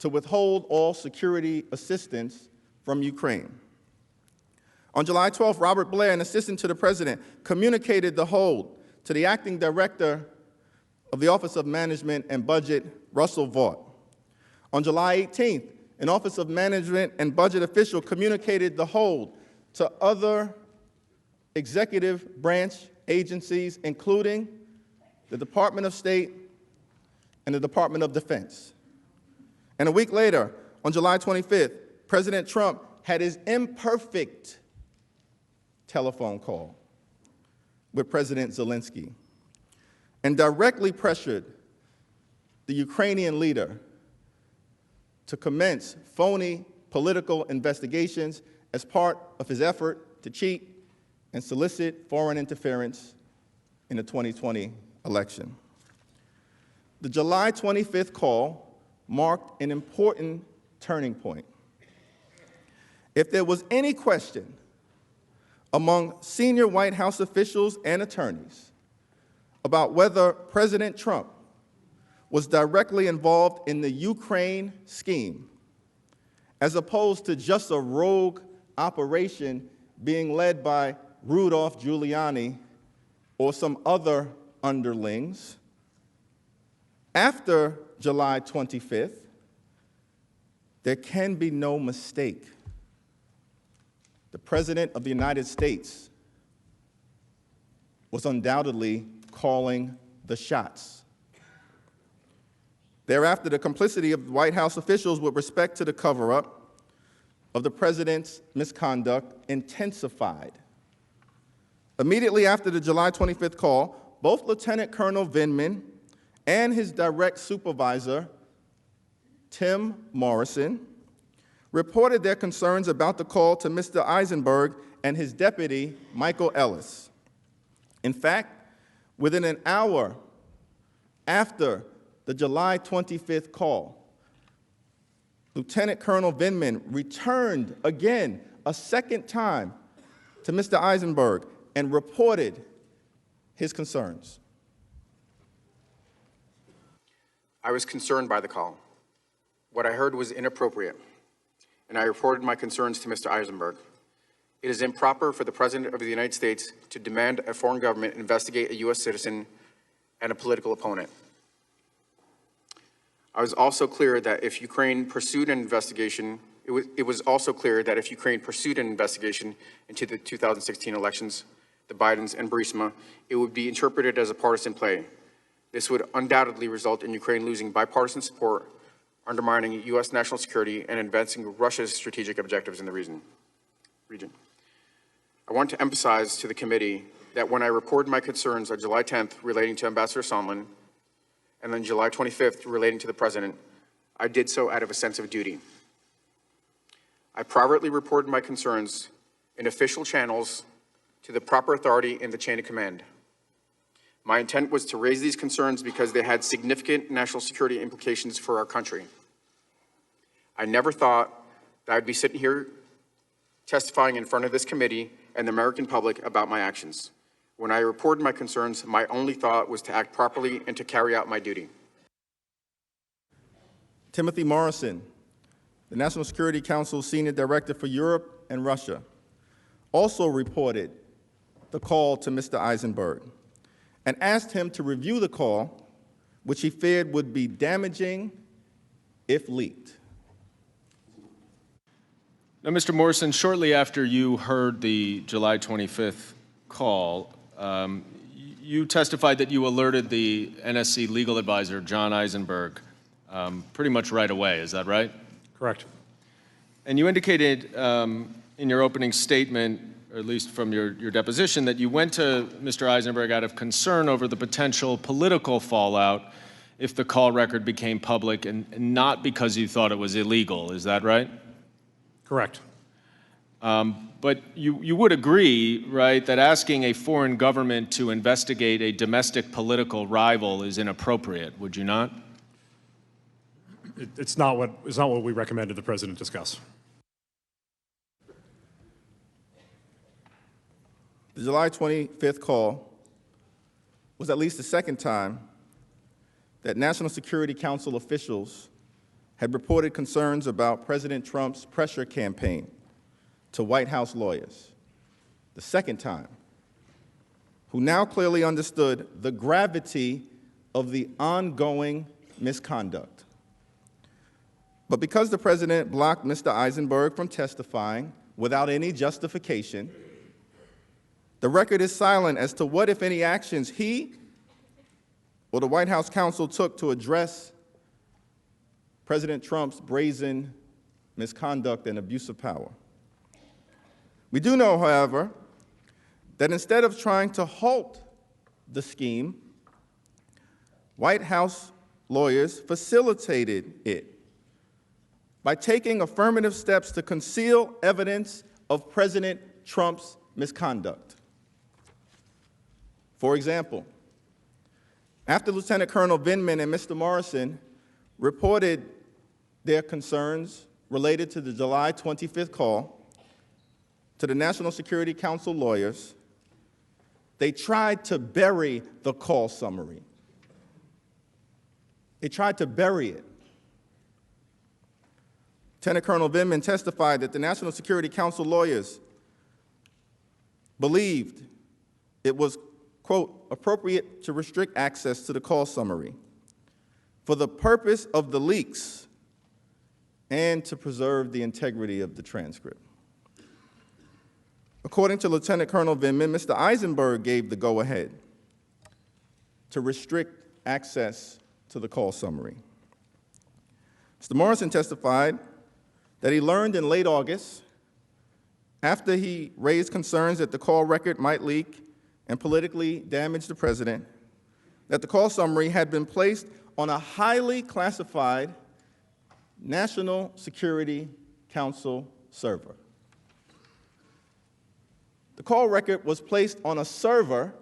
to withhold all security assistance from Ukraine. On July 12th, Robert Blair, an assistant to the president, communicated the hold to the acting director of the Office of Management and Budget, Russell Vought. On July 18th, an Office of Management and Budget official communicated the hold to other executive branch agencies, including the Department of State and the Department of Defense. And a week later, on July 25th, President Trump had his imperfect telephone call with President Zelensky and directly pressured the Ukrainian leader to commence phony political investigations as part of his effort to cheat and solicit foreign interference in the 2020 election. The July 25th call marked an important turning point. If there was any question among senior White House officials and attorneys about whether President Trump was directly involved in the Ukraine scheme, as opposed to just a rogue operation being led by Rudolph Giuliani or some other underlings, after July 25th, there can be no mistake. The President of the United States was undoubtedly calling the shots. Thereafter, the complicity of White House officials with respect to the cover-up of the President's misconduct intensified. Immediately after the July 25th call, both Lieutenant Colonel Vindman and his direct supervisor, Tim Morrison, reported their concerns about the call to Mr. Eisenberg and his deputy, Michael Ellis. In fact, within an hour after the July 25th call, Lieutenant Colonel Vindman returned again, a second time, to Mr. Eisenberg and reported his concerns. I was concerned by the call. What I heard was inappropriate, and I reported my concerns to Mr. Eisenberg. It is improper for the President of the United States to demand a foreign government investigate a U.S. citizen and a political opponent. I was also clear that if Ukraine pursued an investigation, it was also clear that if Ukraine pursued an investigation into the 2016 elections, the Bidens and Burisma, it would be interpreted as a partisan play. This would undoubtedly result in Ukraine losing bipartisan support, undermining U.S. national security, and advancing Russia's strategic objectives in the region. I want to emphasize to the committee that when I reported my concerns on July 10th relating to Ambassador Sondland, and then July 25th relating to the President, I did so out of a sense of duty. I privately reported my concerns in official channels to the proper authority in the chain of command. My intent was to raise these concerns because they had significant national security implications for our country. I never thought that I'd be sitting here testifying in front of this committee and the American public about my actions. When I reported my concerns, my only thought was to act properly and to carry out my duty. Timothy Morrison, the National Security Council's Senior Director for Europe and Russia, also reported the call to Mr. Eisenberg and asked him to review the call, which he feared would be damaging if leaked. Now, Mr. Morrison, shortly after you heard the July 25th call, you testified that you alerted the NSC legal advisor, John Eisenberg, pretty much right away. Is that right? Correct. And you indicated in your opening statement, or at least from your deposition, that you went to Mr. Eisenberg out of concern over the potential political fallout if the call record became public and not because you thought it was illegal. Is that right? Correct. But you would agree, right, that asking a foreign government to investigate a domestic political rival is inappropriate, would you not? It's not what we recommended the President discuss. The July 25th call was at least the second time that National Security Council officials had reported concerns about President Trump's pressure campaign to White House lawyers, the second time, who now clearly understood the gravity of the ongoing misconduct. But because the president blocked Mr. Eisenberg from testifying without any justification, the record is silent as to what, if any, actions he or the White House counsel took to address President Trump's brazen misconduct and abuse of power. We do know, however, that instead of trying to halt the scheme, White House lawyers facilitated it by taking affirmative steps to conceal evidence of President Trump's misconduct. For example, after Lieutenant Colonel Vindman and Mr. Morrison reported their concerns related to the July 25th call to the National Security Council lawyers, they tried to bury the call summary. They tried to bury it. Lieutenant Colonel Vindman testified that the National Security Council lawyers believed it was, quote, appropriate to restrict access to the call summary for the purpose of the leaks and to preserve the integrity of the transcript. According to Lieutenant Colonel Vindman, Mr. Eisenberg gave the go-ahead to restrict access to the call summary. Mr. Morrison testified that he learned in late August, after he raised concerns that the call record might leak and politically damage the president, that the call summary had been placed on a highly classified National Security Council server. The call record was placed on a server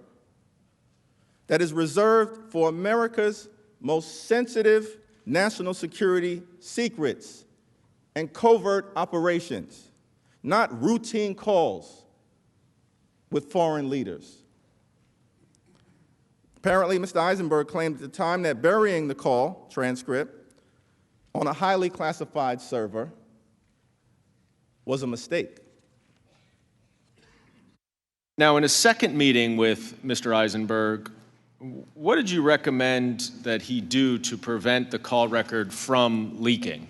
that is reserved for America's most sensitive national security secrets and covert operations, not routine calls with foreign leaders. Apparently, Mr. Eisenberg claimed at the time that burying the call transcript on a highly classified server was a mistake. Now, in a second meeting with Mr. Eisenberg, what did you recommend that he do to prevent the call record from leaking?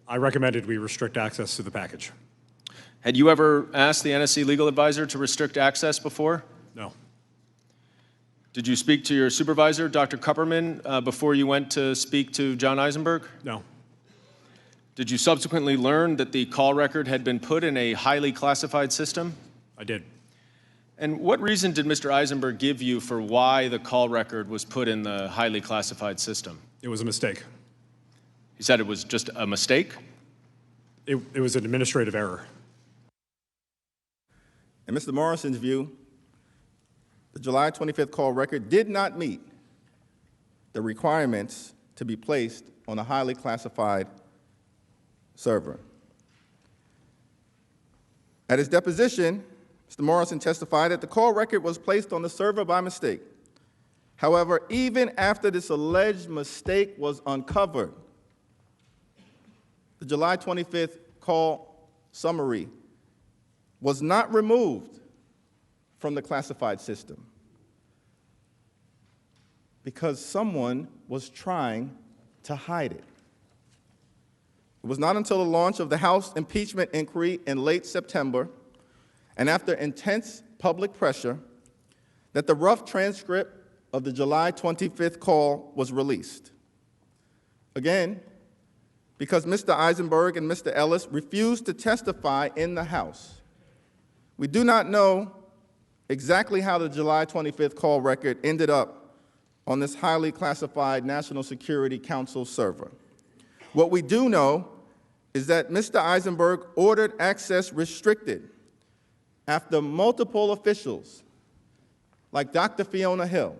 I recommended we restrict access to the package. Had you ever asked the NSC legal advisor to restrict access before? No. Did you speak to your supervisor, Dr. Kupperman, before you went to speak to John Eisenberg? No. Did you subsequently learn that the call record had been put in a highly classified system? I did. And what reason did Mr. Eisenberg give you for why the call record was put in the highly classified system? It was a mistake. He said it was just a mistake? It was an administrative error. In Mr. Morrison's view, the July 25th call record did not meet the requirements to be placed on a highly classified server. At his deposition, Mr. Morrison testified that the call record was placed on the server by mistake. However, even after this alleged mistake was uncovered, the July 25th call summary was not removed from the classified system because someone was trying to hide it. It was not until the launch of the House impeachment inquiry in late September and after intense public pressure that the rough transcript of the July 25th call was released. Again, because Mr. Eisenberg and Mr. Ellis refused to testify in the House. We do not know exactly how the July 25th call record ended up on this highly classified National Security Council server. What we do know is that Mr. Eisenberg ordered access restricted after multiple officials, like Dr. Fiona Hill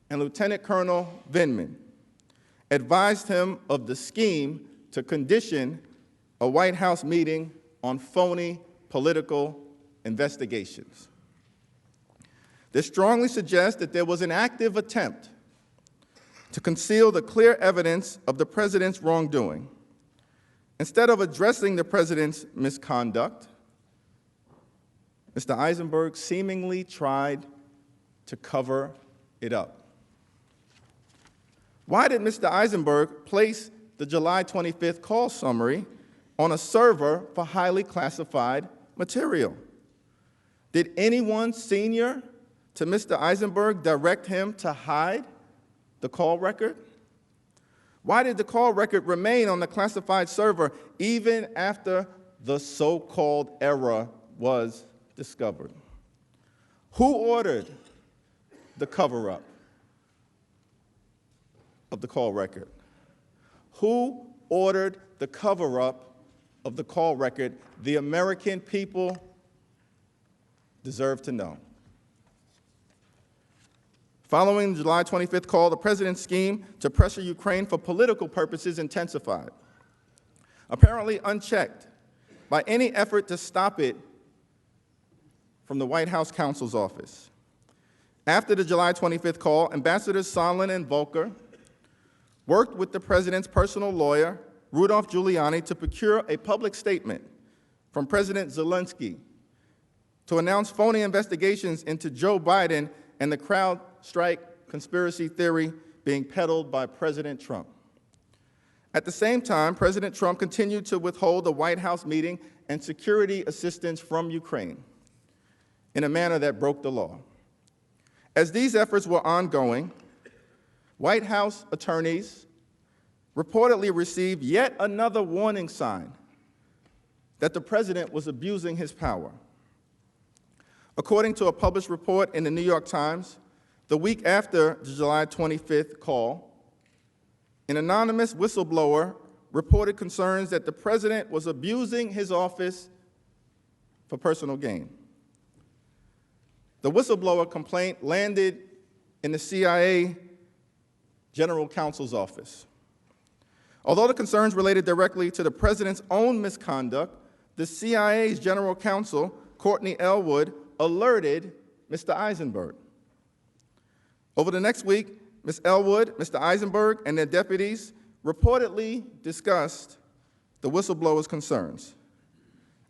and Lieutenant Colonel Vindman, advised him of the scheme to condition a White House meeting on phony political investigations. This strongly suggests that there was an active attempt to conceal the clear evidence of the president's wrongdoing. Instead of addressing the president's misconduct, Mr. Eisenberg seemingly tried to cover it up. Why did Mr. Eisenberg place the July 25th call summary on a server for highly classified material? Did anyone senior to Mr. Eisenberg direct him to hide the call record? Why did the call record remain on the classified server even after the so-called error was discovered? Who ordered the cover-up of the call record? Who ordered the cover-up of the call record? The American people deserve to know. Following the July 25th call, the president's scheme to pressure Ukraine for political purposes intensified, apparently unchecked by any effort to stop it from the White House counsel's office. After the July 25th call, Ambassadors Sondland and Volker worked with the president's personal lawyer, Rudolph Giuliani, to procure a public statement from President Zelensky to announce phony investigations into Joe Biden and the CrowdStrike conspiracy theory being peddled by President Trump. At the same time, President Trump continued to withhold the White House meeting and security assistance from Ukraine in a manner that broke the law. As these efforts were ongoing, White House attorneys reportedly received yet another warning sign that the president was abusing his power. According to a published report in the New York Times, the week after the July 25th call, an anonymous whistleblower reported concerns that the president was abusing his office for personal gain. The whistleblower complaint landed in the CIA General Counsel's office. Although the concerns related directly to the president's own misconduct, the CIA's General Counsel, Courtney Elwood, alerted Mr. Eisenberg. Over the next week, Ms. Elwood, Mr. Eisenberg, and their deputies reportedly discussed the whistleblower's concerns,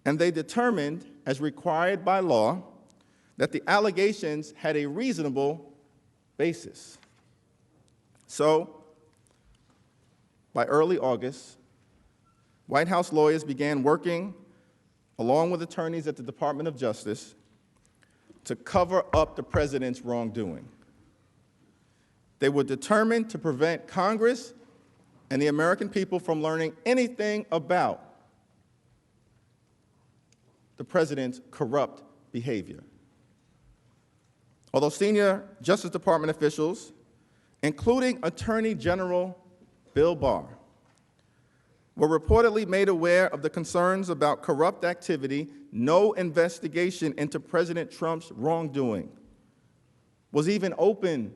and they determined, as required by law, that the allegations had a reasonable basis. So, by early August, White House lawyers began working, along with attorneys at the Department of Justice, to cover up the president's wrongdoing. They were determined to prevent Congress and the American people from learning anything about the president's corrupt behavior. Although senior Justice Department officials, including Attorney General Bill Barr, were reportedly made aware of the concerns about corrupt activity, no investigation into President Trump's wrongdoing was even opened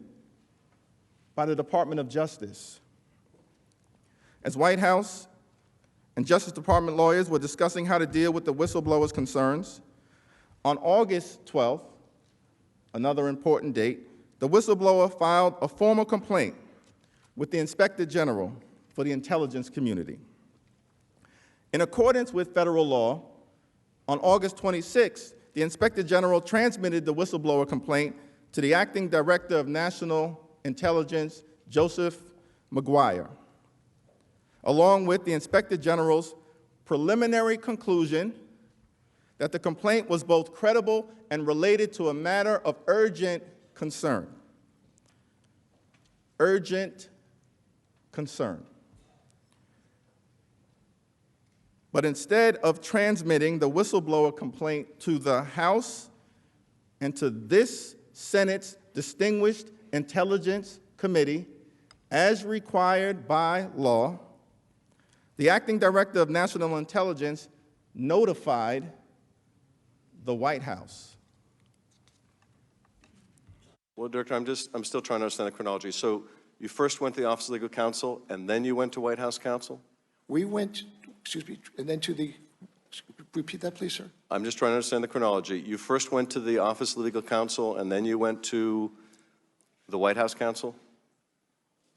by the Department of Justice. As White House and Justice Department lawyers were discussing how to deal with the whistleblower's concerns, on August 12th, another important date, the whistleblower filed a formal complaint with the Inspector General for the intelligence community. In accordance with federal law, on August 26th, the Inspector General transmitted the whistleblower complaint to the Acting Director of National Intelligence, Joseph McGuire, along with the Inspector General's preliminary conclusion that the complaint was both credible and related to a matter of urgent concern. Urgent concern. But instead of transmitting the whistleblower complaint to the House and to this Senate's Distinguished Intelligence Committee, as required by law, the Acting Director of National Intelligence notified the White House. Well, Director, I'm still trying to understand the chronology. So you first went to the Office of Legal Counsel, and then you went to White House counsel? We went, excuse me, and then to the, repeat that, please, sir. I'm just trying to understand the chronology. You first went to the Office of Legal Counsel, and then you went to the White House counsel?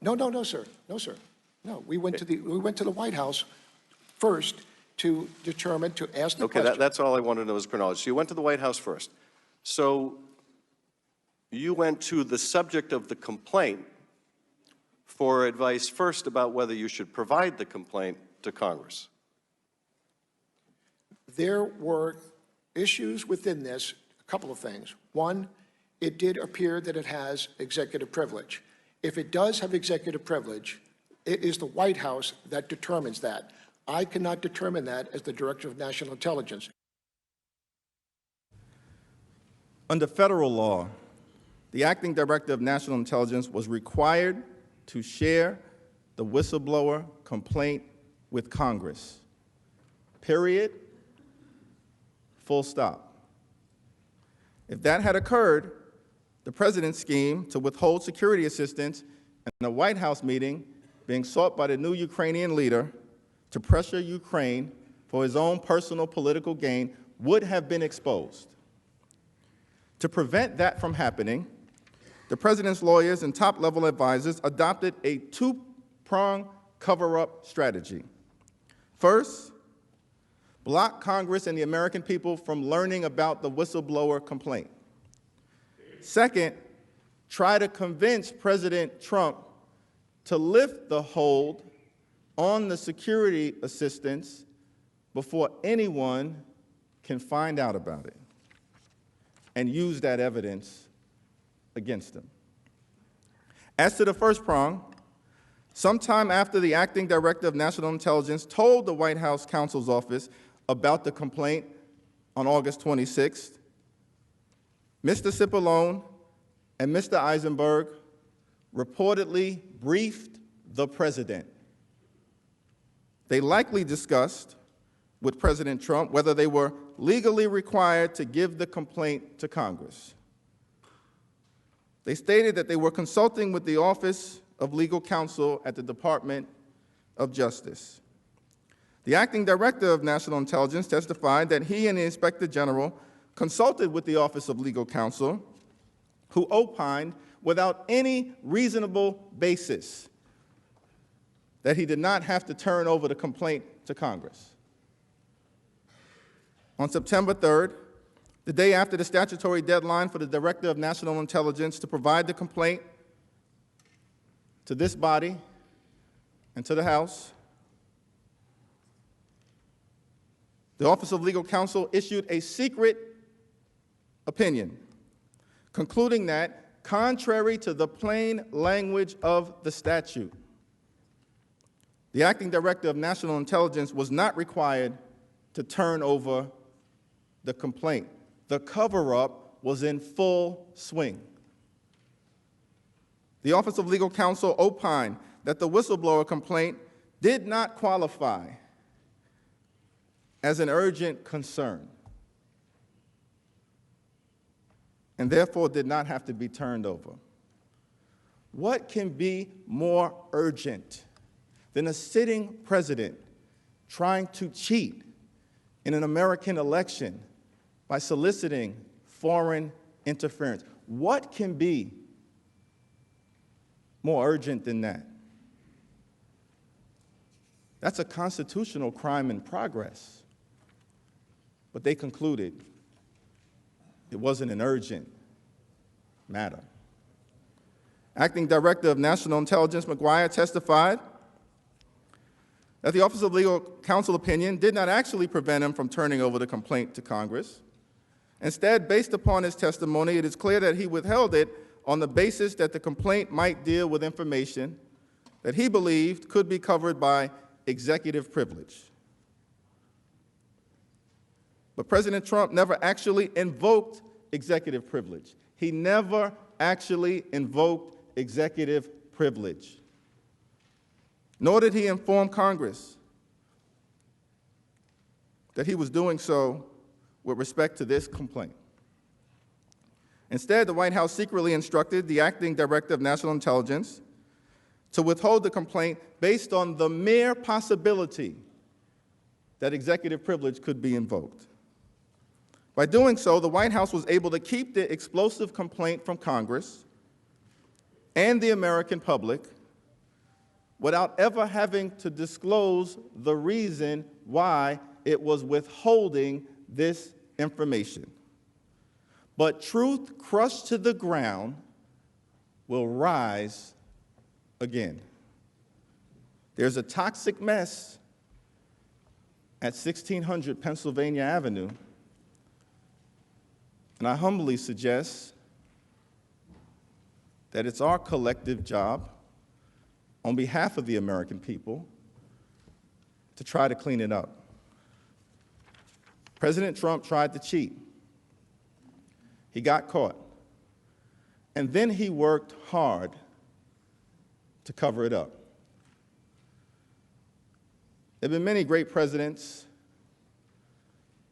No, no, no, sir. No, sir. No, we went to the White House first to determine, to ask the Okay, question. that's all I wanted to know is chronology. So you went to the White House first. So you went to the subject of the complaint for advice first about whether you should provide the complaint to Congress. There were issues within this, a couple of things. One, it did appear that it has executive privilege. If it does have executive privilege, it is the White House that determines that. I cannot determine that as the Director of National Intelligence. Under federal law, the acting director of national intelligence was required to share the whistleblower complaint with Congress. Period. Full stop. If that had occurred, the president's scheme to withhold security assistance in a White House meeting being sought by the new Ukrainian leader to pressure Ukraine for his own personal political gain would have been exposed. To prevent that from happening, the president's lawyers and top-level advisors adopted a two-pronged cover-up strategy. First, block Congress and the American people from learning about the whistleblower complaint. Second, try to convince President Trump to lift the hold on the security assistance before anyone can find out about it and use that evidence against him. As to the first prong, sometime after the acting director of national intelligence told the White House counsel's office about the complaint on August 26th, Mr. Cipollone and Mr. Eisenberg reportedly briefed the president. They likely discussed with President Trump whether they were legally required to give the complaint to Congress. They stated that they were consulting with the Office of Legal Counsel at the Department of Justice. The acting director of national intelligence testified that he and the Inspector General consulted with the Office of Legal Counsel, who opined without any reasonable basis that he did not have to turn over the complaint to Congress. On September 3rd, the day after the statutory deadline for the Director of National Intelligence to provide the complaint to this body and to the House, the Office of Legal Counsel issued a secret opinion, concluding that, contrary to the plain language of the statute, the acting director of national intelligence was not required to turn over the complaint. The cover-up was in full swing. The Office of Legal Counsel opined that the whistleblower complaint did not qualify as an urgent concern and therefore did not have to be turned over. What can be more urgent than a sitting president trying to cheat in an American election by soliciting foreign interference? What can be more urgent than that? That's a constitutional crime in progress. But they concluded it wasn't an urgent matter. Acting Director of National Intelligence McGuire testified that the Office of Legal Counsel opinion did not actually prevent him from turning over the complaint to Congress. Instead, based upon his testimony, it is clear that he withheld it on the basis that the complaint might deal with information that he believed could be covered by executive privilege. But President Trump never actually invoked executive privilege. He never actually invoked executive privilege. Nor did he inform Congress that he was doing so with respect to this complaint. Instead, the White House secretly instructed the acting director of national intelligence to withhold the complaint based on the mere possibility that executive privilege could be invoked. By doing so, the White House was able to keep the explosive complaint from Congress and the American public without ever having to disclose the reason why it was withholding this information. But truth crushed to the ground will rise again. There's a toxic mess at 1600 Pennsylvania Avenue, and I humbly suggest that it's our collective job, on behalf of the American people, to try to clean it up. President Trump tried to cheat. He got caught. And then he worked hard to cover it up. There have been many great presidents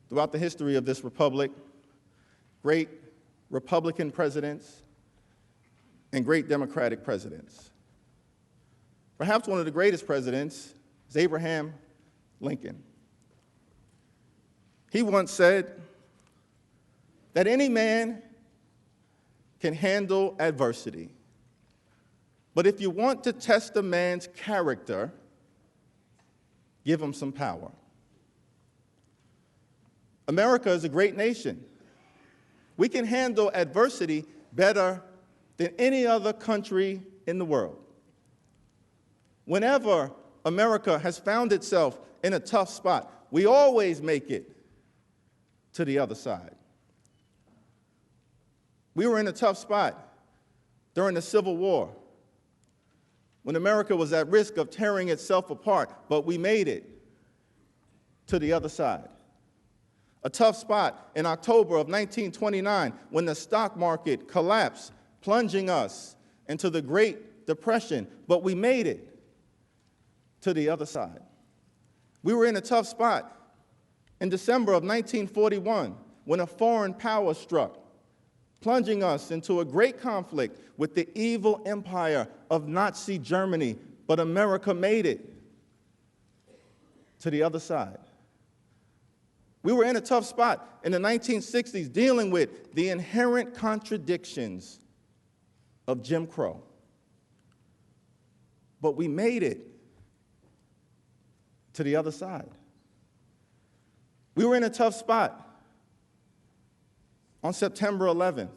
throughout the history of this republic, great Republican presidents and great Democratic presidents. Perhaps one of the greatest presidents is Abraham Lincoln. He once said that any man can handle adversity, but if you want to test a man's character, give him some power. America is a great nation. We can handle adversity better than any other country in the world. Whenever America has found itself in a tough spot, we always make it to the other side. We were in a tough spot during the Civil War, when America was at risk of tearing itself apart, but we made it to the other side. A tough spot in October of 1929, when the stock market collapsed, plunging us into the Great Depression, but we made it to the other side. We were in a tough spot in December of 1941, when a foreign power struck, plunging us into a great conflict with the evil empire of Nazi Germany, but America made it to the other side. We were in a tough spot in the 1960s, dealing with the inherent contradictions of Jim Crow, but we made it to the other side. We were in a tough spot on September 11th,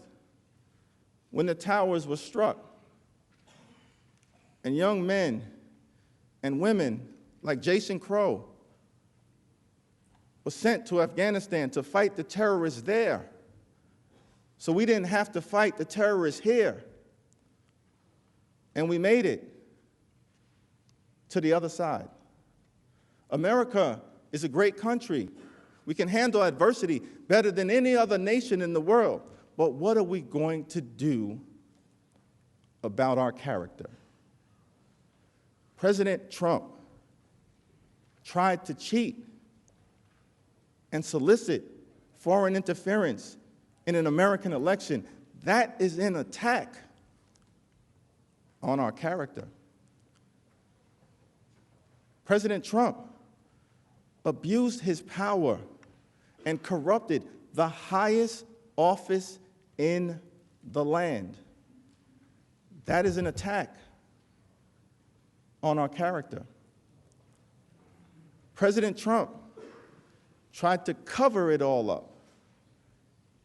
when the towers were struck, and young men and women like Jason Crow were sent to Afghanistan to fight the terrorists there, so we didn't have to fight the terrorists here. And we made it to the other side. America is a great country. We can handle adversity better than any other nation in the world. But what are we going to do about our character? President Trump tried to cheat and solicit foreign interference in an American election. That is an attack on our character. President Trump abused his power and corrupted the highest office in the land. That is an attack on our character. President Trump tried to cover it all up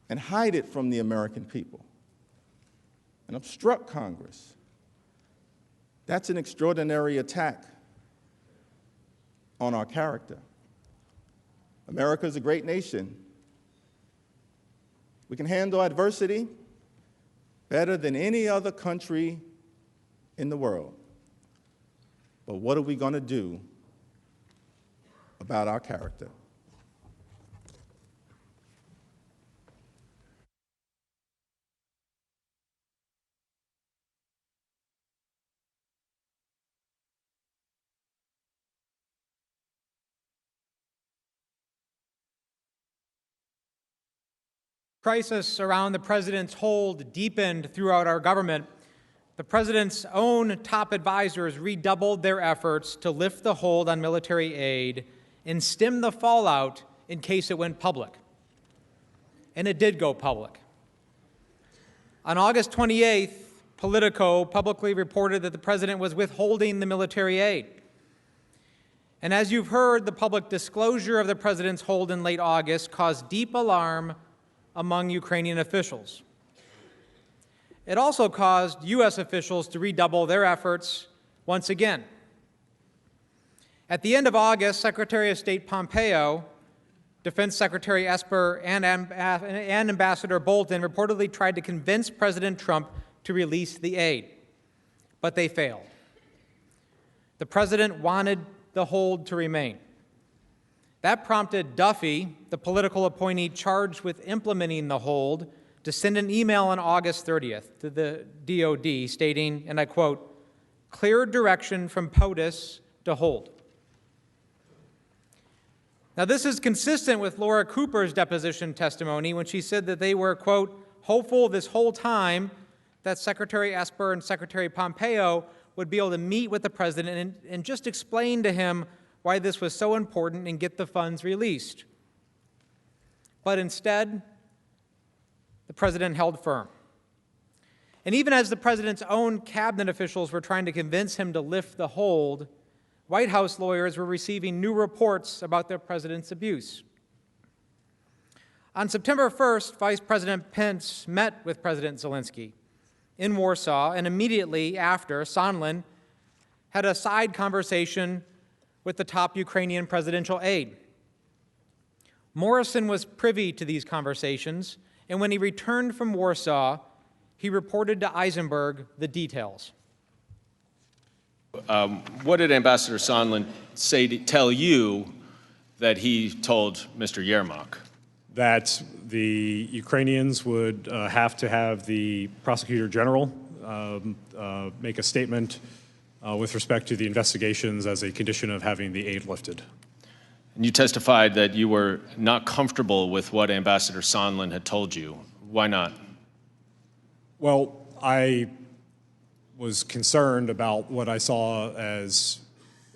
and hide it from the American people and obstruct Congress. That's an extraordinary attack on our character. America is a great nation. We can handle adversity better than any other country in the world. But what are we going to do about our character? Crisis around the president's hold deepened throughout our government. The president's own top advisors redoubled their efforts to lift the hold on military aid and stem the fallout in case it went public. And it did go public. On August 28th, Politico publicly reported that the president was withholding the military aid. And as you've heard, the public disclosure of the president's hold in late August caused deep alarm among Ukrainian officials. It also caused U.S. officials to redouble their efforts once again. At the end of August, Secretary of State Pompeo, Defense Secretary Esper, and Ambassador Bolton reportedly tried to convince President Trump to release the aid, but they failed. The president wanted the hold to remain. That prompted Duffy, the political appointee charged with implementing the hold, to send an email on August 30th to the DOD stating, and I quote, "Clear direction from POTUS to hold." Now, this is consistent with Laura Cooper's deposition testimony when she said that they were, quote, "hopeful this whole time that Secretary Esper and Secretary Pompeo would be able to meet with the president and just explain to him why this was so important and get the funds released." But instead, the president held firm. And even as the president's own cabinet officials were trying to convince him to lift the hold, White House lawyers were receiving new reports about the president's abuse. On September 1st, Vice President Pence met with President Zelensky in Warsaw, and immediately after, Sondland had a side conversation with the top Ukrainian presidential aide. Morrison was privy to these conversations, and when he returned from Warsaw, he reported to Eisenberg the details. What did Ambassador Sondland tell you that he told Mr. Yermak? That the Ukrainians would have to have the Prosecutor General make a statement with respect to the investigations as a condition of having the aid lifted. And you testified that you were not comfortable with what Ambassador Sondland had told you. Why not? Well, I was concerned about what I saw as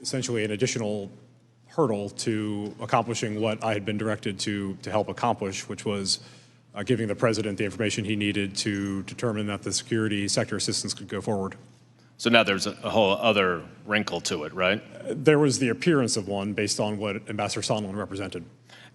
essentially an additional hurdle to accomplishing what I had been directed to help accomplish, which was giving the president the information he needed to determine that the security sector assistance could go forward. So now there's a whole other wrinkle to it, right? There was the appearance of one based on what Ambassador Sondland represented.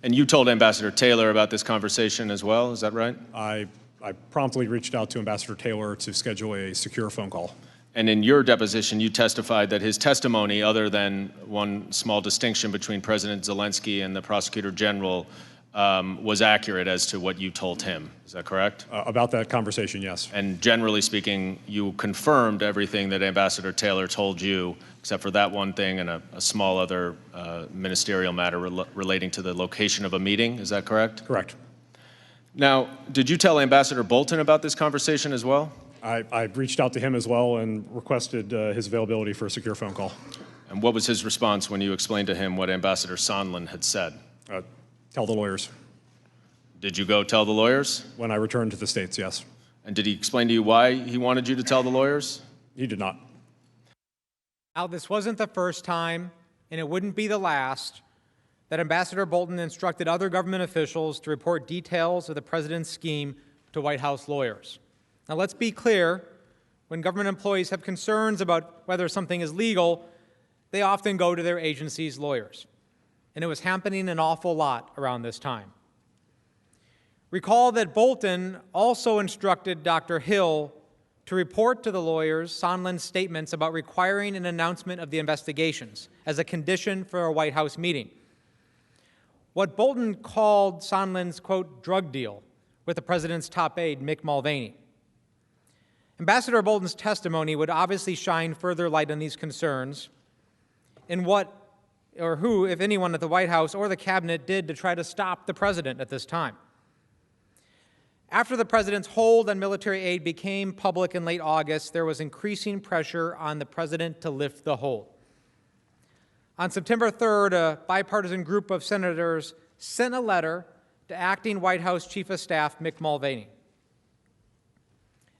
And you told Ambassador Taylor about this conversation as well, is that right? I promptly reached out to Ambassador Taylor to schedule a secure phone call. And in your deposition, you testified that his testimony, other than one small distinction between President Zelensky and the Prosecutor General, was accurate as to what you told him. Is that correct? About that conversation, yes. And generally speaking, you confirmed everything that Ambassador Taylor told you, except for that one thing and a small other ministerial matter relating to the location of a meeting. Is that correct? Correct. Now, did you tell Ambassador Bolton about this conversation as well? I reached out to him as well and requested his availability for a secure phone call. And what was his response when you explained to him what Ambassador Sondland had said? Tell the lawyers. Did you go tell the lawyers? When I returned to the States, yes. And did he explain to you why he wanted you to tell the lawyers? He did not. Now, this wasn't the first time, and it wouldn't be the last, that Ambassador Bolton instructed other government officials to report details of the president's scheme to White House lawyers. Now, let's be clear. When government employees have concerns about whether something is legal, they often go to their agency's lawyers. And it was happening an awful lot around this time. Recall that Bolton also instructed Dr. Hill to report to the lawyers Sondland's statements about requiring an announcement of the investigations as a condition for a White House meeting. What Bolton called Sondland's, quote, drug deal with the president's top aide, Mick Mulvaney. Ambassador Bolton's testimony would obviously shine further light on these concerns and what or who, if anyone at the White House or the cabinet, did to try to stop the president at this time. After the president's hold on military aid became public in late August, there was increasing pressure on the president to lift the hold. On September 3rd, a bipartisan group of senators sent a letter to acting White House Chief of Staff Mick Mulvaney.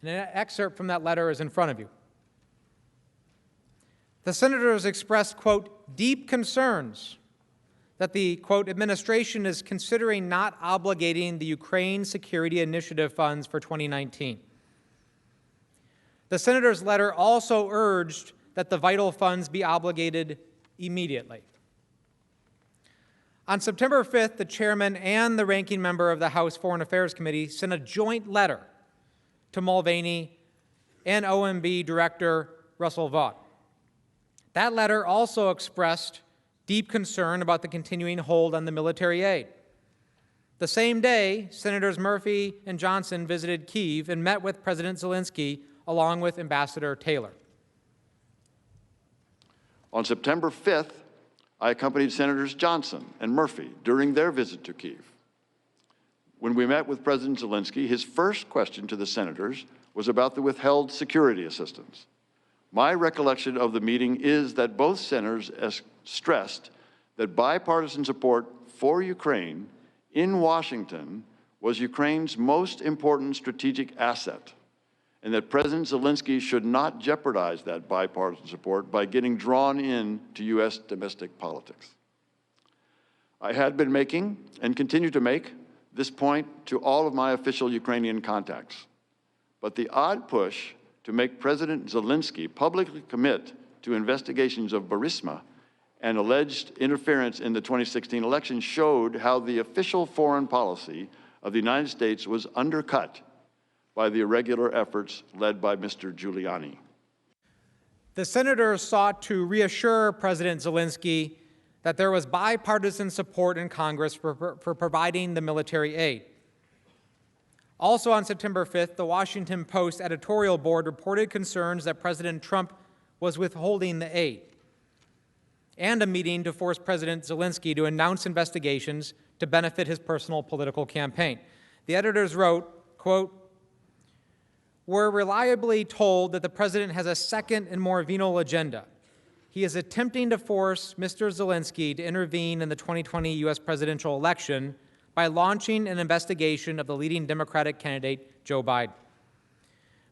And an excerpt from that letter is in front of you. The senators expressed, quote, deep concerns that the, quote, administration is considering not obligating the Ukraine Security Initiative funds for 2019. The senator's letter also urged that the vital funds be obligated immediately. On September 5th, the chairman and the ranking member of the House Foreign Affairs Committee sent a joint letter to Mulvaney and OMB Director Russell Vought. That letter also expressed deep concern about the continuing hold on the military aid. The same day, Senators Murphy and Johnson visited Kyiv and met with President Zelensky along with Ambassador Taylor. On September 5th, I accompanied Senators Johnson and Murphy during their visit to Kyiv. When we met with President Zelensky, his first question to the senators was about the withheld security assistance. My recollection of the meeting is that both senators stressed that bipartisan support for Ukraine in Washington was Ukraine's most important strategic asset, and that President Zelensky should not jeopardize that bipartisan support by getting drawn into U.S. domestic politics. I had been making, and continue to make, this point to all of my official Ukrainian contacts. But the odd push to make President Zelensky publicly commit to investigations of Burisma and alleged interference in the 2016 election showed how the official foreign policy of the United States was undercut by the irregular efforts led by Mr. Giuliani. The senators sought to reassure President Zelensky that there was bipartisan support in Congress for providing the military aid. Also on September 5th, the Washington Post editorial board reported concerns that President Trump was withholding the aid, and a meeting to force President Zelensky to announce investigations to benefit his personal political campaign. The editors wrote, quote, "We're reliably told that the president has a second and more venal agenda. He is attempting to force Mr. Zelensky to intervene in the 2020 U.S. presidential election by launching an investigation of the leading Democratic candidate, Joe Biden.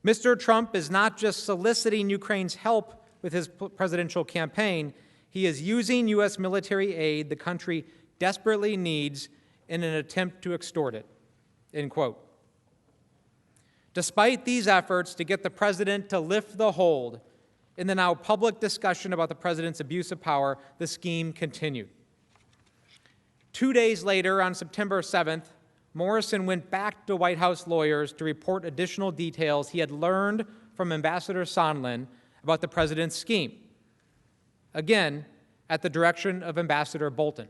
Mr. Trump is not just soliciting Ukraine's help with his presidential campaign, he is using U.S. military aid the country desperately needs in an attempt to extort it," end quote. Despite these efforts to get the president to lift the hold in the now public discussion about the president's abuse of power, the scheme continued. 2 days later, on September 7th, Morrison went back to White House lawyers to report additional details he had learned from Ambassador Sondland about the president's scheme, again, at the direction of Ambassador Bolton.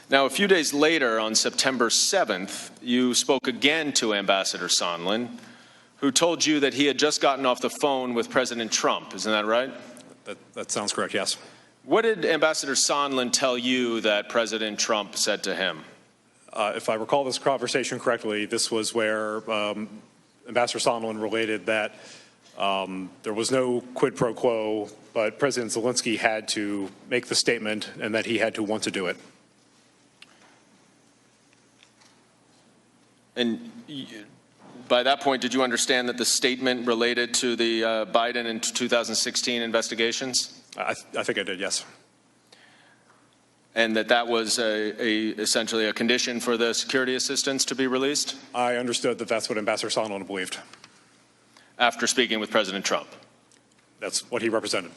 Now, a few days later, on September 7th, you spoke again to Ambassador Sondland, who told you that he had just gotten off the phone with President Trump. Isn't that right? That sounds correct, yes. What did Ambassador Sondland tell you that President Trump said to him? If I recall this conversation correctly, this was where Ambassador Sondland related that there was no quid pro quo, but President Zelensky had to make the statement and that he had to want to do it. And by that point, did you understand that the statement related to the Biden and 2016 investigations? I think I did, yes. And that was essentially a condition for the security assistance to be released? I understood that that's what Ambassador Sondland believed. After speaking with President Trump? That's what he represented.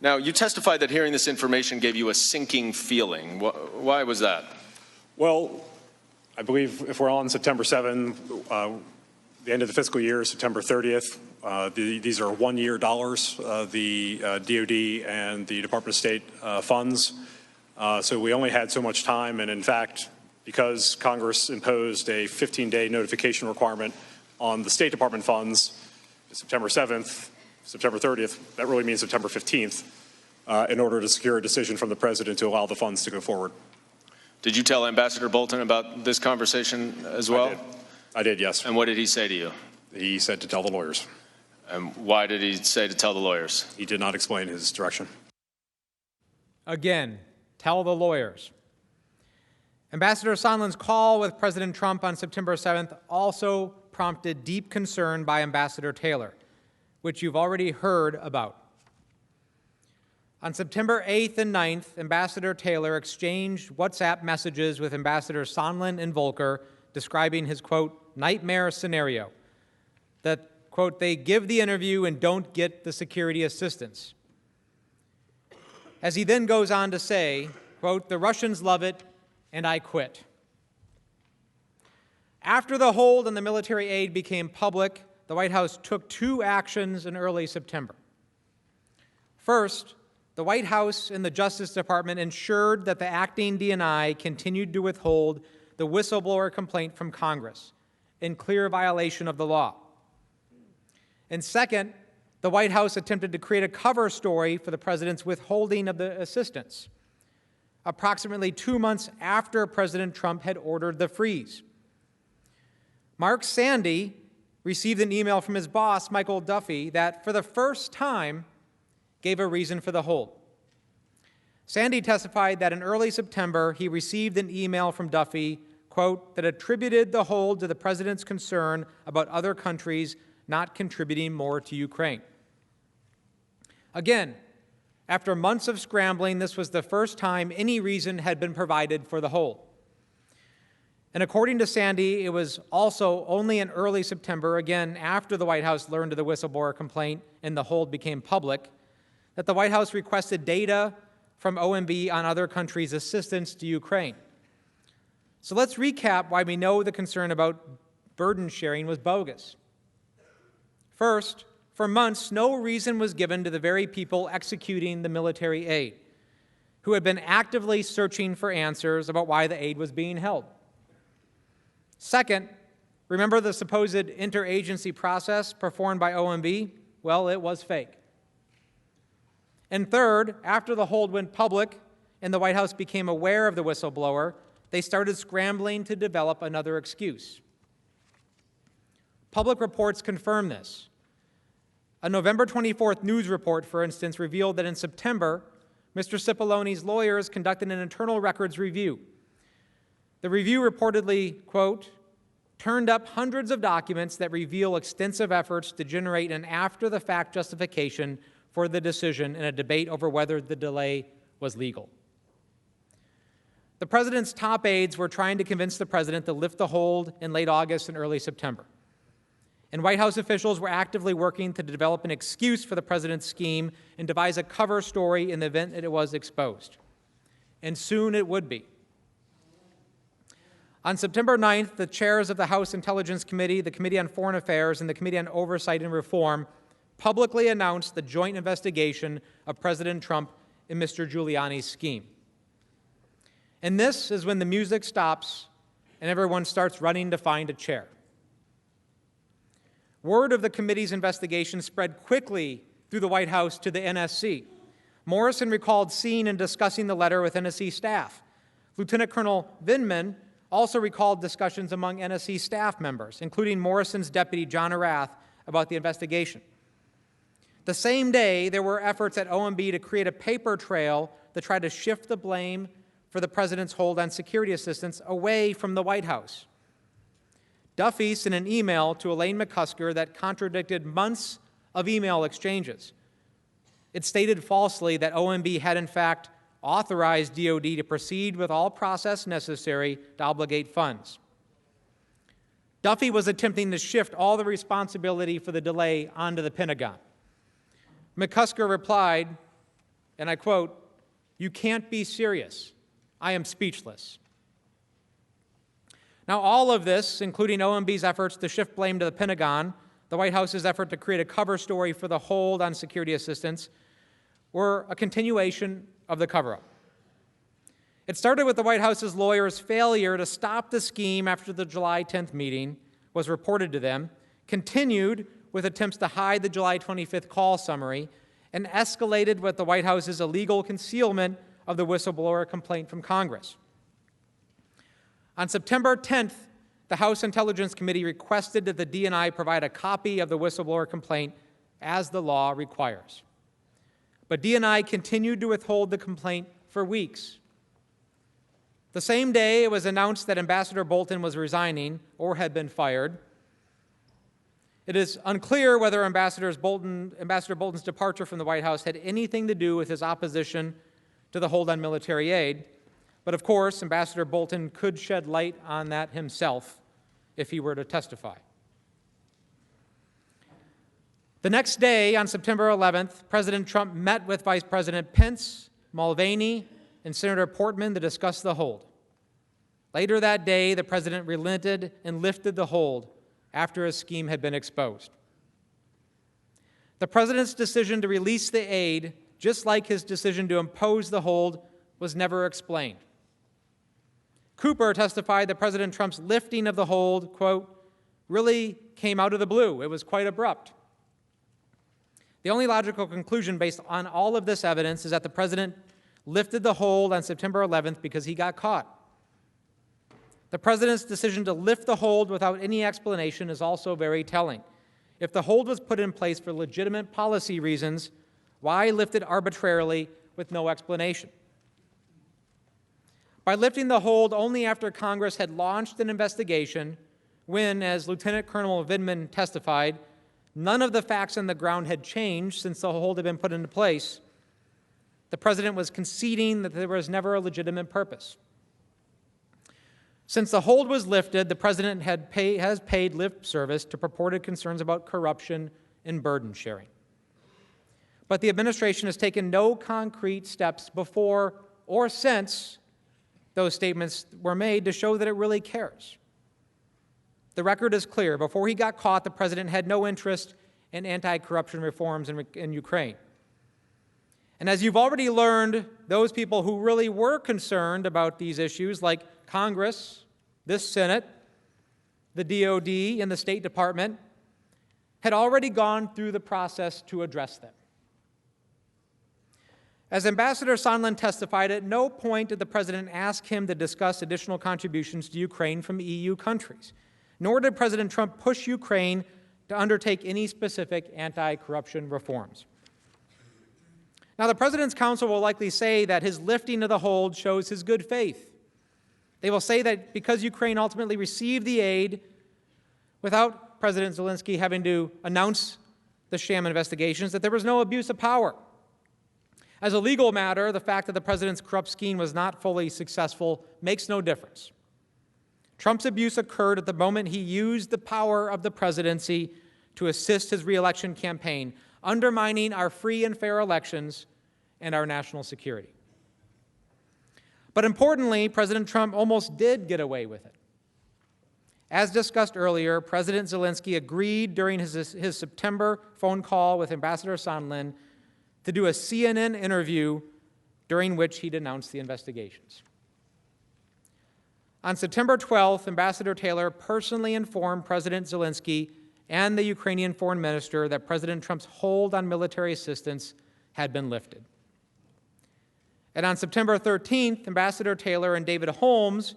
Now, you testified that hearing this information gave you a sinking feeling. Why was that? Well, I believe if we're on September 7th, the end of the fiscal year, September 30th, these are one-year dollars, the DOD and the Department of State funds. So we only had so much time, and in fact, because Congress imposed a 15-day notification requirement on the State Department funds, September 7th, September 30th, that really means September 15th, in order to secure a decision from the President to allow the funds to go forward. Did you tell Ambassador Bolton about this conversation as well? I did, yes. And what did he say to you? He said to tell the lawyers. And why did he say to tell the lawyers? He did not explain his direction. Again, tell the lawyers. Ambassador Sondland's call with President Trump on September 7th also prompted deep concern by Ambassador Taylor, which you've already heard about. On September 8th and 9th, Ambassador Taylor exchanged WhatsApp messages with Ambassadors Sondland and Volker describing his, quote, nightmare scenario that, quote, they give the interview and don't get the security assistance. As he then goes on to say, quote, the Russians love it and I quit. After the hold on the military aid became public, the White House took two actions in early September. First, the White House and the Justice Department ensured that the acting DNI continued to withhold the whistleblower complaint from Congress in clear violation of the law. And second, the White House attempted to create a cover story for the president's withholding of the assistance, approximately 2 months after President Trump had ordered the freeze. Mark Sandy received an email from his boss, Michael Duffy, that for the first time gave a reason for the hold. Sandy testified that in early September, he received an email from Duffy, quote, that attributed the hold to the president's concern about other countries not contributing more to Ukraine. Again, after months of scrambling, this was the first time any reason had been provided for the hold. And according to Sandy, it was also only in early September, again after the White House learned of the whistleblower complaint and the hold became public, that the White House requested data from OMB on other countries' assistance to Ukraine. So let's recap why we know the concern about burden sharing was bogus. First, for months, no reason was given to the very people executing the military aid, who had been actively searching for answers about why the aid was being held. Second, remember the supposed interagency process performed by OMB? Well, it was fake. And third, after the hold went public and the White House became aware of the whistleblower, they started scrambling to develop another excuse. Public reports confirm this. A November 24th news report, for instance, revealed that in September, Mr. Cipollone's lawyers conducted an internal records review. The review reportedly, quote, turned up hundreds of documents that reveal extensive efforts to generate an after-the-fact justification for the decision in a debate over whether the delay was legal. The president's top aides were trying to convince the president to lift the hold in late August and early September. And White House officials were actively working to develop an excuse for the president's scheme and devise a cover story in the event that it was exposed. And soon it would be. On September 9th, the chairs of the House Intelligence Committee, the Committee on Foreign Affairs, and the Committee on Oversight and Reform publicly announced the joint investigation of President Trump and Mr. Giuliani's scheme. And this is when the music stops and everyone starts running to find a chair. Word of the committee's investigation spread quickly through the White House to the NSC. Morrison recalled seeing and discussing the letter with NSC staff. Lieutenant Colonel Vindman also recalled discussions among NSC staff members, including Morrison's deputy, John Arath, about the investigation. The same day, there were efforts at OMB to create a paper trail to try to shift the blame for the president's hold on security assistance away from the White House. Duffy sent an email to Elaine McCusker that contradicted months of email exchanges. It stated falsely that OMB had in fact authorized DOD to proceed with all process necessary to obligate funds. Duffy was attempting to shift all the responsibility for the delay onto the Pentagon. McCusker replied, and I quote, "You can't be serious. I am speechless." Now, all of this, including OMB's efforts to shift blame to the Pentagon, the White House's effort to create a cover story for the hold on security assistance, were a continuation of the cover-up. It started with the White House's lawyers' failure to stop the scheme after the July 10th meeting was reported to them, continued with attempts to hide the July 25th call summary, and escalated with the White House's illegal concealment of the whistleblower complaint from Congress. On September 10th, the House Intelligence Committee requested that the DNI provide a copy of the whistleblower complaint as the law requires. But DNI continued to withhold the complaint for weeks. The same day it was announced that Ambassador Bolton was resigning or had been fired. It is unclear whether Ambassador Bolton's departure from the White House had anything to do with his opposition to the hold on military aid. But of course, Ambassador Bolton could shed light on that himself if he were to testify. The next day, on September 11th, President Trump met with Vice President Pence, Mulvaney, and Senator Portman to discuss the hold. Later that day, the president relented and lifted the hold after his scheme had been exposed. The president's decision to release the aid, just like his decision to impose the hold, was never explained. Cooper testified that President Trump's lifting of the hold, quote, really came out of the blue. It was quite abrupt. The only logical conclusion based on all of this evidence is that the president lifted the hold on September 11th because he got caught. The president's decision to lift the hold without any explanation is also very telling. If the hold was put in place for legitimate policy reasons, why lift it arbitrarily with no explanation? By lifting the hold only after Congress had launched an investigation, when, as Lieutenant Colonel Vindman testified, none of the facts on the ground had changed since the hold had been put into place, the president was conceding that there was never a legitimate purpose. Since the hold was lifted, the president has paid lip service to purported concerns about corruption and burden sharing. But the administration has taken no concrete steps before or since those statements were made to show that it really cares. The record is clear. Before he got caught, the president had no interest in anti-corruption reforms in Ukraine. And as you've already learned, those people who really were concerned about these issues, like Congress, this Senate, the DOD, and the State Department, had already gone through the process to address them. As Ambassador Sondland testified, at no point did the president ask him to discuss additional contributions to Ukraine from EU countries, nor did President Trump push Ukraine to undertake any specific anti-corruption reforms. Now, the President's counsel will likely say that his lifting of the hold shows his good faith. They will say that because Ukraine ultimately received the aid without President Zelensky having to announce the sham investigations, that there was no abuse of power. As a legal matter, the fact that the president's corrupt scheme was not fully successful makes no difference. Trump's abuse occurred at the moment he used the power of the presidency to assist his re-election campaign, undermining our free and fair elections and our national security. But importantly, President Trump almost did get away with it. As discussed earlier, President Zelensky agreed during his September phone call with Ambassador Sondland to do a CNN interview during which he denounced the investigations. On September 12th, Ambassador Taylor personally informed President Zelensky and the Ukrainian foreign minister that President Trump's hold on military assistance had been lifted. And on September 13th, Ambassador Taylor and David Holmes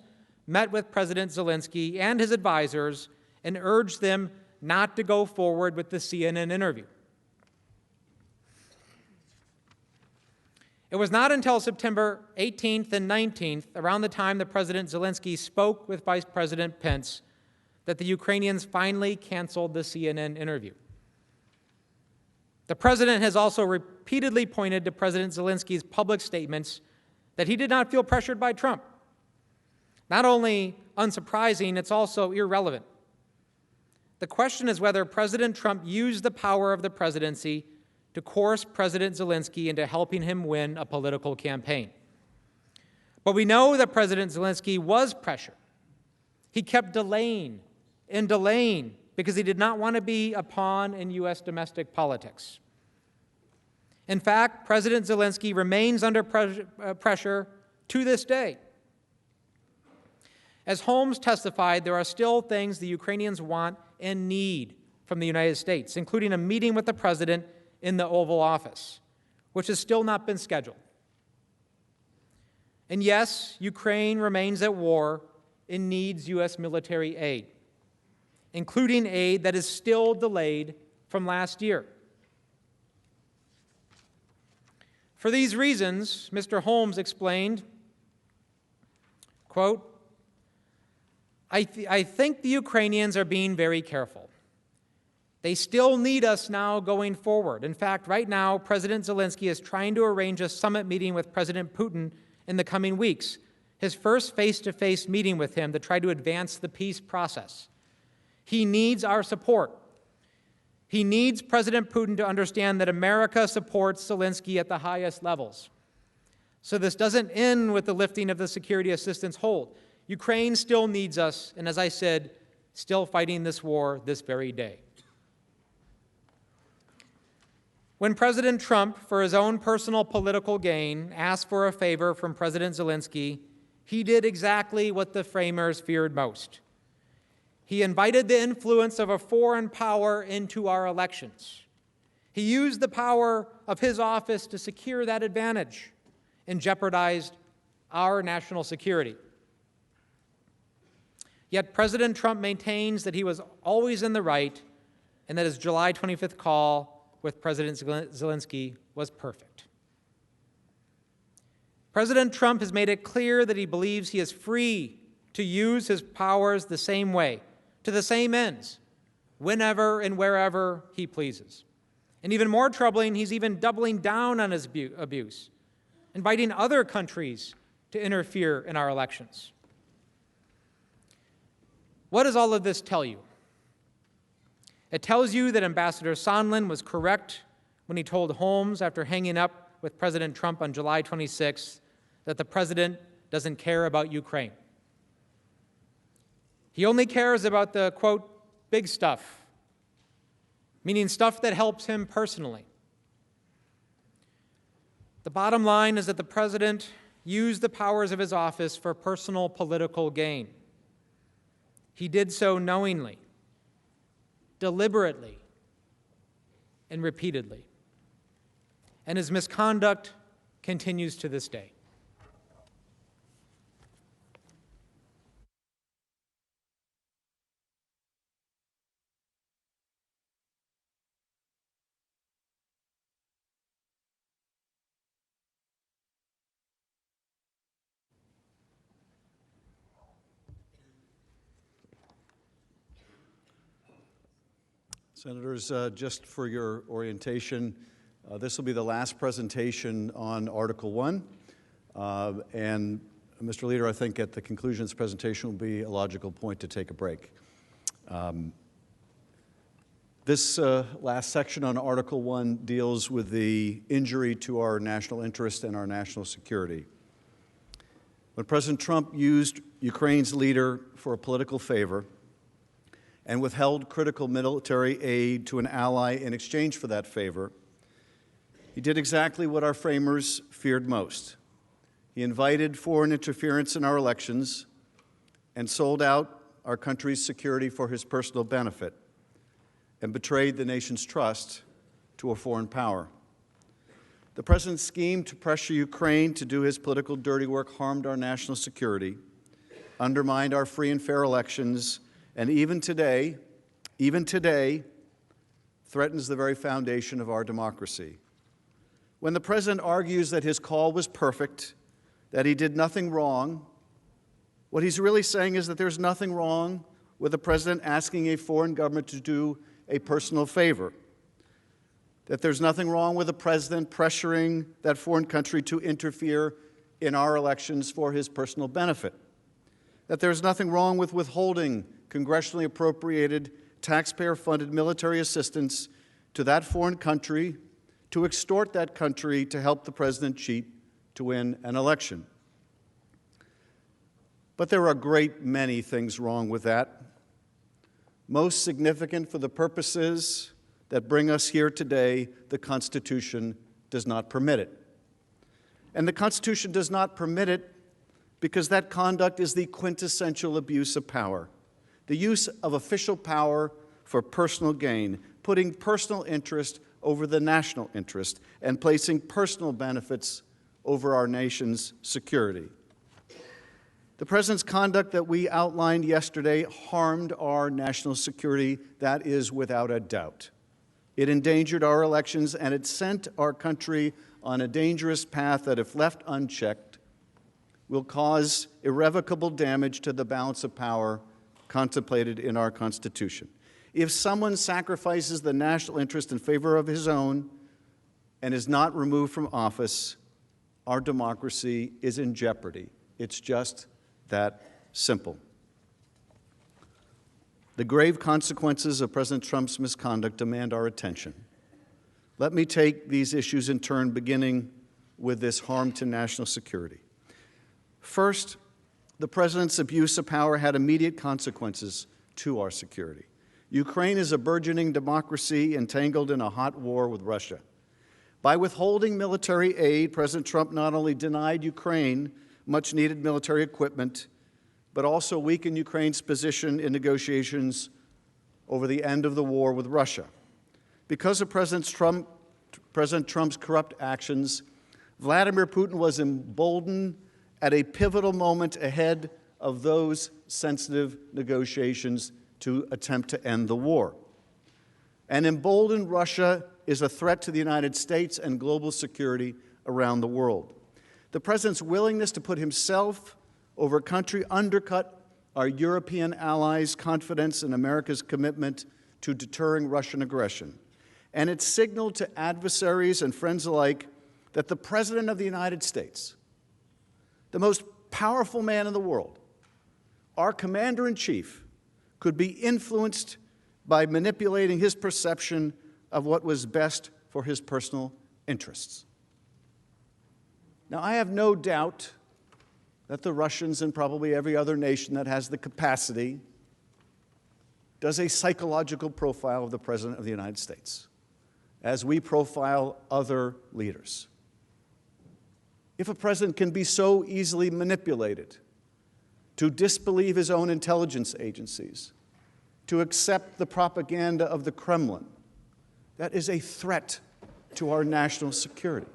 met with President Zelensky and his advisors and urged them not to go forward with the CNN interview. It was not until September 18th and 19th, around the time that President Zelensky spoke with Vice President Pence, that the Ukrainians finally canceled the CNN interview. The president has also repeatedly pointed to President Zelensky's public statements that he did not feel pressured by Trump. Not only unsurprising, it's also irrelevant. The question is whether President Trump used the power of the presidency to coerce President Zelensky into helping him win a political campaign. But we know that President Zelensky was pressured. He kept delaying and delaying because he did not want to be a pawn in U.S. domestic politics. In fact, President Zelensky remains under pressure to this day. As Holmes testified, there are still things the Ukrainians want and need from the United States, including a meeting with the president in the Oval Office, which has still not been scheduled. And yes, Ukraine remains at war and needs U.S. military aid, including aid that is still delayed from last year. For these reasons, Mr. Holmes explained, quote, I think the Ukrainians are being very careful. They still need us now going forward. In fact, right now, President Zelensky is trying to arrange a summit meeting with President Putin in the coming weeks, his first face-to-face meeting with him to try to advance the peace process. He needs our support. He needs President Putin to understand that America supports Zelensky at the highest levels. So this doesn't end with the lifting of the security assistance hold. Ukraine still needs us, and as I said, still fighting this war this very day. When President Trump, for his own personal political gain, asked for a favor from President Zelensky, he did exactly what the framers feared most. He invited the influence of a foreign power into our elections. He used the power of his office to secure that advantage and jeopardized our national security. Yet President Trump maintains that he was always in the right and that his July 25th call with President Zelensky was perfect. President Trump has made it clear that he believes he is free to use his powers the same way, to the same ends, whenever and wherever he pleases. And even more troubling, he's even doubling down on his abuse, inviting other countries to interfere in our elections. What does all of this tell you? It tells you that Ambassador Sondland was correct when he told Holmes after hanging up with President Trump on July 26th that the president doesn't care about Ukraine. He only cares about the, quote, big stuff, meaning stuff that helps him personally. The bottom line is that the president used the powers of his office for personal political gain. He did so knowingly, deliberately, and repeatedly. And his misconduct continues to this day. Senators, just for your orientation, this will be the last presentation on Article 1. And Mr. Leader, I think at the conclusion of this presentation will be a logical point to take a break. This last section on Article 1 deals with the injury to our national interest and our national security. When President Trump used Ukraine's leader for a political favor and withheld critical military aid to an ally in exchange for that favor, he did exactly what our framers feared most. He invited foreign interference in our elections and sold out our country's security for his personal benefit and betrayed the nation's trust to a foreign power. The president's scheme to pressure Ukraine to do his political dirty work harmed our national security, undermined our free and fair elections, and even today, threatens the very foundation of our democracy. When the president argues that his call was perfect, that he did nothing wrong, what he's really saying is that there's nothing wrong with the president asking a foreign government to do a personal favor, that there's nothing wrong with the president pressuring that foreign country to interfere in our elections for his personal benefit, that there's nothing wrong with withholding congressionally appropriated, taxpayer-funded military assistance to that foreign country to extort that country to help the president cheat to win an election. But there are a great many things wrong with that. Most significant for the purposes that bring us here today, the Constitution does not permit it. And the Constitution does not permit it because that conduct is the quintessential abuse of power. The use of official power for personal gain, putting personal interest over the national interest, and placing personal benefits over our nation's security. The president's conduct that we outlined yesterday harmed our national security, that is without a doubt. It endangered our elections, and it sent our country on a dangerous path that, if left unchecked, will cause irrevocable damage to the balance of power contemplated in our Constitution. If someone sacrifices the national interest in favor of his own and is not removed from office, our democracy is in jeopardy. It's just that simple. The grave consequences of President Trump's misconduct demand our attention. Let me take these issues in turn, beginning with this harm to national security. First, the President's abuse of power had immediate consequences to our security. Ukraine is a burgeoning democracy entangled in a hot war with Russia. By withholding military aid, President Trump not only denied Ukraine much-needed military equipment, but also weakened Ukraine's position in negotiations over the end of the war with Russia. Because of President Trump's corrupt actions, Vladimir Putin was emboldened at a pivotal moment ahead of those sensitive negotiations to attempt to end the war. And emboldened Russia is a threat to the United States and global security around the world. The President's willingness to put himself over a country undercut our European allies' confidence in America's commitment to deterring Russian aggression. And it signaled to adversaries and friends alike that the President of the United States, the most powerful man in the world, our commander-in-chief, could be influenced by manipulating his perception of what was best for his personal interests. Now, I have no doubt that the Russians and probably every other nation that has the capacity does a psychological profile of the President of the United States, as we profile other leaders. If a president can be so easily manipulated to disbelieve his own intelligence agencies, to accept the propaganda of the Kremlin, that is a threat to our national security.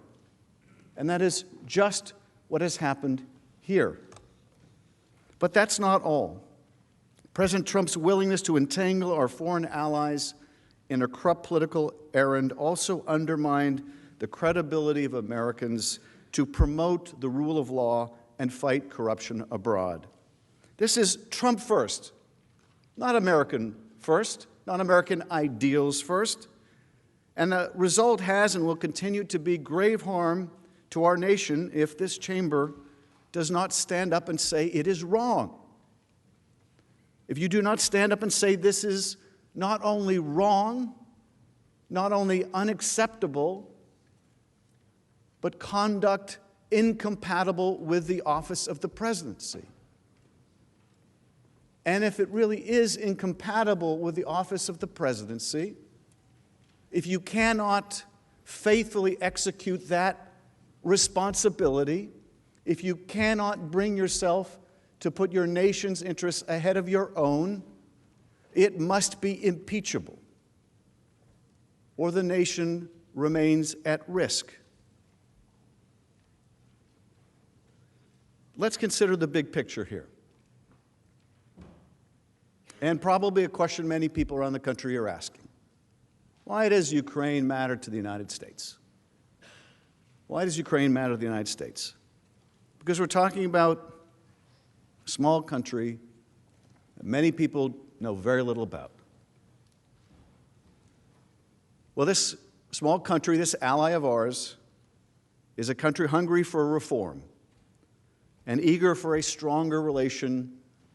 And that is just what has happened here. But that's not all. President Trump's willingness to entangle our foreign allies in a corrupt political errand also undermined the credibility of Americans to promote the rule of law and fight corruption abroad. This is Trump first, not American first, not American ideals first. And the result has and will continue to be grave harm to our nation if this chamber does not stand up and say it is wrong. If you do not stand up and say this is not only wrong, not only unacceptable, but conduct incompatible with the office of the presidency. And if it really is incompatible with the office of the presidency, if you cannot faithfully execute that responsibility, if you cannot bring yourself to put your nation's interests ahead of your own, it must be impeachable, or the nation remains at risk. Let's consider the big picture here. And probably a question many people around the country are asking. Why does Ukraine matter to the United States? Why does Ukraine matter to the United States? Because we're talking about a small country that many people know very little about. Well, this small country, this ally of ours, is a country hungry for reform and eager for a stronger relation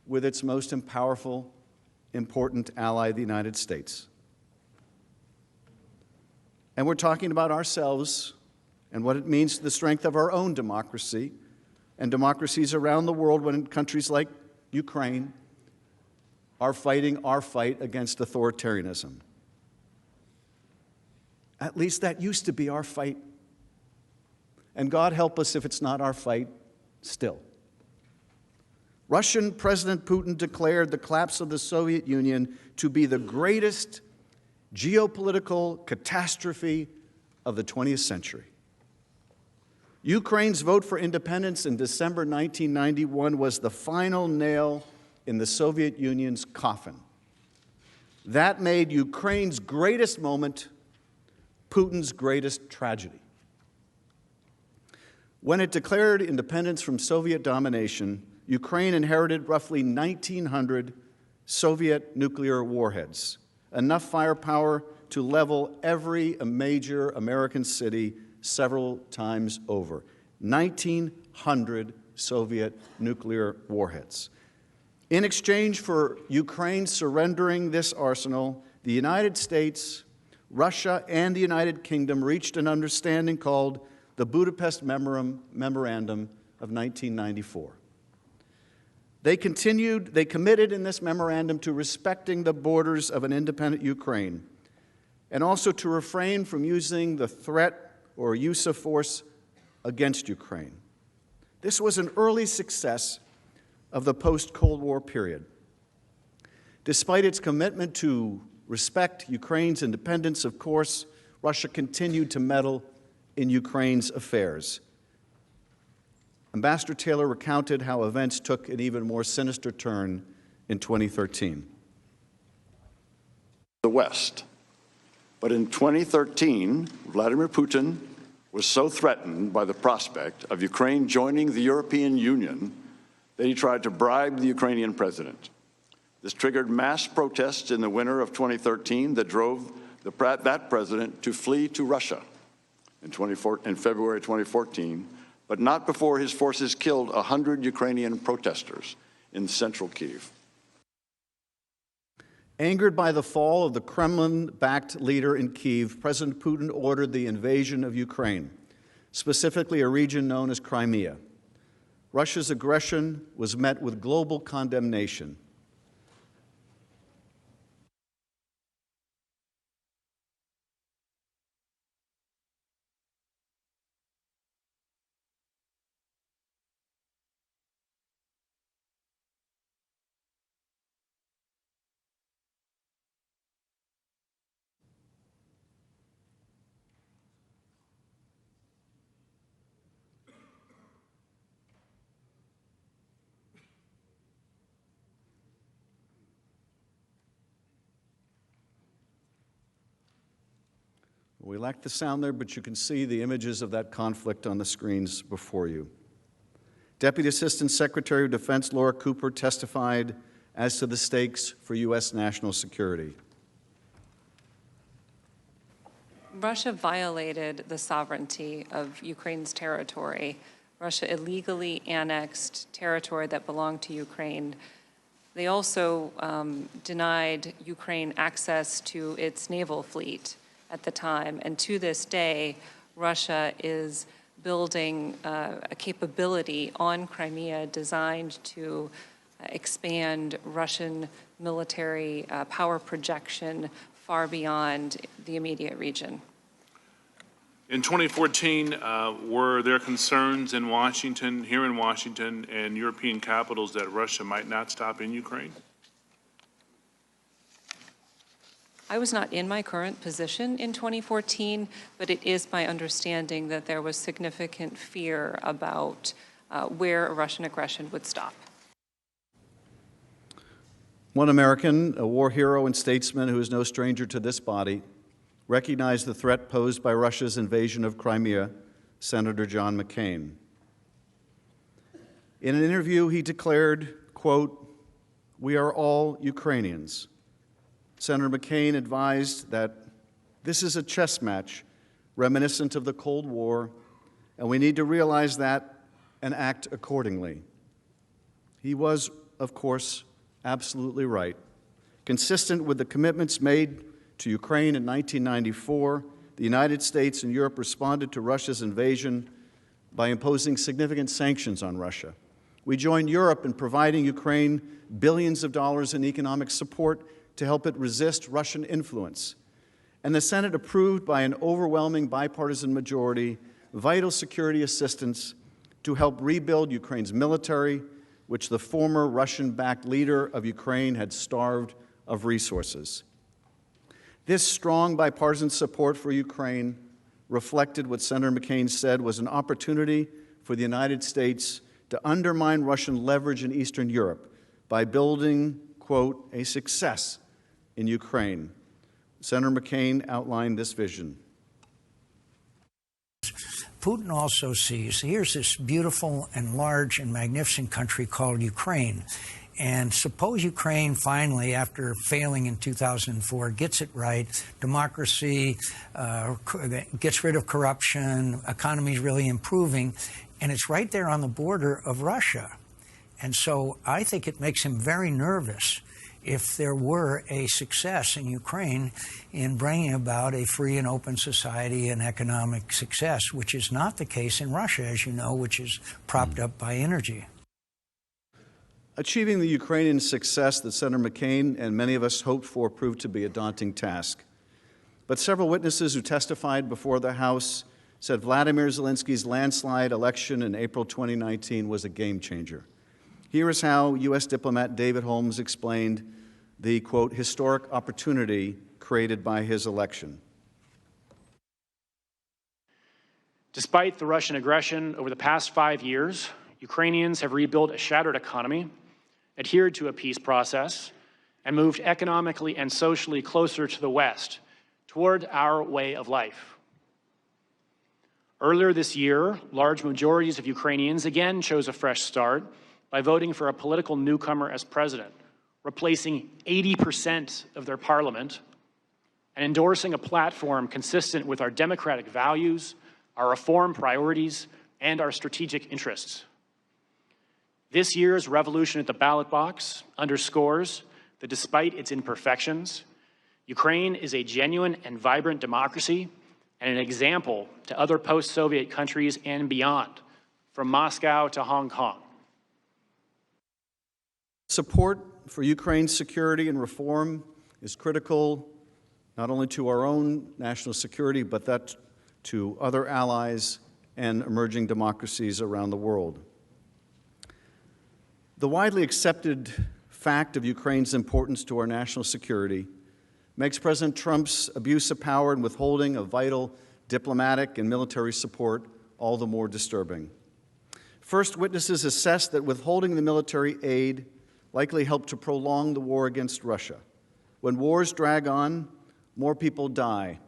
with its most powerful, important ally, the United States. And we're talking about ourselves and what it means to the strength of our own democracy and democracies around the world when countries like Ukraine are fighting our fight against authoritarianism. At least that used to be our fight. And God help us if it's not our fight still. Russian President Putin declared the collapse of the Soviet Union to be the greatest geopolitical catastrophe of the 20th century. Ukraine's vote for independence in December 1991 was the final nail in the Soviet Union's coffin. That made Ukraine's greatest moment Putin's greatest tragedy. When it declared independence from Soviet domination, Ukraine inherited roughly 1,900 Soviet nuclear warheads, enough firepower to level every major American city several times over. 1,900 Soviet nuclear warheads. In exchange for Ukraine surrendering this arsenal, the United States, Russia, and the United Kingdom reached an understanding called the Budapest Memorandum of 1994. They committed in this memorandum to respecting the borders of an independent Ukraine and also to refrain from using the threat or use of force against Ukraine. This was an early success of the post-Cold War period. Despite its commitment to respect Ukraine's independence, of course, Russia continued to meddle in Ukraine's affairs. Ambassador Taylor recounted how events took an even more sinister turn in 2013. The West. But in 2013, Vladimir Putin was so threatened by the prospect of Ukraine joining the European Union that he tried to bribe the Ukrainian president. This triggered mass protests in the winter of 2013 that drove that president to flee to Russia in February 2014, but not before his forces killed 100 Ukrainian protesters in central Kyiv. Angered by the fall of the Kremlin-backed leader in Kyiv, President Putin ordered the invasion of Ukraine, specifically a region known as Crimea. Russia's aggression was met with global condemnation. We lack the sound there, but you can see the images of that conflict on the screens before you. Deputy Assistant Secretary of Defense Laura Cooper testified as to the stakes for U.S. national security. Russia violated the sovereignty of Ukraine's territory. Russia illegally annexed territory that belonged to Ukraine. They also denied Ukraine access to its naval fleet at the time. And to this day, Russia is building a capability on Crimea designed to expand Russian military power projection far beyond the immediate region. In 2014, were there concerns in Washington, here in Washington, and European capitals that Russia might not stop in Ukraine? I was not in my current position in 2014, but it is my understanding that there was significant fear about where Russian aggression would stop. One American, a war hero and statesman who is no stranger to this body, recognized the threat posed by Russia's invasion of Crimea, Senator John McCain. In an interview, he declared, quote, "We are all Ukrainians." Senator McCain advised that this is a chess match reminiscent of the Cold War, and we need to realize that and act accordingly. He was, of course, absolutely right. Consistent with the commitments made to Ukraine in 1994, the United States and Europe responded to Russia's invasion by imposing significant sanctions on Russia. We joined Europe in providing Ukraine billions of dollars in economic support to help it resist Russian influence. And the Senate approved by an overwhelming bipartisan majority vital security assistance to help rebuild Ukraine's military, which the former Russian-backed leader of Ukraine had starved of resources. This strong bipartisan support for Ukraine reflected what Senator McCain said was an opportunity for the United States to undermine Russian leverage in Eastern Europe by building, quote, a success in Ukraine. Senator McCain outlined this vision. Putin also sees, here's this beautiful and large and magnificent country called Ukraine. And suppose Ukraine finally, after failing in 2004, gets it right, democracy, gets rid of corruption, economy's really improving, and it's right there on the border of Russia. And so I think it makes him very nervous if there were a success in Ukraine in bringing about a free and open society and economic success, which is not the case in Russia, as you know, which is propped up by energy. Achieving the Ukrainian success that Senator McCain and many of us hoped for proved to be a daunting task. But several witnesses who testified before the House said Vladimir Zelensky's landslide election in April 2019 was a game changer. Here is how U.S. diplomat David Holmes explained the, quote, historic opportunity created by his election. Despite the Russian aggression over the past 5 years, Ukrainians have rebuilt a shattered economy, adhered to a peace process, and moved economically and socially closer to the West, toward our way of life. Earlier this year, large majorities of Ukrainians again chose a fresh start by voting for a political newcomer as president, replacing 80% of their parliament and endorsing a platform consistent with our democratic values, our reform priorities, and our strategic interests. This year's revolution at the ballot box underscores that despite its imperfections, Ukraine is a genuine and vibrant democracy and an example to other post-Soviet countries and beyond, from Moscow to Hong Kong. Support for Ukraine's security and reform is critical not only to our own national security, but that to other allies and emerging democracies around the world. The widely accepted fact of Ukraine's importance to our national security makes President Trump's abuse of power and withholding of vital diplomatic and military support all the more disturbing. First, witnesses assess that withholding the military aid likely helped to prolong the war against Russia. When wars drag on, more people die.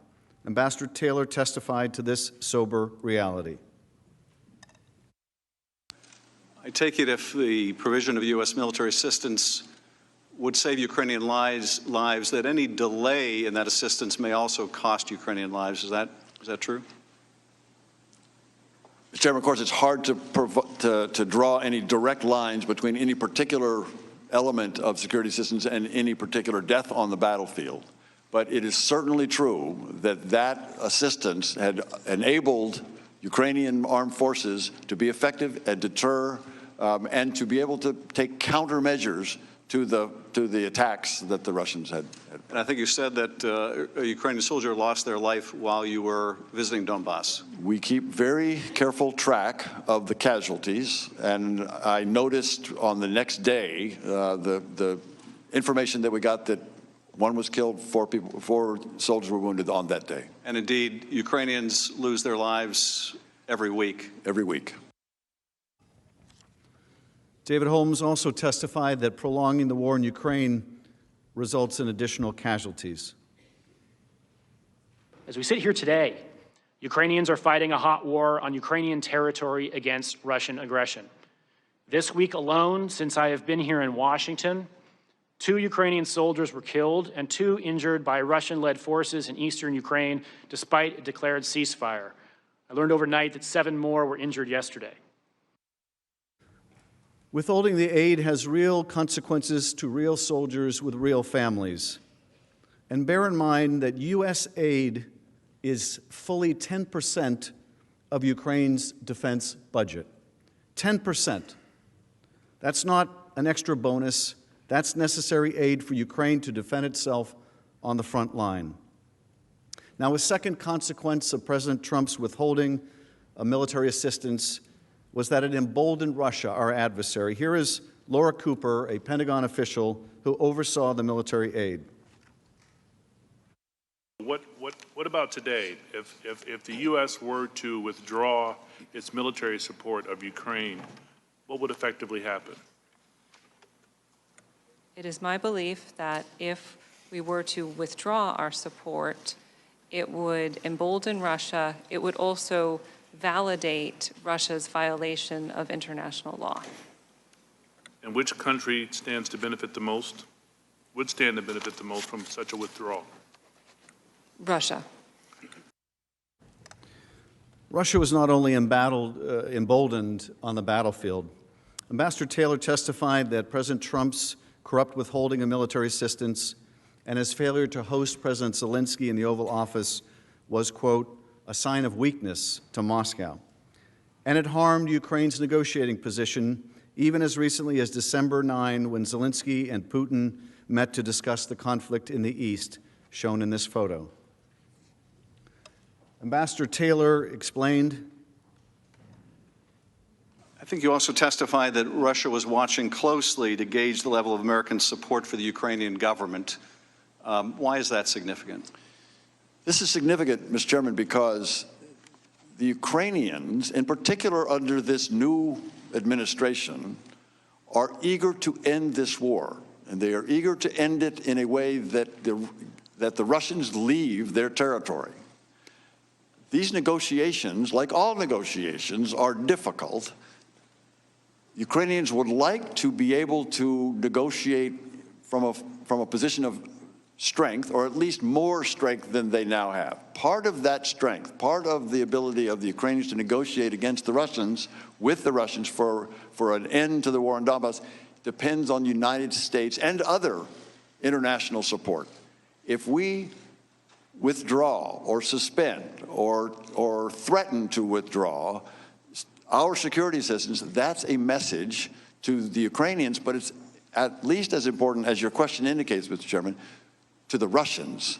Ambassador Taylor testified to this sober reality. I take it if the provision of U.S. military assistance would save Ukrainian lives, that any delay in that assistance may also cost Ukrainian lives. Is that true? Mr. Chairman, of course, it's hard to draw any direct lines between any particular element of security assistance and any particular death on the battlefield. But it is certainly true that that assistance had enabled Ukrainian armed forces to be effective and deter and to be able to take countermeasures to the attacks that the Russians had. And I think you said that a Ukrainian soldier lost their life while you were visiting Donbass. We keep very careful track of the casualties, and I noticed on the next day the information that we got that one was killed, 4 soldiers were wounded on that day. And indeed, Ukrainians lose their lives every week. Every week. David Holmes also testified that prolonging the war in Ukraine results in additional casualties. As we sit here today, Ukrainians are fighting a hot war on Ukrainian territory against Russian aggression. This week alone, since I have been here in Washington, 2 Ukrainian soldiers were killed and 2 injured by Russian-led forces in eastern Ukraine, despite a declared ceasefire. I learned overnight that 7 more were injured yesterday. Withholding the aid has real consequences to real soldiers with real families. And bear in mind that U.S. aid is fully 10% of Ukraine's defense budget. 10%. That's not an extra bonus. That's necessary aid for Ukraine to defend itself on the front line. Now, a second consequence of President Trump's withholding of military assistance was that it emboldened Russia, our adversary. Here is Laura Cooper, a Pentagon official who oversaw the military aid. What about today? If the U.S. were to withdraw its military support of Ukraine, what would effectively happen? It is my belief that if we were to withdraw our support, it would embolden Russia. It would also validate Russia's violation of international law. And which country stands to benefit the most, would stand to benefit the most from such a withdrawal? Russia. Russia was not only emboldened on the battlefield. Ambassador Taylor testified that President Trump's corrupt withholding of military assistance and his failure to host President Zelensky in the Oval Office was, quote, a sign of weakness to Moscow. And it harmed Ukraine's negotiating position even as recently as December 9, when Zelensky and Putin met to discuss the conflict in the East, shown in this photo. Ambassador Taylor explained, I think you also testified that Russia was watching closely to gauge the level of American support for the Ukrainian government. Why is that significant? This is significant, Mr. Chairman, because the Ukrainians, in particular under this new administration, are eager to end this war. And they are eager to end it in a way that the Russians leave their territory. These negotiations, like all negotiations, are difficult. Ukrainians would like to be able to negotiate from a position of strength, or at least more strength than they now have. Part of that strength, part of the ability of the Ukrainians to negotiate against the Russians, with the Russians for an end to the war in Donbass, depends on the United States and other international support. If we withdraw or suspend or threaten to withdraw our security assistance, that's a message to the Ukrainians, but it's at least as important, as your question indicates, Mr. Chairman, to the Russians,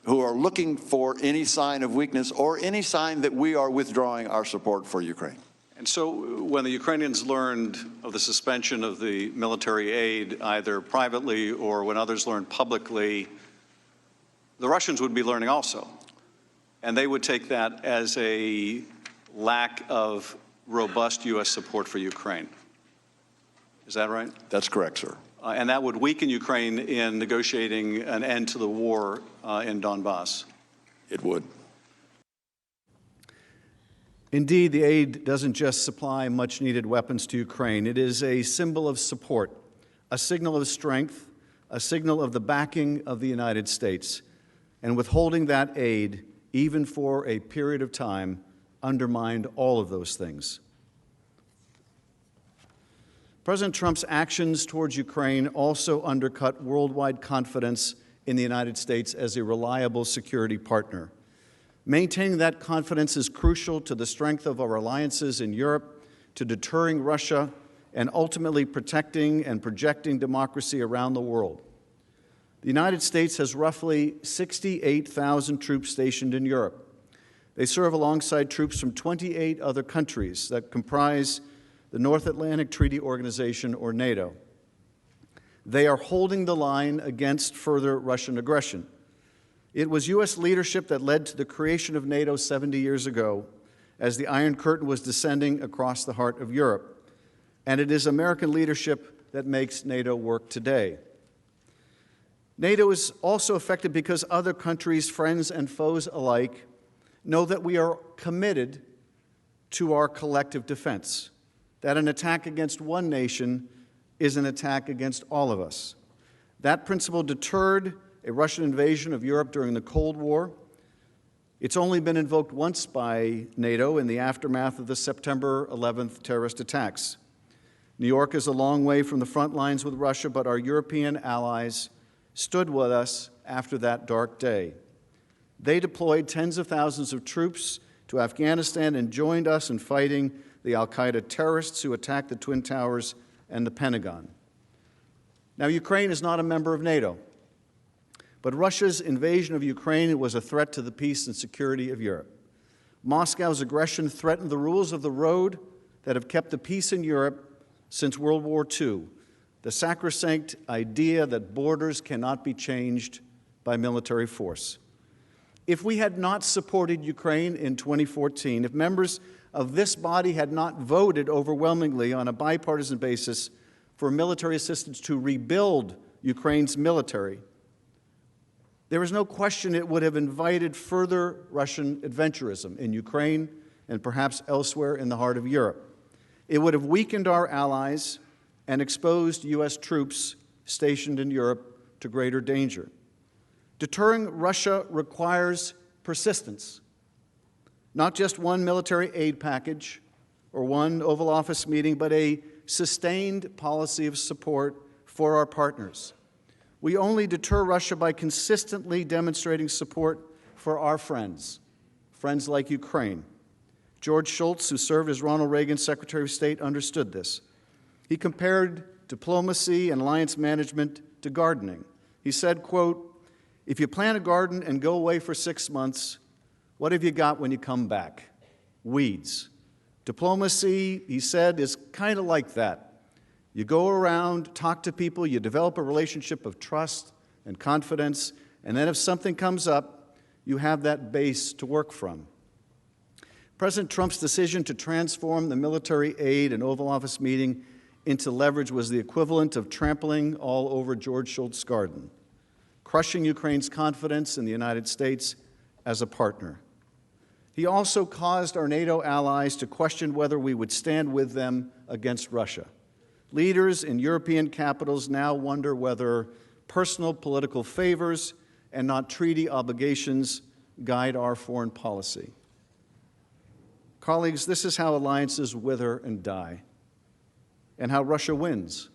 who are looking for any sign of weakness or any sign that we are withdrawing our support for Ukraine. And so when the Ukrainians learned of the suspension of the military aid, either privately or when others learned publicly, the Russians would be learning also. And they would take that as a lack of robust U.S. support for Ukraine. Is that right? That's correct, sir. And that would weaken Ukraine in negotiating an end to the war in Donbass. It would. Indeed, the aid doesn't just supply much-needed weapons to Ukraine. It is a symbol of support, a signal of strength, a signal of the backing of the United States. And withholding that aid, even for a period of time, undermined all of those things. President Trump's actions towards Ukraine also undercut worldwide confidence in the United States as a reliable security partner. Maintaining that confidence is crucial to the strength of our alliances in Europe, to deterring Russia, and ultimately protecting and projecting democracy around the world. The United States has roughly 68,000 troops stationed in Europe. They serve alongside troops from 28 other countries that comprise the North Atlantic Treaty Organization, or NATO. They are holding the line against further Russian aggression. It was U.S. leadership that led to the creation of NATO 70 years ago, as the Iron Curtain was descending across the heart of Europe. And it is American leadership that makes NATO work today. NATO is also effective because other countries, friends and foes alike, know that we are committed to our collective defense, that an attack against one nation is an attack against all of us. That principle deterred a Russian invasion of Europe during the Cold War. It's only been invoked once by NATO in the aftermath of the September 11th terrorist attacks. New York is a long way from the front lines with Russia, but our European allies stood with us after that dark day. They deployed tens of thousands of troops to Afghanistan and joined us in fighting the al-Qaeda terrorists who attacked the Twin Towers and the Pentagon. Now, Ukraine is not a member of NATO, but Russia's invasion of Ukraine was a threat to the peace and security of Europe. Moscow's aggression threatened the rules of the road that have kept the peace in Europe since World War II, the sacrosanct idea that borders cannot be changed by military force. If we had not supported Ukraine in 2014, if members of this body had not voted overwhelmingly on a bipartisan basis for military assistance to rebuild Ukraine's military, there is no question it would have invited further Russian adventurism in Ukraine and perhaps elsewhere in the heart of Europe. It would have weakened our allies and exposed U.S. troops stationed in Europe to greater danger. Deterring Russia requires persistence, not just one military aid package or one Oval Office meeting, but a sustained policy of support for our partners. We only deter Russia by consistently demonstrating support for our friends, friends like Ukraine. George Shultz, who served as Ronald Reagan's Secretary of State, understood this. He compared diplomacy and alliance management to gardening. He said, quote, "If you plant a garden and go away for 6 months, what have you got when you come back? Weeds." Diplomacy, he said, is kind of like that. You go around, talk to people, you develop a relationship of trust and confidence, and then if something comes up, you have that base to work from. President Trump's decision to transform the military aid and Oval Office meeting into leverage was the equivalent of trampling all over George Shultz's garden, crushing Ukraine's confidence in the United States as a partner. He also caused our NATO allies to question whether we would stand with them against Russia. Leaders in European capitals now wonder whether personal political favors and not treaty obligations guide our foreign policy. Colleagues, this is how alliances wither and die, and how Russia wins.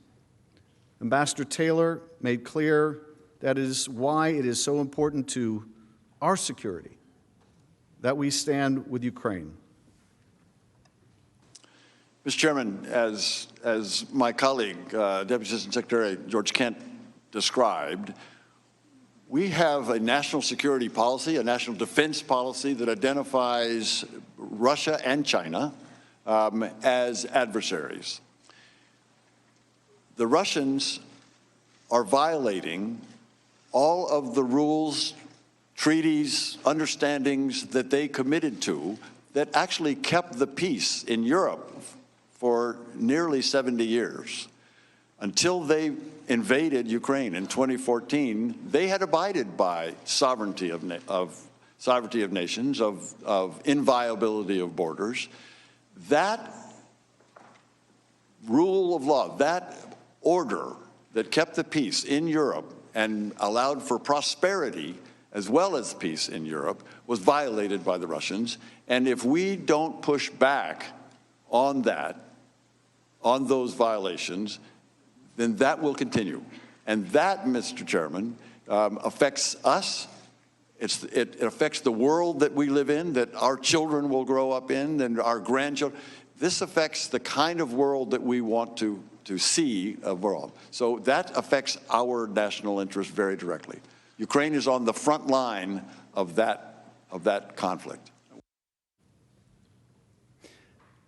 Ambassador Taylor made clear that is why it is so important to our security that we stand with Ukraine. Mr. Chairman, as my colleague, Deputy Assistant Secretary George Kent described, we have a national security policy, a national defense policy that identifies Russia and China as adversaries. The Russians are violating all of the rules, treaties, understandings that they committed to that actually kept the peace in Europe for nearly 70 years. Until they invaded Ukraine in 2014, they had abided by sovereignty of nations, of inviolability of borders. That rule of law, that order that kept the peace in Europe and allowed for prosperity as well as peace in Europe was violated by the Russians. And if we don't push back on that, on those violations, then that will continue. And that, Mr. Chairman, affects us. It affects the world that we live in, that our children will grow up in, and our grandchildren. This affects the kind of world that we want to see abroad. So that affects our national interest very directly. Ukraine is on the front line of that conflict.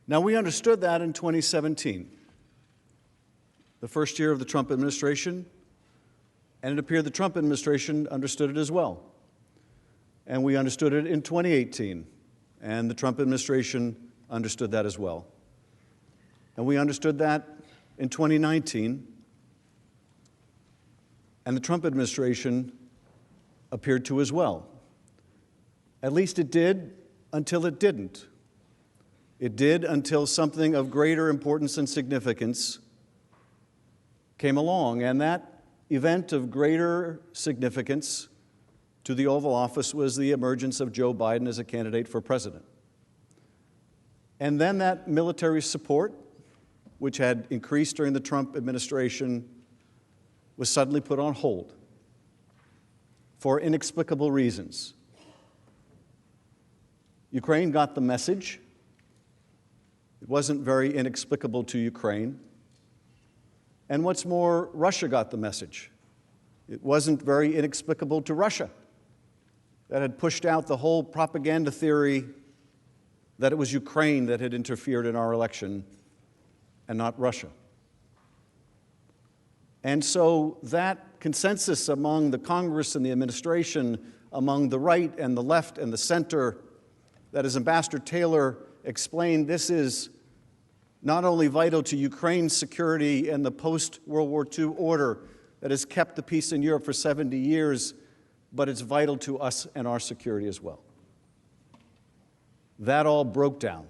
Now, we understood that in 2017, the first year of the Trump administration, and it appeared the Trump administration understood it as well. And we understood it in 2018, and the Trump administration understood that as well. And we understood that in 2019, and the Trump administration appeared to as well. At least it did until it didn't. It did until something of greater importance and significance came along, and that event of greater significance to the Oval Office was the emergence of Joe Biden as a candidate for president. And then that military support, which had increased during the Trump administration, was suddenly put on hold for inexplicable reasons. Ukraine got the message. It wasn't very inexplicable to Ukraine. And what's more, Russia got the message. It wasn't very inexplicable to Russia, that had pushed out the whole propaganda theory that it was Ukraine that had interfered in our election and not Russia. And so that consensus among the Congress and the administration, among the right and the left and the center, that as Ambassador Taylor explained, this is not only vital to Ukraine's security and the post-World War II order that has kept the peace in Europe for 70 years, but it's vital to us and our security as well. That all broke down.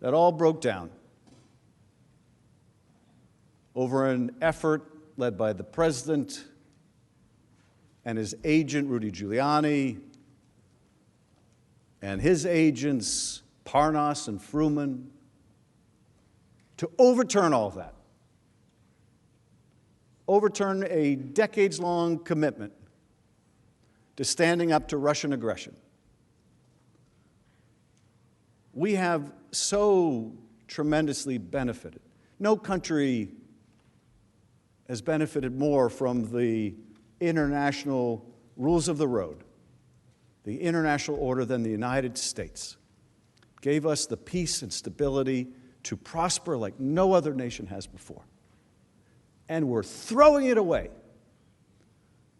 That all broke down over an effort led by the president and his agent, Rudy Giuliani, and his agents, Parnas and Fruman, to overturn all of that, overturn a decades-long commitment to standing up to Russian aggression. We have so tremendously benefited. No country has benefited more from the international rules of the road, the international order, than the United States. It gave us the peace and stability to prosper like no other nation has before. And we're throwing it away.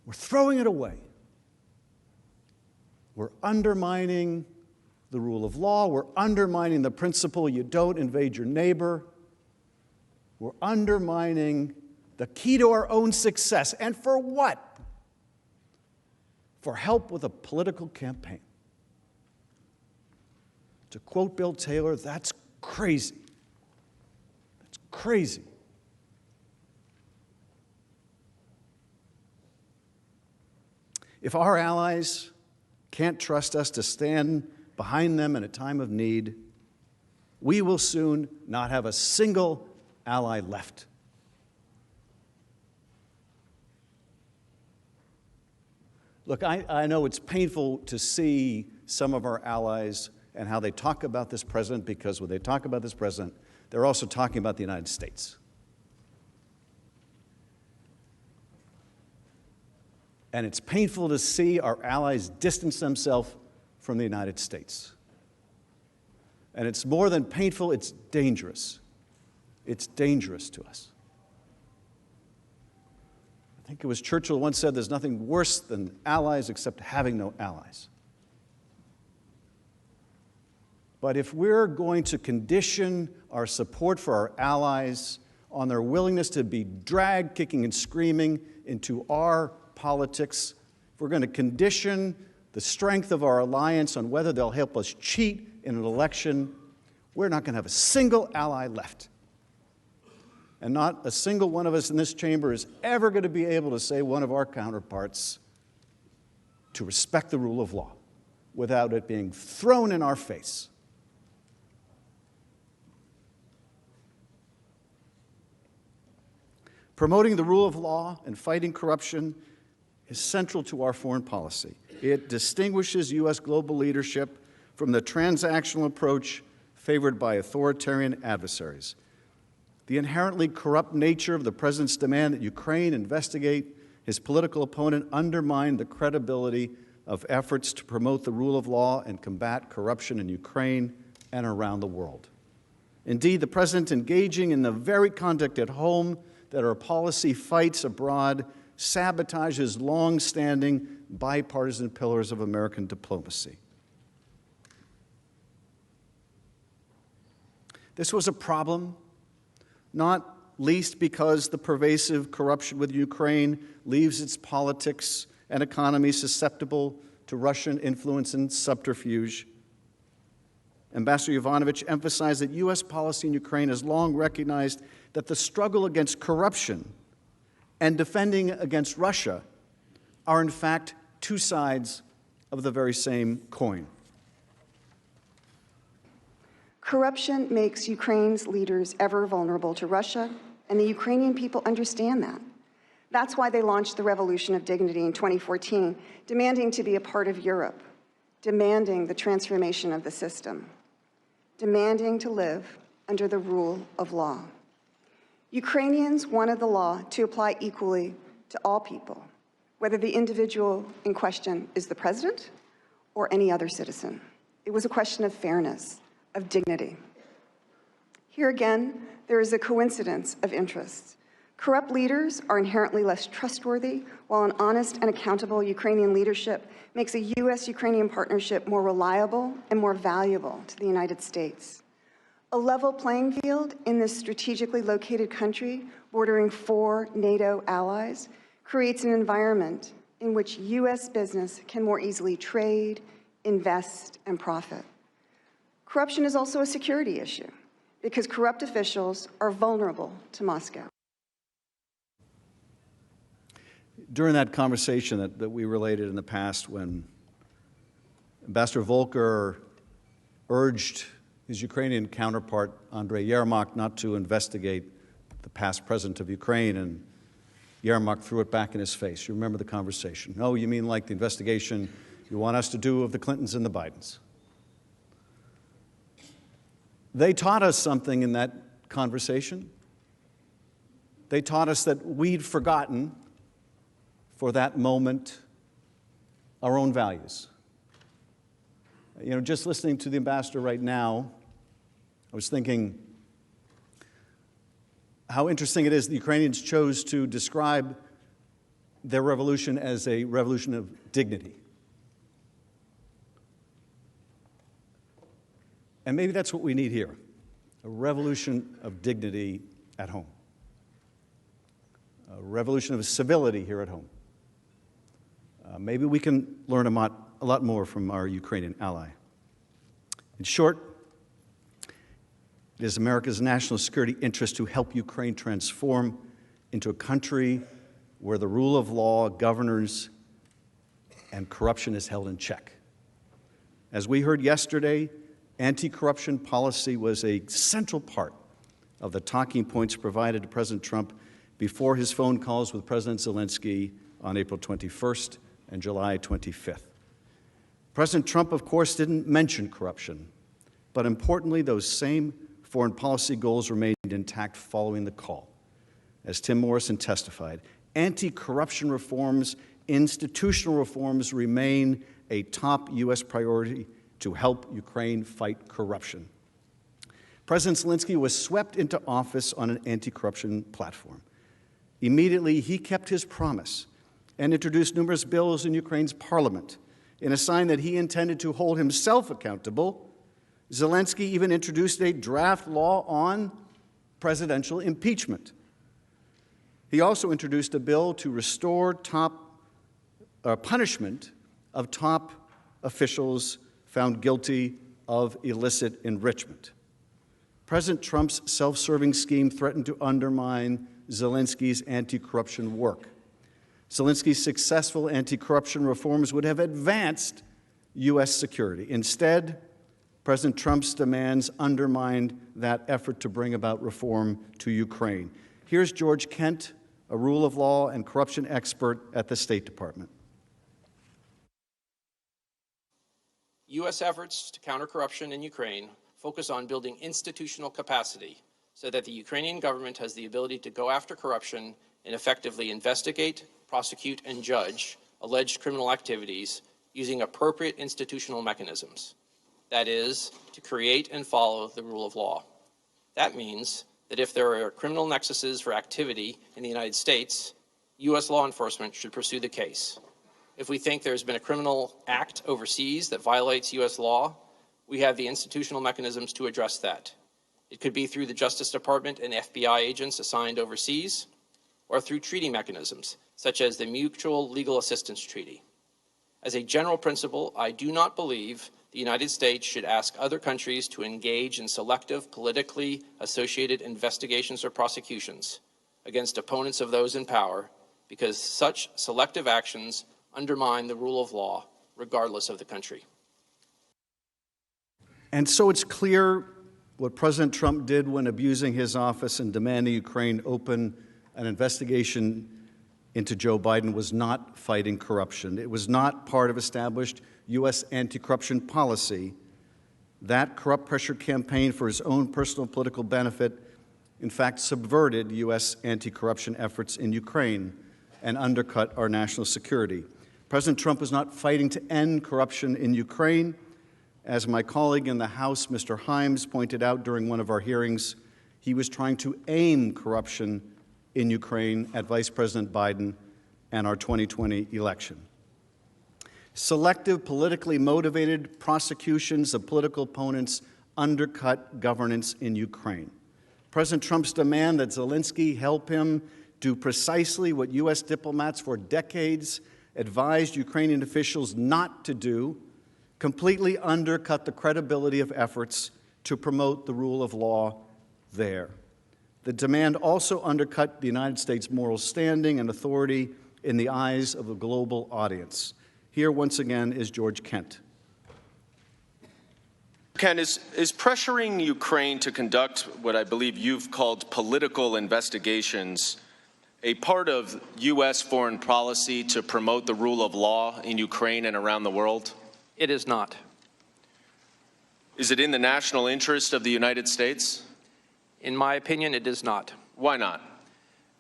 We're throwing it away. We're undermining the rule of law. We're undermining the principle you don't invade your neighbor. We're undermining the key to our own success. And for what? For help with a political campaign. To quote Bill Taylor, that's crazy. That's crazy. If our allies can't trust us to stand behind them in a time of need, we will soon not have a single ally left. Look, I know it's painful to see some of our allies and how they talk about this president, because when they talk about this president, they're also talking about the United States. And it's painful to see our allies distance themselves from the United States. And it's more than painful, it's dangerous. It's dangerous to us. I think it was Churchill who once said, there's nothing worse than allies except having no allies. But if we're going to condition our support for our allies on their willingness to be dragged kicking and screaming into our politics, if we're going to condition the strength of our alliance on whether they'll help us cheat in an election, we're not going to have a single ally left. And not a single one of us in this chamber is ever going to be able to say one of our counterparts to respect the rule of law without it being thrown in our face. Promoting the rule of law and fighting corruption is central to our foreign policy. It distinguishes U.S. global leadership from the transactional approach favored by authoritarian adversaries. The inherently corrupt nature of the president's demand that Ukraine investigate his political opponent undermined the credibility of efforts to promote the rule of law and combat corruption in Ukraine and around the world. Indeed, the president engaging in the very conduct at home that our policy fights abroad sabotages long-standing bipartisan pillars of American diplomacy. This was a problem, not least because the pervasive corruption with Ukraine leaves its politics and economy susceptible to Russian influence and subterfuge. Ambassador Yovanovitch emphasized that U.S. policy in Ukraine has long recognized that the struggle against corruption and defending against Russia are in fact two sides of the very same coin. Corruption makes Ukraine's leaders ever vulnerable to Russia, and the Ukrainian people understand that. That's why they launched the Revolution of Dignity in 2014, demanding to be a part of Europe, demanding the transformation of the system, demanding to live under the rule of law. Ukrainians wanted the law to apply equally to all people, whether the individual in question is the president or any other citizen. It was a question of fairness, of dignity. Here again, there is a coincidence of interests. Corrupt leaders are inherently less trustworthy, while an honest and accountable Ukrainian leadership makes a U.S.-Ukrainian partnership more reliable and more valuable to the United States. A level playing field in this strategically located country, bordering 4 NATO allies, creates an environment in which U.S. business can more easily trade, invest, and profit. Corruption is also a security issue, because corrupt officials are vulnerable to Moscow. During that conversation that we related in the past, when Ambassador Volker urged his Ukrainian counterpart, Andrei Yermak, not to investigate the past president of Ukraine, and Yermak threw it back in his face. You remember the conversation. No, you mean like the investigation you want us to do of the Clintons and the Bidens. They taught us something in that conversation. They taught us that we'd forgotten, for that moment, our own values. You know, just listening to the ambassador right now, I was thinking how interesting it is the Ukrainians chose to describe their revolution as a revolution of dignity. And maybe that's what we need here, a revolution of dignity at home, a revolution of civility here at home. Maybe we can learn a lot more from our Ukrainian ally. In short, it is America's national security interest to help Ukraine transform into a country where the rule of law governs and corruption is held in check. As we heard yesterday, anti-corruption policy was a central part of the talking points provided to President Trump before his phone calls with President Zelensky on April 21st and July 25th. President Trump, of course, didn't mention corruption, but importantly, those same foreign policy goals remained intact following the call. As Tim Morrison testified, anti-corruption reforms, institutional reforms remain a top U.S. priority to help Ukraine fight corruption. President Zelensky was swept into office on an anti-corruption platform. Immediately, he kept his promise and introduced numerous bills in Ukraine's parliament. In a sign that he intended to hold himself accountable, Zelensky even introduced a draft law on presidential impeachment. He also introduced a bill to restore punishment of top officials found guilty of illicit enrichment. President Trump's self-serving scheme threatened to undermine Zelensky's anti-corruption work. Zelensky's successful anti-corruption reforms would have advanced U.S. security. Instead, President Trump's demands undermined that effort to bring about reform to Ukraine. Here's George Kent, a rule of law and corruption expert at the State Department. U.S. efforts to counter corruption in Ukraine focus on building institutional capacity so that the Ukrainian government has the ability to go after corruption and effectively investigate, prosecute, and judge alleged criminal activities using appropriate institutional mechanisms. That is, to create and follow the rule of law. That means that if there are criminal nexuses for activity in the United States, U.S. law enforcement should pursue the case. If we think there's been a criminal act overseas that violates U.S. law, we have the institutional mechanisms to address that. It could be through the Justice Department and FBI agents assigned overseas, or through treaty mechanisms, such as the Mutual Legal Assistance Treaty. As a general principle, I do not believe the United States should ask other countries to engage in selective, politically associated investigations or prosecutions against opponents of those in power, because such selective actions undermine the rule of law, regardless of the country. And so it's clear what President Trump did when abusing his office and demanding Ukraine open an investigation into Joe Biden was not fighting corruption. It was not part of established U.S. anti-corruption policy. That corrupt pressure campaign for his own personal political benefit, in fact, subverted U.S. anti-corruption efforts in Ukraine and undercut our national security. President Trump was not fighting to end corruption in Ukraine. As my colleague in the House, Mr. Himes, pointed out during one of our hearings, he was trying to aim corruption in Ukraine at Vice President Biden and our 2020 election. Selective, politically motivated prosecutions of political opponents undercut governance in Ukraine. President Trump's demand that Zelensky help him do precisely what U.S. diplomats for decades advised Ukrainian officials not to do completely undercut the credibility of efforts to promote the rule of law there. The demand also undercut the United States' moral standing and authority in the eyes of a global audience. Here, once again, is George Kent. Ken, is pressuring Ukraine to conduct what I believe you've called political investigations a part of U.S. foreign policy to promote the rule of law in Ukraine and around the world? It is not. Is it in the national interest of the United States? In my opinion, it is not. Why not?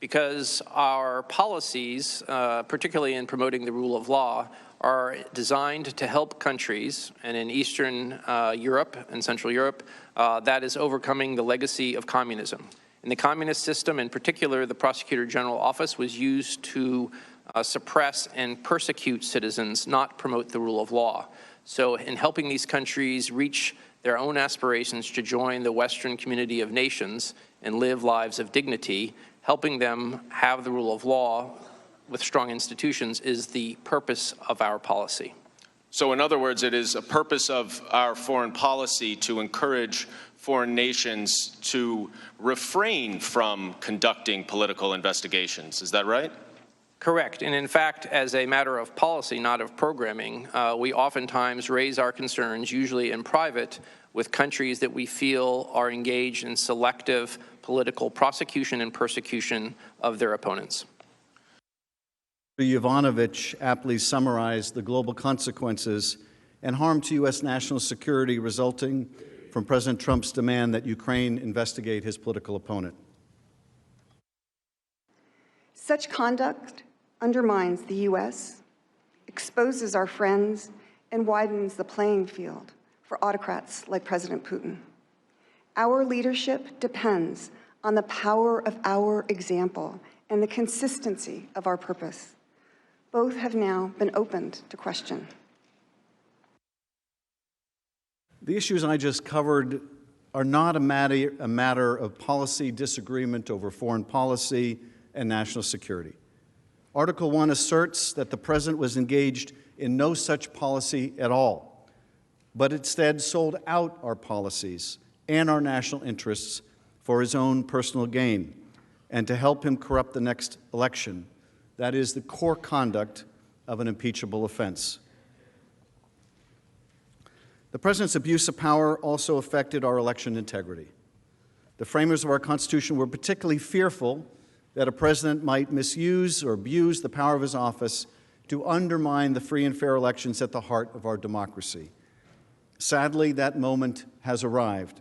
Because our policies, particularly in promoting the rule of law, are designed to help countries, and in Eastern Europe and Central Europe, that is overcoming the legacy of communism. In the communist system, in particular, the Prosecutor General Office was used to suppress and persecute citizens, not promote the rule of law. So in helping these countries reach their own aspirations to join the Western community of nations and live lives of dignity, helping them have the rule of law with strong institutions is the purpose of our policy. So in other words, it is a purpose of our foreign policy to encourage foreign nations to refrain from conducting political investigations. Is that right? Correct. And in fact, as a matter of policy, not of programming, we oftentimes raise our concerns, usually in private, with countries that we feel are engaged in selective political prosecution and persecution of their opponents. Yovanovitch aptly summarized the global consequences and harm to U.S. national security resulting from President Trump's demand that Ukraine investigate his political opponent. Such conduct undermines the U.S., exposes our friends, and widens the playing field for autocrats like President Putin. Our leadership depends on the power of our example and the consistency of our purpose. Both have now been opened to question. The issues I just covered are not a matter of policy disagreement over foreign policy and national security. Article 1 asserts that the President was engaged in no such policy at all, but instead sold out our policies and our national interests for his own personal gain and to help him corrupt the next election. That is the core conduct of an impeachable offense. The President's abuse of power also affected our election integrity. The framers of our Constitution were particularly fearful that a president might misuse or abuse the power of his office to undermine the free and fair elections at the heart of our democracy. Sadly, that moment has arrived.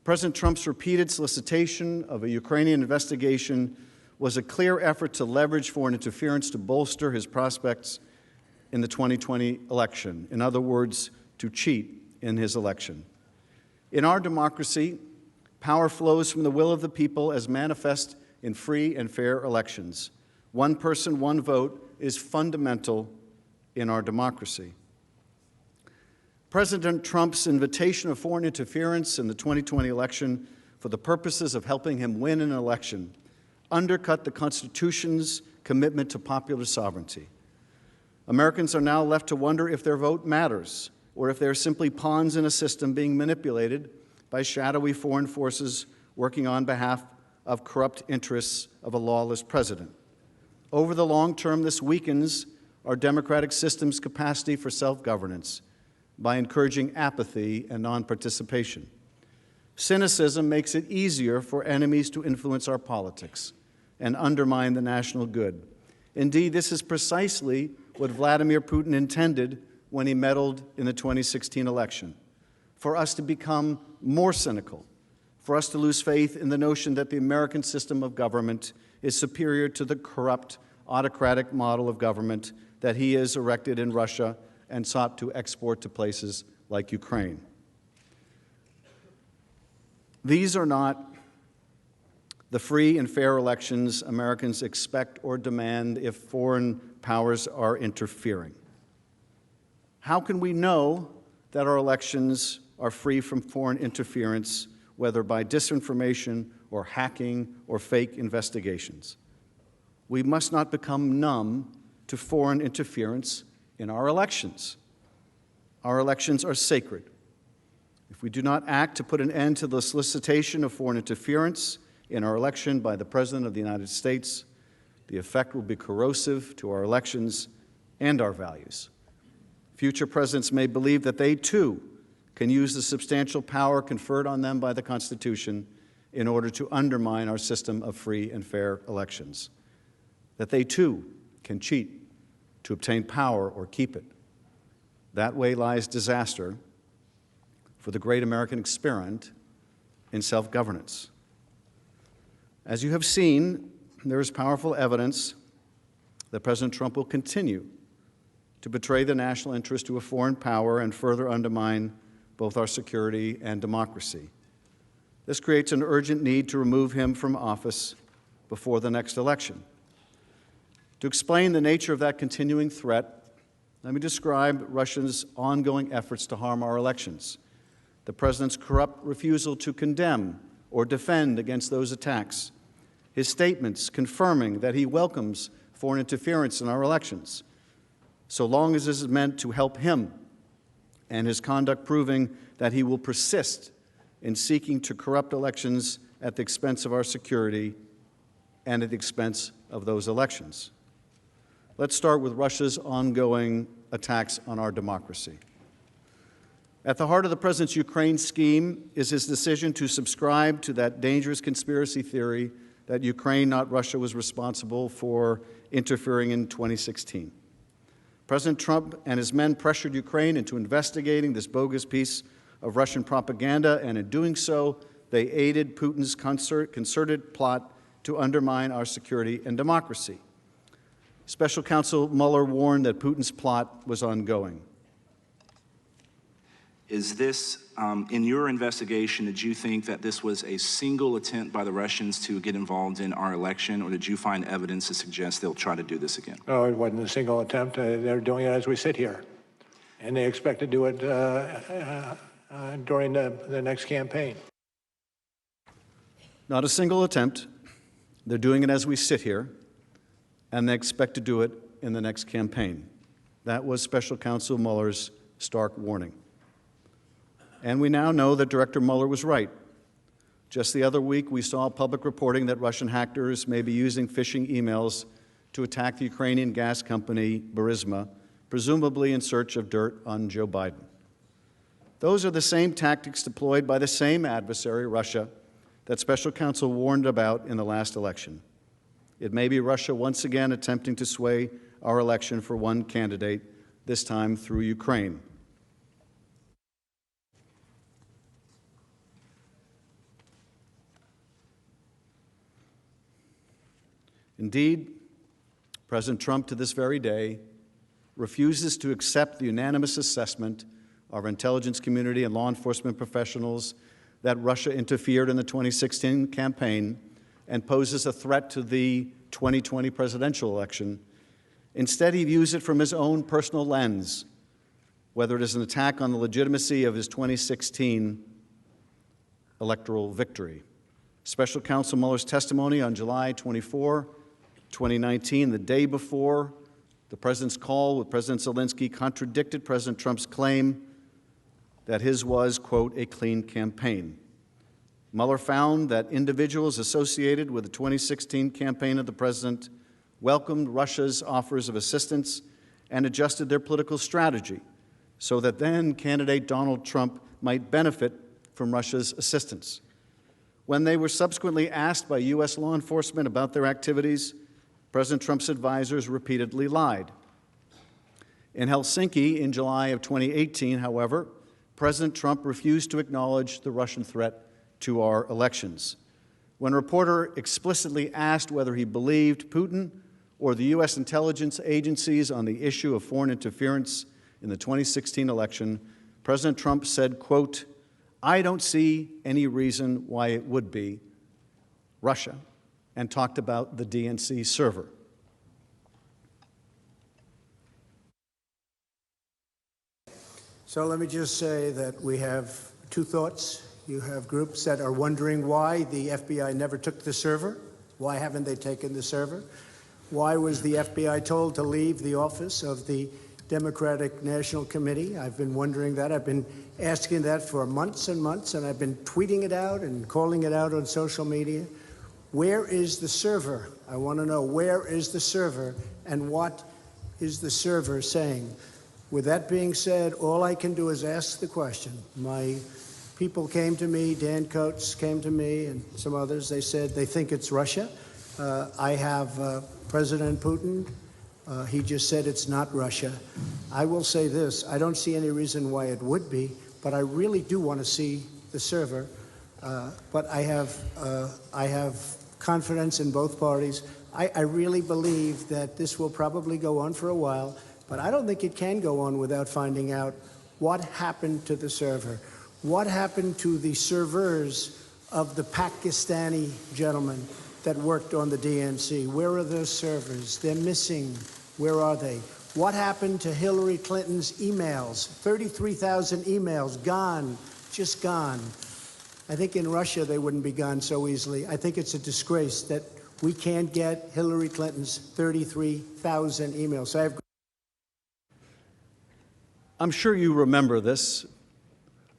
President Trump's repeated solicitation of a Ukrainian investigation was a clear effort to leverage foreign interference to bolster his prospects in the 2020 election. In other words, to cheat in his election. In our democracy, power flows from the will of the people as manifest in free and fair elections. One person, one vote is fundamental in our democracy. President Trump's invitation of foreign interference in the 2020 election for the purposes of helping him win an election undercut the Constitution's commitment to popular sovereignty. Americans are now left to wonder if their vote matters, or if they're simply pawns in a system being manipulated by shadowy foreign forces working on behalf of corrupt interests of a lawless president. Over the long term, this weakens our democratic system's capacity for self-governance by encouraging apathy and non-participation. Cynicism makes it easier for enemies to influence our politics and undermine the national good. Indeed, this is precisely what Vladimir Putin intended when he meddled in the 2016 election, for us to become more cynical, for us to lose faith in the notion that the American system of government is superior to the corrupt, autocratic model of government that he has erected in Russia and sought to export to places like Ukraine. These are not the free and fair elections Americans expect or demand if foreign powers are interfering. How can we know that our elections are free from foreign interference, whether by disinformation or hacking or fake investigations? We must not become numb to foreign interference in our elections. Our elections are sacred. If we do not act to put an end to the solicitation of foreign interference in our election by the President of the United States, the effect will be corrosive to our elections and our values. Future presidents may believe that they, too, can use the substantial power conferred on them by the Constitution in order to undermine our system of free and fair elections. That they too can cheat to obtain power or keep it. That way lies disaster for the great American experiment in self-governance. As you have seen, there is powerful evidence that President Trump will continue to betray the national interest to a foreign power and further undermine both our security and democracy. This creates an urgent need to remove him from office before the next election. To explain the nature of that continuing threat, let me describe Russia's ongoing efforts to harm our elections, the President's corrupt refusal to condemn or defend against those attacks, his statements confirming that he welcomes foreign interference in our elections, so long as this is meant to help him, and his conduct proving that he will persist in seeking to corrupt elections at the expense of our security and at the expense of those elections. Let's start with Russia's ongoing attacks on our democracy. At the heart of the President's Ukraine scheme is his decision to subscribe to that dangerous conspiracy theory that Ukraine, not Russia, was responsible for interfering in 2016. President Trump and his men pressured Ukraine into investigating this bogus piece of Russian propaganda, and in doing so, they aided Putin's concerted plot to undermine our security and democracy. Special Counsel Mueller warned that Putin's plot was ongoing. Is this, in your investigation, did you think that this was a single attempt by the Russians to get involved in our election, or did you find evidence to suggest they'll try to do this again? No, it wasn't a single attempt. They're doing it as we sit here. And they expect to do it during the next campaign. Not a single attempt. They're doing it as we sit here, and they expect to do it in the next campaign. That was Special Counsel Mueller's stark warning. And we now know that Director Mueller was right. Just the other week, we saw public reporting that Russian hackers may be using phishing emails to attack the Ukrainian gas company Burisma, presumably in search of dirt on Joe Biden. Those are the same tactics deployed by the same adversary, Russia, that Special Counsel warned about in the last election. It may be Russia once again attempting to sway our election for one candidate, this time through Ukraine. Indeed, President Trump, to this very day, refuses to accept the unanimous assessment of our intelligence community and law enforcement professionals that Russia interfered in the 2016 campaign and poses a threat to the 2020 presidential election. Instead, he views it from his own personal lens, whether it is an attack on the legitimacy of his 2016 electoral victory. Special Counsel Mueller's testimony on July 24, 2019, the day before the President's call with President Zelensky, contradicted President Trump's claim that his was, quote, a clean campaign. Mueller found that individuals associated with the 2016 campaign of the President welcomed Russia's offers of assistance and adjusted their political strategy so that then candidate Donald Trump might benefit from Russia's assistance. When they were subsequently asked by U.S. law enforcement about their activities, President Trump's advisors repeatedly lied. In Helsinki in July of 2018, however, President Trump refused to acknowledge the Russian threat to our elections. When a reporter explicitly asked whether he believed Putin or the U.S. intelligence agencies on the issue of foreign interference in the 2016 election, President Trump said, quote, I don't see any reason why it would be Russia, and talked about the DNC server. So let me just say that we have two thoughts. You have groups that are wondering why the FBI never took the server. Why haven't they taken the server? Why was the FBI told to leave the office of the Democratic National Committee? I've been wondering that. I've been asking that for months and months, and I've been tweeting it out and calling it out on social media. Where is the server? I want to know, where is the server, and what is the server saying? With that being said, all I can do is ask the question. My people came to me, Dan Coates came to me, and some others. They said they think it's Russia. I have President Putin. He just said it's not Russia. I will say this. I don't see any reason why it would be, but I really do want to see the server. But I have confidence in both parties. I really believe that this will probably go on for a while, but I don't think it can go on without finding out what happened to the server. What happened to the servers of the Pakistani gentleman that worked on the DNC? Where are those servers? They're missing. Where are they? What happened to Hillary Clinton's emails? 33,000 emails gone, just gone. I think in Russia they wouldn't be gone so easily. I think it's a disgrace that we can't get Hillary Clinton's 33,000 emails. So I'm sure you remember this.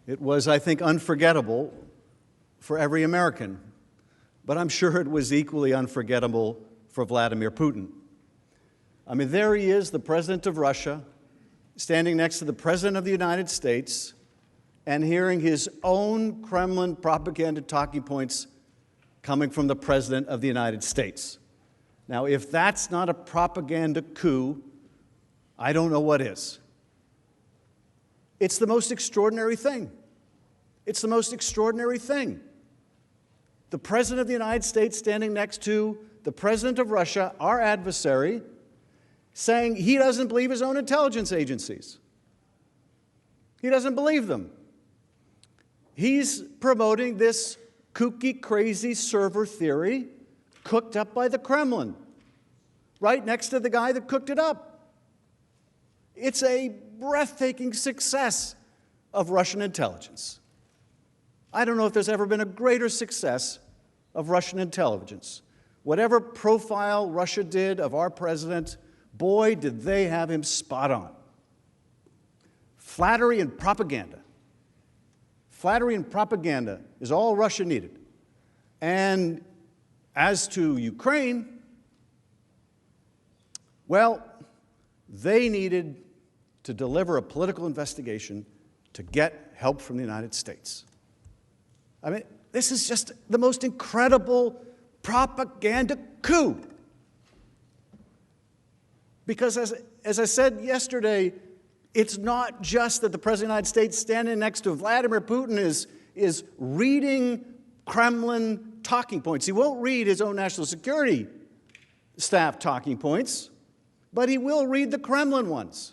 It was, I think, unforgettable for every American, but I'm sure it was equally unforgettable for Vladimir Putin. I mean, there he is, the president of Russia, standing next to the president of the United States and hearing his own Kremlin propaganda talking points coming from the president of the United States. Now, if that's not a propaganda coup, I don't know what is. It's the most extraordinary thing. It's the most extraordinary thing. The President of the United States standing next to the President of Russia, our adversary, saying he doesn't believe his own intelligence agencies. He doesn't believe them. He's promoting this kooky, crazy server theory cooked up by the Kremlin, right next to the guy that cooked it up. It's a breathtaking success of Russian intelligence. I don't know if there's ever been a greater success of Russian intelligence. Whatever profile Russia did of our president, boy, did they have him spot on. Flattery and propaganda. Flattery and propaganda is all Russia needed. And as to Ukraine, well, they needed to deliver a political investigation to get help from the United States. I mean, this is just the most incredible propaganda coup. Because as I said yesterday, it's not just that the President of the United States standing next to Vladimir Putin is reading Kremlin talking points. He won't read his own national security staff talking points, but he will read the Kremlin ones.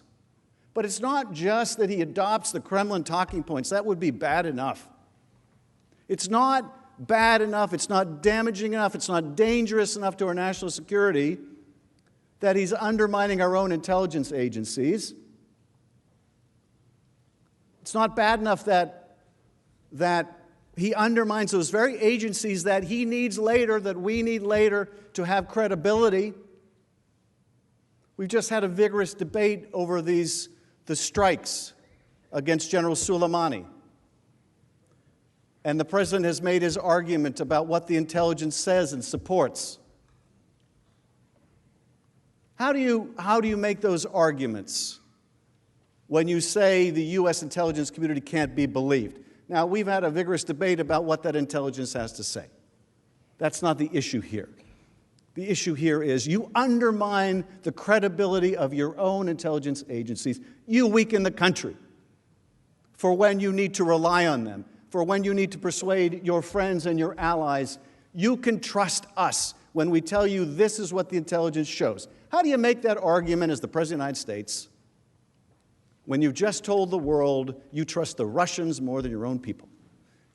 But it's not just that he adopts the Kremlin talking points. That would be bad enough. It's not bad enough, it's not damaging enough, it's not dangerous enough to our national security that he's undermining our own intelligence agencies. It's not bad enough that he undermines those very agencies that he needs later, that we need later to have credibility. We've just had a vigorous debate over the strikes against General Soleimani. And the president has made his argument about what the intelligence says and supports. How do you make those arguments when you say the U.S. intelligence community can't be believed? Now, we've had a vigorous debate about what that intelligence has to say. That's not the issue here. The issue here is you undermine the credibility of your own intelligence agencies. You weaken the country for when you need to rely on them, for when you need to persuade your friends and your allies. You can trust us when we tell you this is what the intelligence shows. How do you make that argument as the President of the United States when you've just told the world you trust the Russians more than your own people?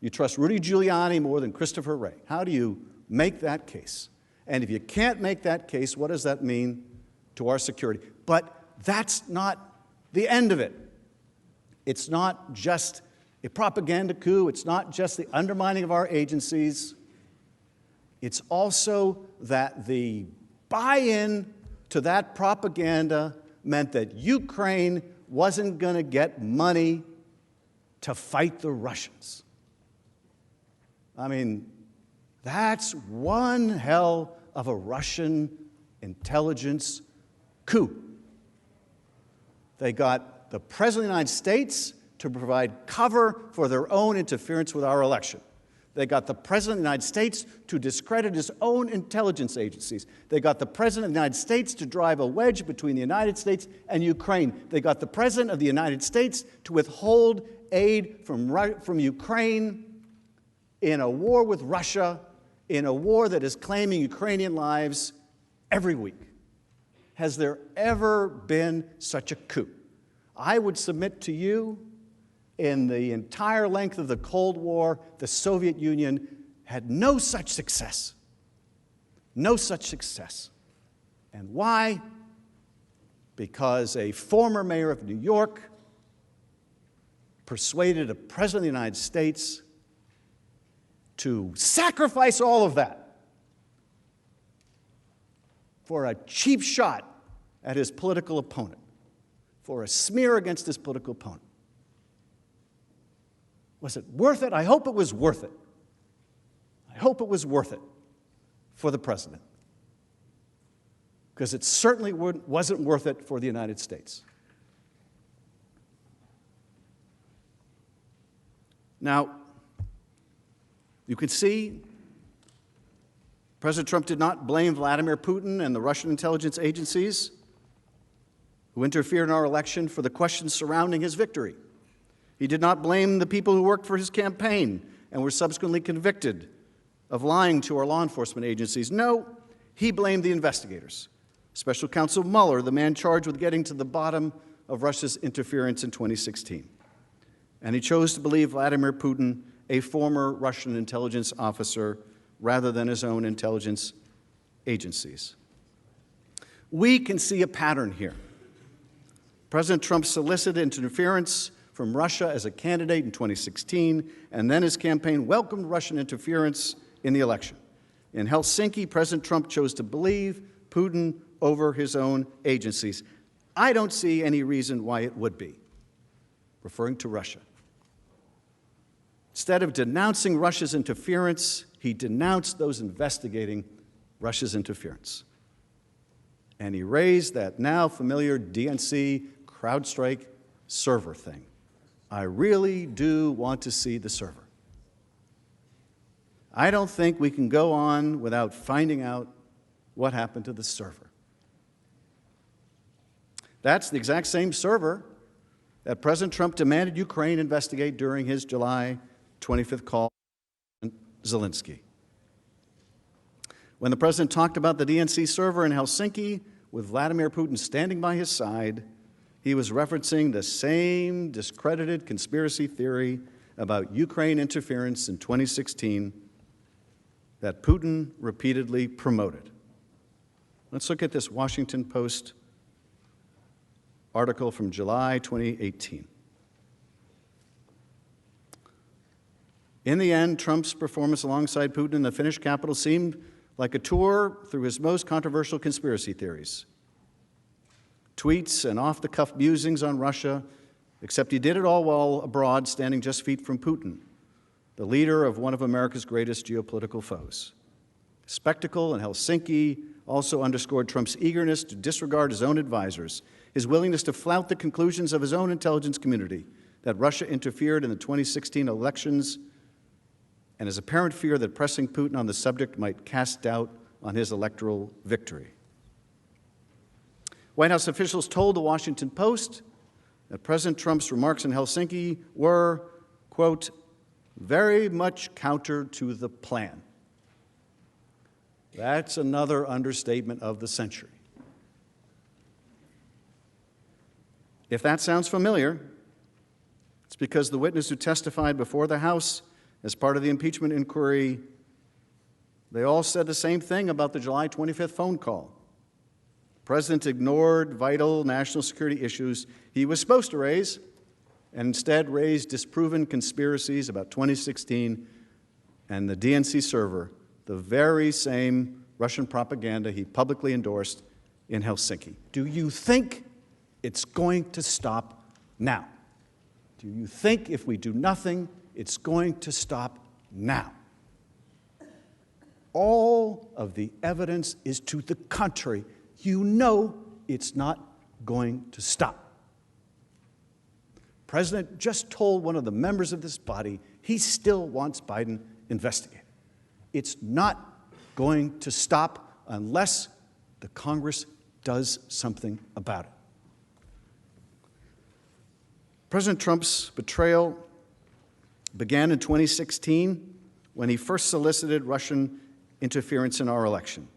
You trust Rudy Giuliani more than Christopher Wray. How do you make that case? And if you can't make that case, what does that mean to our security? But that's not the end of it. It's not just a propaganda coup. It's not just the undermining of our agencies. It's also that the buy-in to that propaganda meant that Ukraine wasn't going to get money to fight the Russians. I mean, that's one hell of a Russian intelligence coup. They got got the President of the United States to provide cover for their own interference with our election. They got the President of the United States to discredit his own intelligence agencies. They got the President of the United States to drive a wedge between the United States and Ukraine. They got the President of the United States to withhold aid from Ukraine in a war with Russia, in a war that is claiming Ukrainian lives every week. Has there ever been such a coup? I would submit to you, in the entire length of the Cold War, the Soviet Union had no such success. No such success. And why? Because a former mayor of New York persuaded a president of the United States to sacrifice all of that for a cheap shot at his political opponent, for a smear against his political opponent. Was it worth it? I hope it was worth it. I hope it was worth it for the president, because it certainly wasn't worth it for the United States. Now, you can see President Trump did not blame Vladimir Putin and the Russian intelligence agencies who interfered in our election for the questions surrounding his victory. He did not blame the people who worked for his campaign and were subsequently convicted of lying to our law enforcement agencies. No, he blamed the investigators. Special Counsel Mueller, the man charged with getting to the bottom of Russia's interference in 2016. And he chose to believe Vladimir Putin, a former Russian intelligence officer, rather than his own intelligence agencies. We can see a pattern here. President Trump solicited interference from Russia as a candidate in 2016, and then his campaign welcomed Russian interference in the election. In Helsinki, President Trump chose to believe Putin over his own agencies. I don't see any reason why it would be, referring to Russia. Instead of denouncing Russia's interference, he denounced those investigating Russia's interference. And he raised that now familiar DNC CrowdStrike server thing. I really do want to see the server. I don't think we can go on without finding out what happened to the server. That's the exact same server that President Trump demanded Ukraine investigate during his July 25th call to Zelensky. When the president talked about the DNC server in Helsinki with Vladimir Putin standing by his side, he was referencing the same discredited conspiracy theory about Ukraine interference in 2016 that Putin repeatedly promoted. Let's look at this Washington Post article from July 2018. In the end, Trump's performance alongside Putin in the Finnish capital seemed like a tour through his most controversial conspiracy theories. Tweets and off-the-cuff musings on Russia, except he did it all while abroad, standing just feet from Putin, the leader of one of America's greatest geopolitical foes. Spectacle in Helsinki also underscored Trump's eagerness to disregard his own advisors, his willingness to flout the conclusions of his own intelligence community that Russia interfered in the 2016 elections, and his apparent fear that pressing Putin on the subject might cast doubt on his electoral victory. White House officials told the Washington Post that President Trump's remarks in Helsinki were, quote, very much counter to the plan. That's another understatement of the century. If that sounds familiar, it's because the witness who testified before the House as part of the impeachment inquiry, they all said the same thing about the July 25th phone call. The president ignored vital national security issues he was supposed to raise and instead raised disproven conspiracies about 2016 and the DNC server, the very same Russian propaganda he publicly endorsed in Helsinki. Do you think it's going to stop now? Do you think if we do nothing, it's going to stop now? All of the evidence is to the contrary. You know it's not going to stop. President just told one of the members of this body he still wants Biden investigated. It's not going to stop unless the Congress does something about it. President Trump's betrayal began in 2016 when he first solicited Russian interference in our election.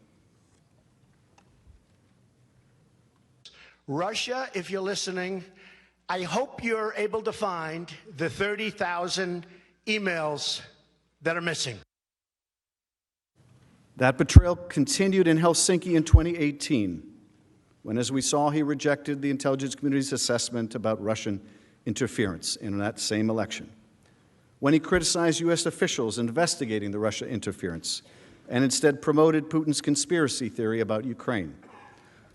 Russia, if you're listening, I hope you're able to find the 30,000 emails that are missing. That betrayal continued in Helsinki in 2018, when, as we saw, he rejected the intelligence community's assessment about Russian interference in that same election, when he criticized U.S. officials investigating the Russia interference and instead promoted Putin's conspiracy theory about Ukraine.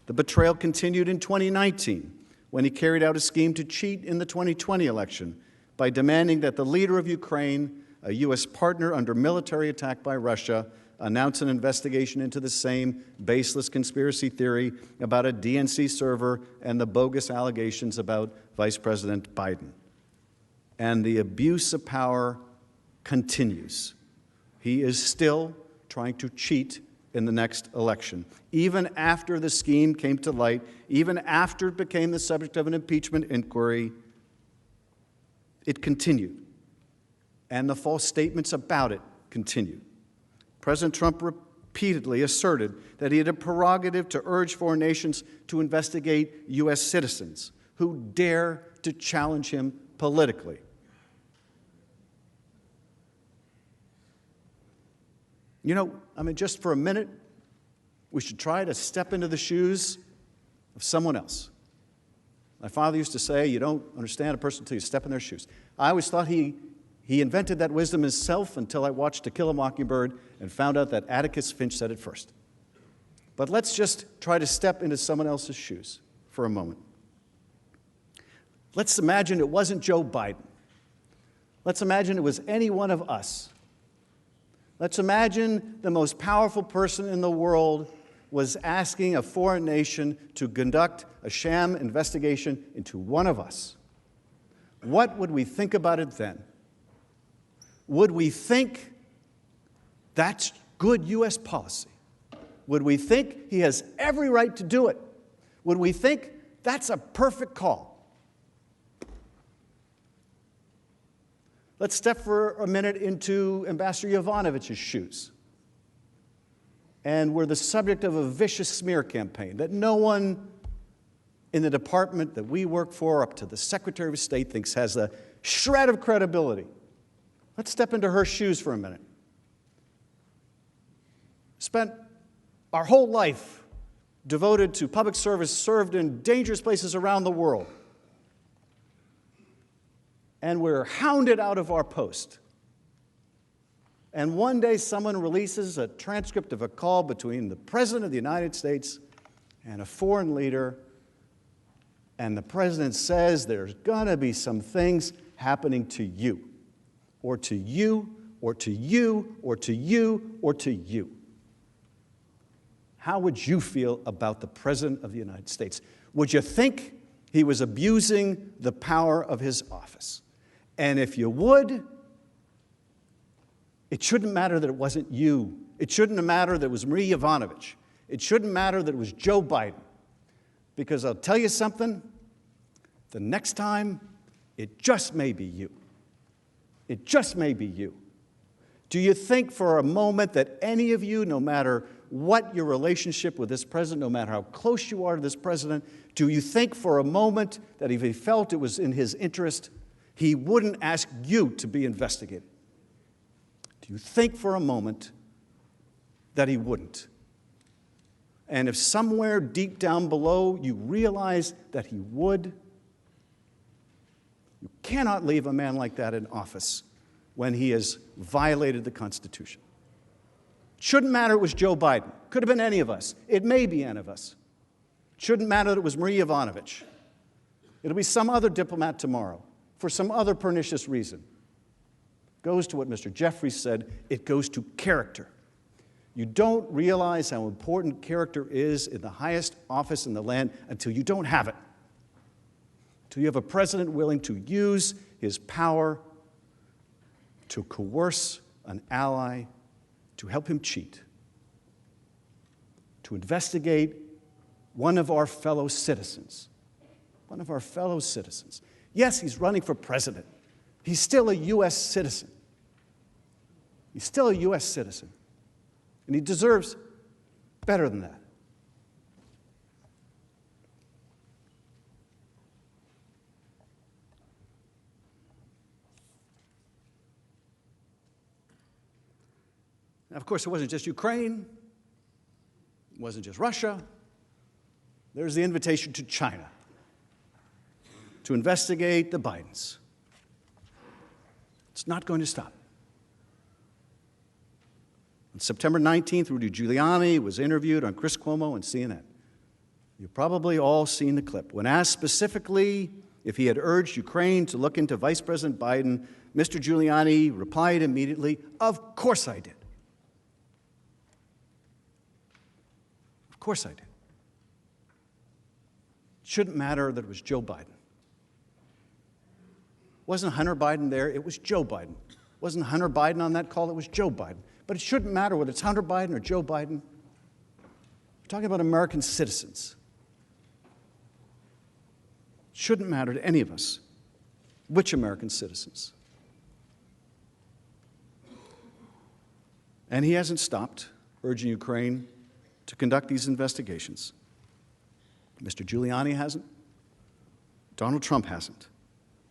The betrayal continued in 2019, when he carried out a scheme to cheat in the 2020 election by demanding that the leader of Ukraine, a U.S. partner under military attack by Russia, announce an investigation into the same baseless conspiracy theory about a DNC server and the bogus allegations about Vice President Biden. And the abuse of power continues. He is still trying to cheat in the next election. Even after the scheme came to light, even after it became the subject of an impeachment inquiry, it continued. And the false statements about it continued. President Trump repeatedly asserted that he had a prerogative to urge foreign nations to investigate U.S. citizens who dare to challenge him politically. You know, I mean, just for a minute, we should try to step into the shoes of someone else. My father used to say, you don't understand a person until you step in their shoes. I always thought he invented that wisdom himself until I watched To Kill a Mockingbird and found out that Atticus Finch said it first. But let's just try to step into someone else's shoes for a moment. Let's imagine it wasn't Joe Biden. Let's imagine it was any one of us. Let's imagine the most powerful person in the world was asking a foreign nation to conduct a sham investigation into one of us. What would we think about it then? Would we think that's good U.S. policy? Would we think he has every right to do it? Would we think that's a perfect call? Let's step for a minute into Ambassador Yovanovitch's shoes. And we're the subject of a vicious smear campaign that no one in the department that we work for, up to the Secretary of State, thinks has a shred of credibility. Let's step into her shoes for a minute. Spent our whole life devoted to public service, served in dangerous places around the world. And we're hounded out of our post. And one day someone releases a transcript of a call between the President of the United States and a foreign leader, and the President says there's going to be some things happening to you, or to you, or to you, or to you, or to you. How would you feel about the President of the United States? Would you think he was abusing the power of his office? And if you would, it shouldn't matter that it wasn't you. It shouldn't matter that it was Marie Yovanovitch. It shouldn't matter that it was Joe Biden. Because I'll tell you something, the next time, it just may be you. It just may be you. Do you think for a moment that any of you, no matter what your relationship with this president, no matter how close you are to this president, do you think for a moment that if he felt it was in his interest, he wouldn't ask you to be investigated? Do you think for a moment that he wouldn't? And if somewhere deep down below you realize that he would, you cannot leave a man like that in office when he has violated the Constitution. Shouldn't matter it was Joe Biden. Could have been any of us. It may be any of us. Shouldn't matter that it was Marie Yovanovitch. It'll be some other diplomat tomorrow for some other pernicious reason. Goes to what Mr. Jeffries said, it goes to character. You don't realize how important character is in the highest office in the land until you don't have it. till you have a president willing to use his power to coerce an ally to help him cheat, to investigate one of our fellow citizens. One of our fellow citizens. Yes, he's running for president. He's still a U.S. citizen. He's still a U.S. citizen. And he deserves better than that. Now, of course, it wasn't just Ukraine. It wasn't just Russia. There's the invitation to China to investigate the Bidens. It's not going to stop. On September 19th, Rudy Giuliani was interviewed on Chris Cuomo and CNN. You've probably all seen the clip. When asked specifically if he had urged Ukraine to look into Vice President Biden, Mr. Giuliani replied immediately, "Of course I did. Of course I did." It shouldn't matter that it was Joe Biden. Wasn't Hunter Biden there? It was Joe Biden. Wasn't Hunter Biden on that call? It was Joe Biden. But it shouldn't matter whether it's Hunter Biden or Joe Biden. We're talking about American citizens. It shouldn't matter to any of us which American citizens. And he hasn't stopped urging Ukraine to conduct these investigations. Mr. Giuliani hasn't. Donald Trump hasn't.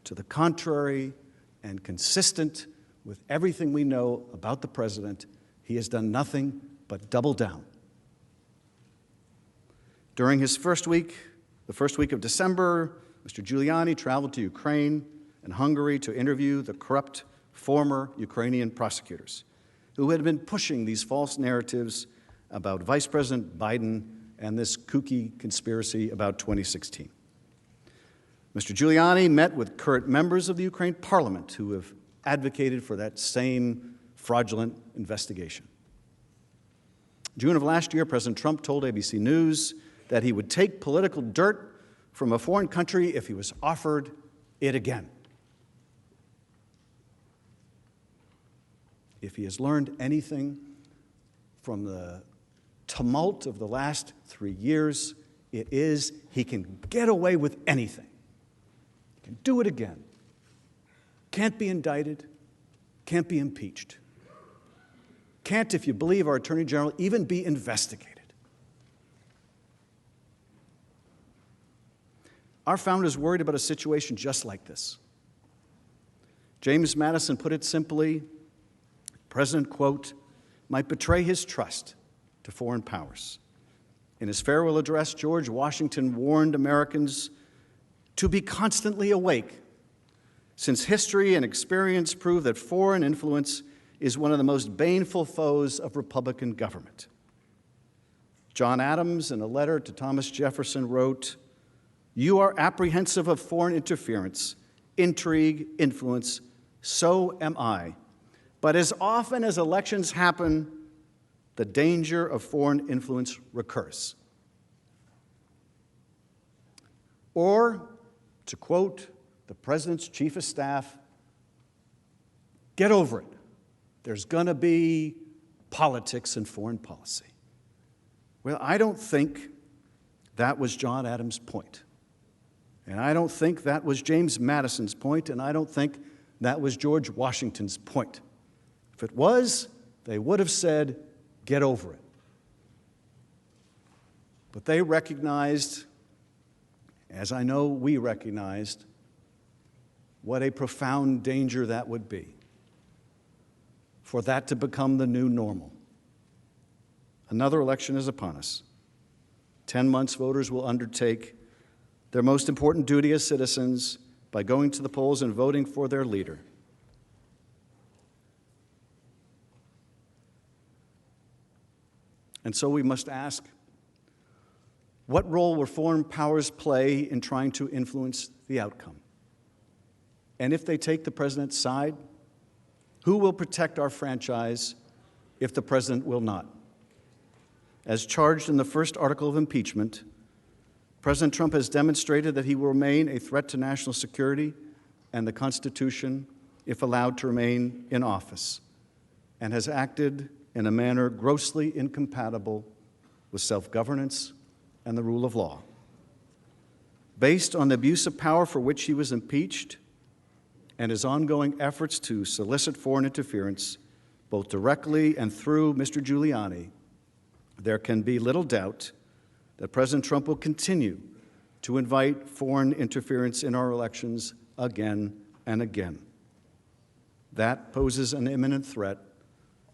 To the contrary, and consistent with everything we know about the president, he has done nothing but double down. During his first week, the first week of December, Mr. Giuliani traveled to Ukraine and Hungary to interview the corrupt former Ukrainian prosecutors who had been pushing these false narratives about Vice President Biden and this kooky conspiracy about 2016. Mr. Giuliani met with current members of the Ukraine parliament who have advocated for that same fraudulent investigation. June of last year, President Trump told ABC News that he would take political dirt from a foreign country if he was offered it again. If he has learned anything from the tumult of the last 3 years, it is he can get away with anything. He can do it again. Can't be indicted, can't be impeached. Can't, if you believe our Attorney General, even be investigated. Our founders worried about a situation just like this. James Madison put it simply, the President, quote, might betray his trust to foreign powers. In his farewell address, George Washington warned Americans to be constantly awake, since history and experience prove that foreign influence is one of the most baneful foes of Republican government. John Adams, in a letter to Thomas Jefferson, wrote, "You are apprehensive of foreign interference, intrigue, influence, so am I. But as often as elections happen, the danger of foreign influence recurs." Or, to quote the President's Chief of Staff, get over it. There's going to be politics and foreign policy. Well, I don't think that was John Adams' point. And I don't think that was James Madison's point, and I don't think that was George Washington's point. If it was, they would have said, get over it. But they recognized, as I know we recognized, what a profound danger that would be, for that to become the new normal. Another election is upon us. 10 months, voters will undertake their most important duty as citizens by going to the polls and voting for their leader. And so we must ask, what role will foreign powers play in trying to influence the outcome? And if they take the president's side, who will protect our franchise if the president will not? As charged in the first article of impeachment, President Trump has demonstrated that he will remain a threat to national security and the Constitution if allowed to remain in office, and has acted in a manner grossly incompatible with self-governance and the rule of law. Based on the abuse of power for which he was impeached and his ongoing efforts to solicit foreign interference, both directly and through Mr. Giuliani, there can be little doubt that President Trump will continue to invite foreign interference in our elections again and again. That poses an imminent threat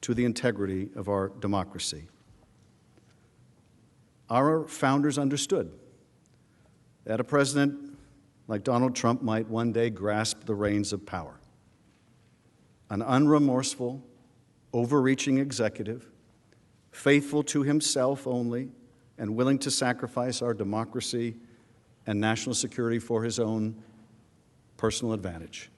to the integrity of our democracy. Our founders understood that a president like Donald Trump might one day grasp the reins of power. An unremorseful, overreaching executive, faithful to himself only, and willing to sacrifice our democracy and national security for his own personal advantage.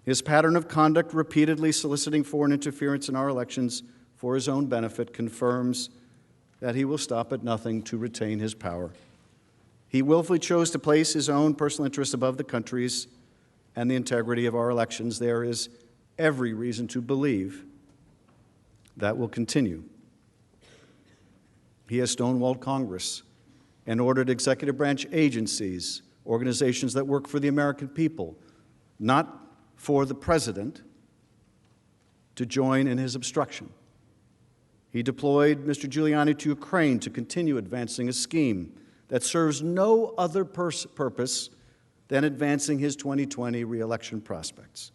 His pattern of conduct, repeatedly soliciting foreign interference in our elections for his own benefit, confirms that he will stop at nothing to retain his power. He willfully chose to place his own personal interests above the country's and the integrity of our elections. There is every reason to believe that will continue. He has stonewalled Congress and ordered executive branch agencies, organizations that work for the American people, not for the president, to join in his obstruction. He deployed Mr. Giuliani to Ukraine to continue advancing a scheme that serves no other purpose than advancing his 2020 re-election prospects.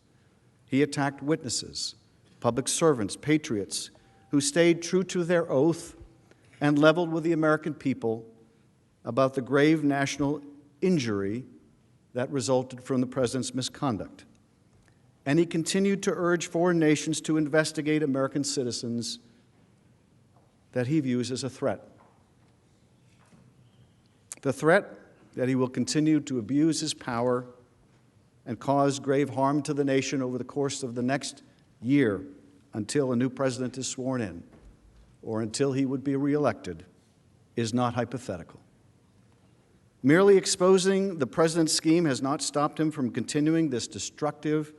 He attacked witnesses, public servants, patriots who stayed true to their oath and leveled with the American people about the grave national injury that resulted from the president's misconduct. And he continued to urge foreign nations to investigate American citizens that he views as a threat. The threat that he will continue to abuse his power and cause grave harm to the nation over the course of the next year until a new president is sworn in or until he would be reelected is not hypothetical. Merely exposing the president's scheme has not stopped him from continuing this destructive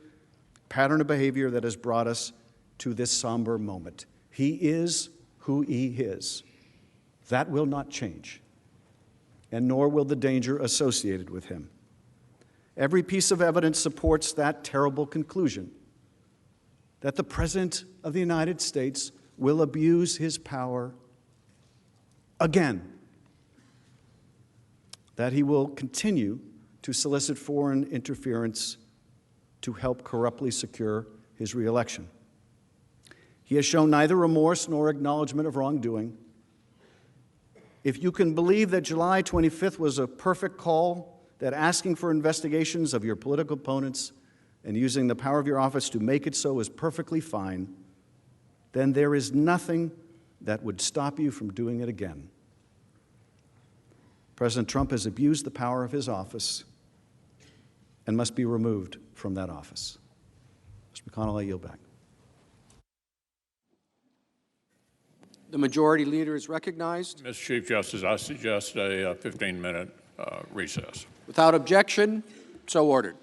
pattern of behavior that has brought us to this somber moment. He is who he is. That will not change, and nor will the danger associated with him. Every piece of evidence supports that terrible conclusion, that the President of the United States will abuse his power again, that he will continue to solicit foreign interference to help corruptly secure his reelection. He has shown neither remorse nor acknowledgement of wrongdoing. If you can believe that July 25th was a perfect call, that asking for investigations of your political opponents and using the power of your office to make it so is perfectly fine, then there is nothing that would stop you from doing it again. President Trump has abused the power of his office and must be removed from that office. Mr. McConnell, I yield back. The majority leader is recognized. Mr. Chief Justice, I suggest a 15-minute recess. Without objection, so ordered.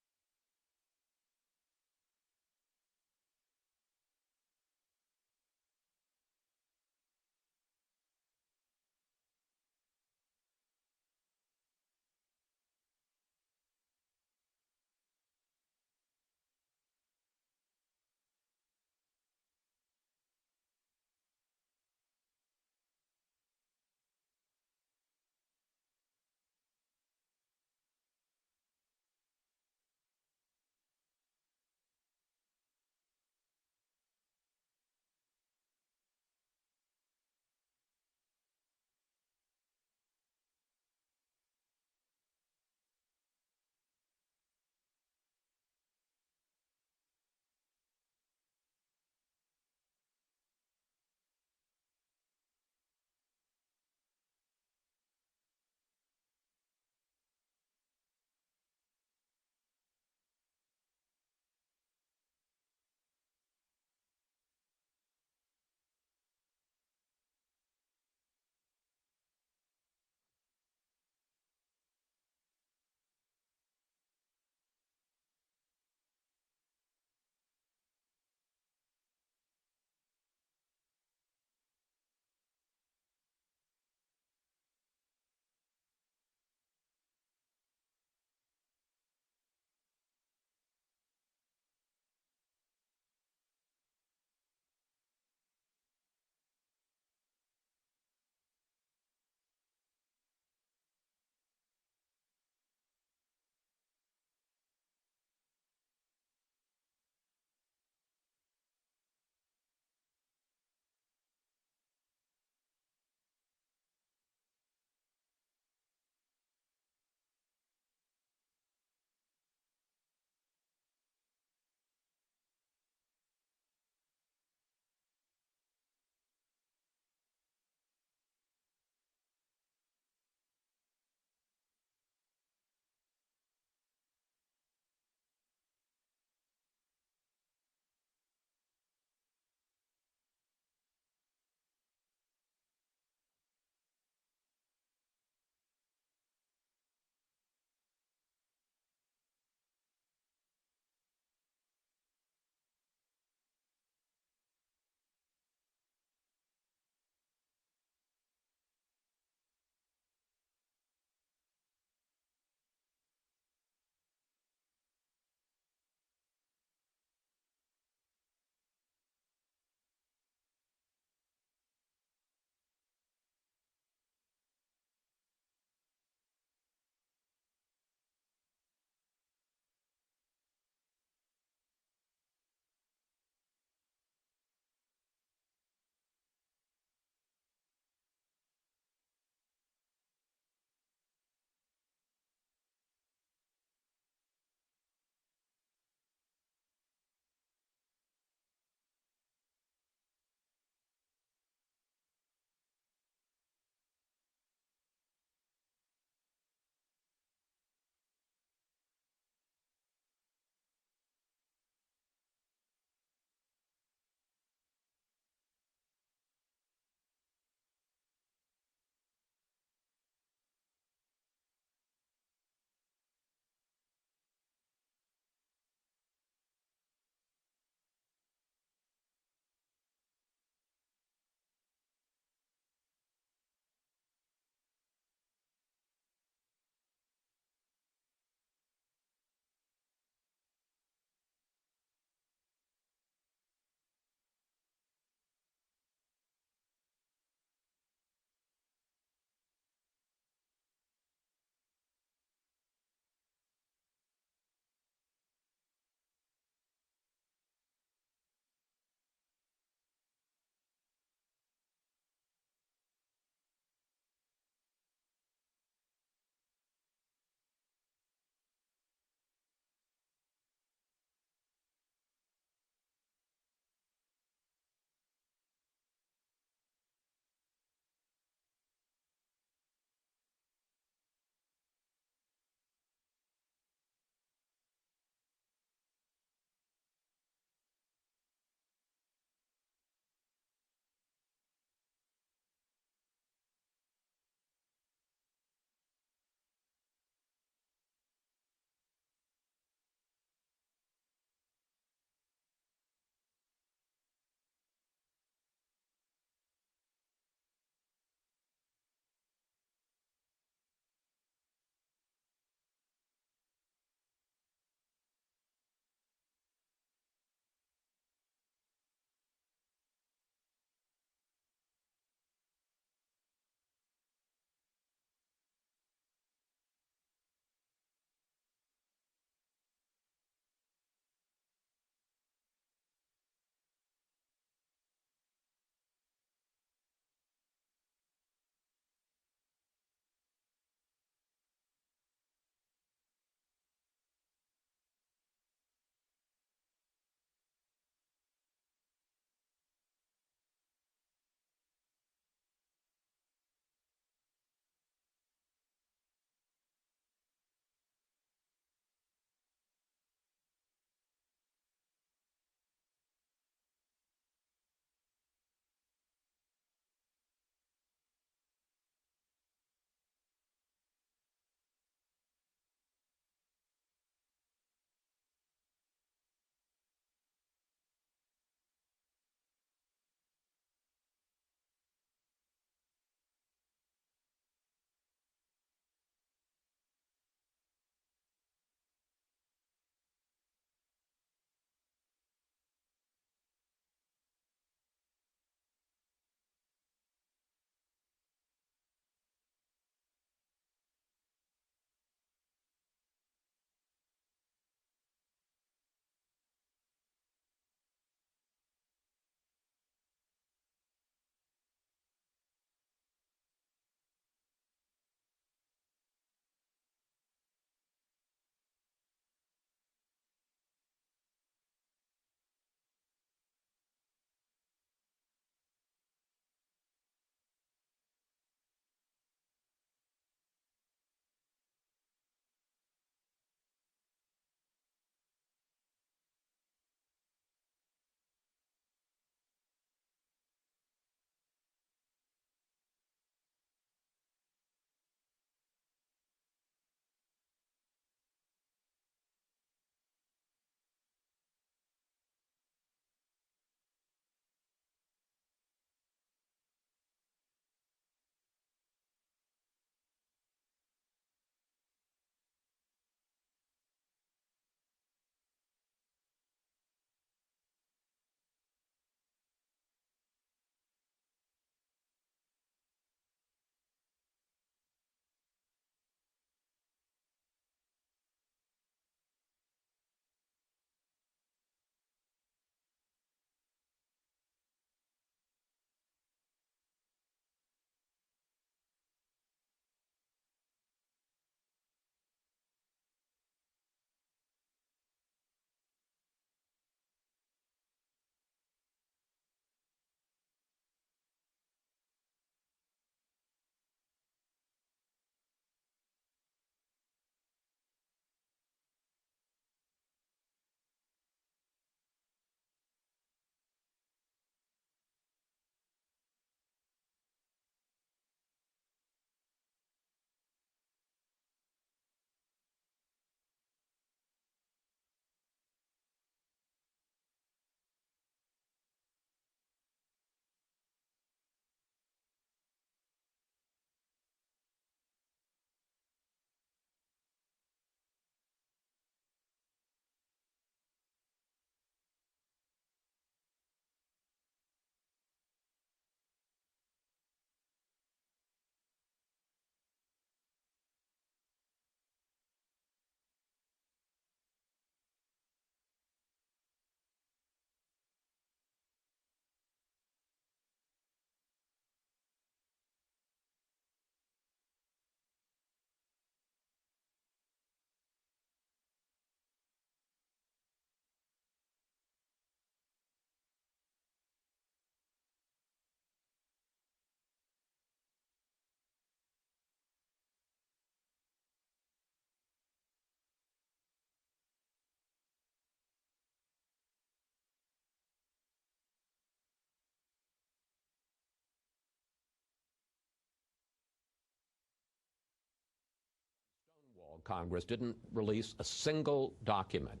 Congress didn't release a single document.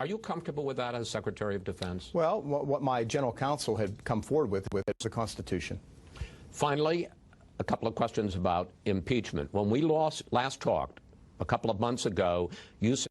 Are you comfortable with that as Secretary of Defense? Well, what my general counsel had come forward with is the Constitution. Finally, a couple of questions about impeachment. When we last talked a couple of months ago, you said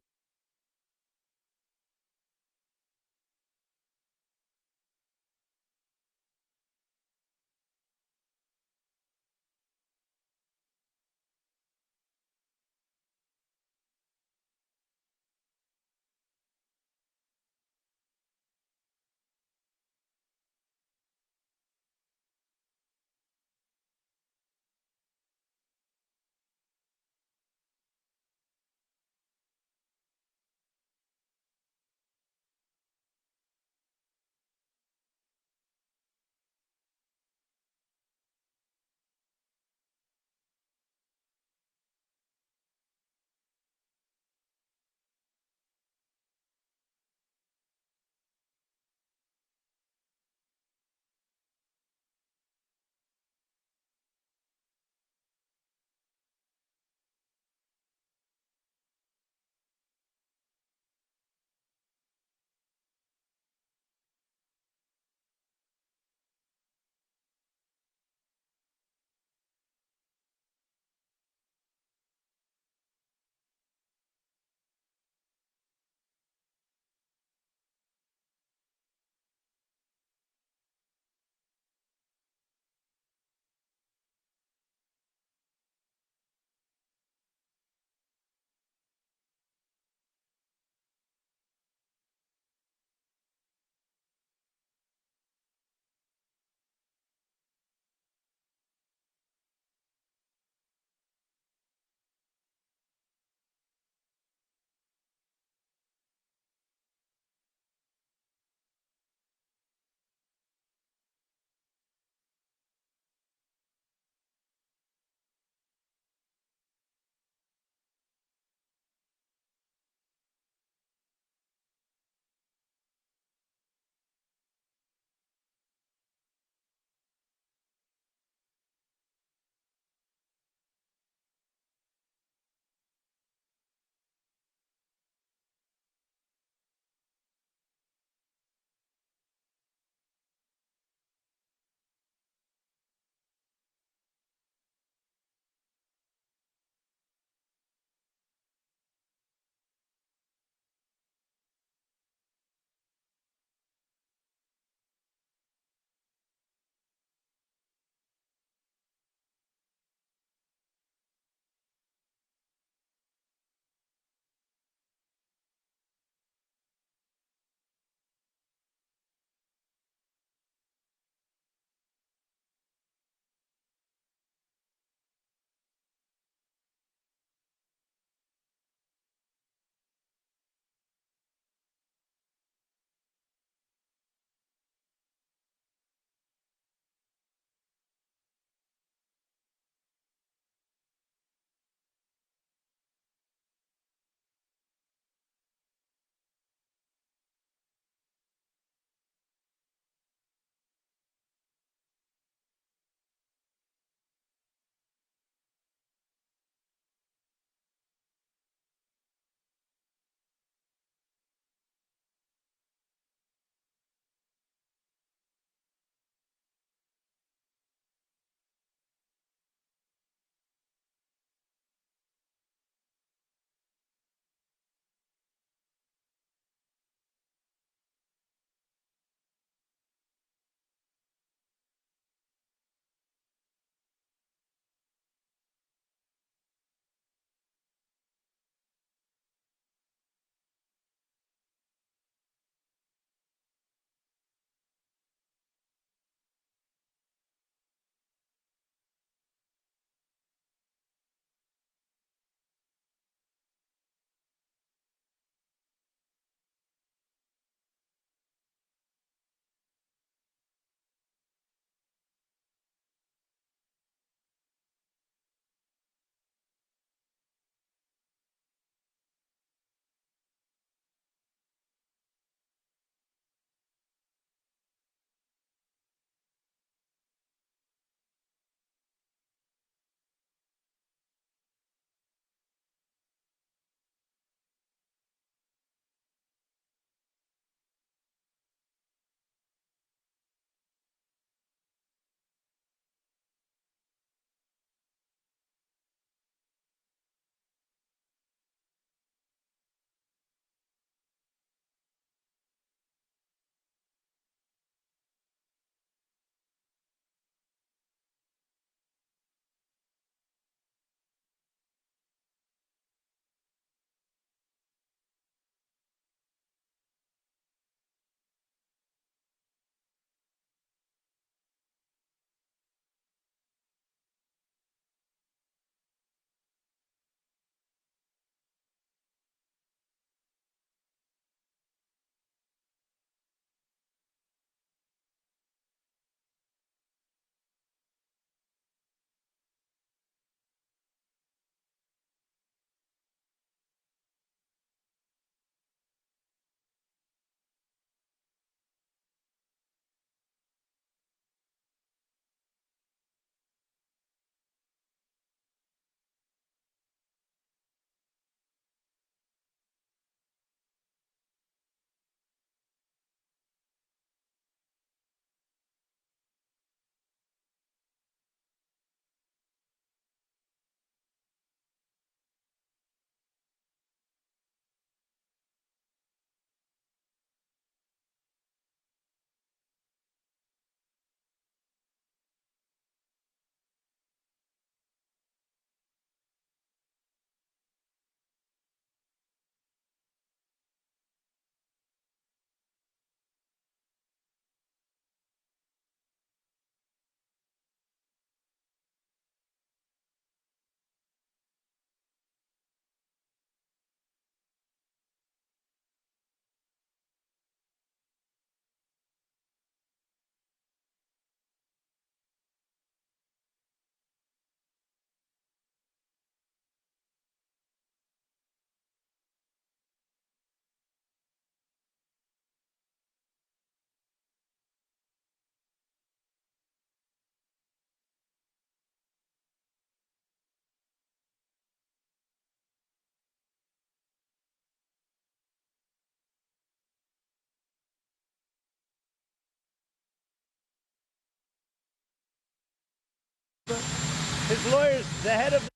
his lawyers, the head of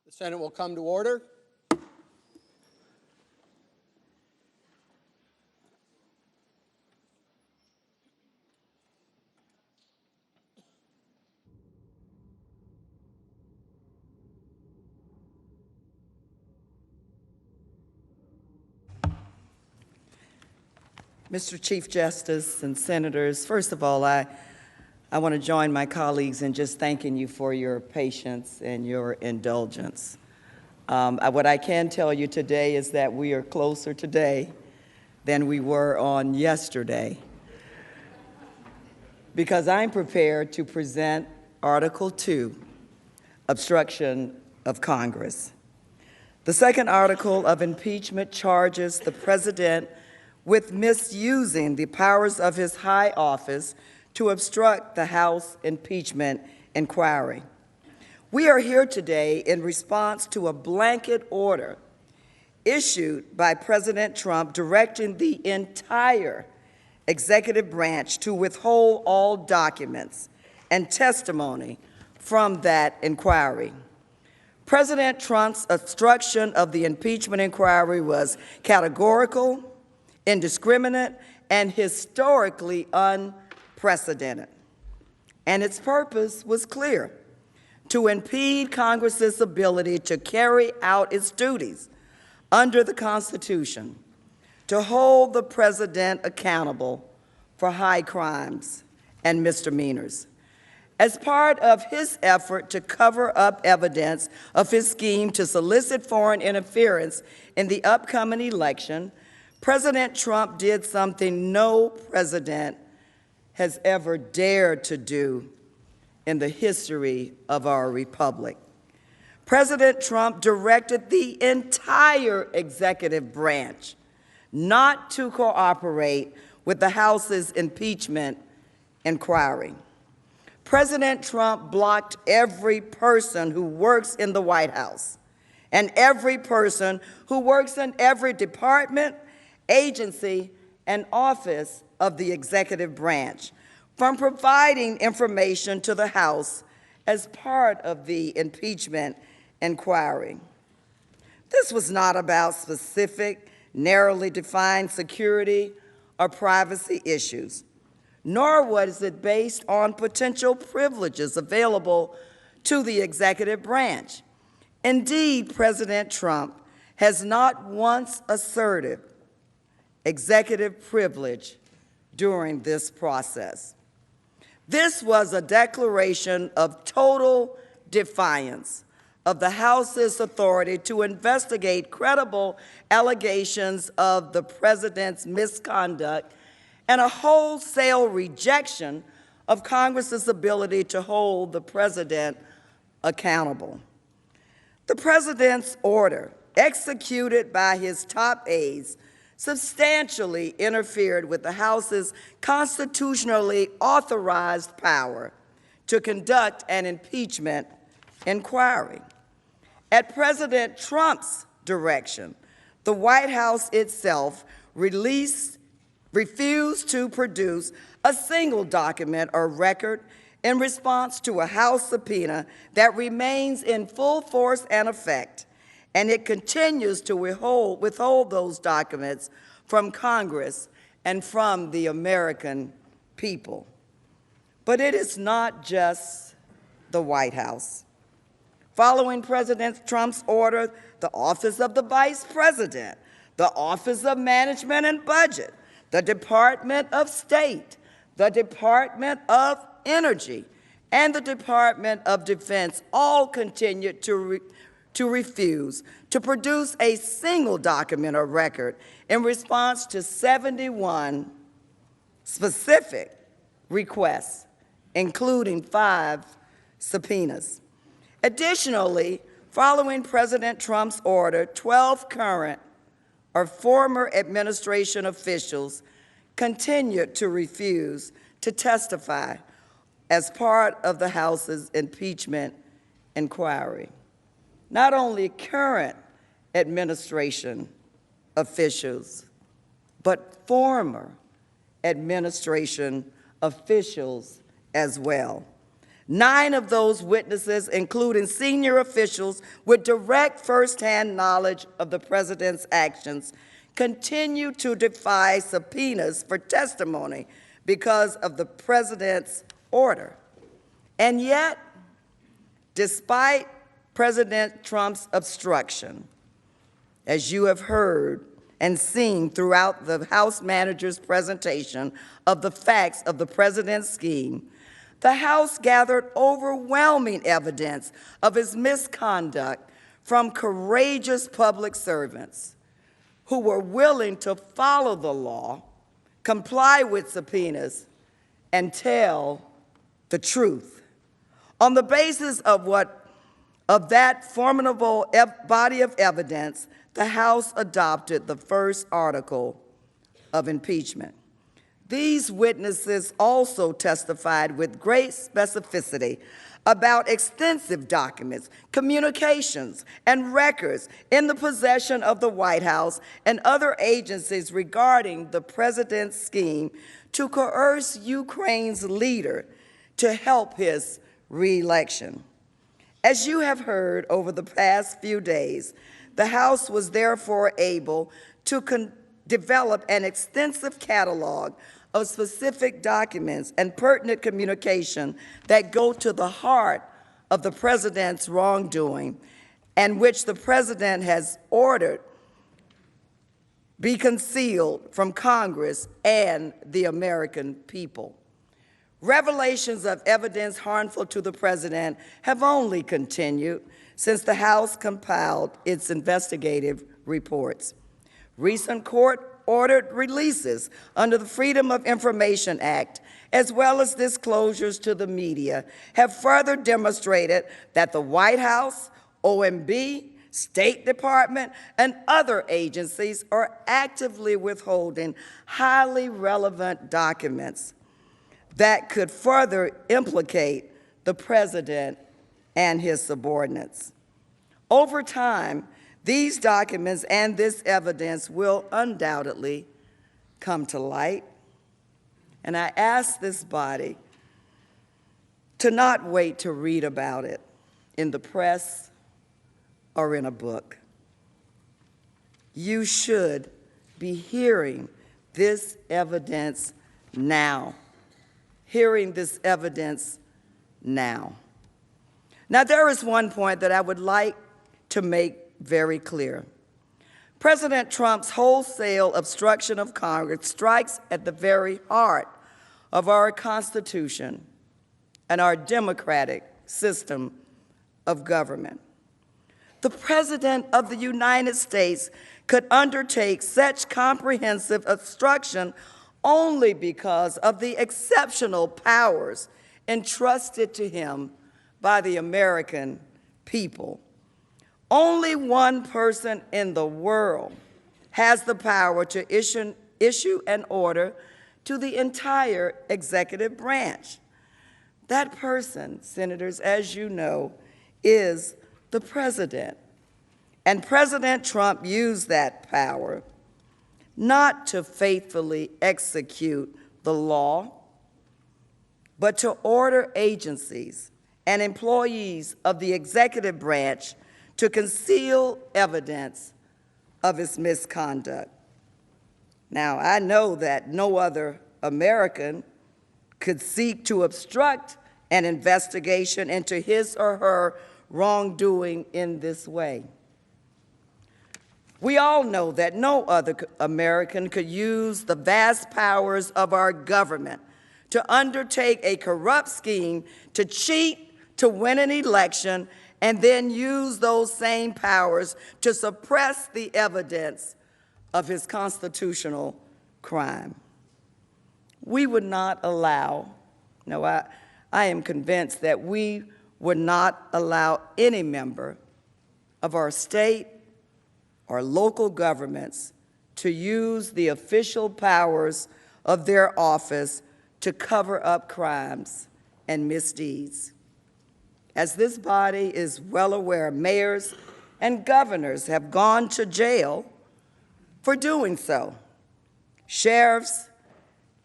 The Senate will come to order. Mr. Chief Justice and Senators, first of all, I want to join my colleagues in just thanking you for your patience and your indulgence. What I can tell you today is that we are closer today than we were on yesterday, because I'm prepared to present Article 2, Obstruction of Congress. The second article of impeachment charges the President with misusing the powers of his high office to obstruct the House impeachment inquiry. We are here today in response to a blanket order issued by President Trump directing the entire executive branch to withhold all documents and testimony from that inquiry. President Trump's obstruction of the impeachment inquiry was categorical, indiscriminate, and historically unprecedented. And its purpose was clear: to impede Congress's ability to carry out its duties under the Constitution, to hold the President accountable for high crimes and misdemeanors. As part of his effort to cover up evidence of his scheme to solicit foreign interference in the upcoming election, President Trump did something no president has ever dared to do in the history of our republic. President Trump directed the entire executive branch not to cooperate with the House's impeachment inquiry. President Trump blocked every person who works in the White House and every person who works in every department, agency, and office of the executive branch from providing information to the House as part of the impeachment inquiry. This was not about specific, narrowly defined security or privacy issues, nor was it based on potential privileges available to the executive branch. Indeed, President Trump has not once asserted executive privilege during this process. This was a declaration of total defiance of the House's authority to investigate credible allegations of the President's misconduct and a wholesale rejection of Congress's ability to hold the President accountable. The President's order, executed by his top aides, substantially interfered with the House's constitutionally authorized power to conduct an impeachment inquiry. At President Trump's direction, the White House itself refused to produce a single document or record in response to a House subpoena that remains in full force and effect, and it continues to withhold those documents from Congress and from the American people. But it is not just the White House. Following President Trump's order, the Office of the Vice President, the Office of Management and Budget, the Department of State, the Department of Energy, and the Department of Defense all continued to refuse to produce a single document or record in response to 71 specific requests, including 5 subpoenas. Additionally, following President Trump's order, 12 current or former administration officials continued to refuse to testify as part of the House's impeachment inquiry. Not only current administration officials, but former administration officials as well. 9 of those witnesses, including senior officials with direct firsthand knowledge of the president's actions, continue to defy subpoenas for testimony because of the president's order. And yet, despite President Trump's obstruction, as you have heard and seen throughout the House manager's presentation of the facts of the president's scheme, the House gathered overwhelming evidence of his misconduct from courageous public servants who were willing to follow the law, comply with subpoenas, and tell the truth. On the basis of that formidable body of evidence, the House adopted the first article of impeachment. These witnesses also testified with great specificity about extensive documents, communications, and records in the possession of the White House and other agencies regarding the president's scheme to coerce Ukraine's leader to help his re-election. As you have heard over the past few days, the House was therefore able to develop an extensive catalog of specific documents and pertinent communication that go to the heart of the president's wrongdoing and which the president has ordered be concealed from Congress and the American people. Revelations of evidence harmful to the president have only continued since the House compiled its investigative reports. Recent court-ordered releases under the Freedom of Information Act, as well as disclosures to the media, have further demonstrated that the White House, OMB, State Department, and other agencies are actively withholding highly relevant documents that could further implicate the president and his subordinates. Over time, these documents and this evidence will undoubtedly come to light, and I ask this body to not wait to read about it in the press or in a book. You should be hearing this evidence now. Hearing this evidence now. Now, there is one point that I would like to make very clear. President Trump's wholesale obstruction of Congress strikes at the very heart of our Constitution and our democratic system of government. The President of the United States could undertake such comprehensive obstruction only because of the exceptional powers entrusted to him by the American people. Only one person in the world has the power to issue an order to the entire executive branch. That person, senators, as you know, is the president. And President Trump used that power not to faithfully execute the law, but to order agencies and employees of the executive branch to conceal evidence of his misconduct. Now, I know that no other American could seek to obstruct an investigation into his or her wrongdoing in this way. We all know that no other American could use the vast powers of our government to undertake a corrupt scheme to cheat, to win an election, and then use those same powers to suppress the evidence of his constitutional crime. We would not allow, no, I am convinced that we would not allow any member of our state or local governments to use the official powers of their office to cover up crimes and misdeeds. As this body is well aware, mayors and governors have gone to jail for doing so. Sheriffs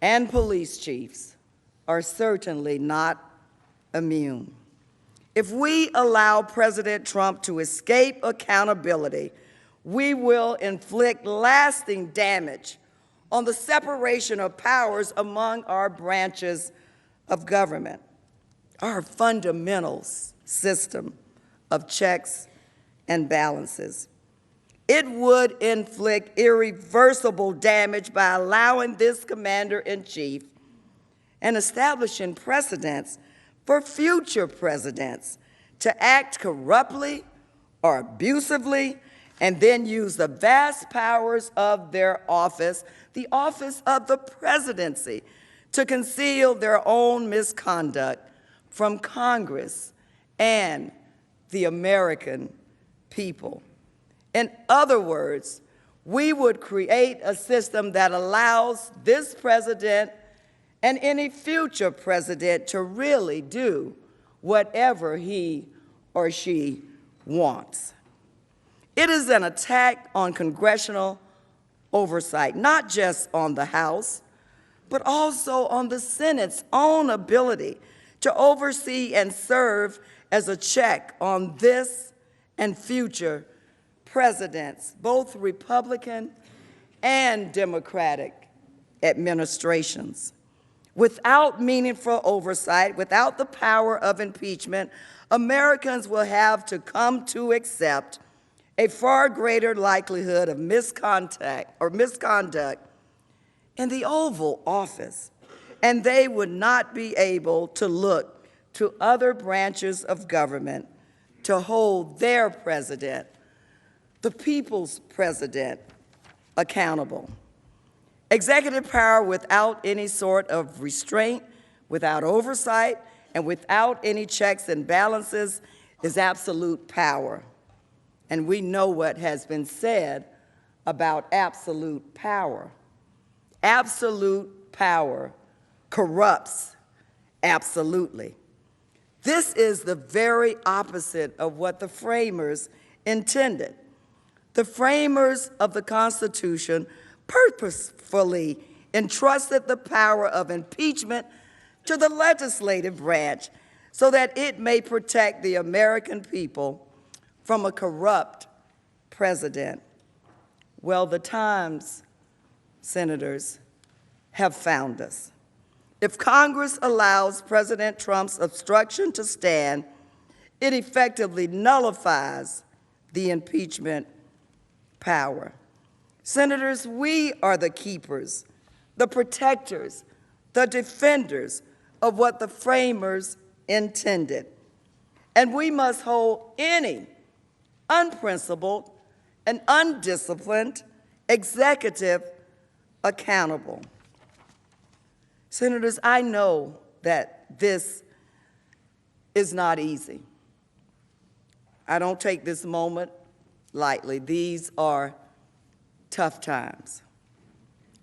and police chiefs are certainly not immune. If we allow President Trump to escape accountability, we will inflict lasting damage on the separation of powers among our branches of government, our fundamental system of checks and balances. It would inflict irreversible damage by allowing this commander-in-chief and establishing precedents for future presidents to act corruptly or abusively and then use the vast powers of their office, the office of the presidency, to conceal their own misconduct from Congress and the American people. In other words, we would create a system that allows this president and any future president to really do whatever he or she wants. It is an attack on congressional oversight, not just on the House, but also on the Senate's own ability to oversee and serve as a check on this and future presidents, both Republican and Democratic administrations. Without meaningful oversight, without the power of impeachment, Americans will have to come to accept a far greater likelihood of misconduct in the Oval Office, and they would not be able to look to other branches of government to hold their president, the people's president, accountable. Executive power without any sort of restraint, without oversight, and without any checks and balances is absolute power. And we know what has been said about absolute power. Absolute power corrupts absolutely. This is the very opposite of what the framers intended. The framers of the Constitution purposefully entrusted the power of impeachment to the legislative branch so that it may protect the American people from a corrupt president. Well, the times, senators, have found us. If Congress allows President Trump's obstruction to stand, it effectively nullifies the impeachment power. Senators, we are the keepers, the protectors, the defenders of what the framers intended. And we must hold any unprincipled and undisciplined executive accountable. Senators, I know that this is not easy. I don't take this moment lightly. These are tough times.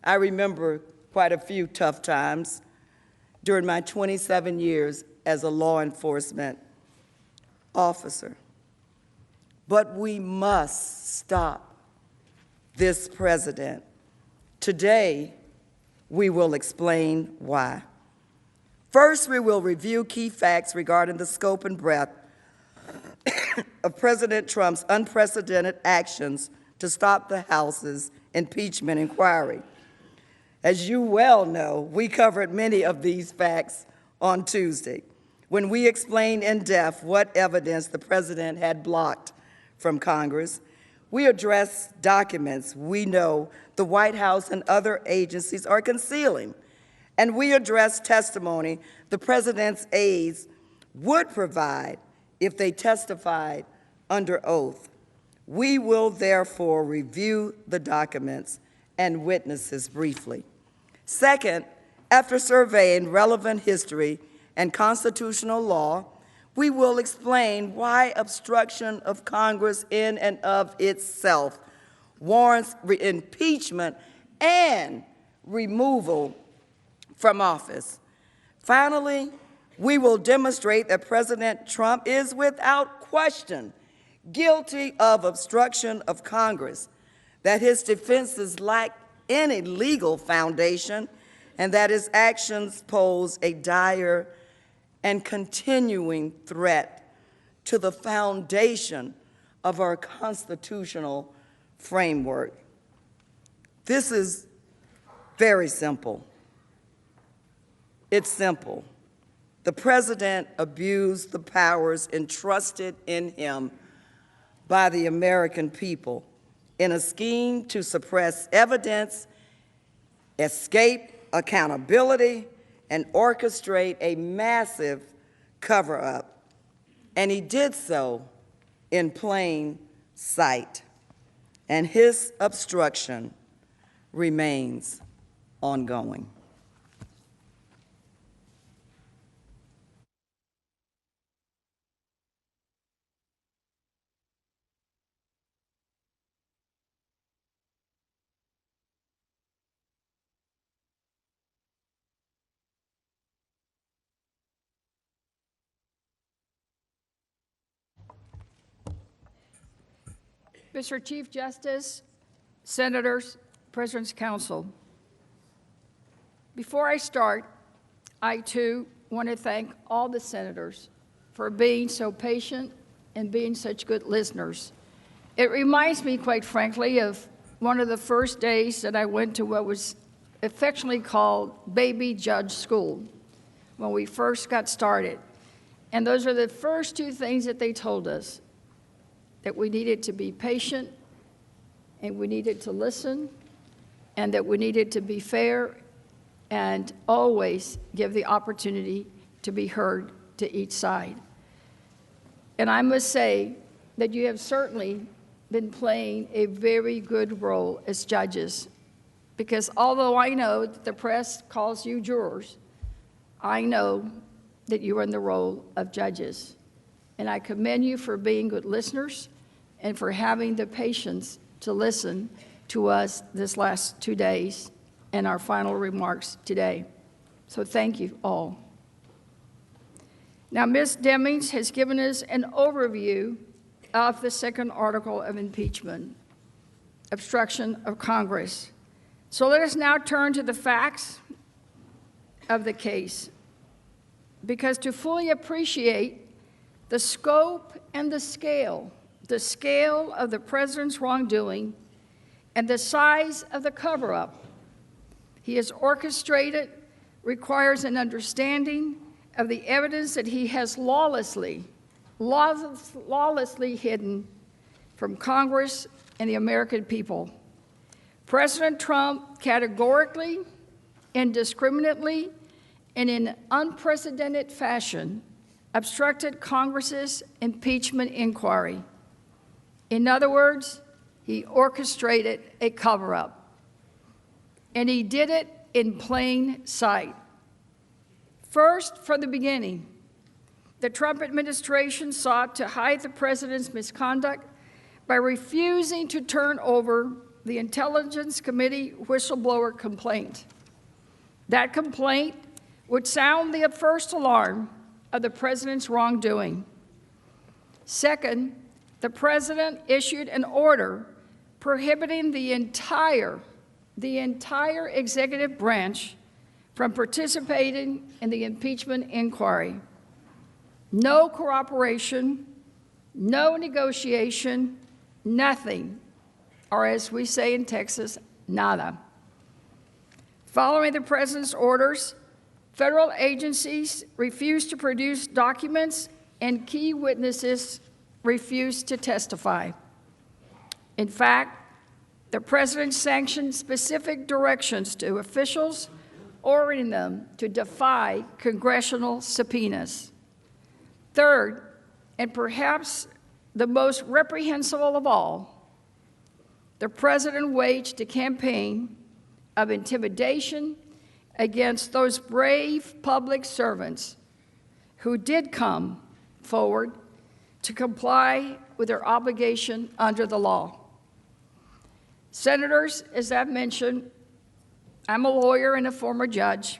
I remember quite a few tough times during my 27 years as a law enforcement officer. But we must stop this president. Today, we will explain why. First, we will review key facts regarding the scope and breadth of President Trump's unprecedented actions to stop the House's impeachment inquiry. As you well know, we covered many of these facts on Tuesday when we explained in depth what evidence the president had blocked from Congress. We addressed documents we know the White House and other agencies are concealing, and we addressed testimony the president's aides would provide if they testified under oath. We will therefore review the documents and witnesses briefly. Second, after surveying relevant history and constitutional law, we will explain why obstruction of Congress in and of itself warrants impeachment and removal from office. Finally, we will demonstrate that President Trump is without question guilty of obstruction of Congress, that his defenses lack any legal foundation, and that his actions pose a dire and continuing threat to the foundation of our constitutional framework. This is very simple. It's simple. The president abused the powers entrusted in him by the American people in a scheme to suppress evidence, escape accountability, and orchestrate a massive cover-up. And he did so in plain sight. And his obstruction remains ongoing. Mr. Chief Justice, Senators, President's Council, before I start, I too want to thank all the senators for being so patient and being such good listeners. It reminds me, quite frankly, of one of the first days that I went to what was affectionately called baby judge school when we first got started. And those are the first two things that they told us, that we needed to be patient, and we needed to listen, and that we needed to be fair and always give the opportunity to be heard to each side. And I must say that you have certainly been playing a very good role as judges, because although I know that the press calls you jurors, I know that you are in the role of judges. And I commend you for being good listeners and for having the patience to listen to us this last 2 days and our final remarks today. So thank you all. Now, Ms. Demings has given us an overview of the second article of impeachment, obstruction of Congress. So let us now turn to the facts of the case, because to fully appreciate the scope and the scale of the president's wrongdoing and the size of the cover-up he has orchestrated requires an understanding of the evidence that he has lawlessly hidden from Congress and the American people. President Trump categorically, indiscriminately, and in unprecedented fashion obstructed Congress's impeachment inquiry. In other words, he orchestrated a cover-up. And he did it in plain sight. First, from the beginning, the Trump administration sought to hide the president's misconduct by refusing to turn over the Intelligence Committee whistleblower complaint. That complaint would sound the first alarm of the president's wrongdoing. Second, the president issued an order prohibiting the entire executive branch from participating in the impeachment inquiry. No cooperation, no negotiation, nothing, or as we say in Texas, nada. Following the president's orders, federal agencies refused to produce documents and key witnesses refused to testify. In fact, the president sanctioned specific directions to officials, ordering them to defy congressional subpoenas. Third, and perhaps the most reprehensible of all, the president waged a campaign of intimidation against those brave public servants who did come forward to comply with their obligation under the law. Senators, as I've mentioned, I'm a lawyer and a former judge.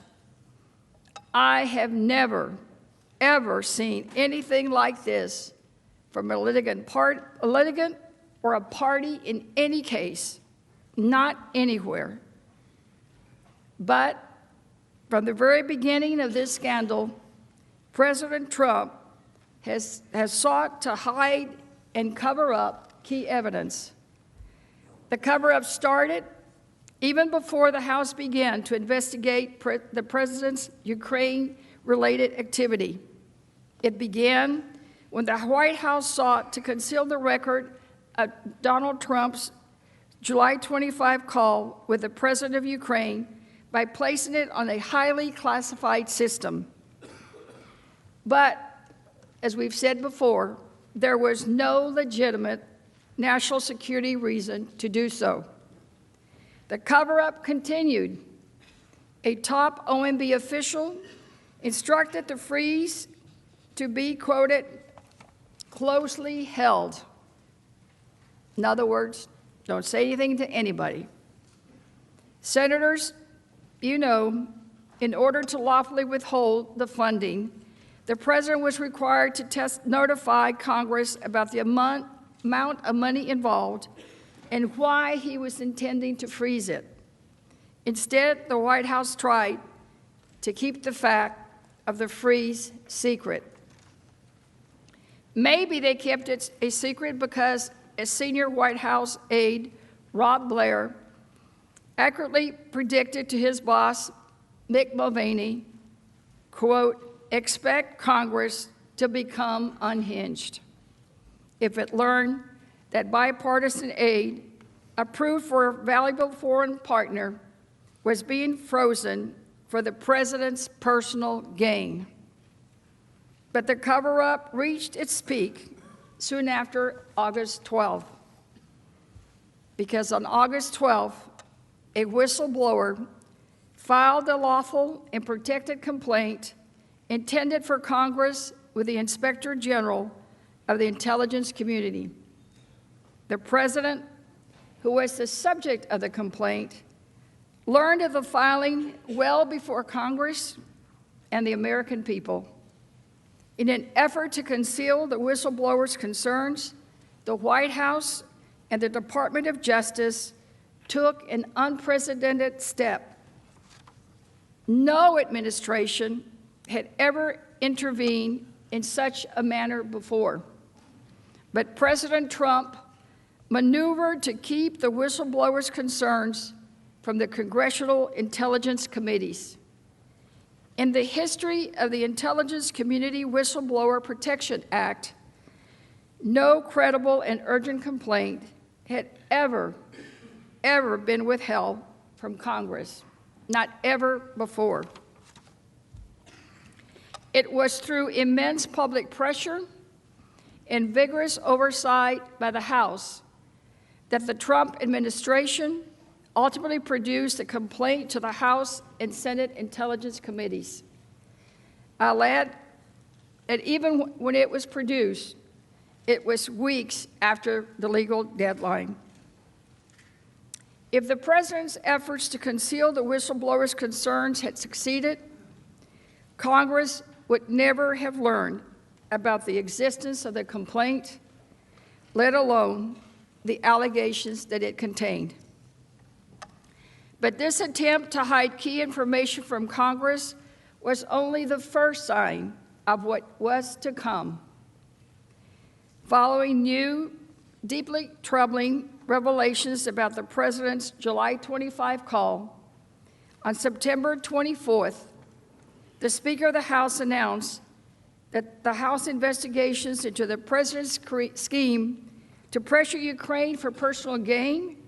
I have never, ever seen anything like this from a litigant or a party in any case, not anywhere. But from the very beginning of this scandal, President Trump has sought to hide and cover up key evidence. The cover-up started even before the House began to investigate the president's Ukraine-related activity. It began when the White House sought to conceal the record of Donald Trump's July 25 call with the president of Ukraine by placing it on a highly classified system. But, as we've said before, there was no legitimate national security reason to do so. The cover-up continued. A top OMB official instructed the freeze to be, quoted, closely held. In other words, don't say anything to anybody. Senators, you know, in order to lawfully withhold the funding, the president was required to notify Congress about the amount of money involved and why he was intending to freeze it. Instead, the White House tried to keep the fact of the freeze secret. Maybe they kept it a secret because a senior White House aide, Rob Blair, accurately predicted to his boss, Mick Mulvaney, quote, expect Congress to become unhinged if it learned that bipartisan aid approved for a valuable foreign partner was being frozen for the president's personal gain. But the cover-up reached its peak soon after August 12th, because on August 12th, a whistleblower filed a lawful and protected complaint intended for Congress with the Inspector General of the intelligence community. The president, who was the subject of the complaint, learned of the filing well before Congress and the American people. In an effort to conceal the whistleblower's concerns, the White House and the Department of Justice took an unprecedented step. No administration had ever intervened in such a manner before. But President Trump maneuvered to keep the whistleblower's concerns from the Congressional Intelligence Committees. In the history of the Intelligence Community Whistleblower Protection Act, no credible and urgent complaint had ever been withheld from Congress, not ever before. It was through immense public pressure and vigorous oversight by the House that the Trump administration ultimately produced a complaint to the House and Senate Intelligence Committees. I'll add that even when it was produced, it was weeks after the legal deadline. If the president's efforts to conceal the whistleblower's concerns had succeeded, Congress would never have learned about the existence of the complaint, let alone the allegations that it contained. But this attempt to hide key information from Congress was only the first sign of what was to come. Following new, deeply troubling revelations about the president's July 25 call, on September 24th, the Speaker of the House announced that the House investigations into the president's scheme to pressure Ukraine for personal gain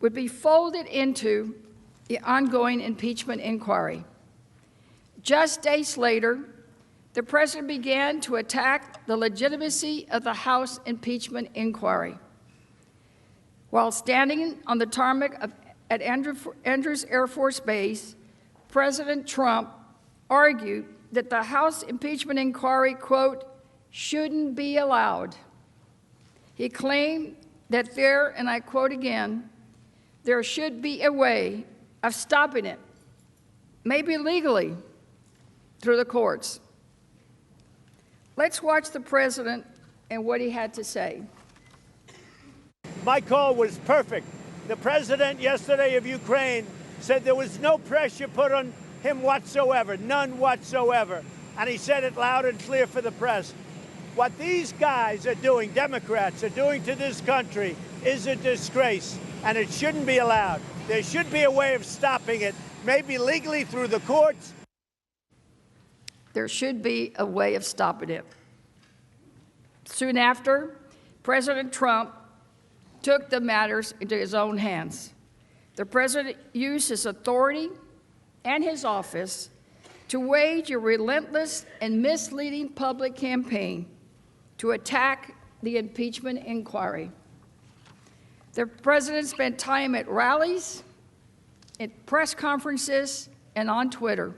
would be folded into the ongoing impeachment inquiry. Just days later, the president began to attack the legitimacy of the House impeachment inquiry. While standing on the tarmac at Andrews Air Force Base, President Trump argued that the House impeachment inquiry, quote, shouldn't be allowed. He claimed that there, and I quote again, there should be a way of stopping it, maybe legally, through the courts. Let's watch the president and what he had to say. My call was perfect. The president yesterday of Ukraine said there was no pressure put on him whatsoever, none whatsoever. and he said it loud and clear for the press. What these guys are doing, Democrats are doing to this country, is a disgrace, and it shouldn't be allowed. There should be a way of stopping it, maybe legally through the courts. There should be a way of stopping it. Soon after, President Trump took the matters into his own hands. The president used his authority and his office to wage a relentless and misleading public campaign to attack the impeachment inquiry. The president spent time at rallies, at press conferences, and on Twitter,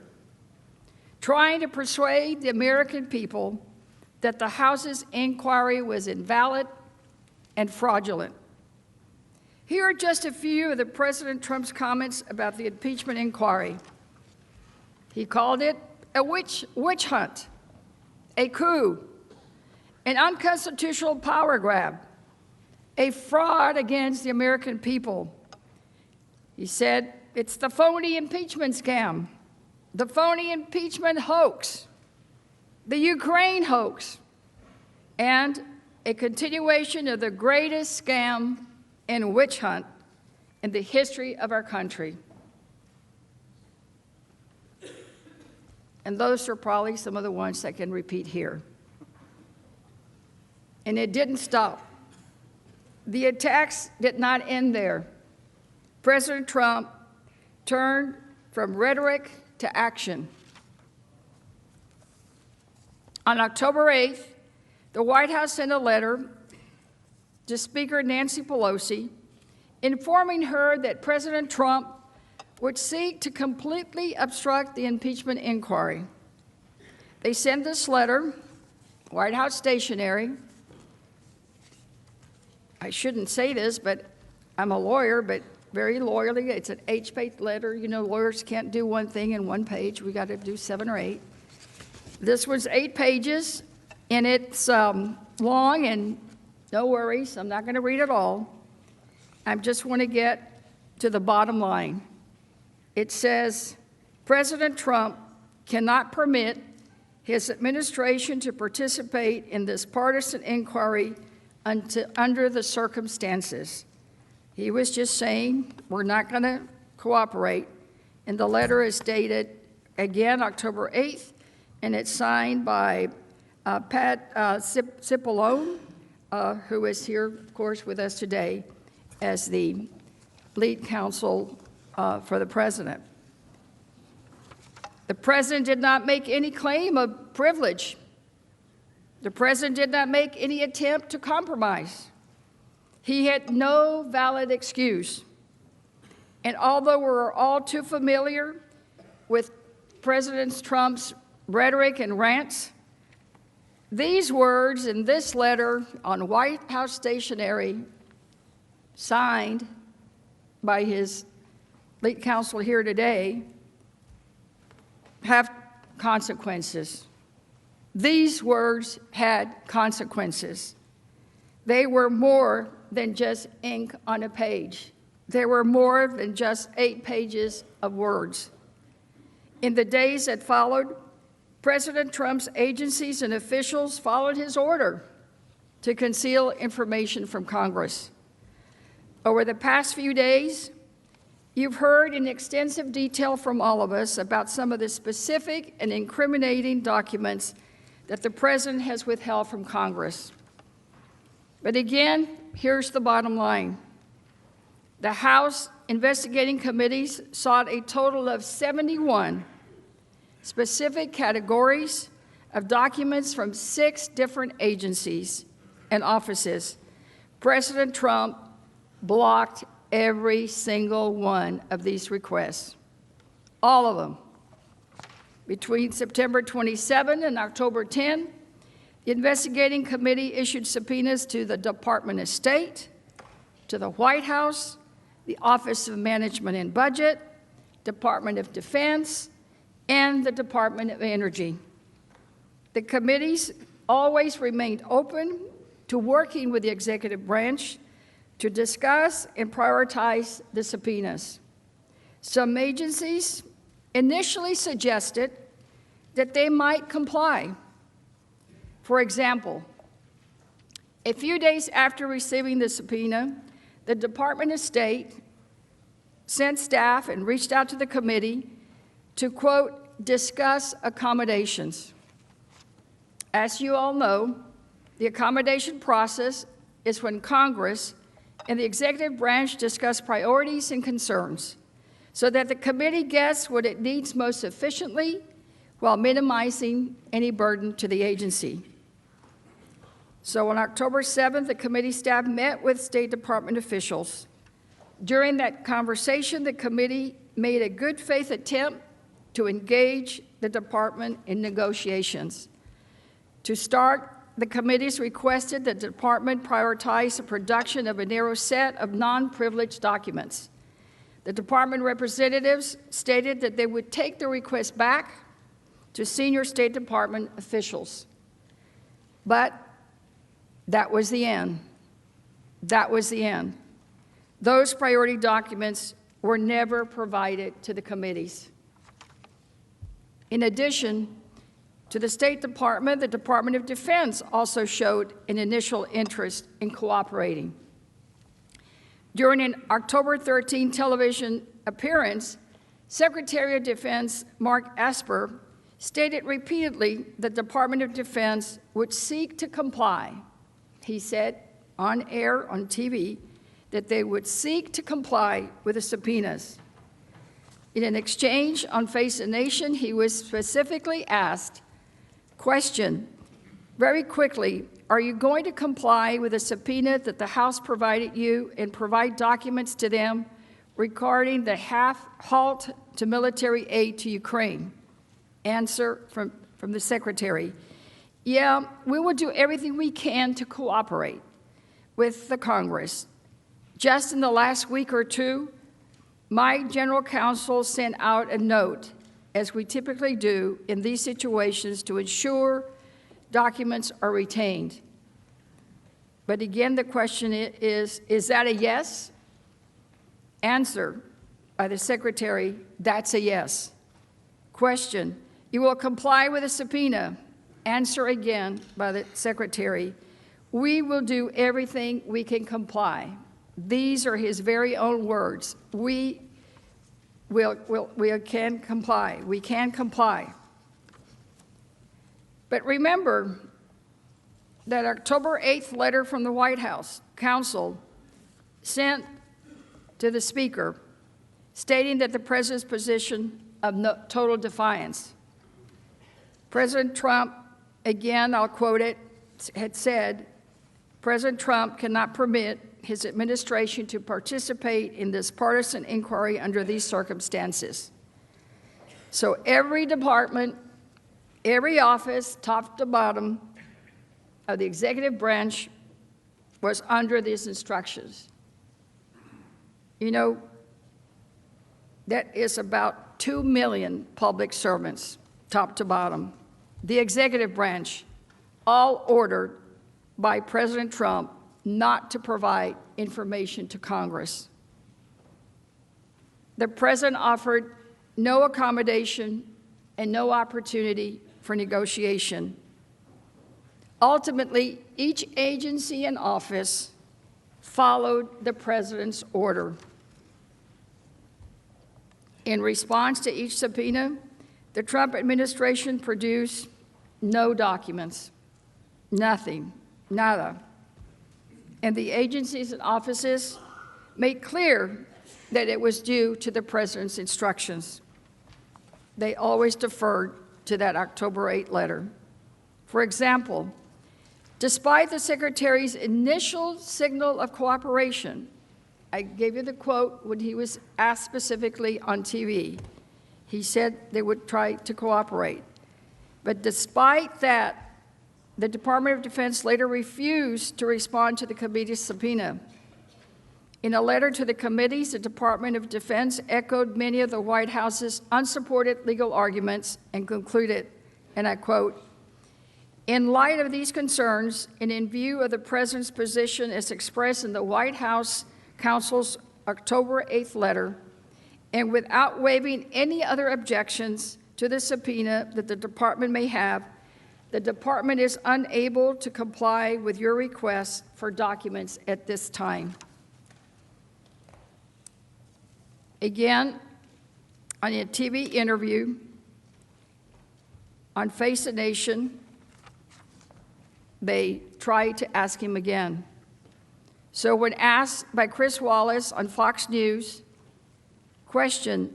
trying to persuade the American people that the House's inquiry was invalid and fraudulent. Here are just a few of the President Trump's comments about the impeachment inquiry. He called it a witch hunt, a coup, an unconstitutional power grab, a fraud against the American people. He said it's the phony impeachment scam, the phony impeachment hoax, the Ukraine hoax, and a continuation of the greatest scam and witch hunt in the history of our country. And those are probably some of the ones I can repeat here. And it didn't stop. The attacks did not end there. President Trump turned from rhetoric to action. On October 8th, the White House sent a letter to Speaker Nancy Pelosi informing her that President Trump would seek to completely obstruct the impeachment inquiry. They sent this letter, White House stationery. I shouldn't say this, but I'm a lawyer, but very loyally, it's an 8-page letter. You know, lawyers can't do one thing in one page. We got to do 7 or 8. This was 8 pages, and it's long, and no worries, I'm not going to read it all. I just want to get to the bottom line. It says, President Trump cannot permit his administration to participate in this partisan inquiry under the circumstances. He was just saying, we're not going to cooperate. And the letter is dated, again, October 8th, and it's signed by Pat Cipollone, who is here, of course, with us today as the lead counsel for the president. The president did not make any claim of privilege. The president did not make any attempt to compromise. He had no valid excuse. And although we're all too familiar with President Trump's rhetoric and rants, these words in this letter on White House stationery, signed by his lead counsel here today, have consequences. These words had consequences. They were more than just ink on a page. They were more than just 8 pages of words. In the days that followed, President Trump's agencies and officials followed his order to conceal information from Congress. Over the past few days, you've heard in extensive detail from all of us about some of the specific and incriminating documents that the president has withheld from Congress. But again, here's the bottom line. The House investigating committees sought a total of 71 specific categories of documents from 6 different agencies and offices. President Trump blocked every single one of these requests, all of them. Between September 27 and October 10, the investigating committee issued subpoenas to the Department of State, to the White House, the Office of Management and Budget, Department of Defense, and the Department of Energy. The committees always remained open to working with the executive branch to discuss and prioritize the subpoenas. Some agencies initially suggested that they might comply. For example, a few days after receiving the subpoena, the Department of State sent staff and reached out to the committee to, quote, discuss accommodations. As you all know, the accommodation process is when Congress and the executive branch discuss priorities and concerns so that the committee gets what it needs most efficiently while minimizing any burden to the agency. So on October 7th, the committee staff met with State Department officials. During that conversation, the committee made a good faith attempt to engage the department in negotiations. To start, the committees requested that the department prioritize the production of a narrow set of non-privileged documents. The department representatives stated that they would take the request back to senior State Department officials. But that was the end. That was the end. Those priority documents were never provided to the committees. In addition to the State Department, the Department of Defense also showed an initial interest in cooperating. During an October 13 television appearance, Secretary of Defense Mark Esper stated repeatedly the Department of Defense would seek to comply. He said on air, on TV, that they would seek to comply with the subpoenas. In an exchange on Face the Nation, he was specifically asked, question, very quickly, are you going to comply with a subpoena that the House provided you and provide documents to them regarding the halt to military aid to Ukraine? Answer from the Secretary, yeah, we will do everything we can to cooperate with the Congress. Just in the last week or two, my general counsel sent out a note, as we typically do in these situations, to ensure documents are retained. But again, the question is that a yes? Answer by the Secretary, that's a yes. Question, you will comply with a subpoena? Answer again by the Secretary, we will do everything we can comply. These are his very own words. We can comply. We can comply. But remember that October 8th letter from the White House counsel sent to the Speaker stating that the President's position of total defiance. President Trump, again, I'll quote it, had said, President Trump cannot permit his administration to participate in this partisan inquiry under these circumstances. So every department, every office, top to bottom of the executive branch was under these instructions. You know, that is about 2 million public servants, top to bottom. The executive branch, all ordered by President Trump not to provide information to Congress. The President offered no accommodation and no opportunity for negotiation. Ultimately, each agency and office followed the President's order. In response to each subpoena, the Trump administration produced no documents, nothing, nada. And the agencies and offices made clear that it was due to the President's instructions. They always deferred to that October 8 letter. For example, despite the Secretary's initial signal of cooperation, I gave you the quote when he was asked specifically on TV. He said they would try to cooperate. But despite that, the Department of Defense later refused to respond to the committee's subpoena. In a letter to the committees, the Department of Defense echoed many of the White House's unsupported legal arguments and concluded, and I quote, in light of these concerns and in view of the President's position as expressed in the White House counsel's October 8th letter, and without waiving any other objections to the subpoena that the department may have, the department is unable to comply with your request for documents at this time. Again, on a TV interview on Face the Nation, they tried to ask him again. So when asked by Chris Wallace on Fox News, question,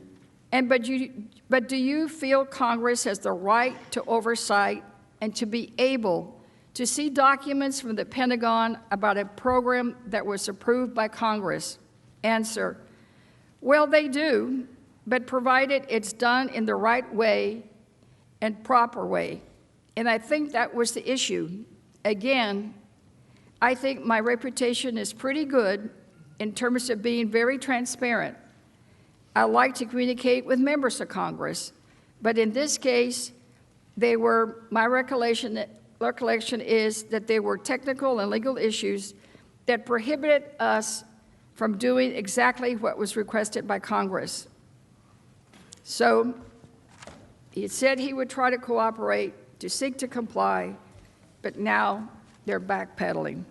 but do you feel Congress has the right to oversight and to be able to see documents from the Pentagon about a program that was approved by Congress? Answer, well, they do, but provided it's done in the right way and proper way. And I think that was the issue. Again, I think my reputation is pretty good in terms of being very transparent. I like to communicate with members of Congress, but in this case, my recollection is that they were technical and legal issues that prohibited us from doing exactly what was requested by Congress. So he said he would try to cooperate, to seek to comply, but now they're backpedaling.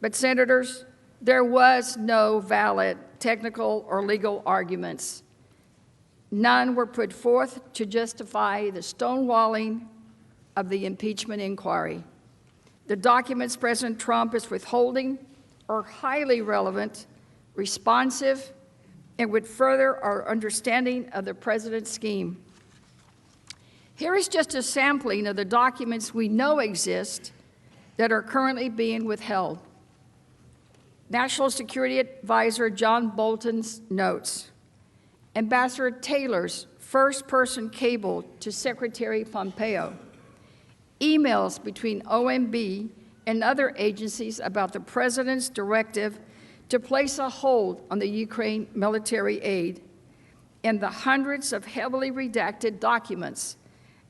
But senators, there was no valid technical or legal arguments. None were put forth to justify the stonewalling of the impeachment inquiry. The documents President Trump is withholding are highly relevant, responsive, and would further our understanding of the president's scheme. Here is just a sampling of the documents we know exist that are currently being withheld. National Security Advisor John Bolton's notes, Ambassador Taylor's first-person cable to Secretary Pompeo, emails between OMB and other agencies about the president's directive to place a hold on the Ukraine military aid, and the hundreds of heavily redacted documents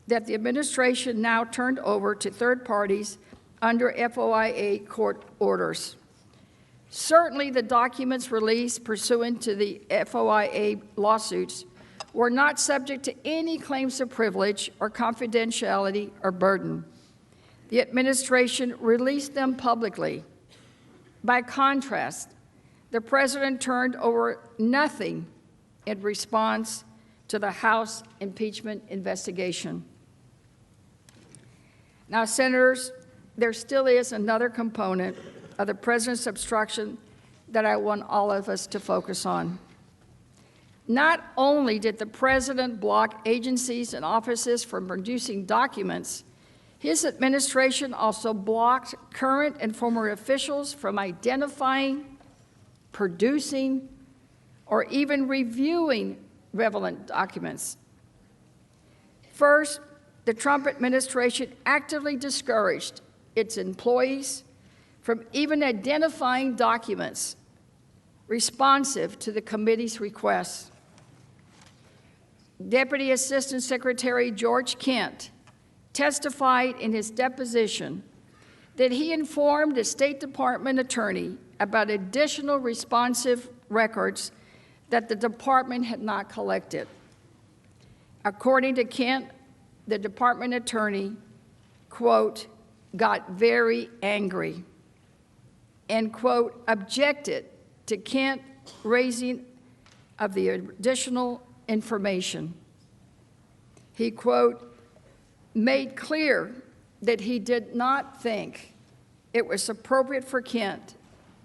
that the administration now turned over to third parties under FOIA court orders. Certainly, the documents released pursuant to the FOIA lawsuits were not subject to any claims of privilege or confidentiality or burden. The administration released them publicly. By contrast, the president turned over nothing in response to the House impeachment investigation. Now, senators, there still is another component of the president's obstruction that I want all of us to focus on. Not only did the president block agencies and offices from producing documents, his administration also blocked current and former officials from identifying, producing, or even reviewing relevant documents. First, the Trump administration actively discouraged its employees from even identifying documents responsive to the committee's requests. Deputy Assistant Secretary George Kent testified in his deposition that he informed a State Department attorney about additional responsive records that the department had not collected. According to Kent, the department attorney, quote, got very angry and, quote, objected to Kent raising of the additional information. He, quote, made clear that he did not think it was appropriate for Kent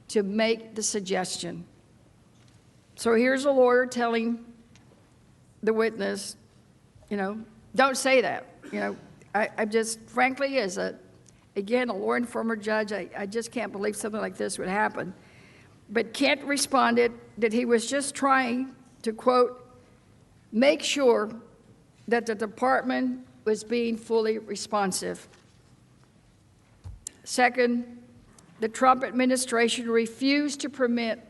to make the suggestion. So here's a lawyer telling the witness, you know, don't say that. You know, I just, frankly, as again, a lawyer and former judge, I just can't believe something like this would happen. But Kent responded that he was just trying to, quote, make sure that the department was being fully responsive. Second, the Trump administration refused to permit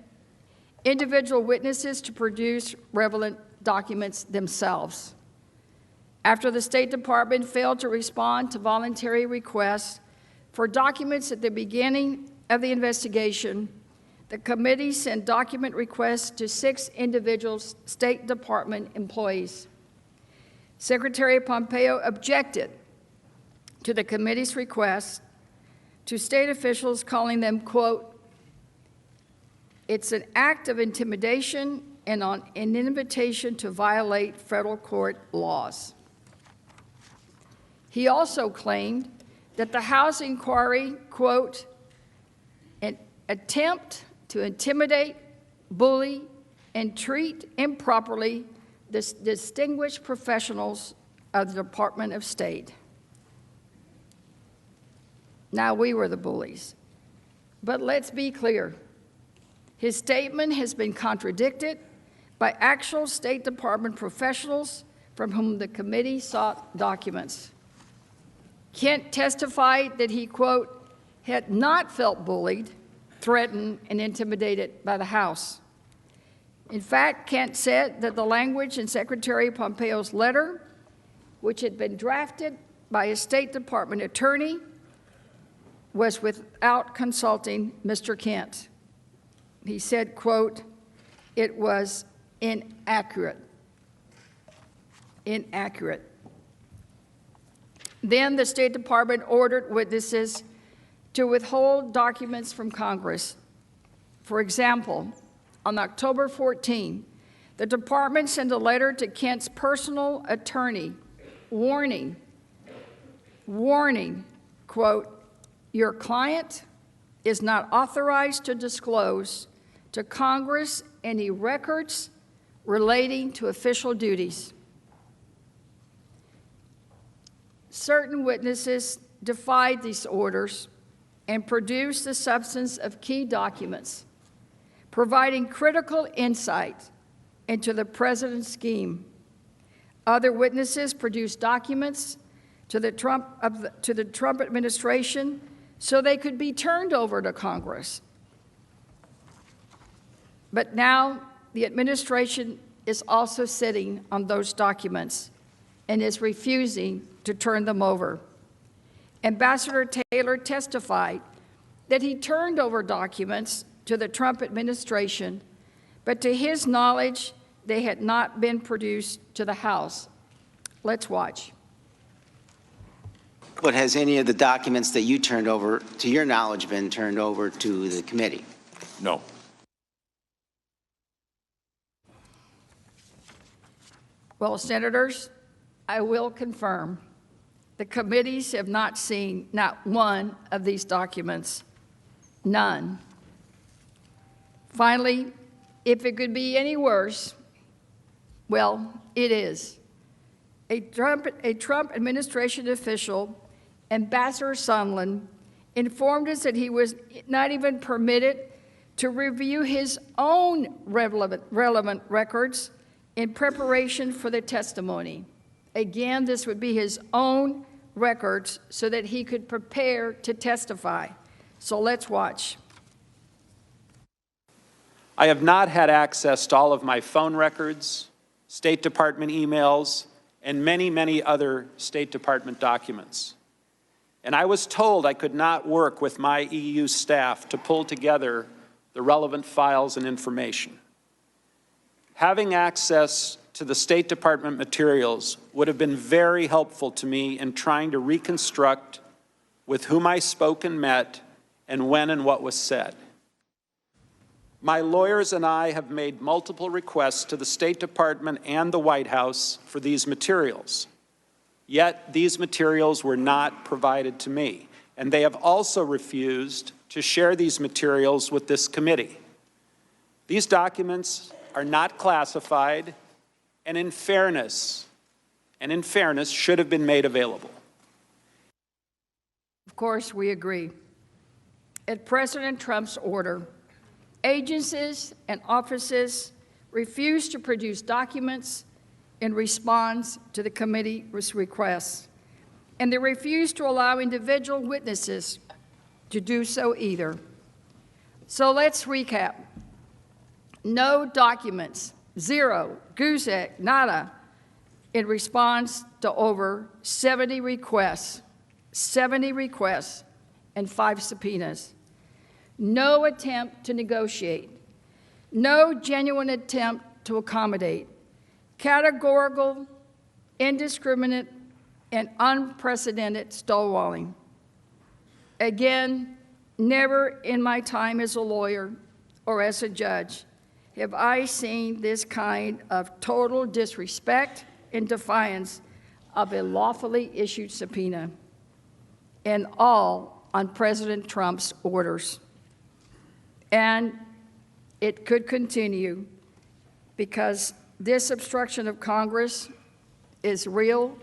individual witnesses to produce relevant documents themselves. After the State Department failed to respond to voluntary requests for documents at the beginning of the investigation, the committee sent document requests to 6 individual State Department employees. Secretary Pompeo objected to the committee's request to state officials, calling them, quote, "It's an act of intimidation and an invitation to violate federal court laws." He also claimed that the House inquiry, quote, "an attempt to intimidate, bully, and treat improperly the distinguished professionals of the Department of State." Now, we were the bullies. But let's be clear. His statement has been contradicted by actual State Department professionals from whom the committee sought documents. Kent testified that he, quote, "had not felt bullied, threatened, and intimidated by the House." In fact, Kent said that the language in Secretary Pompeo's letter, which had been drafted by a State Department attorney, was without consulting Mr. Kent. He said, quote, "it was inaccurate." Inaccurate. Then the State Department ordered witnesses to withhold documents from Congress. For example, on October 14, the department sent a letter to Kent's personal attorney warning, quote, "your client is not authorized to disclose to Congress any records relating to official duties." Certain witnesses defied these orders and produced the substance of key documents, providing critical insight into the president's scheme. Other witnesses produced documents to the Trump administration so they could be turned over to Congress. But now the administration is also sitting on those documents and is refusing to turn them over. Ambassador Taylor testified that he turned over documents to the Trump administration, but to his knowledge, they had not been produced to the House. Let's watch. But has any of the documents that you turned over, to your knowledge, been turned over to the committee? No. Well, Senators, I will confirm the committees have not seen not one of these documents, none. Finally, if it could be any worse, well, it is. A Trump administration official, Ambassador Sondland, informed us that he was not even permitted to review his own relevant records in preparation for the testimony. Again, this would be his own records so that he could prepare to testify. So let's watch. I have not had access to all of my phone records, State Department emails, and many, many other State Department documents. And I was told I could not work with my EU staff to pull together the relevant files and information. Having access to the State Department materials would have been very helpful to me in trying to reconstruct with whom I spoke and met and when and what was said. My lawyers and I have made multiple requests to the State Department and the White House for these materials. Yet these materials were not provided to me, and they have also refused to share these materials with this committee. These documents are not classified, and in fairness, should have been made available. Of course, we agree. At President Trump's order, agencies and offices refused to produce documents in response to the committee's requests, and they refused to allow individual witnesses to do so either. So let's recap. No documents, zero, goose egg, nada, in response to over 70 requests and 5 subpoenas. No attempt to negotiate, no genuine attempt to accommodate, categorical indiscriminate, and unprecedented stonewalling. Again, never in my time as a lawyer or as a judge have I seen this kind of total disrespect and defiance of a lawfully issued subpoena, and all on President Trump's orders. And it could continue because this obstruction of Congress is real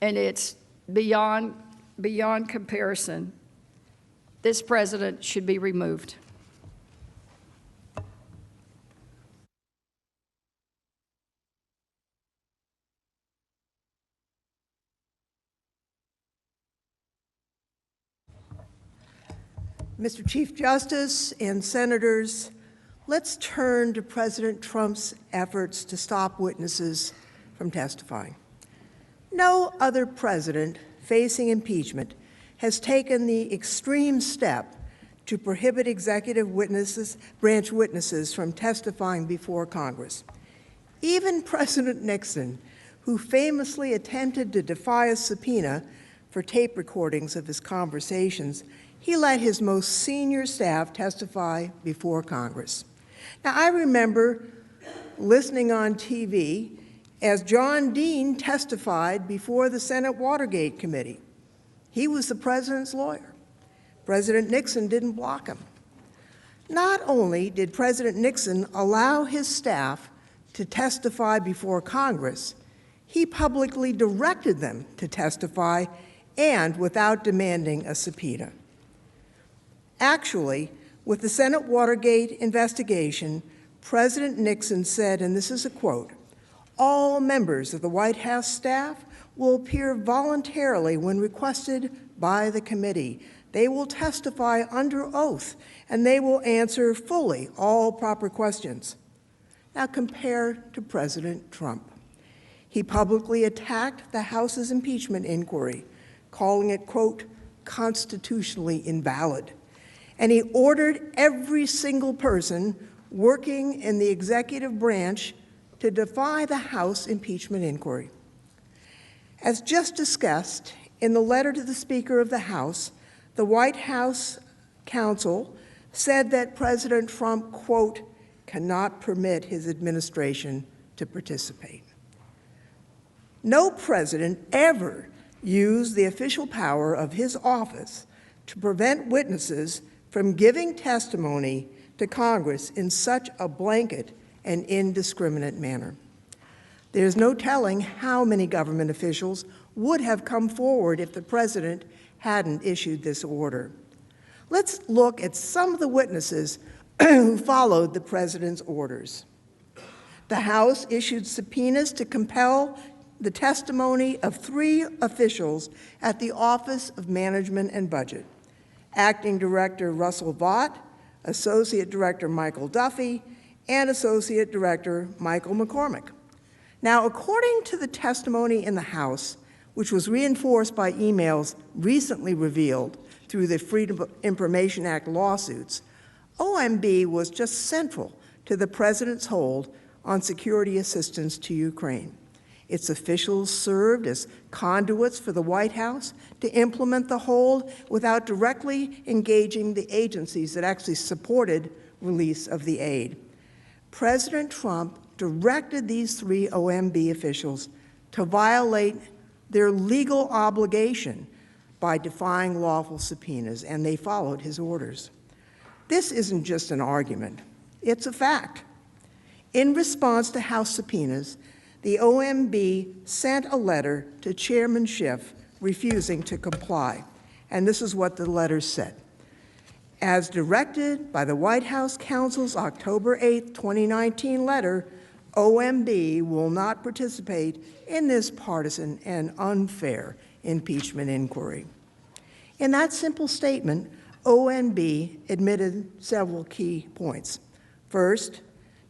and it's beyond comparison. This president should be removed. Mr. Chief Justice and Senators, let's turn to President Trump's efforts to stop witnesses from testifying. No other president facing impeachment has taken the extreme step to prohibit executive branch witnesses from testifying before Congress. Even President Nixon, who famously attempted to defy a subpoena for tape recordings of his conversations, he let his most senior staff testify before Congress. Now, I remember listening on TV as John Dean testified before the Senate Watergate Committee. He was the president's lawyer. President Nixon didn't block him. Not only did President Nixon allow his staff to testify before Congress, he publicly directed them to testify and without demanding a subpoena. Actually, with the Senate Watergate investigation, President Nixon said, and this is a quote, "All members of the White House staff will appear voluntarily when requested by the committee. They will testify under oath, and they will answer fully all proper questions." Now compare to President Trump. He publicly attacked the House's impeachment inquiry, calling it, quote, "constitutionally invalid." And he ordered every single person working in the executive branch to defy the House impeachment inquiry. As just discussed, in the letter to the Speaker of the House, the White House counsel said that President Trump, quote, "cannot permit his administration to participate." No president ever used the official power of his office to prevent witnesses from giving testimony to Congress in such a blanket and indiscriminate manner. There's no telling how many government officials would have come forward if the president hadn't issued this order. Let's look at some of the witnesses who followed the president's orders. The House issued subpoenas to compel the testimony of 3 officials at the Office of Management and Budget: Acting Director Russell Vought, Associate Director Michael Duffy, and Associate Director Michael McCormick. Now, according to the testimony in the House, which was reinforced by emails recently revealed through the Freedom of Information Act lawsuits, OMB was just central to the president's hold on security assistance to Ukraine. Its officials served as conduits for the White House to implement the hold without directly engaging the agencies that actually supported release of the aid. President Trump directed these 3 OMB officials to violate their legal obligation by defying lawful subpoenas, and they followed his orders. This isn't just an argument, it's a fact. In response to House subpoenas, the OMB sent a letter to Chairman Schiff refusing to comply, and this is what the letter said. As directed by the White House counsel's October 8, 2019 letter, OMB will not participate in this partisan and unfair impeachment inquiry. In that simple statement, OMB admitted several key points. First,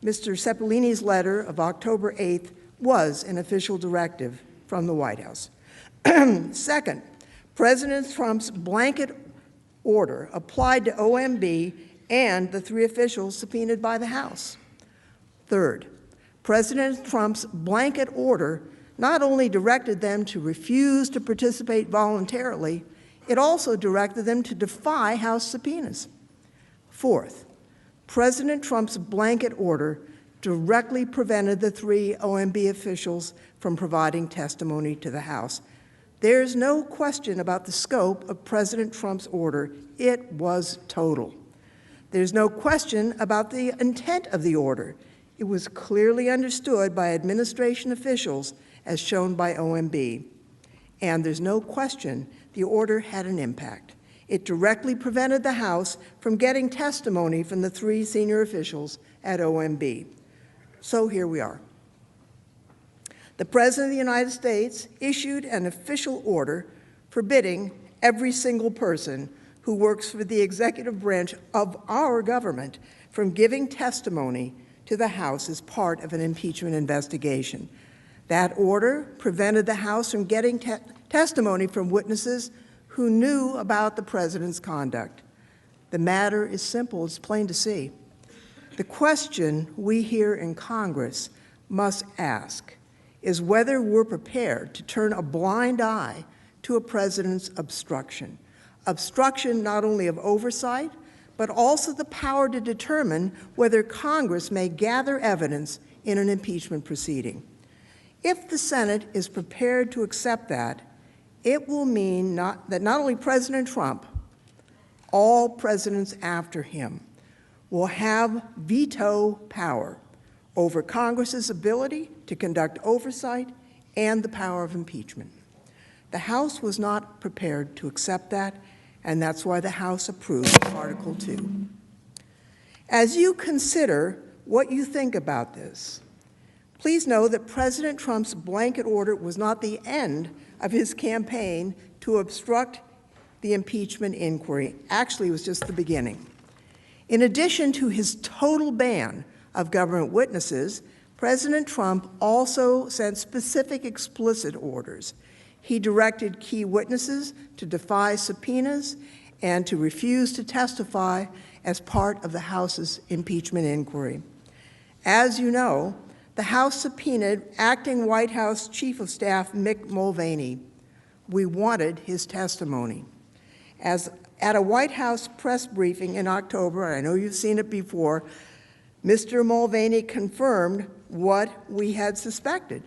Mr. Ceppolini's letter of October 8th was an official directive from the White House. Second, President Trump's blanket order applied to OMB and the 3 officials subpoenaed by the House. Third, President Trump's blanket order not only directed them to refuse to participate voluntarily, it also directed them to defy House subpoenas. Fourth, President Trump's blanket order directly prevented the 3 OMB officials from providing testimony to the House. There's no question about the scope of President Trump's order. It was total. There's no question about the intent of the order. It was clearly understood by administration officials as shown by OMB. And there's no question the order had an impact. It directly prevented the House from getting testimony from the 3 senior officials at OMB. So here we are. The President of the United States issued an official order forbidding every single person who works for the executive branch of our government from giving testimony to the House as part of an impeachment investigation. That order prevented the House from getting testimony from witnesses who knew about the President's conduct. The matter is simple, it's plain to see. The question we here in Congress must ask is whether we're prepared to turn a blind eye to a president's obstruction. Obstruction not only of oversight, but also the power to determine whether Congress may gather evidence in an impeachment proceeding. If the Senate is prepared to accept that, it will mean that not only President Trump, all presidents after him will have veto power over Congress's ability to conduct oversight and the power of impeachment. The House was not prepared to accept that, and that's why the House approved Article 2. As you consider what you think about this, please know that President Trump's blanket order was not the end of his campaign to obstruct the impeachment inquiry. Actually, it was just the beginning. In addition to his total ban of government witnesses, President Trump also sent specific explicit orders. He directed key witnesses to defy subpoenas and to refuse to testify as part of the House's impeachment inquiry. As you know, the House subpoenaed acting White House Chief of Staff Mick Mulvaney. We wanted his testimony. At a White House press briefing in October, I know you've seen it before, Mr. Mulvaney confirmed what we had suspected.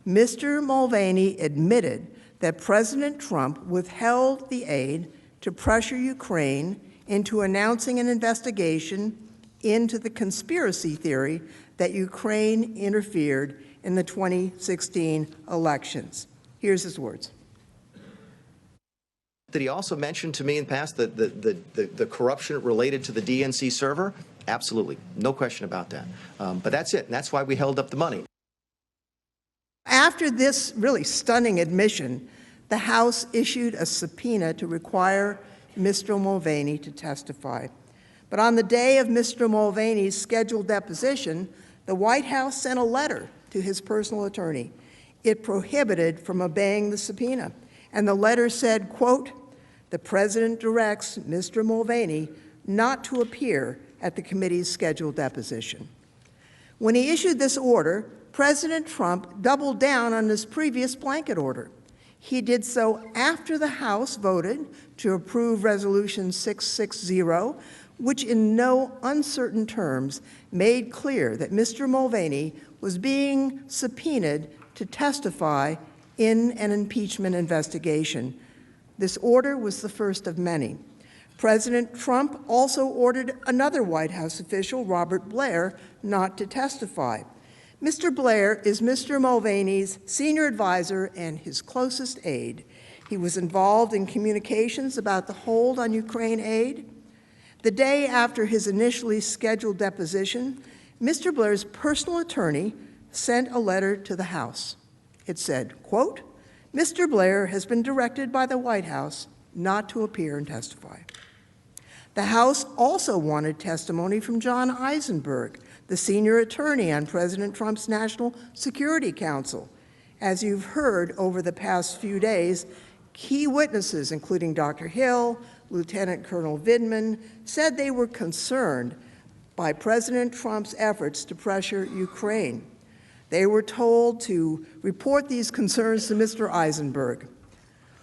Mr. Mulvaney admitted that President Trump withheld the aid to pressure Ukraine into announcing an investigation into the conspiracy theory that Ukraine interfered in the 2016 elections. Here's his words. Did he also mention to me in the past the corruption related to the DNC server? Absolutely. No question about that. But that's it. And that's why we held up the money. After this really stunning admission, the House issued a subpoena to require Mr. Mulvaney to testify. But on the day of Mr. Mulvaney's scheduled deposition, the White House sent a letter to his personal attorney. It prohibited from obeying the subpoena. And the letter said, quote, "The President directs Mr. Mulvaney not to appear at the committee's scheduled deposition." When he issued this order, President Trump doubled down on his previous blanket order. He did so after the House voted to approve Resolution 660, which in no uncertain terms made clear that Mr. Mulvaney was being subpoenaed to testify in an impeachment investigation. This order was the first of many. President Trump also ordered another White House official, Robert Blair, not to testify. Mr. Blair is Mr. Mulvaney's senior advisor and his closest aide. He was involved in communications about the hold on Ukraine aid. The day after his initially scheduled deposition, Mr. Blair's personal attorney sent a letter to the House. It said, quote, "Mr. Blair has been directed by the White House not to appear and testify." The House also wanted testimony from John Eisenberg, the senior attorney on President Trump's National Security Council. As you've heard over the past few days, key witnesses, including Dr. Hill, Lieutenant Colonel Vindman, said they were concerned by President Trump's efforts to pressure Ukraine. They were told to report these concerns to Mr. Eisenberg.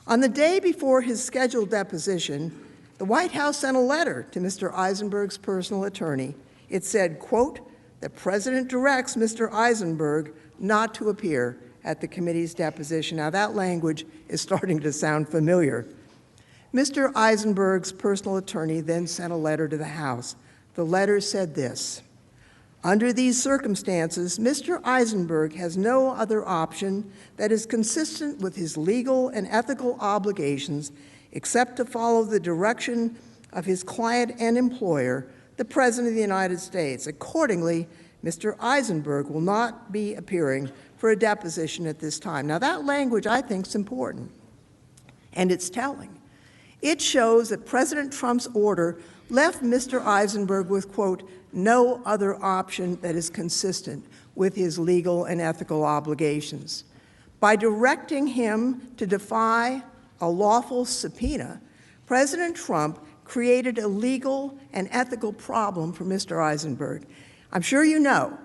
On the day before his scheduled deposition, the White House sent a letter to Mr. Eisenberg's personal attorney. It said, quote, "The President directs Mr. Eisenberg not to appear at the committee's deposition." Now, that language is starting to sound familiar. Mr. Eisenberg's personal attorney then sent a letter to the House. The letter said this: "Under these circumstances, Mr. Eisenberg has no other option that is consistent with his legal and ethical obligations except to follow the direction of his client and employer, the President of the United States. Accordingly, Mr. Eisenberg will not be appearing for a deposition at this time." Now, that language, I think, is important, and it's telling. It shows that President Trump's order left Mr. Eisenberg with, quote, "no other option that is consistent with his legal and ethical obligations." By directing him to defy a lawful subpoena, President Trump created a legal and ethical problem for Mr. Eisenberg. I'm sure you know,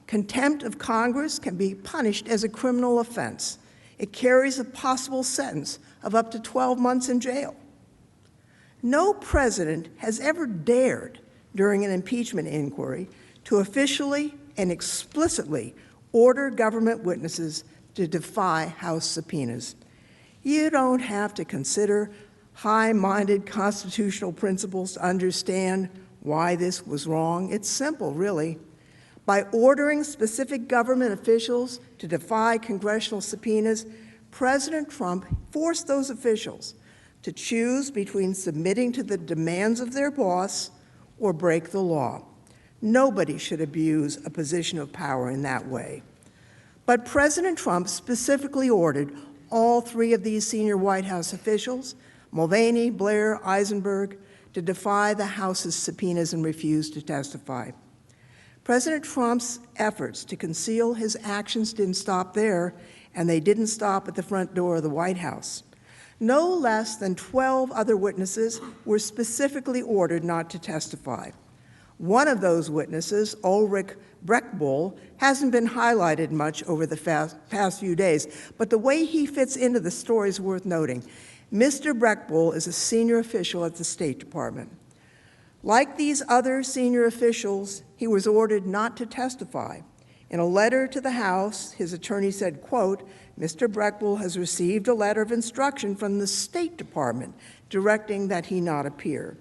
contempt of Congress can be punished as a criminal offense. It carries a possible sentence of up to 12 months in jail. No president has ever dared, during an impeachment inquiry, to officially and explicitly order government witnesses to defy House subpoenas. You don't have to consider high-minded constitutional principles to understand why this was wrong. It's simple, really. By ordering specific government officials to defy congressional subpoenas, President Trump forced those officials to choose between submitting to the demands of their boss or break the law. Nobody should abuse a position of power in that way. But President Trump specifically ordered all three of these senior White House officials, Mulvaney, Blair, Eisenberg, to defy the House's subpoenas and refuse to testify. President Trump's efforts to conceal his actions didn't stop there, and they didn't stop at the front door of the White House. No less than 12 other witnesses were specifically ordered not to testify. One of those witnesses, Ulrich Breckbull, hasn't been highlighted much over the past few days, but the way he fits into the story is worth noting. Mr. Breckbull is a senior official at the State Department. Like these other senior officials, he was ordered not to testify. In a letter to the House, his attorney said, quote, "Mr. Breckbull has received a letter of instruction from the State Department directing that he not appear."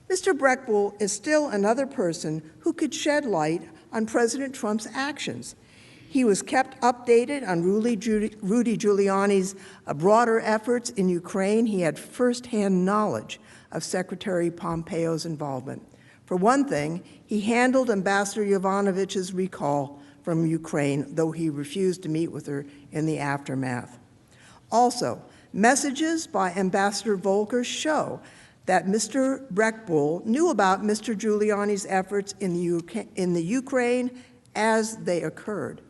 Mr. Breckbull is still another person who could shed light on President Trump's actions. He was kept updated on Rudy Giuliani's broader efforts in Ukraine. He had firsthand knowledge of Secretary Pompeo's involvement. For one thing, he handled Ambassador Yovanovitch's recall from Ukraine, though he refused to meet with her in the aftermath. Also, messages by Ambassador Volker show that Mr. Breckbull knew about Mr. Giuliani's efforts in the Ukraine as they occurred.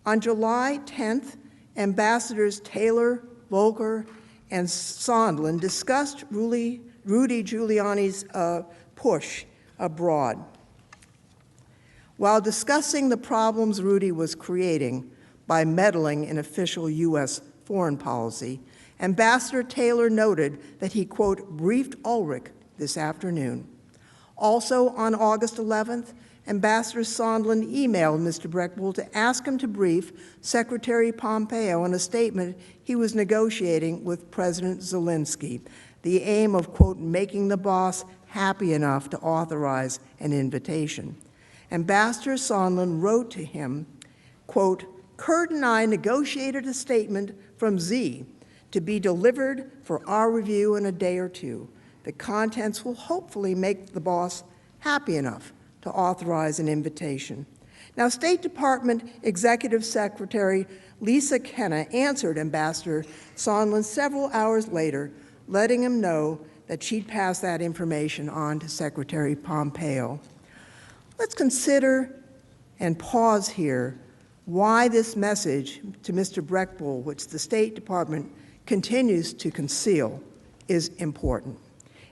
On July 10th, Ambassadors Taylor, Volker, and Sondland discussed Rudy Giuliani's push abroad. While discussing the problems Rudy was creating by meddling in official U.S. foreign policy, Ambassador Taylor noted that he, quote, "briefed Ulrich this afternoon." Also on August 11th, Ambassador Sondland emailed Mr. Breckbull to ask him to brief Secretary Pompeo on a statement he was negotiating with President Zelensky, the aim of, quote, "making the boss happy enough to authorize an invitation." Ambassador Sondland wrote to him, quote, "Kurt and I negotiated a statement from Z to be delivered for our review in a day or two. The contents will hopefully make the boss happy enough to authorize an invitation." Now, State Department Executive Secretary Lisa Kenna answered Ambassador Sondland several hours later, letting him know that she'd pass that information on to Secretary Pompeo. Let's consider and pause here why this message to Mr. Breckbull, which the State Department continues to conceal, is important.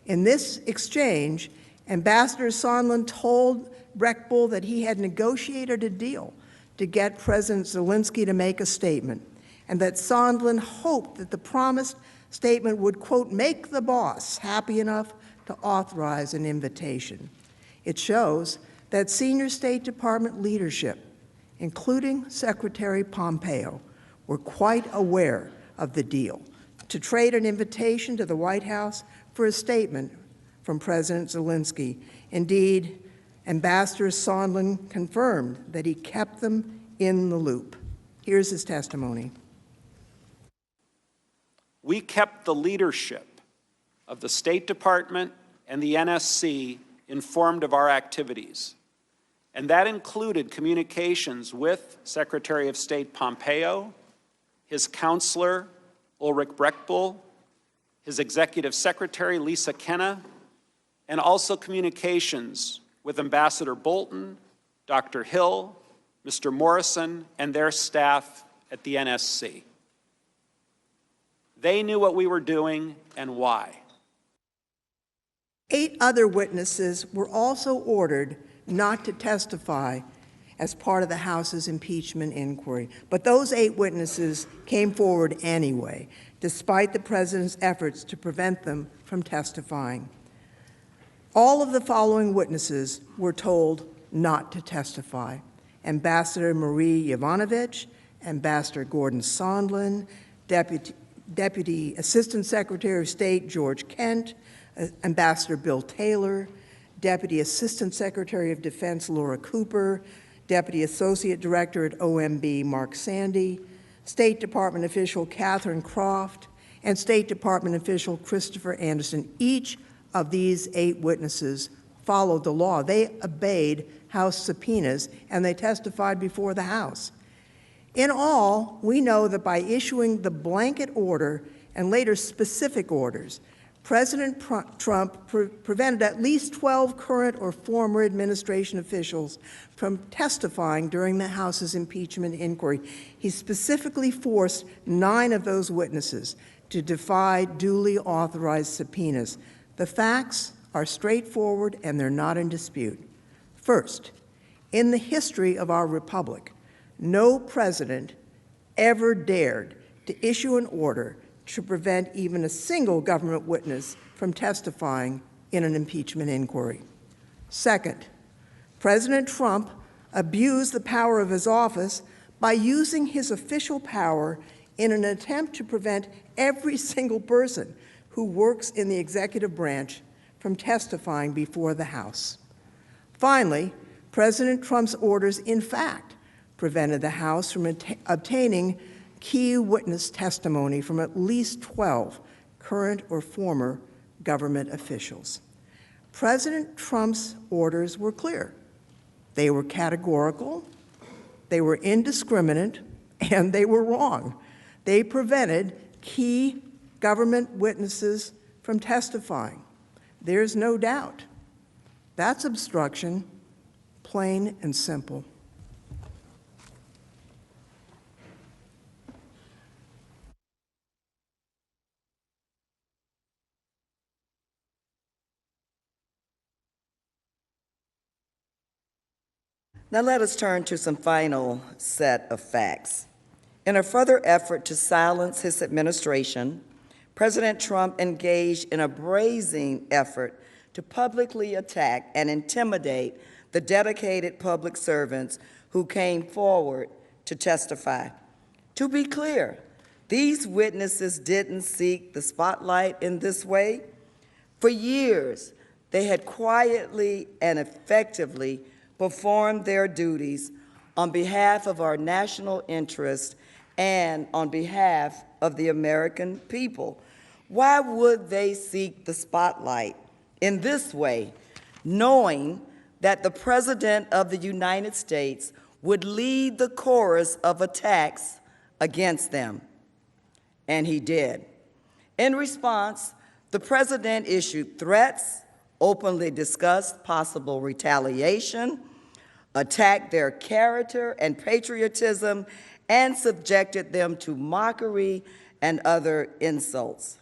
In this exchange, Ambassador Sondland told Breckbull that he had negotiated a deal to get President Zelensky to make a statement, and that Sondland hoped that the promised statement would, quote, make the boss happy enough to authorize an invitation. It shows that senior State Department leadership, including Secretary Pompeo, were quite aware of the deal to trade an invitation to the White House for a statement from President Zelensky. Indeed, Ambassador Sondland confirmed that he kept them in the loop. Here's his testimony. We kept the leadership of the State Department and the NSC informed of our activities, and that included communications with Secretary of State Pompeo, his counselor, Ulrich Breckbull, his executive secretary, Lisa Kenna, and also communications with Ambassador Bolton, Dr. Hill, Mr. Morrison, and their staff at the NSC. They knew what we were doing and why. 8 other witnesses were also ordered not to testify as part of the House's impeachment inquiry. But those 8 witnesses came forward anyway, despite the President's efforts to prevent them from testifying. All of the following witnesses were told not to testify: Ambassador Marie Yovanovitch, Ambassador Gordon Sondland, Deputy Assistant Secretary of State George Kent, Ambassador Bill Taylor, Deputy Assistant Secretary of Defense Laura Cooper, Deputy Associate Director at OMB Mark Sandy, State Department official Catherine Croft, and State Department official Christopher Anderson. Each of these 8 witnesses followed the law. They obeyed House subpoenas, and they testified before the House. In all, we know that by issuing the blanket order and later specific orders, President Trump prevented at least 12 current or former administration officials from testifying during the House's impeachment inquiry. He specifically forced 9 of those witnesses to defy duly authorized subpoenas. The facts are straightforward and they're not in dispute. First, in the history of our republic, no president ever dared to issue an order to prevent even a single government witness from testifying in an impeachment inquiry. Second, President Trump abused the power of his office by using his official power in an attempt to prevent every single person who works in the executive branch from testifying before the House. Finally, President Trump's orders, in fact, prevented the House from obtaining key witness testimony from at least 12 current or former government officials. President Trump's orders were clear. They were categorical, they were indiscriminate, and they were wrong. They prevented key government witnesses from testifying. There's no doubt. That's obstruction, plain and simple. Now let us turn to some final set of facts. In a further effort to silence his administration, President Trump engaged in a brazen effort to publicly attack and intimidate the dedicated public servants who came forward to testify. To be clear, these witnesses didn't seek the spotlight in this way. For years, they had quietly and effectively performed their duties on behalf of our national interest and on behalf of the American people. Why would they seek the spotlight in this way, knowing that the President of the United States would lead the chorus of attacks against them? And he did. In response, the President issued threats, openly discussed possible retaliation, attacked their character and patriotism, and subjected them to mockery and other insults.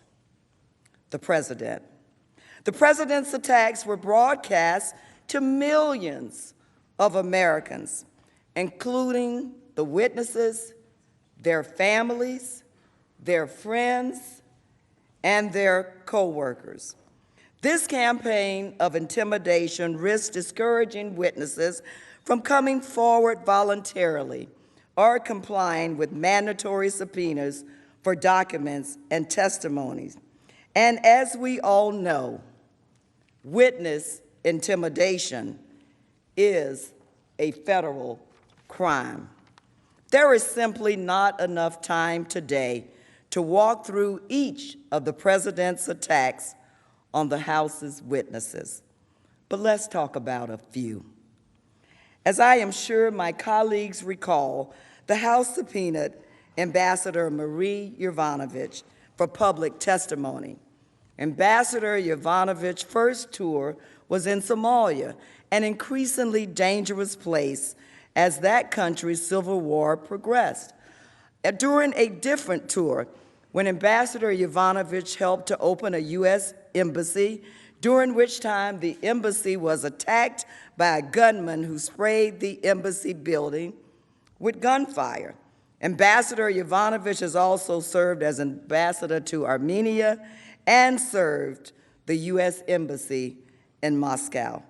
The President's attacks were broadcast to millions of Americans. including the witnesses, their families, their friends, and their co-workers. This campaign of intimidation risks discouraging witnesses from coming forward voluntarily or complying with mandatory subpoenas for documents and testimonies. And as we all know, witness intimidation is a federal crime. There is simply not enough time today to walk through each of the president's attacks on the House's witnesses. But let's talk about a few. As I am sure my colleagues recall, the House subpoenaed Ambassador Marie Yovanovitch for public testimony. Ambassador Yovanovitch's first tour was in Somalia, an increasingly dangerous place as that country's civil war progressed. During a different tour, when Ambassador Yovanovitch helped to open a U.S. embassy, during which time the embassy was attacked by a gunman who sprayed the embassy building with gunfire. Ambassador Yovanovitch has also served as ambassador to Armenia and served the U.S. Embassy in Moscow.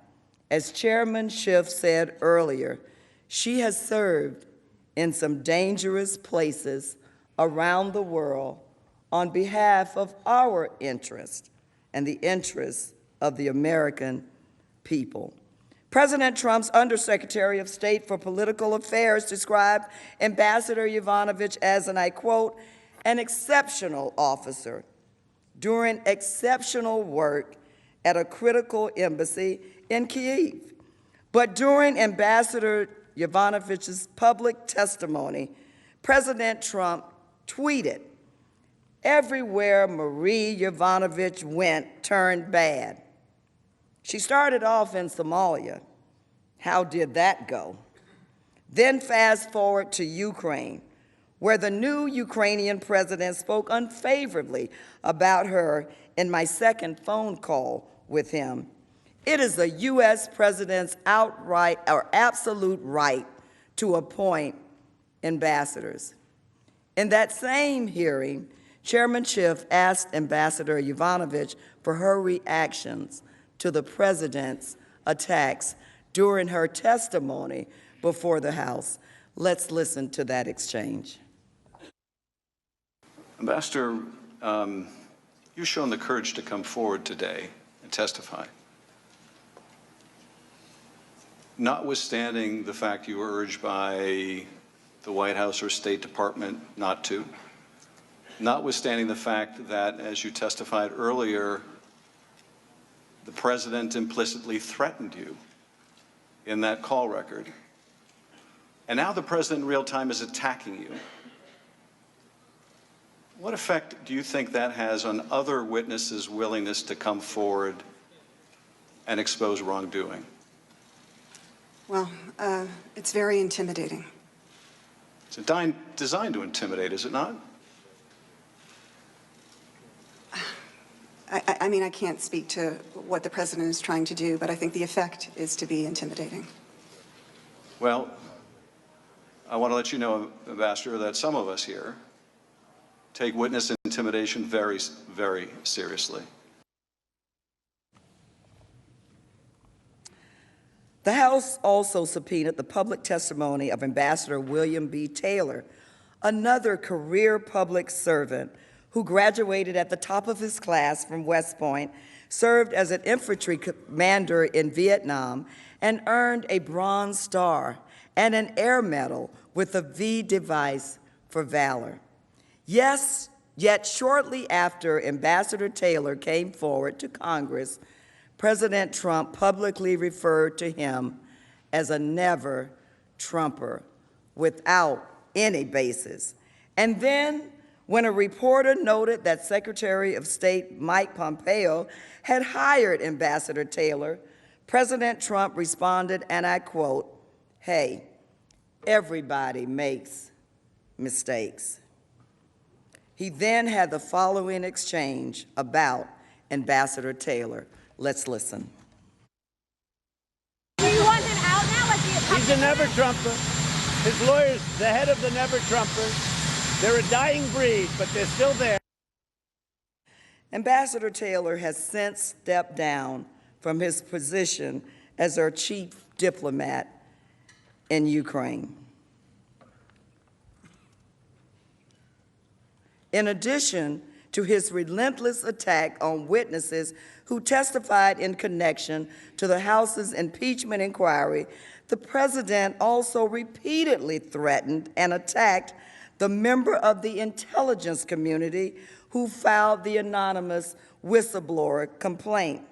As Chairman Schiff said earlier, she has served in some dangerous places around the world on behalf of our interests and the interests of the American people. President Trump's Undersecretary of State for Political Affairs described Ambassador Yovanovitch as, and I quote, an exceptional officer doing exceptional work at a critical embassy in Kyiv. But during Ambassador Yovanovitch's public testimony, President Trump tweeted, "Everywhere Marie Yovanovitch went turned bad." She started off in Somalia. How did that go? Then fast forward to Ukraine, where the new Ukrainian president spoke unfavorably about her in my second phone call with him. It is the U.S. president's outright or absolute right to appoint ambassadors. In that same hearing, Chairman Schiff asked Ambassador Yovanovitch for her reactions to the president's attacks during her testimony before the House. Let's listen to that exchange. Ambassador, you've shown the courage to come forward today and testify. Notwithstanding the fact you were urged by the White House or State Department not to, notwithstanding the fact that, as you testified earlier, the president implicitly threatened you in that call record, and now the president in real time is attacking you. What effect do you think that has on other witnesses' willingness to come forward and expose wrongdoing? Well, it's very intimidating. It's designed to intimidate, is it not? I mean, I can't speak to what the president is trying to do, but I think the effect is to be intimidating. Well, I want to let you know, Ambassador, that some of us here take witness intimidation very, very seriously. The House also subpoenaed the public testimony of Ambassador William B. Taylor, another career public servant who graduated at the top of his class from West Point, served as an infantry commander in Vietnam, and earned a Bronze Star and an Air Medal with a V device for valor. Yes, yet shortly after Ambassador Taylor came forward to Congress, President Trump publicly referred to him as a never-Trumper without any basis. And then, when a reporter noted that Secretary of State Mike Pompeo had hired Ambassador Taylor, President Trump responded, and I quote, "Hey, everybody makes mistakes." He then had the following exchange about Ambassador Taylor. Let's listen. Do you want him out now? He's a never-Trumper. His lawyers, the head of the Never-Trumpers, they're a dying breed, but they're still there. Ambassador Taylor has since stepped down from his position as our chief diplomat in Ukraine. In addition to his relentless attack on witnesses who testified in connection to the House's impeachment inquiry, the president also repeatedly threatened and attacked the member of the intelligence community who filed the anonymous whistleblower complaint.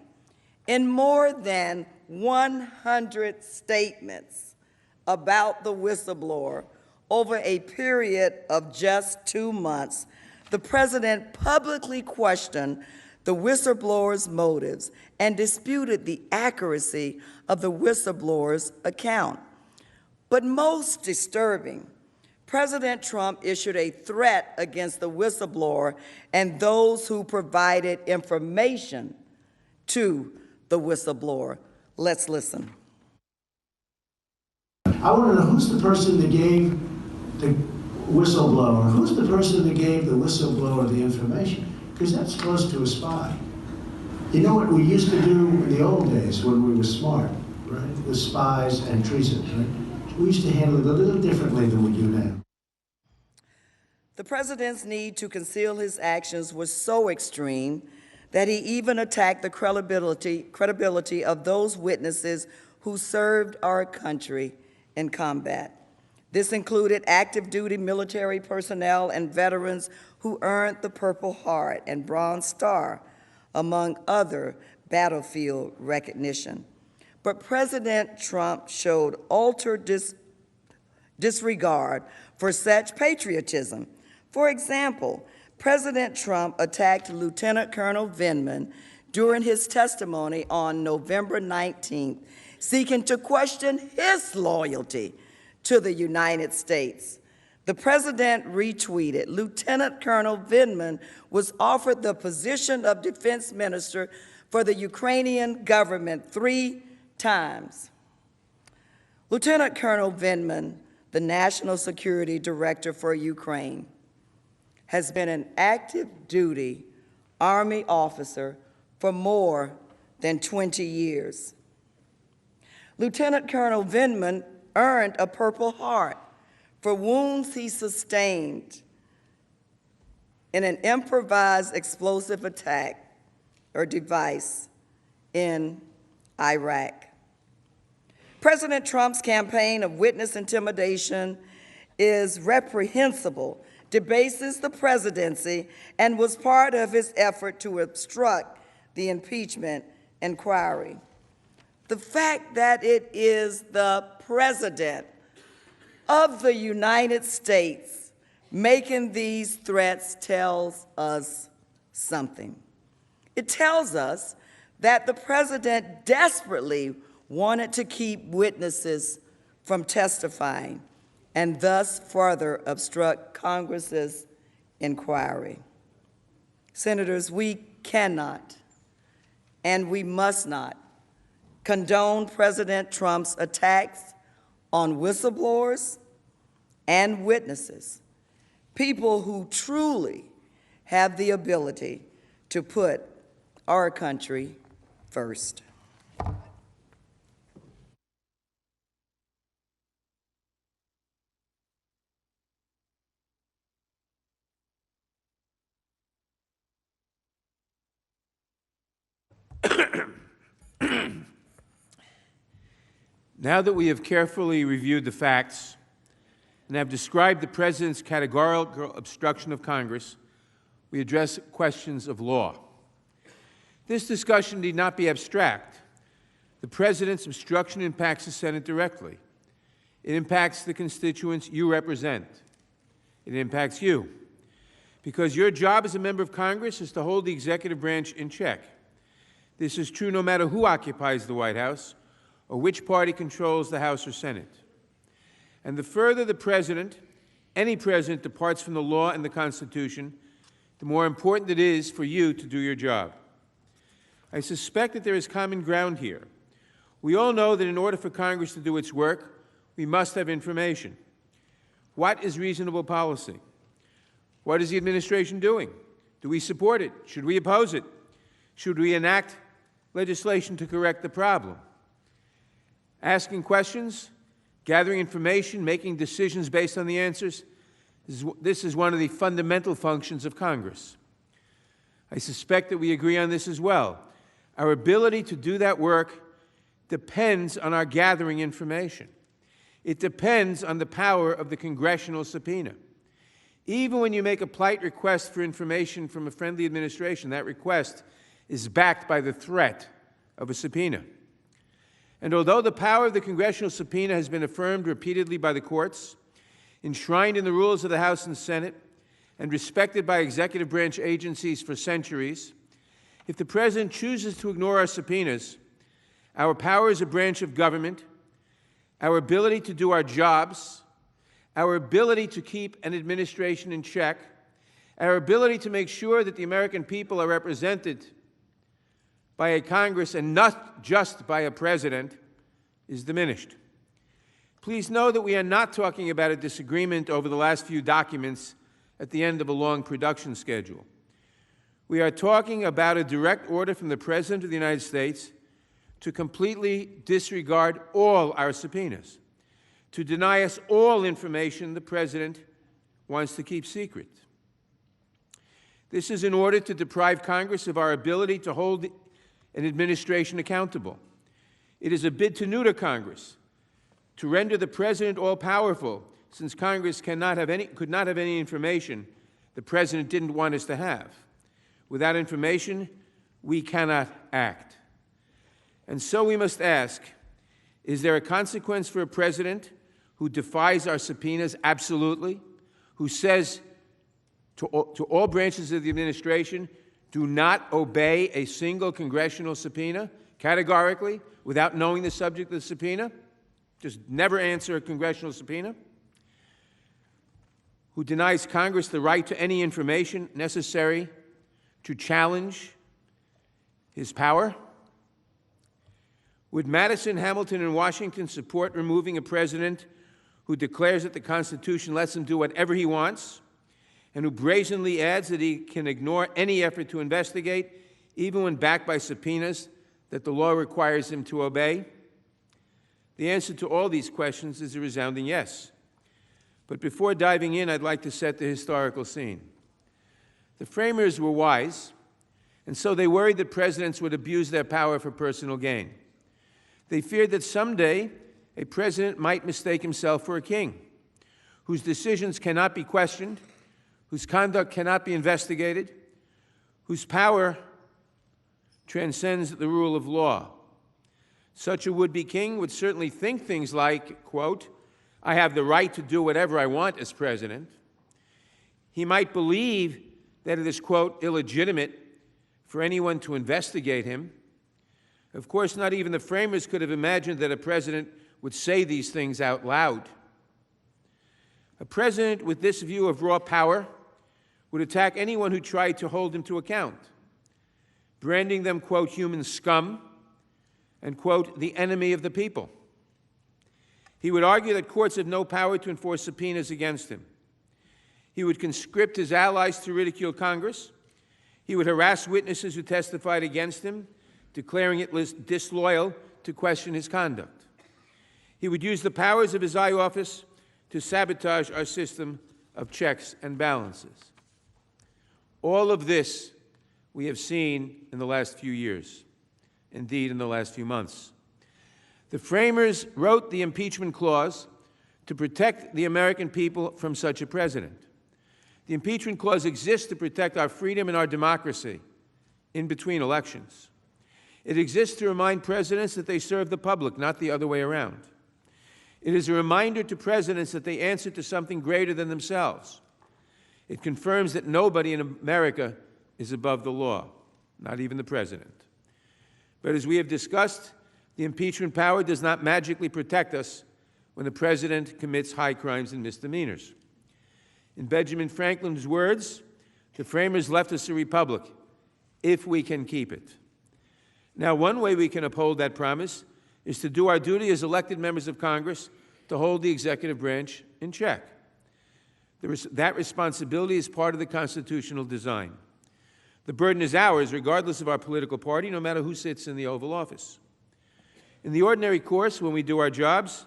In more than 100 statements about the whistleblower over a period of just 2 months, the president publicly questioned the whistleblower's motives and disputed the accuracy of the whistleblower's account. But most disturbing, President Trump issued a threat against the whistleblower and those who provided information to the whistleblower. Let's listen. I want to know who's the person that gave the whistleblower, who's the person that gave the whistleblower the information? Because that's close to a spy. You know what we used to do in the old days when we were smart, right? With spies and treason, right? We used to handle it a little differently than we do now. The president's need to conceal his actions was so extreme that he even attacked the credibility of those witnesses who served our country in combat. This included active duty military personnel and veterans who earned the Purple Heart and Bronze Star, among other battlefield recognition. But President Trump showed utter disregard for such patriotism. For example, President Trump attacked Lieutenant Colonel Vindman during his testimony on November 19th, seeking to question his loyalty to the United States. The president retweeted, Lieutenant Colonel Vindman was offered the position of defense minister for the Ukrainian government 3 times. Lieutenant Colonel Vindman, the National Security Director for Ukraine, has been an active duty Army officer for more than 20 years. Lieutenant Colonel Vindman earned a Purple Heart for wounds he sustained in an improvised explosive attack or device in Iraq. President Trump's campaign of witness intimidation is reprehensible, debases the presidency, and was part of his effort to obstruct the impeachment inquiry. The fact that it is the President of the United States making these threats tells us something. It tells us that the president desperately wanted to keep witnesses from testifying and thus further obstruct Congress's inquiry. Senators, we cannot and we must not condone President Trump's attacks on whistleblowers and witnesses, people who truly have the ability to put our country first. Now that we have carefully reviewed the facts and have described the President's categorical obstruction of Congress, we address questions of law. This discussion need not be abstract. The President's obstruction impacts the Senate directly. It impacts the constituents you represent. It impacts you, because your job as a member of Congress is to hold the executive branch in check. This is true no matter who occupies the White House or which party controls the House or Senate. And the further the President, any President, departs from the law and the Constitution, the more important it is for you to do your job. I suspect that there is common ground here. We all know that in order for Congress to do its work, we must have information. What is reasonable policy? What is the administration doing? Do we support it? Should we oppose it? Should we enact legislation to correct the problem? Asking questions, gathering information, making decisions based on the answers, this is one of the fundamental functions of Congress. I suspect that we agree on this as well. Our ability to do that work depends on our gathering information. It depends on the power of the congressional subpoena. Even when you make a polite request for information from a friendly administration, that request is backed by the threat of a subpoena. And although the power of the congressional subpoena has been affirmed repeatedly by the courts, enshrined in the rules of the House and Senate, and respected by executive branch agencies for centuries, if the President chooses to ignore our subpoenas, our power as a branch of government, our ability to do our jobs, our ability to keep an administration in check, our ability to make sure that the American people are represented by a Congress and not just by a President is diminished. Please know that we are not talking about a disagreement over the last few documents at the end of a long production schedule. We are talking about a direct order from the President of the United States to completely disregard all our subpoenas, to deny us all information the President wants to keep secret. This is in order to deprive Congress of our ability to hold an administration accountable. It is a bid to neuter Congress, to render the President all-powerful, since Congress could not have any information the President didn't want us to have. Without information, we cannot act. And so we must ask, is there a consequence for a President who defies our subpoenas absolutely, who says to all branches of the administration, do not obey a single congressional subpoena categorically without knowing the subject of the subpoena? Just never answer a congressional subpoena? Who denies Congress the right to any information necessary to challenge his power? Would Madison, Hamilton, and Washington support removing a president who declares that the Constitution lets him do whatever he wants, and who brazenly adds that he can ignore any effort to investigate, even when backed by subpoenas that the law requires him to obey? The answer to all these questions is a resounding yes. But before diving in, I'd like to set the historical scene. The framers were wise, and so they worried that presidents would abuse their power for personal gain. They feared that someday a president might mistake himself for a king, whose decisions cannot be questioned, whose conduct cannot be investigated, whose power transcends the rule of law. Such a would-be king would certainly think things like, quote, I have the right to do whatever I want as president. He might believe that it is, quote, illegitimate for anyone to investigate him. Of course, not even the framers could have imagined that a president would say these things out loud. A president with this view of raw power would attack anyone who tried to hold him to account, branding them, quote, human scum, and, quote, the enemy of the people. He would argue that courts have no power to enforce subpoenas against him. He would conscript his allies to ridicule Congress. He would harass witnesses who testified against him, declaring it disloyal to question his conduct. He would use the powers of his high office to sabotage our system of checks and balances. All of this we have seen in the last few years, indeed in the last few months. The framers wrote the impeachment clause to protect the American people from such a president. The impeachment clause exists to protect our freedom and our democracy in between elections. It exists to remind presidents that they serve the public, not the other way around. It is a reminder to presidents that they answer to something greater than themselves. It confirms that nobody in America is above the law, not even the president. But as we have discussed, the impeachment power does not magically protect us when the president commits high crimes and misdemeanors. In Benjamin Franklin's words, the framers left us a republic, if we can keep it. Now, one way we can uphold that promise is to do our duty as elected members of Congress to hold the executive branch in check. That responsibility is part of the constitutional design. The burden is ours, regardless of our political party, no matter who sits in the Oval Office. In the ordinary course, when we do our jobs,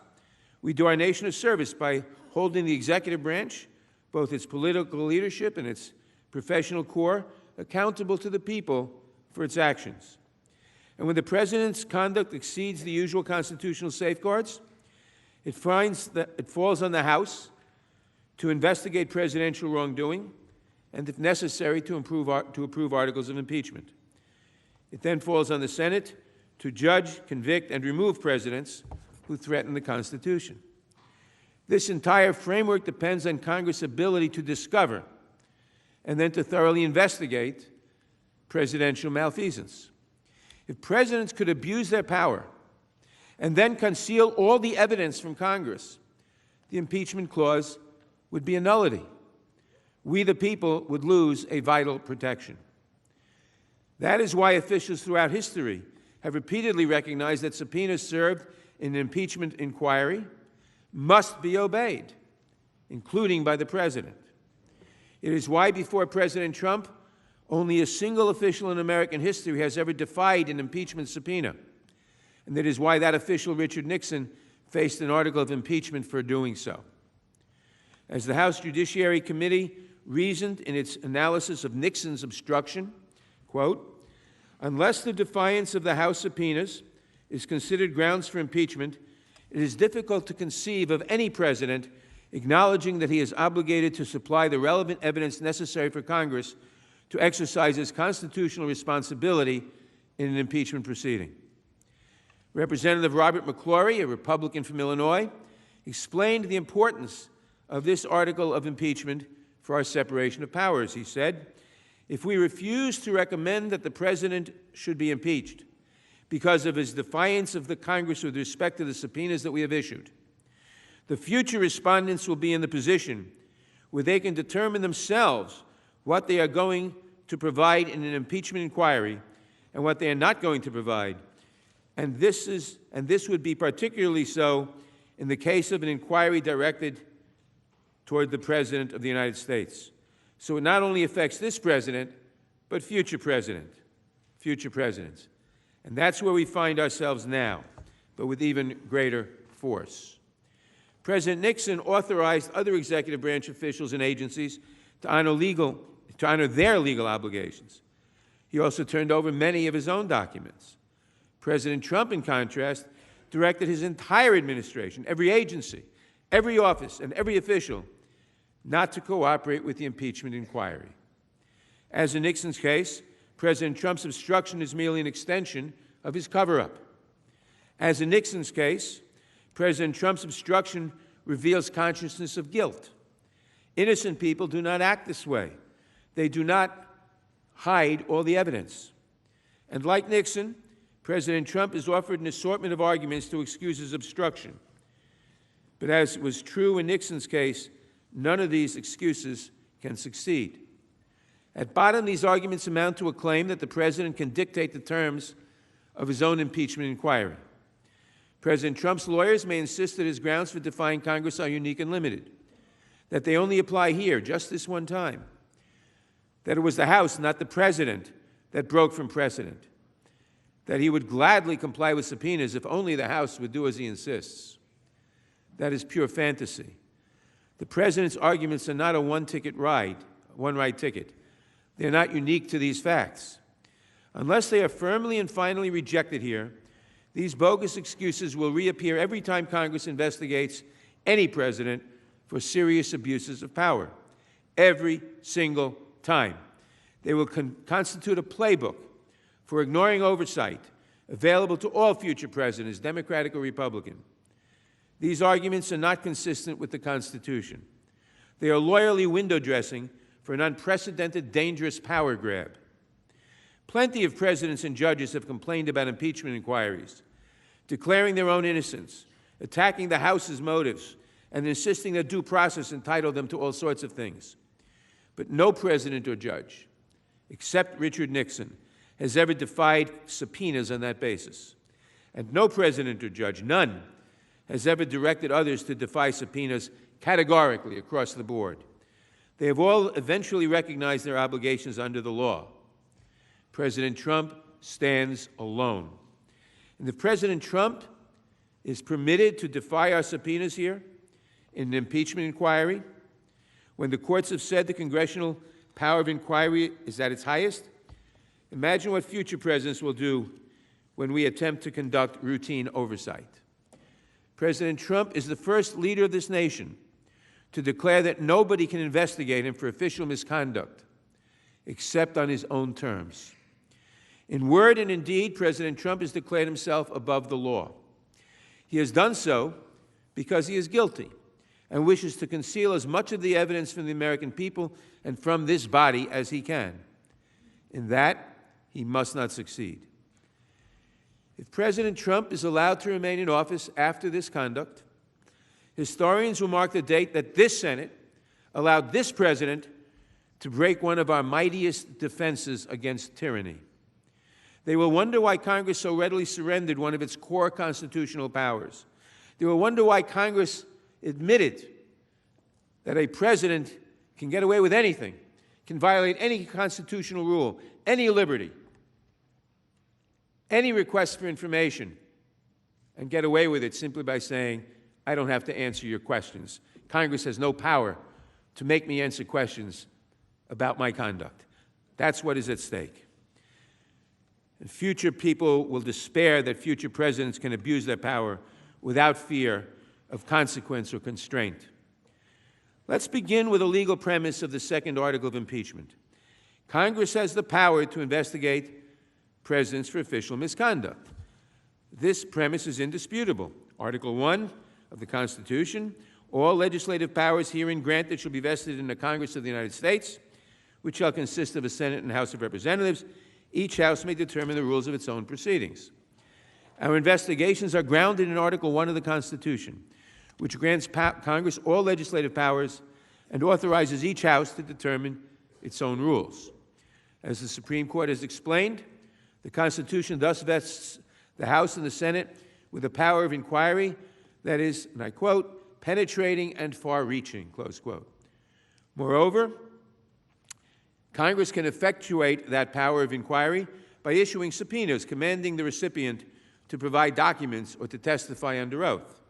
we do our nation a service by holding the executive branch, both its political leadership and its professional core, accountable to the people for its actions. And when the President's conduct exceeds the usual constitutional safeguards, it falls on the House to investigate presidential wrongdoing and, if necessary, to approve articles of impeachment. It then falls on the Senate to judge, convict, and remove presidents who threaten the Constitution. This entire framework depends on Congress' ability to discover and then to thoroughly investigate presidential malfeasance. If presidents could abuse their power and then conceal all the evidence from Congress, the impeachment clause would be a nullity. We, the people, would lose a vital protection. That is why officials throughout history have repeatedly recognized that subpoenas served in an impeachment inquiry must be obeyed, including by the President. It is why, before President Trump, only a single official in American history has ever defied an impeachment subpoena. And that is why that official, Richard Nixon, faced an article of impeachment for doing so. As the House Judiciary Committee reasoned in its analysis of Nixon's obstruction, quote, unless the defiance of the House subpoenas is considered grounds for impeachment, it is difficult to conceive of any president acknowledging that he is obligated to supply the relevant evidence necessary for Congress to exercise its constitutional responsibility in an impeachment proceeding. Representative Robert McClory, a Republican from Illinois, explained the importance of this article of impeachment for our separation of powers. He said, if we refuse to recommend that the President should be impeached because of his defiance of the Congress with respect to the subpoenas that we have issued, the future respondents will be in the position where they can determine themselves what they are going to provide in an impeachment inquiry and what they are not going to provide. And this would be particularly so in the case of an inquiry directed toward the President of the United States. So it not only affects this president, but future presidents. And that's where we find ourselves now, but with even greater force. President Nixon authorized other executive branch officials and agencies to honor their legal obligations. He also turned over many of his own documents. President Trump, in contrast, directed his entire administration, every agency, every office, and every official not to cooperate with the impeachment inquiry. As in Nixon's case, President Trump's obstruction is merely an extension of his cover-up. As in Nixon's case, President Trump's obstruction reveals consciousness of guilt. Innocent people do not act this way. They do not hide all the evidence. And like Nixon, President Trump has offered an assortment of arguments to excuse his obstruction. But as was true in Nixon's case, none of these excuses can succeed. At bottom, these arguments amount to a claim that the President can dictate the terms of his own impeachment inquiry. President Trump's lawyers may insist that his grounds for defying Congress are unique and limited, that they only apply here, just this one time, that it was the House, not the President, that broke from precedent, that he would gladly comply with subpoenas if only the House would do as he insists. That is pure fantasy. The President's arguments are not a one-ride ticket. They're not unique to these facts. Unless they are firmly and finally rejected here, these bogus excuses will reappear every time Congress investigates any president for serious abuses of power. Every single time. They will constitute a playbook for ignoring oversight available to all future presidents, Democratic or Republican. These arguments are not consistent with the Constitution. They are loyally window dressing for an unprecedented, dangerous power grab. Plenty of presidents and judges have complained about impeachment inquiries, declaring their own innocence, attacking the House's motives, and insisting that due process entitled them to all sorts of things. But no president or judge, except Richard Nixon, has ever defied subpoenas on that basis. And no president or judge, none, has ever directed others to defy subpoenas categorically across the board. They have all eventually recognized their obligations under the law. President Trump stands alone. And if President Trump is permitted to defy our subpoenas here in an impeachment inquiry, when the courts have said the congressional power of inquiry is at its highest, imagine what future presidents will do when we attempt to conduct routine oversight. President Trump is the first leader of this nation to declare that nobody can investigate him for official misconduct except on his own terms. In word and in deed, President Trump has declared himself above the law. He has done so because he is guilty and wishes to conceal as much of the evidence from the American people and from this body as he can. In that, he must not succeed. If President Trump is allowed to remain in office after this conduct, historians will mark the date that this Senate allowed this president to break one of our mightiest defenses against tyranny. They will wonder why Congress so readily surrendered one of its core constitutional powers. They will wonder why Congress admitted that a president can get away with anything, can violate any constitutional rule, any liberty, any request for information, and get away with it simply by saying, I don't have to answer your questions. Congress has no power to make me answer questions about my conduct. That's what is at stake. And future people will despair that future presidents can abuse their power without fear of consequence or constraint. Let's begin with a legal premise of the second article of impeachment. Congress has the power to investigate presidents for official misconduct. This premise is indisputable. Article 1 of the Constitution, all legislative powers herein granted shall be vested in the Congress of the United States, which shall consist of a Senate and House of Representatives. Each House may determine the rules of its own proceedings. Our investigations are grounded in Article 1 of the Constitution, which grants Congress all legislative powers and authorizes each House to determine its own rules. As the Supreme Court has explained, the Constitution thus vests the House and the Senate with the power of inquiry that is, and I quote, penetrating and far-reaching, close quote. Moreover, Congress can effectuate that power of inquiry by issuing subpoenas commanding the recipient to provide documents or to testify under oath.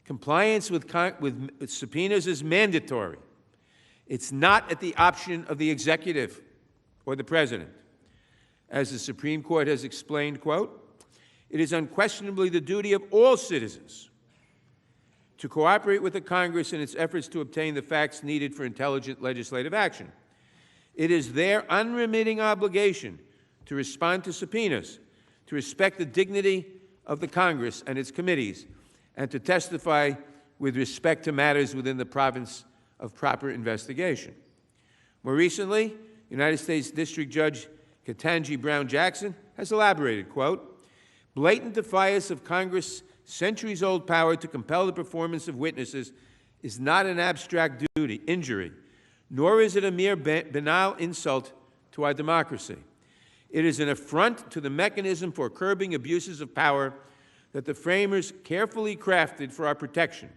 Compliance with subpoenas is mandatory. It's not at the option of the executive or the president. As the Supreme Court has explained, quote, it is unquestionably the duty of all citizens to cooperate with the Congress in its efforts to obtain the facts needed for intelligent legislative action. It is their unremitting obligation to respond to subpoenas, to respect the dignity of the Congress and its committees, and to testify with respect to matters within the province of proper investigation. More recently, United States District Judge Ketanji Brown Jackson has elaborated, quote, blatant defiance of Congress' centuries-old power to compel the performance of witnesses is not an abstract injury, nor is it a mere banal insult to our democracy. It is an affront to the mechanism for curbing abuses of power that the framers carefully crafted for our protection,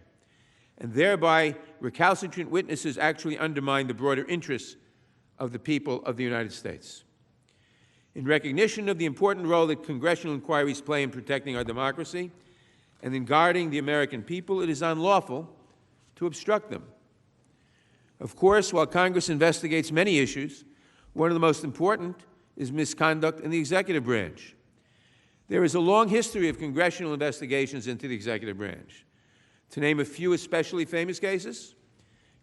and thereby recalcitrant witnesses actually undermine the broader interests of the people of the United States. In recognition of the important role that congressional inquiries play in protecting our democracy and in guarding the American people, it is unlawful to obstruct them. Of course, while Congress investigates many issues, one of the most important is misconduct in the executive branch. There is a long history of congressional investigations into the executive branch. To name a few especially famous cases,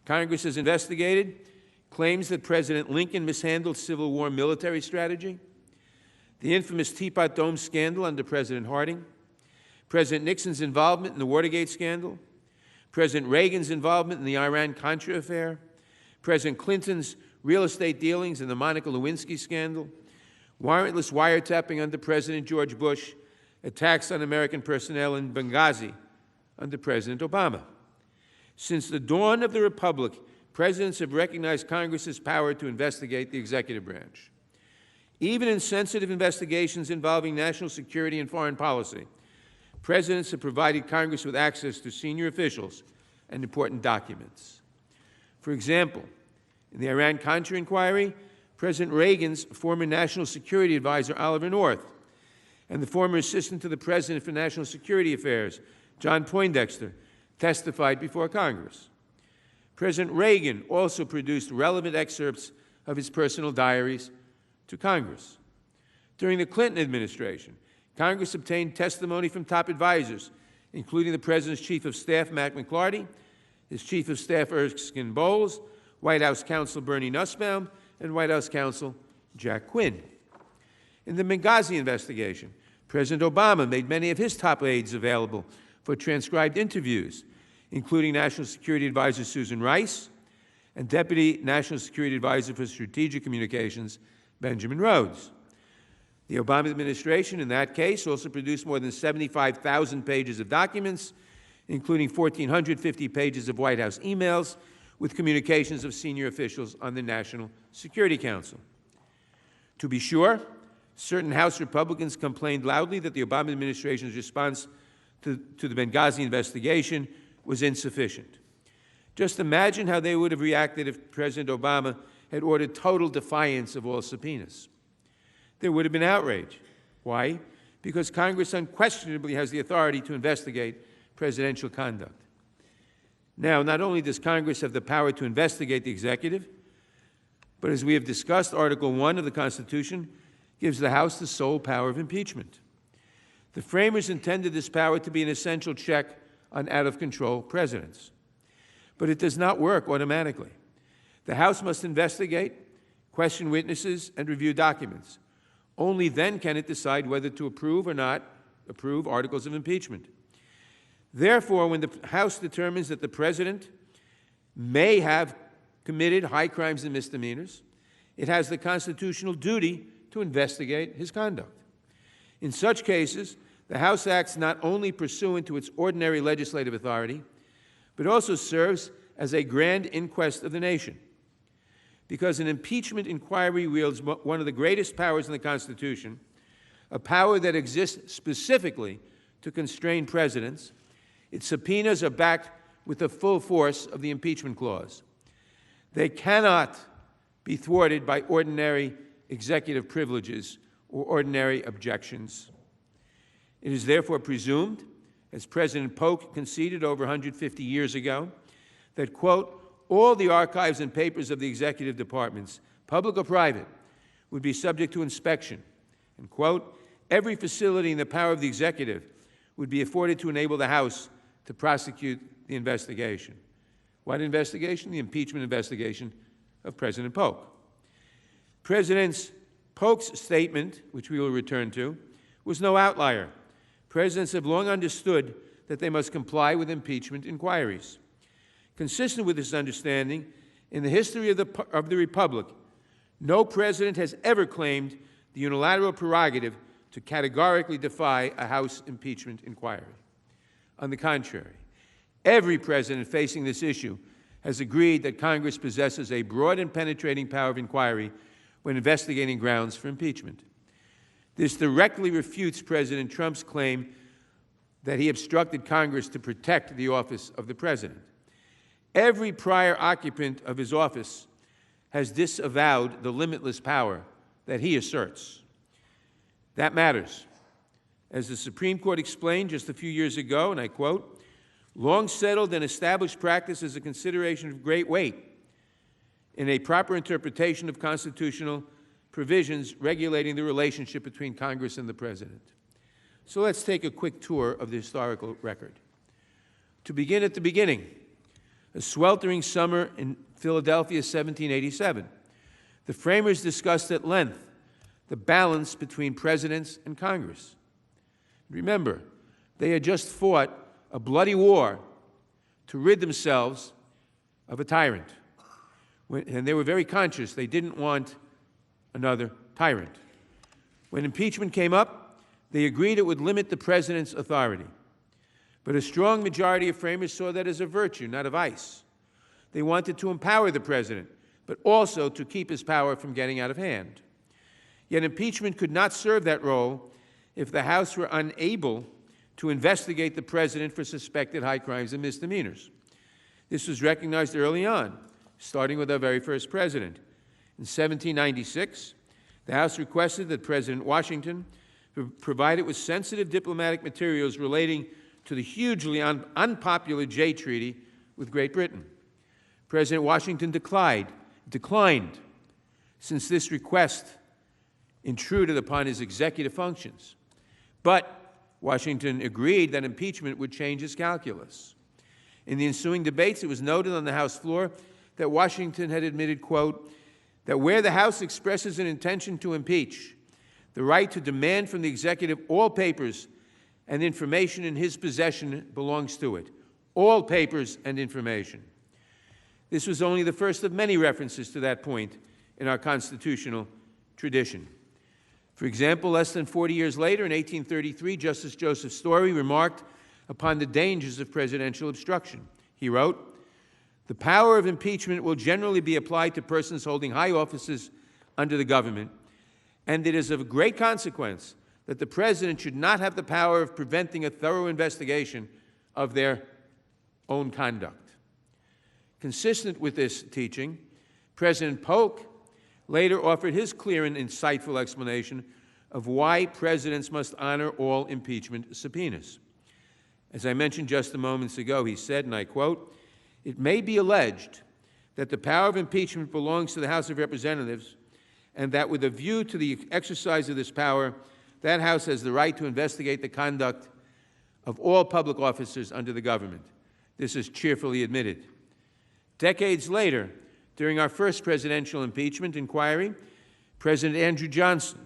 Congress has investigated claims that President Lincoln mishandled Civil War military strategy, the infamous Teapot Dome scandal under President Harding, President Nixon's involvement in the Watergate scandal, President Reagan's involvement in the Iran-Contra affair, President Clinton's real estate dealings in the Monica Lewinsky scandal, warrantless wiretapping under President George Bush, attacks on American personnel in Benghazi under President Obama. Since the dawn of the Republic, presidents have recognized Congress's power to investigate the executive branch. Even in sensitive investigations involving national security and foreign policy, presidents have provided Congress with access to senior officials and important documents. For example, In the Iran-Contra inquiry, President Reagan's former National Security Advisor, Oliver North, and the former Assistant to the President for National Security Affairs, John Poindexter, testified before Congress. President Reagan also produced relevant excerpts of his personal diaries to Congress. During the Clinton administration, Congress obtained testimony from top advisors, including the President's Chief of Staff, Mac McLarty, his Chief of Staff, Erskine Bowles, White House Counsel Bernie Nussbaum, and White House Counsel Jack Quinn. In the Benghazi investigation, President Obama made many of his top aides available for transcribed interviews, including National Security Advisor Susan Rice and Deputy National Security Advisor for Strategic Communications, Benjamin Rhodes. The Obama administration, in that case, also produced more than 75,000 pages of documents, including 1,450 pages of White House emails with communications of senior officials on the National Security Council. To be sure, certain House Republicans complained loudly that the Obama administration's response to the Benghazi investigation was insufficient. Just imagine how they would have reacted if President Obama had ordered total defiance of all subpoenas. There would have been outrage. Why? Because Congress unquestionably has the authority to investigate presidential conduct. Now, not only does Congress have the power to investigate the executive, but as we have discussed, Article 1 of the Constitution gives the House the sole power of impeachment. The framers intended this power to be an essential check on out-of-control presidents. But it does not work automatically. The House must investigate, question witnesses, and review documents. Only then can it decide whether to approve or not approve articles of impeachment. Therefore, when the House determines that the President may have committed high crimes and misdemeanors, it has the constitutional duty to investigate his conduct. In such cases, the House acts not only pursuant to its ordinary legislative authority, but also serves as a grand inquest of the nation. Because an impeachment inquiry wields one of the greatest powers in the Constitution, a power that exists specifically to constrain presidents, its subpoenas are backed with the full force of the impeachment clause. They cannot be thwarted by ordinary executive privileges or ordinary objections. It is therefore presumed, as President Polk conceded over 150 years ago, that, quote, all the archives and papers of the executive departments, public or private, would be subject to inspection, and, quote, every facility in the power of the executive would be afforded to enable the House to prosecute the investigation. What investigation? The impeachment investigation of President Polk. President Polk's statement, which we will return to, was no outlier. Presidents have long understood that they must comply with impeachment inquiries. Consistent with this understanding, in the history of the Republic, no president has ever claimed the unilateral prerogative to categorically defy a House impeachment inquiry. On the contrary, every president facing this issue has agreed that Congress possesses a broad and penetrating power of inquiry when investigating grounds for impeachment. This directly refutes President Trump's claim that he obstructed Congress to protect the office of the president. Every prior occupant of his office has disavowed the limitless power that he asserts. That matters. As the Supreme Court explained just a few years ago, and I quote, long settled and established practice is a consideration of great weight in a proper interpretation of constitutional provisions regulating the relationship between Congress and the President. So let's take a quick tour of the historical record. To begin at the beginning, a sweltering summer in Philadelphia, 1787, the framers discussed at length the balance between presidents and Congress. Remember, they had just fought a bloody war to rid themselves of a tyrant. And they were very conscious they didn't want another tyrant. When impeachment came up, they agreed it would limit the president's authority. But a strong majority of framers saw that as a virtue, not a vice. They wanted to empower the president, but also to keep his power from getting out of hand. Yet impeachment could not serve that role if the House were unable to investigate the president for suspected high crimes and misdemeanors. This was recognized early on starting with our very first president. In 1796, the House requested that President Washington provide it with sensitive diplomatic materials relating to the hugely unpopular Jay Treaty with Great Britain. President Washington declined, since this request intruded upon his executive functions. But Washington agreed that impeachment would change his calculus. In the ensuing debates, it was noted on the House floor that Washington had admitted, quote, that where the House expresses an intention to impeach, the right to demand from the executive all papers and information in his possession belongs to it. All papers and information. This was only the first of many references to that point in our constitutional tradition. For example, less than 40 years later, in 1833, Justice Joseph Story remarked upon the dangers of presidential obstruction. He wrote, "The power of impeachment will generally be applied to persons holding high offices under the government, and it is of great consequence that the President should not have the power of preventing a thorough investigation of their own conduct." Consistent with this teaching, President Polk later offered his clear and insightful explanation of why presidents must honor all impeachment subpoenas. As I mentioned just a moment ago, he said, and I quote, "It may be alleged that the power of impeachment belongs to the House of Representatives, and that with a view to the exercise of this power, that House has the right to investigate the conduct of all public officers under the government. This is cheerfully admitted." Decades later, during our first presidential impeachment inquiry, President Andrew Johnson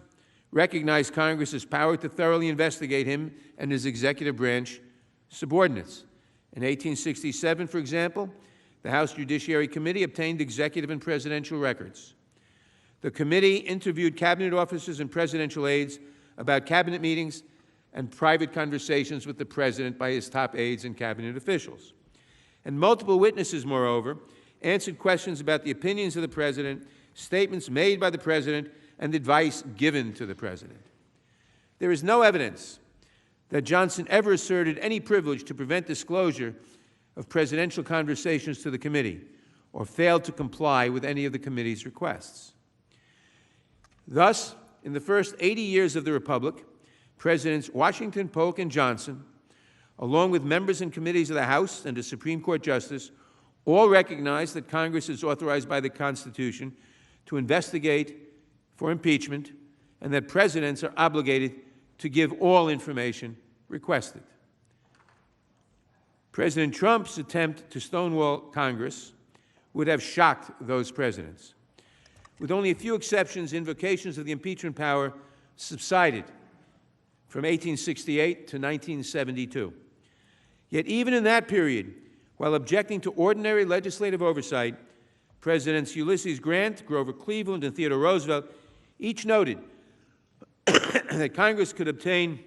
recognized Congress's power to thoroughly investigate him and his executive branch subordinates. In 1867, for example, the House Judiciary Committee obtained executive and presidential records. The committee interviewed cabinet officers and presidential aides about cabinet meetings and private conversations with the president by his top aides and cabinet officials. And multiple witnesses, moreover, answered questions about the opinions of the president, statements made by the president, and advice given to the president. There is no evidence that Johnson ever asserted any privilege to prevent disclosure of presidential conversations to the committee, or failed to comply with any of the committee's requests. Thus, in the first 80 years of the Republic, Presidents Washington, Polk, and Johnson, along with members and committees of the House and a Supreme Court justice, all recognized that Congress is authorized by the Constitution to investigate for impeachment, and that presidents are obligated to give all information requested. President Trump's attempt to stonewall Congress would have shocked those presidents. With only a few exceptions, invocations of the impeachment power subsided from 1868 to 1972. Yet even in that period, while objecting to ordinary legislative oversight, Presidents Ulysses Grant, Grover Cleveland, and Theodore Roosevelt each noted that Congress could obtain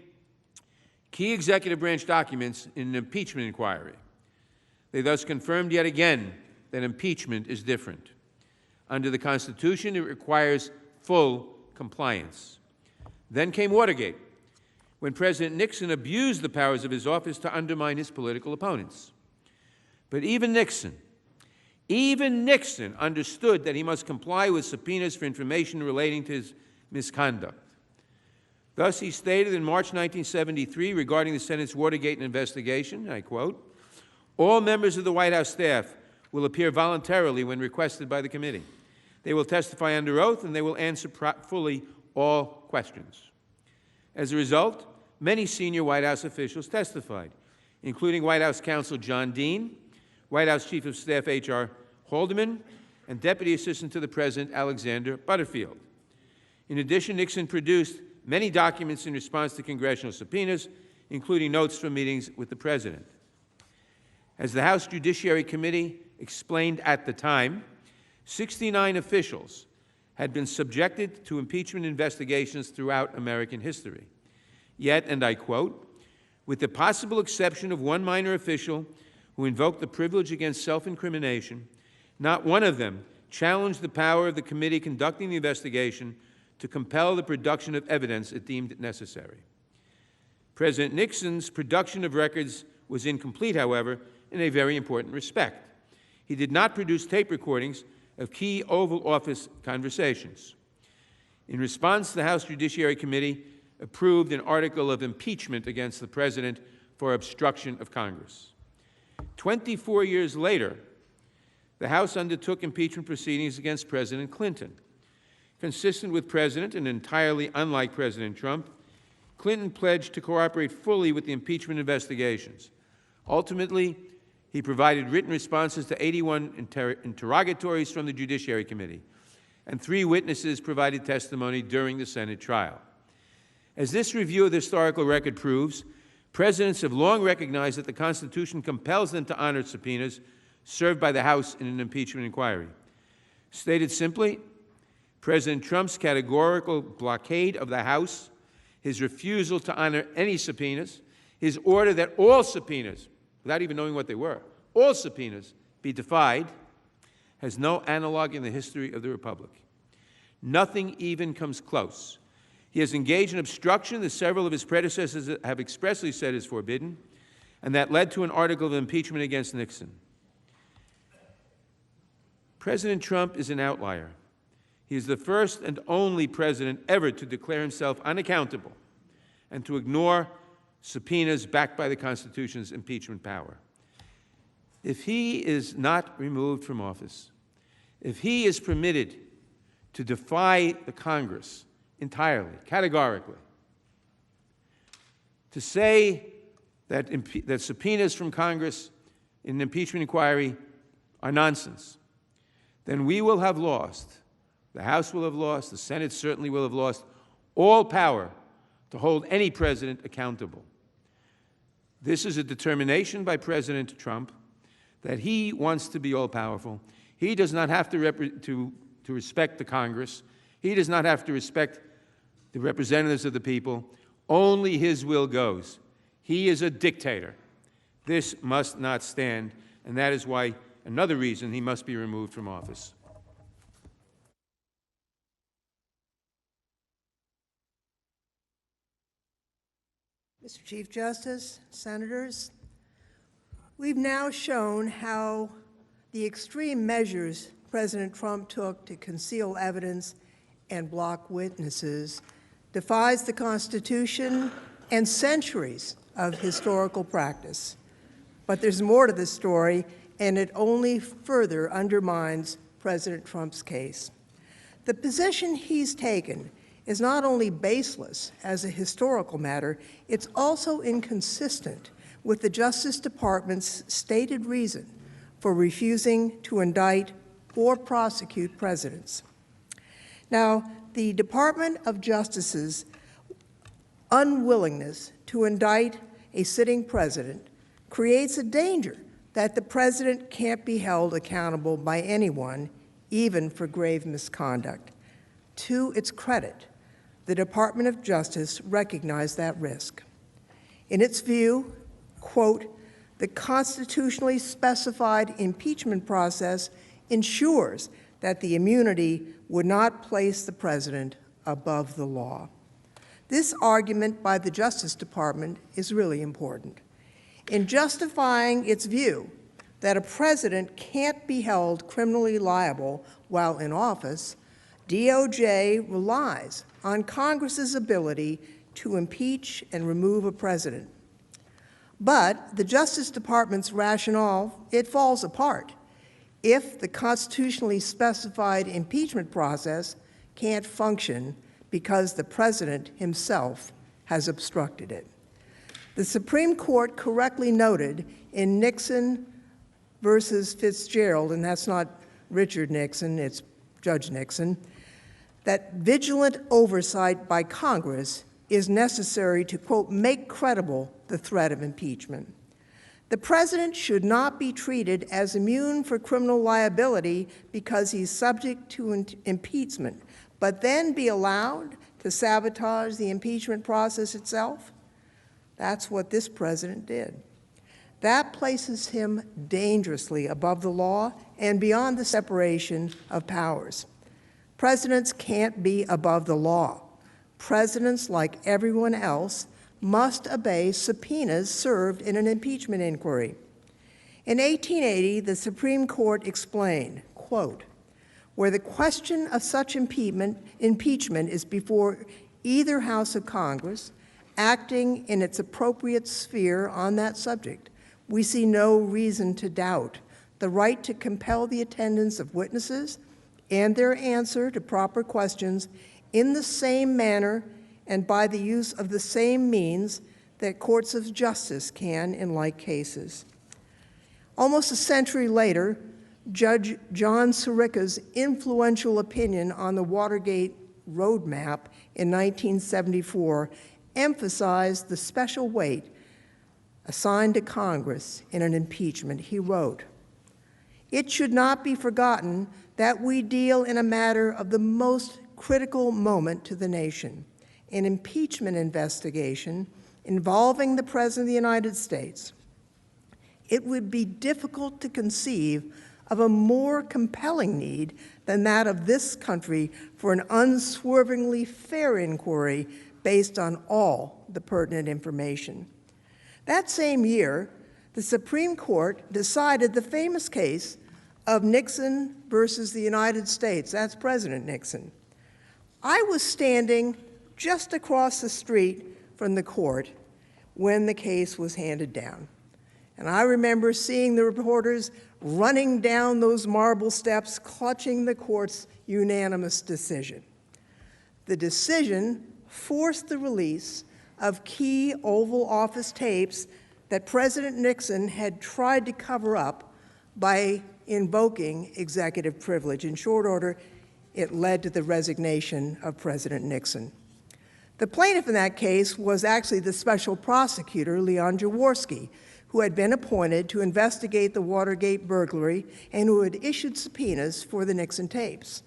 key executive branch documents in an impeachment inquiry. They thus confirmed yet again that impeachment is different. Under the Constitution, it requires full compliance. Then came Watergate, when President Nixon abused the powers of his office to undermine his political opponents. But even Nixon understood that he must comply with subpoenas for information relating to his misconduct. Thus, he stated in March 1973 regarding the Senate's Watergate investigation, I quote, "All members of the White House staff will appear voluntarily when requested by the committee. They will testify under oath, and they will answer fully all questions." As a result, many senior White House officials testified, including White House counsel John Dean, White House Chief of Staff H.R. Haldeman, and Deputy Assistant to the President Alexander Butterfield. In addition, Nixon produced many documents in response to congressional subpoenas, including notes from meetings with the President. As the House Judiciary Committee explained at the time, 69 officials had been subjected to impeachment investigations throughout American history. Yet, and I quote, "With the possible exception of one minor official who invoked the privilege against self-incrimination, not one of them challenged the power of the committee conducting the investigation to compel the production of evidence it deemed necessary." President Nixon's production of records was incomplete, however, in a very important respect. He did not produce tape recordings of key Oval Office conversations. In response, the House Judiciary Committee approved an article of impeachment against the President for obstruction of Congress. 24 years later, the House undertook impeachment proceedings against President Clinton. Consistent with President and entirely unlike President Trump, Clinton pledged to cooperate fully with the impeachment investigations. Ultimately, he provided written responses to 81 interrogatories from the Judiciary Committee, and 3 witnesses provided testimony during the Senate trial. As this review of the historical record proves, presidents have long recognized that the Constitution compels them to honor subpoenas served by the House in an impeachment inquiry. Stated simply, President Trump's categorical blockade of the House, his refusal to honor any subpoenas, his order that all subpoenas, without even knowing what they were, all subpoenas be defied, has no analog in the history of the Republic. Nothing even comes close. He has engaged in obstruction that several of his predecessors have expressly said is forbidden, and that led to an article of impeachment against Nixon. President Trump is an outlier. He is the first and only president ever to declare himself unaccountable and to ignore subpoenas backed by the Constitution's impeachment power. If he is not removed from office, if he is permitted to defy the Congress entirely, categorically, to say that subpoenas from Congress in an impeachment inquiry are nonsense, then we will have lost, the House will have lost, the Senate certainly will have lost all power to hold any president accountable. This is a determination by President Trump that he wants to be all-powerful. He does not have to respect the Congress. He does not have to respect the representatives of the people. Only his will goes. He is a dictator. This must not stand, and that is why another reason he must be removed from office. Mr. Chief Justice, Senators, we've now shown how the extreme measures President Trump took to conceal evidence and block witnesses defies the Constitution and centuries of historical practice. But there's more to this story, and it only further undermines President Trump's case. The position he's taken is not only baseless as a historical matter, it's also inconsistent with the Justice Department's stated reason for refusing to indict or prosecute presidents. Now, the Department of Justice's unwillingness to indict a sitting president creates a danger that the president can't be held accountable by anyone, even for grave misconduct. To its credit, the Department of Justice recognized that risk. In its view, quote, the constitutionally specified impeachment process ensures that the immunity would not place the president above the law. This argument by the Justice Department is really important. In justifying its view that a president can't be held criminally liable while in office, DOJ relies on Congress's ability to impeach and remove a president. But the Justice Department's rationale, it falls apart if the constitutionally specified impeachment process can't function because the president himself has obstructed it. The Supreme Court correctly noted in Nixon versus Fitzgerald, and that's not Richard Nixon, it's Judge Nixon, that vigilant oversight by Congress is necessary to, quote, make credible the threat of impeachment. The president should not be treated as immune for criminal liability because he's subject to impeachment, but then be allowed to sabotage the impeachment process itself. That's what this president did. That places him dangerously above the law and beyond the separation of powers. Presidents can't be above the law. Presidents, like everyone else, must obey subpoenas served in an impeachment inquiry. In 1880, the Supreme Court explained, quote, where the question of such impeachment is before either House of Congress, acting in its appropriate sphere on that subject, we see no reason to doubt the right to compel the attendance of witnesses and their answer to proper questions in the same manner and by the use of the same means that courts of justice can in like cases. Almost a century later, Judge John Sirica's influential opinion on the Watergate roadmap in 1974 emphasized the special weight assigned to Congress in an impeachment. He wrote, "It should not be forgotten that we deal in a matter of the most critical moment to the nation, an impeachment investigation involving the President of the United States. It would be difficult to conceive of a more compelling need than that of this country for an unswervingly fair inquiry based on all the pertinent information." That same year, the Supreme Court decided the famous case of Nixon versus the United States. That's President Nixon. I was standing just across the street from the court when the case was handed down. And I remember seeing the reporters running down those marble steps, clutching the court's unanimous decision. The decision forced the release of key Oval Office tapes that President Nixon had tried to cover up by invoking executive privilege. In short order, it led to the resignation of President Nixon. The plaintiff in that case was actually the special prosecutor, Leon Jaworski, who had been appointed to investigate the Watergate burglary and who had issued subpoenas for the Nixon tapes.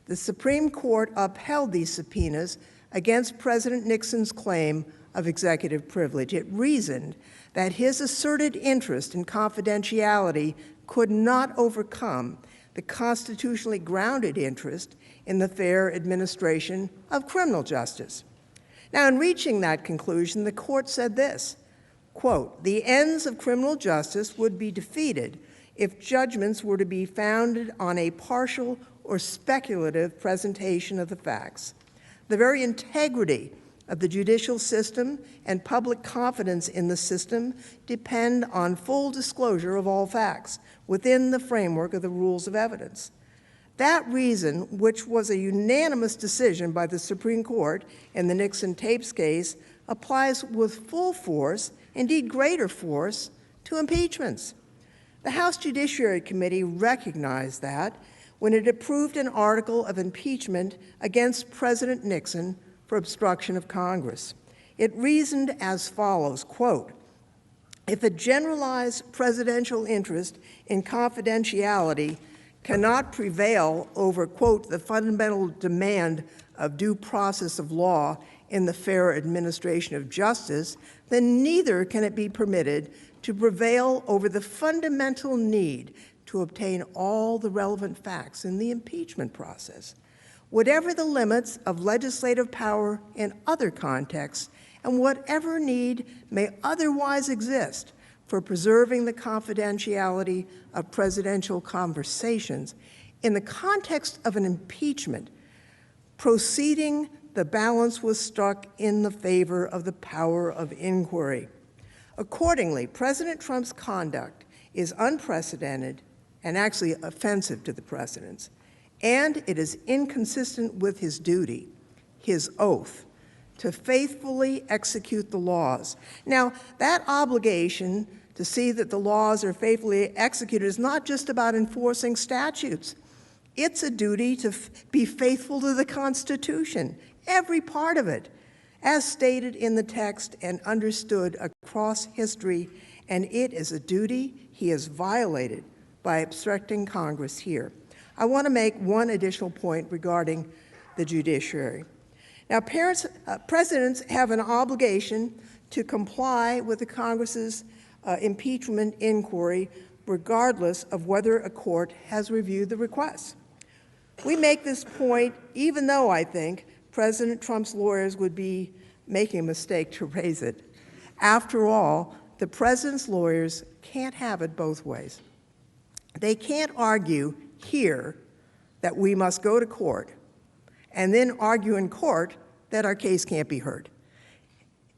The Supreme Court upheld these subpoenas against President Nixon's claim of executive privilege. It reasoned that his asserted interest in confidentiality could not overcome the constitutionally grounded interest in the fair administration of criminal justice. Now, in reaching that conclusion, the court said this, quote, "The ends of criminal justice would be defeated if judgments were to be founded on a partial or speculative presentation of the facts. The very integrity of the judicial system and public confidence in the system depend on full disclosure of all facts within the framework of the rules of evidence." That reason, which was a unanimous decision by the Supreme Court in the Nixon tapes case, applies with full force, indeed greater force, to impeachments. The House Judiciary Committee recognized that when it approved an article of impeachment against President Nixon for obstruction of Congress. It reasoned as follows, quote, "If a generalized presidential interest in confidentiality cannot prevail over, quote, the fundamental demand of due process of law in the fair administration of justice, then neither can it be permitted to prevail over the fundamental need to obtain all the relevant facts in the impeachment process. Whatever the limits of legislative power in other contexts, and whatever need may otherwise exist for preserving the confidentiality of presidential conversations, in the context of an impeachment proceeding, the balance was struck in the favor of the power of inquiry. Accordingly, President Trump's conduct is unprecedented and actually offensive to the precedents, and it is inconsistent with his duty, his oath, to faithfully execute the laws. Now, that obligation to see that the laws are faithfully executed is not just about enforcing statutes. It's a duty to be faithful to the Constitution, every part of it, as stated in the text and understood across history, and it is a duty he has violated by obstructing Congress here. I want to make one additional point regarding the judiciary. Now, presidents have an obligation to comply with the Congress's impeachment inquiry, regardless of whether a court has reviewed the request. We make this point even though I think President Trump's lawyers would be making a mistake to raise it. After all, the president's lawyers can't have it both ways. They can't argue here that we must go to court and then argue in court that our case can't be heard.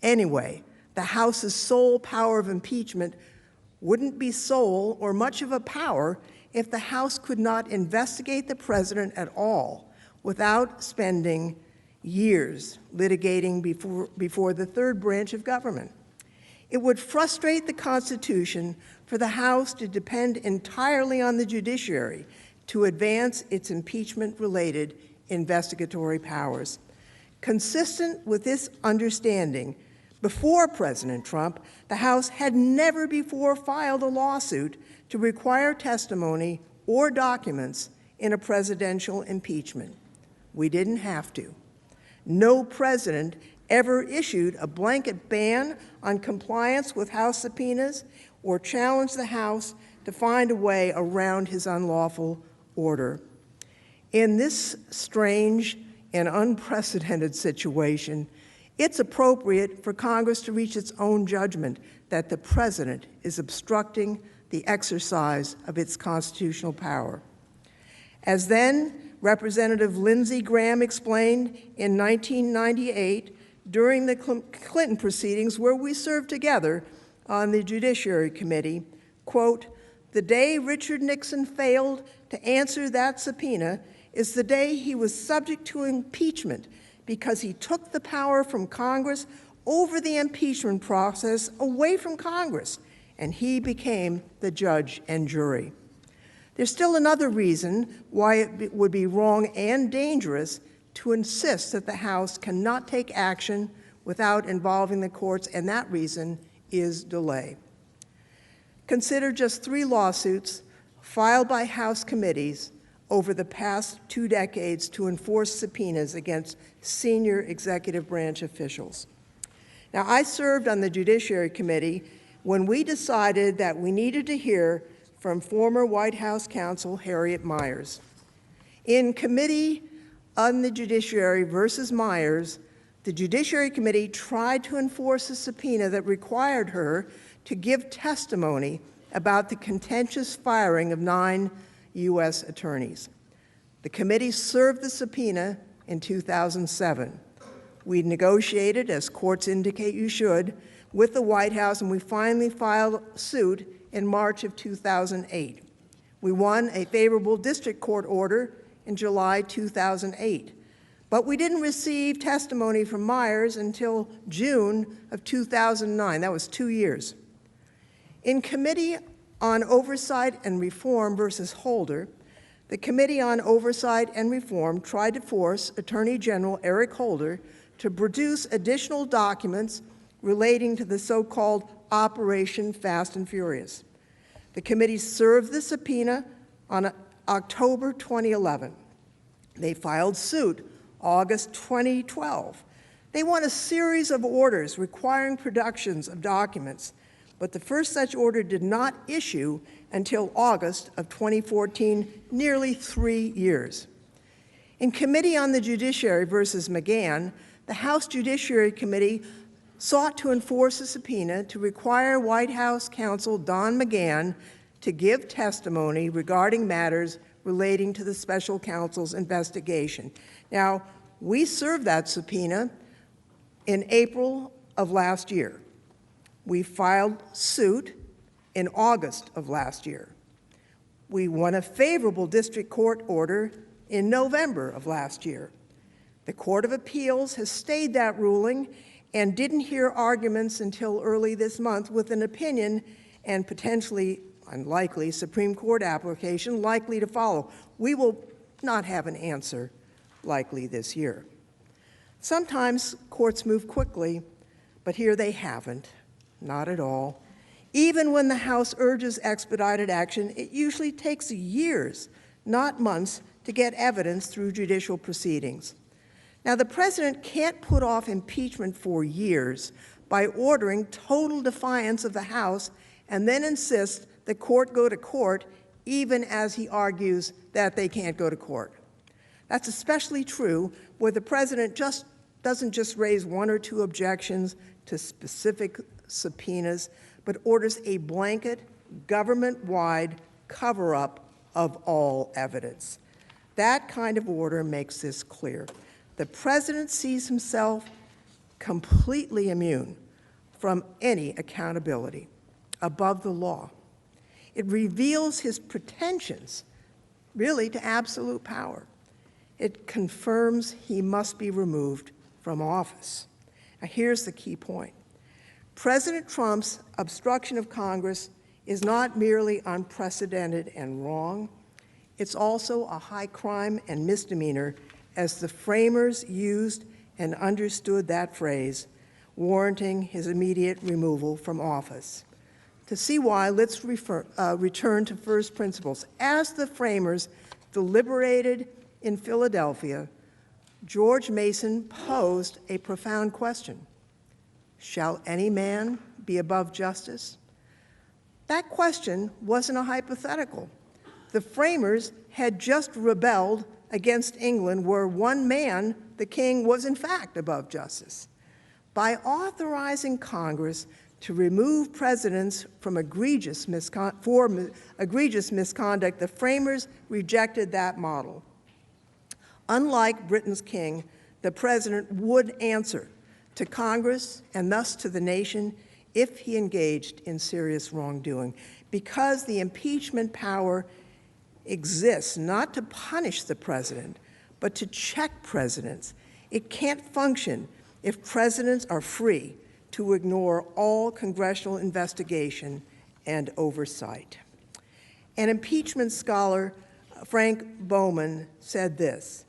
Anyway, the House's sole power of impeachment wouldn't be sole or much of a power if the House could not investigate the president at all without spending years litigating before the third branch of government. It would frustrate the Constitution for the House to depend entirely on the judiciary to advance its impeachment-related investigatory powers. Consistent with this understanding, before President Trump, the House had never before filed a lawsuit to require testimony or documents in a presidential impeachment. We didn't have to. No president ever issued a blanket ban on compliance with House subpoenas or challenged the House to find a way around his unlawful order. In this strange and unprecedented situation, it's appropriate for Congress to reach its own judgment that the president is obstructing the exercise of its constitutional power. As then Representative Lindsey Graham explained in 1998 during the Clinton proceedings, where we served together on the Judiciary Committee, quote, "The day Richard Nixon failed to answer that subpoena is the day he was subject to impeachment because he took the power from Congress over the impeachment process away from Congress, and he became the judge and jury." There's still another reason why it would be wrong and dangerous to insist that the House cannot take action without involving the courts, and that reason is delay. Consider just 3 lawsuits filed by House committees over the past 2 decades to enforce subpoenas against senior executive branch officials. Now, I served on the Judiciary Committee when we decided that we needed to hear from former White House counsel Harriet Miers. In Committee on the Judiciary versus Miers, the Judiciary Committee tried to enforce a subpoena that required her to give testimony about the contentious firing of 9 U.S. attorneys. The committee served the subpoena in 2007. We negotiated, as courts indicate you should, with the White House, and we finally filed suit in March of 2008. We won a favorable district court order in July 2008, but we didn't receive testimony from Miers until June of 2009. That was 2 years. In Committee on Oversight and Reform versus Holder, the Committee on Oversight and Reform tried to force Attorney General Eric Holder to produce additional documents relating to the so-called Operation Fast and Furious. The committee served the subpoena on October 2011. They filed suit August 2012. They won a series of orders requiring productions of documents, but the first such order did not issue until August of 2014, nearly 3 years. In Committee on the Judiciary versus McGahn, the House Judiciary Committee sought to enforce a subpoena to require White House counsel Don McGahn to give testimony regarding matters relating to the special counsel's investigation. Now, we served that subpoena in April of last year. We filed suit in August of last year. We won a favorable district court order in November of last year. The Court of Appeals has stayed that ruling and didn't hear arguments until early this month, with an opinion and potentially unlikely Supreme Court application likely to follow. We will not have an answer likely this year. Sometimes courts move quickly, but here they haven't, not at all. Even when the House urges expedited action, it usually takes years, not months, to get evidence through judicial proceedings. Now, the president can't put off impeachment for years by ordering total defiance of the House and then insist the court go to court even as he argues that they can't go to court. That's especially true where the president doesn't just raise 1 or 2 objections to specific subpoenas, but orders a blanket, government-wide cover-up of all evidence. That kind of order makes this clear. The president sees himself completely immune from any accountability, above the law. It reveals his pretensions, really, to absolute power. It confirms he must be removed from office. Now, here's the key point. President Trump's obstruction of Congress is not merely unprecedented and wrong, it's also a high crime and misdemeanor, as the framers used and understood that phrase, warranting his immediate removal from office. To see why, let's return to first principles. As the framers deliberated in Philadelphia, George Mason posed a profound question. Shall any man be above justice? That question wasn't a hypothetical. The framers had just rebelled against England, where one man, the king, was in fact above justice. By authorizing Congress to remove presidents from egregious misconduct, the framers rejected that model. Unlike Britain's king, the president would answer to Congress and thus to the nation if he engaged in serious wrongdoing, because the impeachment power exists not to punish the president, but to check presidents. It can't function if presidents are free to ignore all congressional investigation and oversight. An impeachment scholar, Frank Bowman, said this: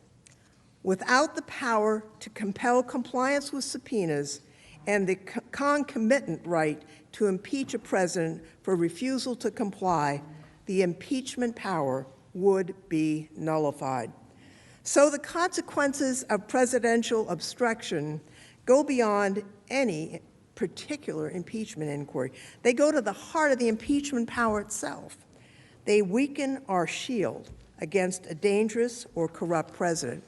without the power to compel compliance with subpoenas and the concomitant right to impeach a president for refusal to comply, the impeachment power would be nullified. So the consequences of presidential obstruction go beyond any particular impeachment inquiry. They go to the heart of the impeachment power itself. They weaken our shield against a dangerous or corrupt president.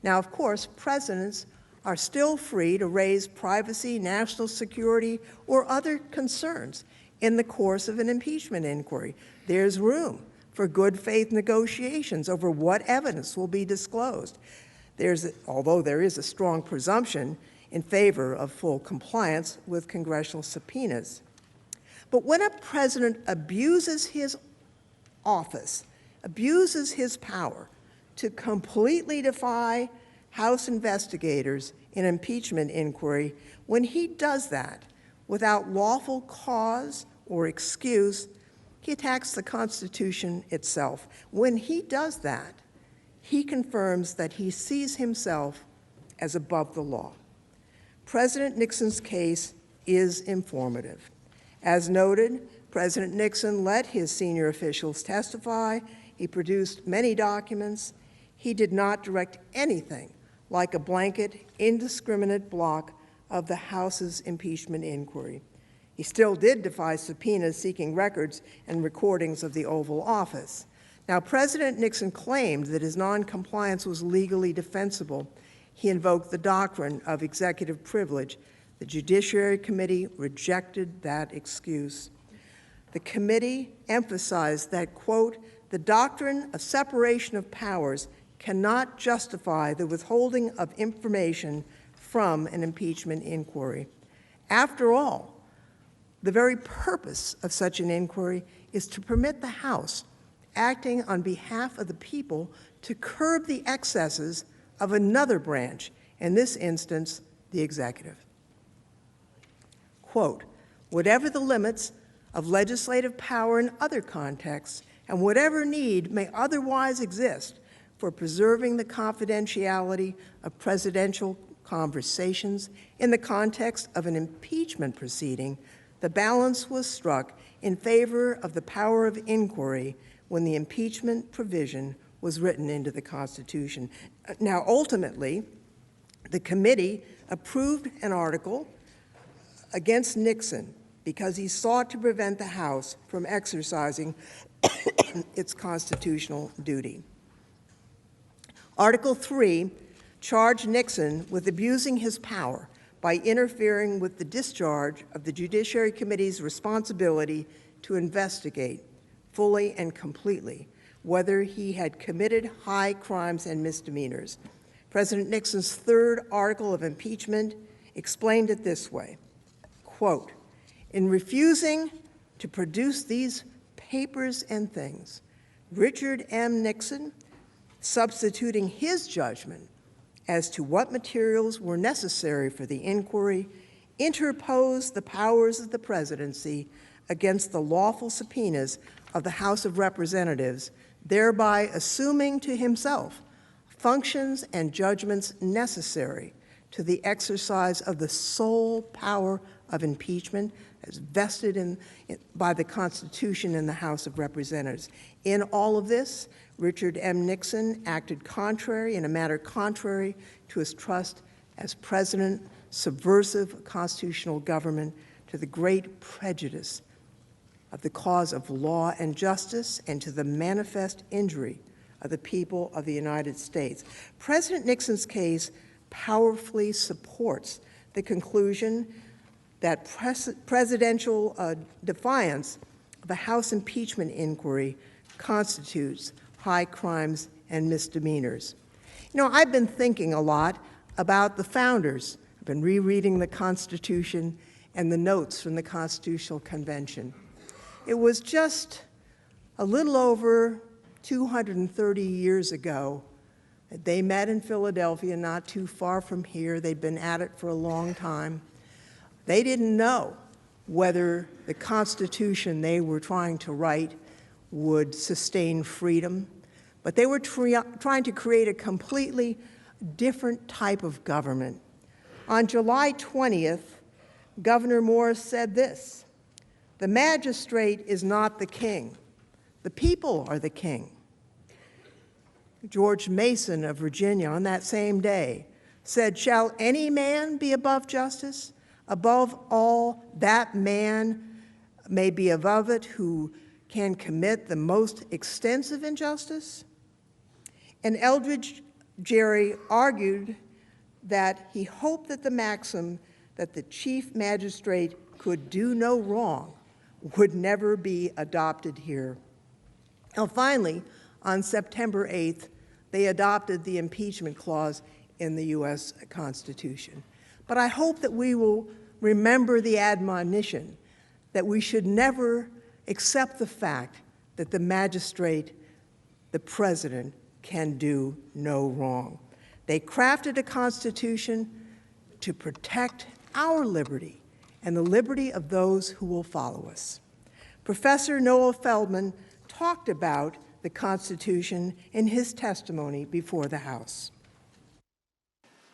Now, of course, presidents are still free to raise privacy, national security, or other concerns in the course of an impeachment inquiry. There's room for good faith negotiations over what evidence will be disclosed. Although there is a strong presumption in favor of full compliance with congressional subpoenas. But when a president abuses his office, abuses his power to completely defy House investigators in impeachment inquiry, when he does that without lawful cause or excuse, he attacks the Constitution itself. When he does that, he confirms that he sees himself as above the law. President Nixon's case is informative. As noted, President Nixon let his senior officials testify. He produced many documents. He did not direct anything like a blanket, indiscriminate block of the House's impeachment inquiry. He still did defy subpoenas seeking records and recordings of the Oval Office. Now, President Nixon claimed that his noncompliance was legally defensible. He invoked the doctrine of executive privilege. The Judiciary Committee rejected that excuse. The committee emphasized that, quote, the doctrine of separation of powers cannot justify the withholding of information from an impeachment inquiry. After all, the very purpose of such an inquiry is to permit the House, acting on behalf of the people, to curb the excesses of another branch, in this instance, the executive. Quote, whatever the limits of legislative power in other contexts, and whatever need may otherwise exist for preserving the confidentiality of presidential conversations in the context of an impeachment proceeding, the balance was struck in favor of the power of inquiry when the impeachment provision was written into the Constitution. Now, ultimately, the committee approved an article against Nixon because he sought to prevent the House from exercising its constitutional duty. Article 3 charged Nixon with abusing his power by interfering with the discharge of the Judiciary Committee's responsibility to investigate fully and completely whether he had committed high crimes and misdemeanors. President Nixon's third article of impeachment explained it this way, quote, "In refusing to produce these papers and things, Richard M. Nixon, substituting his judgment as to what materials were necessary for the inquiry, interposed the powers of the presidency against the lawful subpoenas of the House of Representatives, thereby assuming to himself functions and judgments necessary to the exercise of the sole power of impeachment as vested by the Constitution in the House of Representatives. In all of this, Richard M. Nixon acted contrary, in a matter contrary to his trust as president, subversive constitutional government, to the great prejudice of the cause of law and justice, and to the manifest injury of the people of the United States." President Nixon's case powerfully supports the conclusion that presidential defiance of a House impeachment inquiry constitutes high crimes and misdemeanors. You know, I've been thinking a lot about the founders. I've been rereading the Constitution and the notes from the Constitutional Convention. It was just a little over 230 years ago that they met in Philadelphia, not too far from here. They'd been at it for a long time. They didn't know whether the Constitution they were trying to write would sustain freedom, but they were trying to create a completely different type of government. On July 20th, Governor Morris said this, "The magistrate is not the king. The people are the king." George Mason of Virginia on that same day said, "Shall any man be above justice? Above all, that man may be above it who can commit the most extensive injustice." And Eldridge Gerry argued that he hoped that the maxim that the chief magistrate could do no wrong would never be adopted here. Now, finally, on September 8th, they adopted the impeachment clause in the U.S. Constitution. But I hope that we will remember the admonition that we should never accept the fact that the magistrate, the president, can do no wrong. They crafted a Constitution to protect our liberty and the liberty of those who will follow us. Professor Noah Feldman talked about the Constitution in his testimony before the House.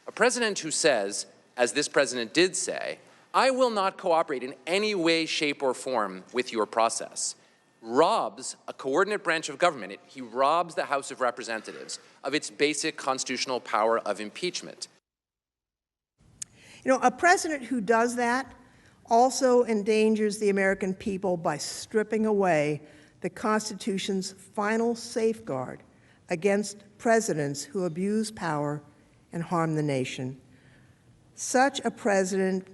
A president who says, as this president did say, "I will not cooperate in any way, shape, or form with your process," robs a coordinate branch of government. He robs the House of Representatives of its basic constitutional power of impeachment. You know, a president who does that also endangers the American people by stripping away the Constitution's final safeguard against presidents who abuse power and harm the nation. Such a president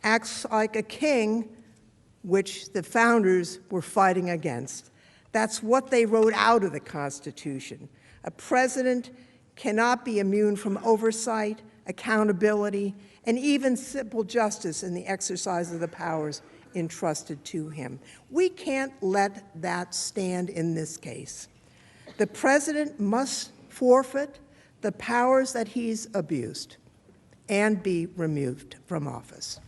acts like a king, which the founders were fighting against. That's what they wrote out of the Constitution. A president cannot be immune from oversight, accountability, and even simple justice in the exercise of the powers entrusted to him. We can't let that stand in this case. The president must forfeit the powers that he's abused and be removed from office.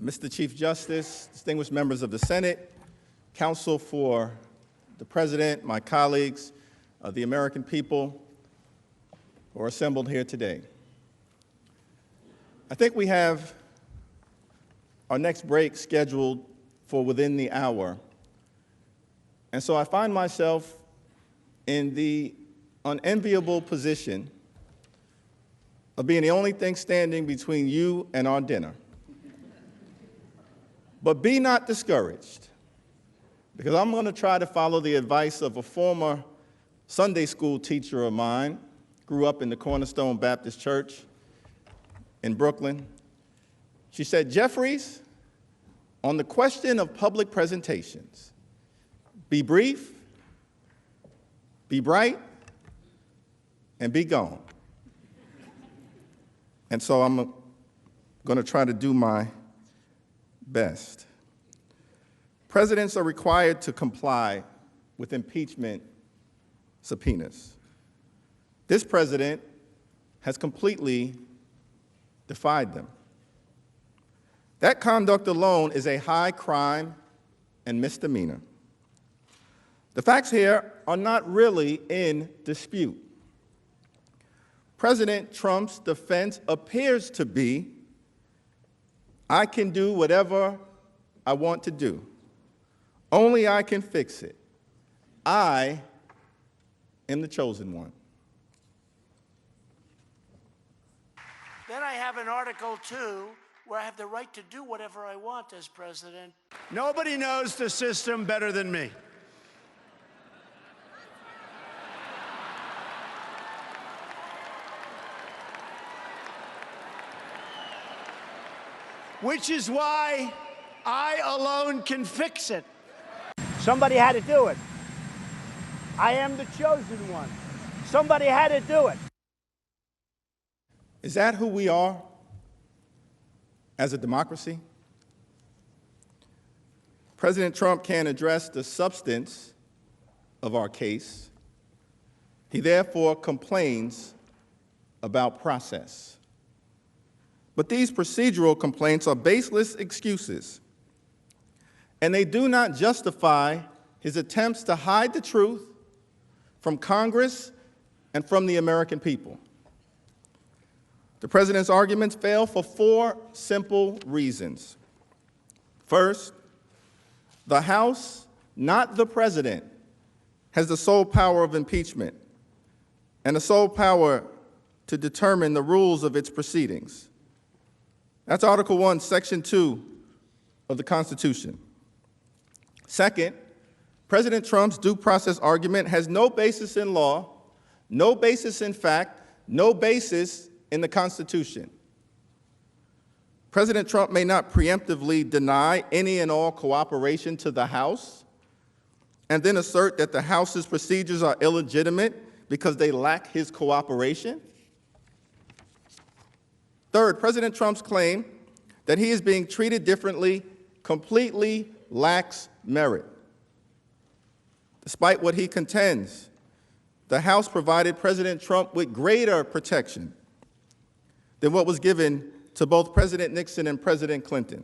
Mr. Chief Justice, distinguished members of the Senate, counsel for the President, my colleagues, the American people who are assembled here today. I think we have our next break scheduled for within the hour. And so I find myself in the unenviable position of being the only thing standing between you and our dinner. But be not discouraged, because I'm going to try to follow the advice of a former Sunday school teacher of mine, grew up in the Cornerstone Baptist Church in Brooklyn. She said, Jeffries, on the question of public presentations, be brief, be bright, and be gone. And so I'm going to try to do my best. Presidents are required to comply with impeachment subpoenas. This president has completely defied them. That conduct alone is a high crime and misdemeanor. The facts here are not really in dispute. President Trump's defense appears to be, I can do whatever I want to do. Only I can fix it. I am the chosen one. Then I have an Article 2 where I have the right to do whatever I want as president. Nobody knows the system better than me. Which is why I alone can fix it. Somebody had to do it. I am the chosen one. Somebody had to do it. Is that who we are as a democracy? President Trump can't address the substance of our case. He therefore complains about process. But these procedural complaints are baseless excuses, and they do not justify his attempts to hide the truth from Congress and from the American people. The president's arguments fail for 4 simple reasons. First, the House, not the president, has the sole power of impeachment and the sole power to determine the rules of its proceedings. That's Article 1, Section 2 of the Constitution. Second, President Trump's due process argument has no basis in law, no basis in fact, no basis in the Constitution. President Trump may not preemptively deny any and all cooperation to the House and then assert that the House's procedures are illegitimate because they lack his cooperation. Third, President Trump's claim that he is being treated differently completely lacks merit. Despite what he contends, the House provided President Trump with greater protection than what was given to both President Nixon and President Clinton.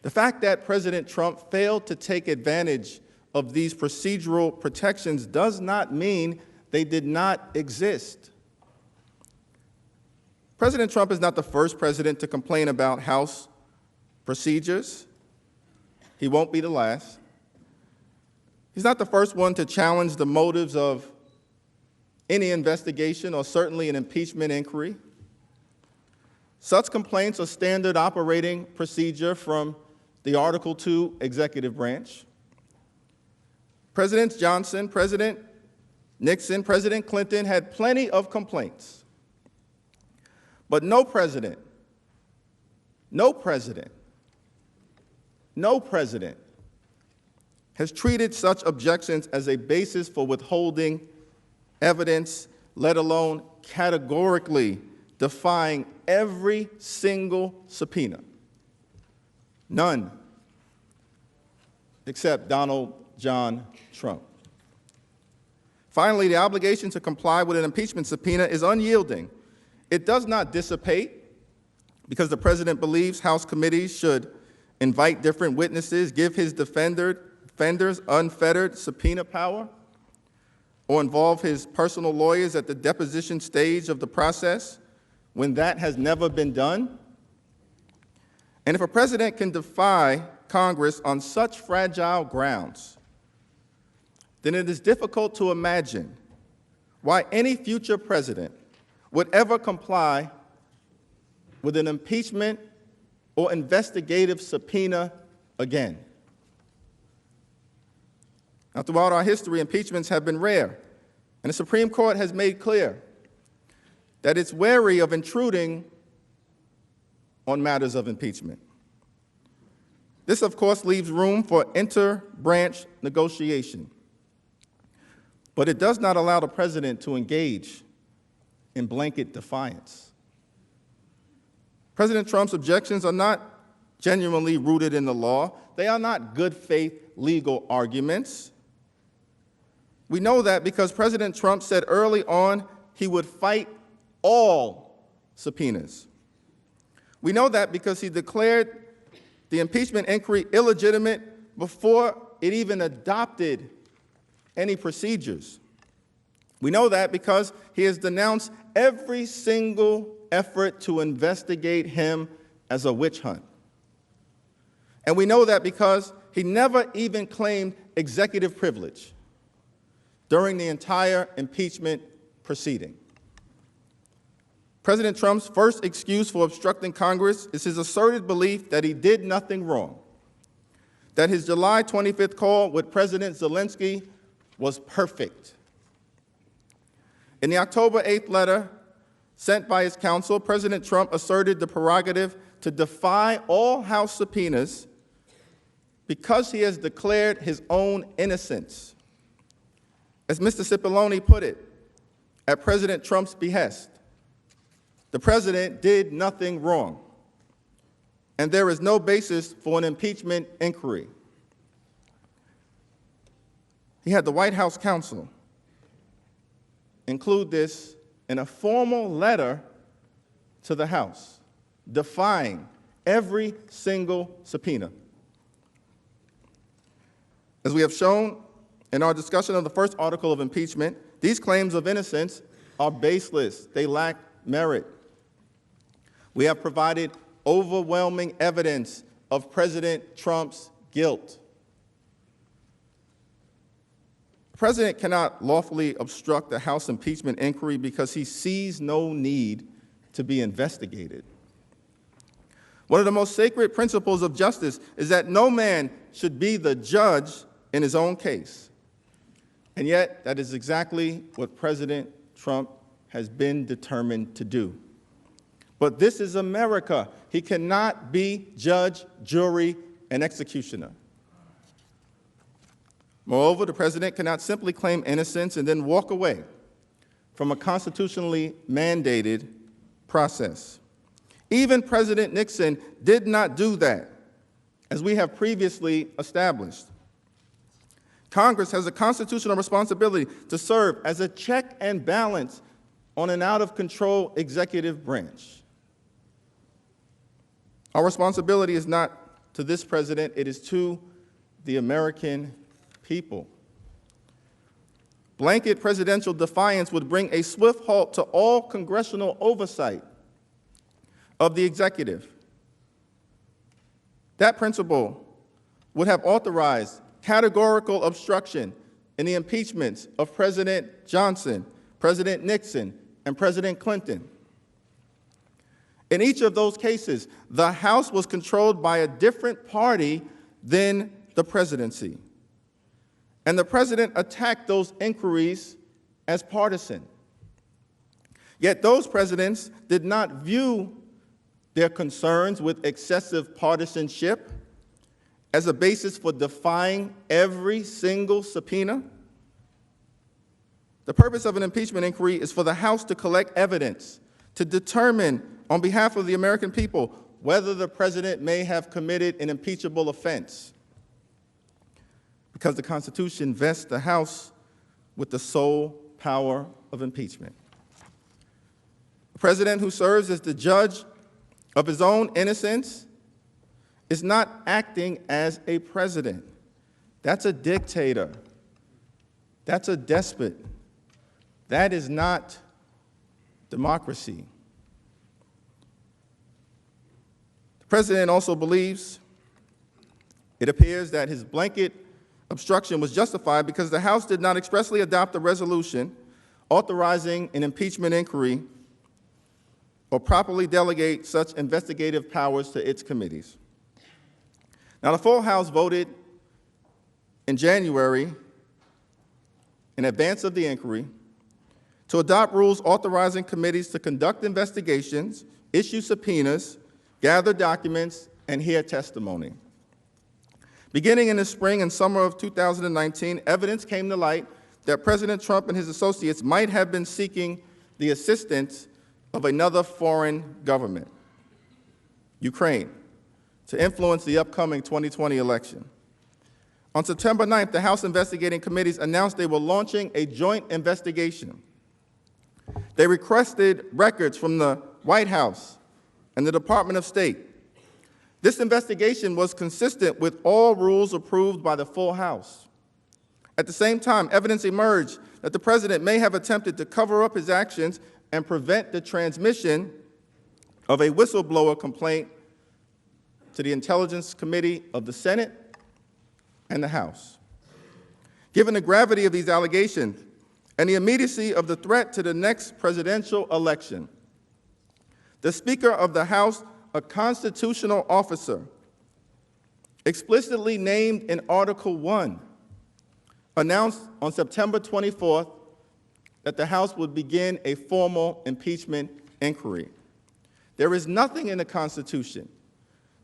The fact that President Trump failed to take advantage of these procedural protections does not mean they did not exist. President Trump is not the first president to complain about House procedures. He won't be the last. He's not the first one to challenge the motives of any investigation or certainly an impeachment inquiry. Such complaints are standard operating procedure from the Article 2 executive branch. Presidents Johnson, President Nixon, President Clinton had plenty of complaints. But no president has treated such objections as a basis for withholding evidence, let alone categorically defying every single subpoena. None, except Donald John Trump. Finally, the obligation to comply with an impeachment subpoena is unyielding. It does not dissipate because the president believes House committees should invite different witnesses, give his defenders unfettered subpoena power, or involve his personal lawyers at the deposition stage of the process when that has never been done. And if a president can defy Congress on such fragile grounds, then it is difficult to imagine why any future president would ever comply with an impeachment or investigative subpoena again. Now, throughout our history, impeachments have been rare, and the Supreme Court has made clear that it's wary of intruding on matters of impeachment. This, of course, leaves room for inter-branch negotiation, but it does not allow the president to engage in blanket defiance. President Trump's objections are not genuinely rooted in the law. They are not good faith legal arguments. We know that because President Trump said early on he would fight all subpoenas. We know that because he declared the impeachment inquiry illegitimate before it even adopted any procedures. We know that because he has denounced every single effort to investigate him as a witch hunt. And we know that because he never even claimed executive privilege during the entire impeachment proceeding. President Trump's first excuse for obstructing Congress is his asserted belief that he did nothing wrong, that his July 25th call with President Zelensky was perfect. In the October 8th letter sent by his counsel, President Trump asserted the prerogative to defy all House subpoenas because he has declared his own innocence. As Mr. Cipollone put it, at President Trump's behest, the president did nothing wrong, and there is no basis for an impeachment inquiry. He had the White House counsel include this in a formal letter to the House, defying every single subpoena. As we have shown in our discussion of the first article of impeachment, these claims of innocence are baseless. They lack merit. We have provided overwhelming evidence of President Trump's guilt. The president cannot lawfully obstruct the House impeachment inquiry because he sees no need to be investigated. One of the most sacred principles of justice is that no man should be the judge in his own case. And yet, that is exactly what President Trump has been determined to do. But this is America. He cannot be judge, jury, and executioner. Moreover, the president cannot simply claim innocence and then walk away from a constitutionally mandated process. Even President Nixon did not do that, as we have previously established. Congress has a constitutional responsibility to serve as a check and balance on an out-of-control executive branch. Our responsibility is not to this president, it is to the American people. Blanket presidential defiance would bring a swift halt to all congressional oversight of the executive. That principle would have authorized categorical obstruction in the impeachments of President Johnson, President Nixon, and President Clinton. In each of those cases, the House was controlled by a different party than the presidency. And the president attacked those inquiries as partisan. Yet those presidents did not view their concerns with excessive partisanship as a basis for defying every single subpoena. The purpose of an impeachment inquiry is for the House to collect evidence to determine on behalf of the American people whether the president may have committed an impeachable offense, because the Constitution vests the House with the sole power of impeachment. A president who serves as the judge of his own innocence is not acting as a president. That's a dictator. That's a despot. That is not democracy. The president also believes, it appears, that his blanket obstruction was justified because the House did not expressly adopt a resolution authorizing an impeachment inquiry or properly delegate such investigative powers to its committees. Now, the full House voted in January, in advance of the inquiry, to adopt rules authorizing committees to conduct investigations, issue subpoenas, gather documents, and hear testimony. Beginning in the spring and summer of 2019, evidence came to light that President Trump and his associates might have been seeking the assistance of another foreign government, Ukraine, to influence the upcoming 2020 election. On September 9th, the House investigating committees announced they were launching a joint investigation. They requested records from the White House and the Department of State. This investigation was consistent with all rules approved by the full House. At the same time, evidence emerged that the president may have attempted to cover up his actions and prevent the transmission of a whistleblower complaint to the Intelligence Committee of the Senate and the House. Given the gravity of these allegations and the immediacy of the threat to the next presidential election, the Speaker of the House, a constitutional officer, explicitly named in Article 1, announced on September 24th that the House would begin a formal impeachment inquiry. There is nothing in the Constitution,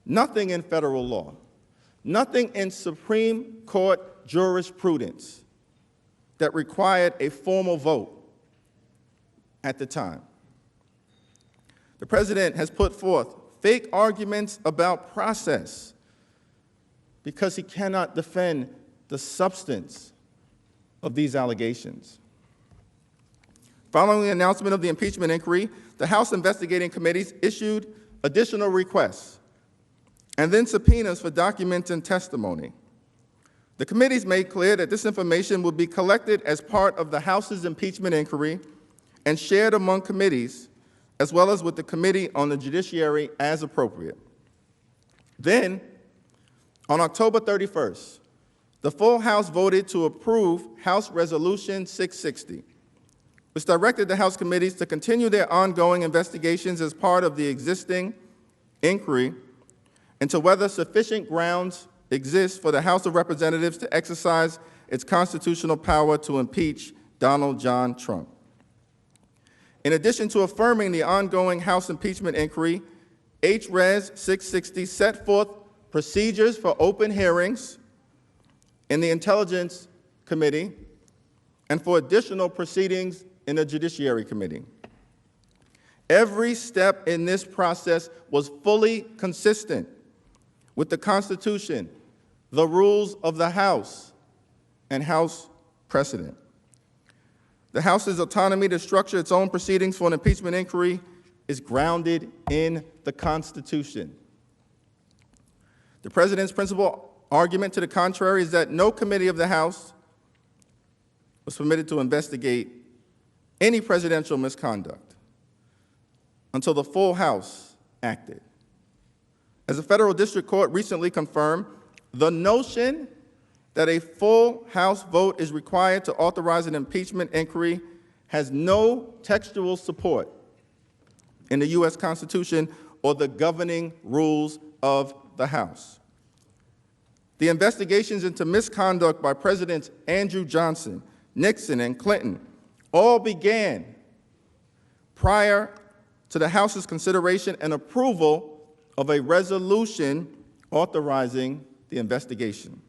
nothing in federal law, nothing in Supreme Court jurisprudence that required a formal vote at the time. The president has put forth fake arguments about process because he cannot defend the substance of these allegations. Following the announcement of the impeachment inquiry, the House investigating committees issued additional requests and then subpoenas for documents and testimony. The committees made clear that this information would be collected as part of the House's impeachment inquiry and shared among committees, as well as with the Committee on the Judiciary as appropriate. Then, on October 31st, the full House voted to approve House Resolution 660, which directed the House committees to continue their ongoing investigations as part of the existing inquiry into whether sufficient grounds exist for the House of Representatives to exercise its constitutional power to impeach Donald John Trump. In addition to affirming the ongoing House impeachment inquiry, H.Res. 660 set forth procedures for open hearings in the Intelligence Committee and for additional proceedings in the Judiciary Committee. Every step in this process was fully consistent with the Constitution, the rules of the House, and House precedent. The House's autonomy to structure its own proceedings for an impeachment inquiry is grounded in the Constitution. The President's principal argument to the contrary is that no committee of the House was permitted to investigate any presidential misconduct until the full House acted. As a federal district court recently confirmed, the notion that a full House vote is required to authorize an impeachment inquiry has no textual support in the U.S. Constitution or the governing rules of the House. The investigations into misconduct by Presidents Andrew Johnson, Nixon, and Clinton all began prior to the House's consideration and approval of a resolution authorizing the investigation.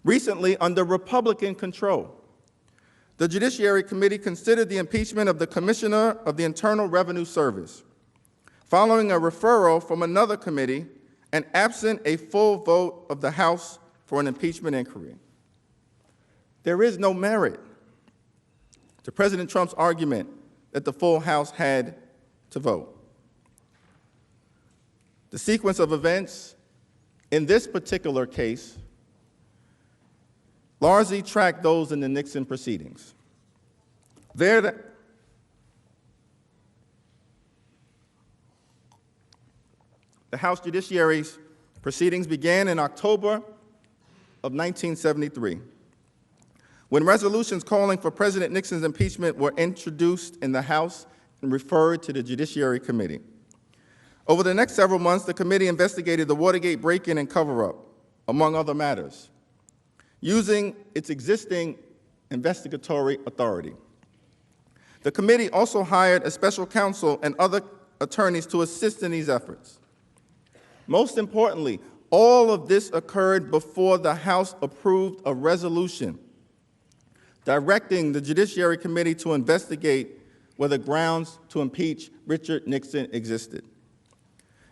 Recently, under Republican control, the Judiciary Committee considered the impeachment of the Commissioner of the Internal Revenue Service, following a referral from another committee and absent a full vote of the House for an impeachment inquiry. There is no merit to President Trump's argument that the full House had to vote. The sequence of events in this particular case largely tracked those in the Nixon proceedings. The House Judiciary's proceedings began in October of 1973, when resolutions calling for President Nixon's impeachment were introduced in the House and referred to the Judiciary Committee. Over the next several months, the committee investigated the Watergate break-in and cover-up, among other matters, using its existing investigatory authority. The committee also hired a special counsel and other attorneys to assist in these efforts. Most importantly, all of this occurred before the House approved a resolution directing the Judiciary Committee to investigate whether grounds to impeach Richard Nixon existed.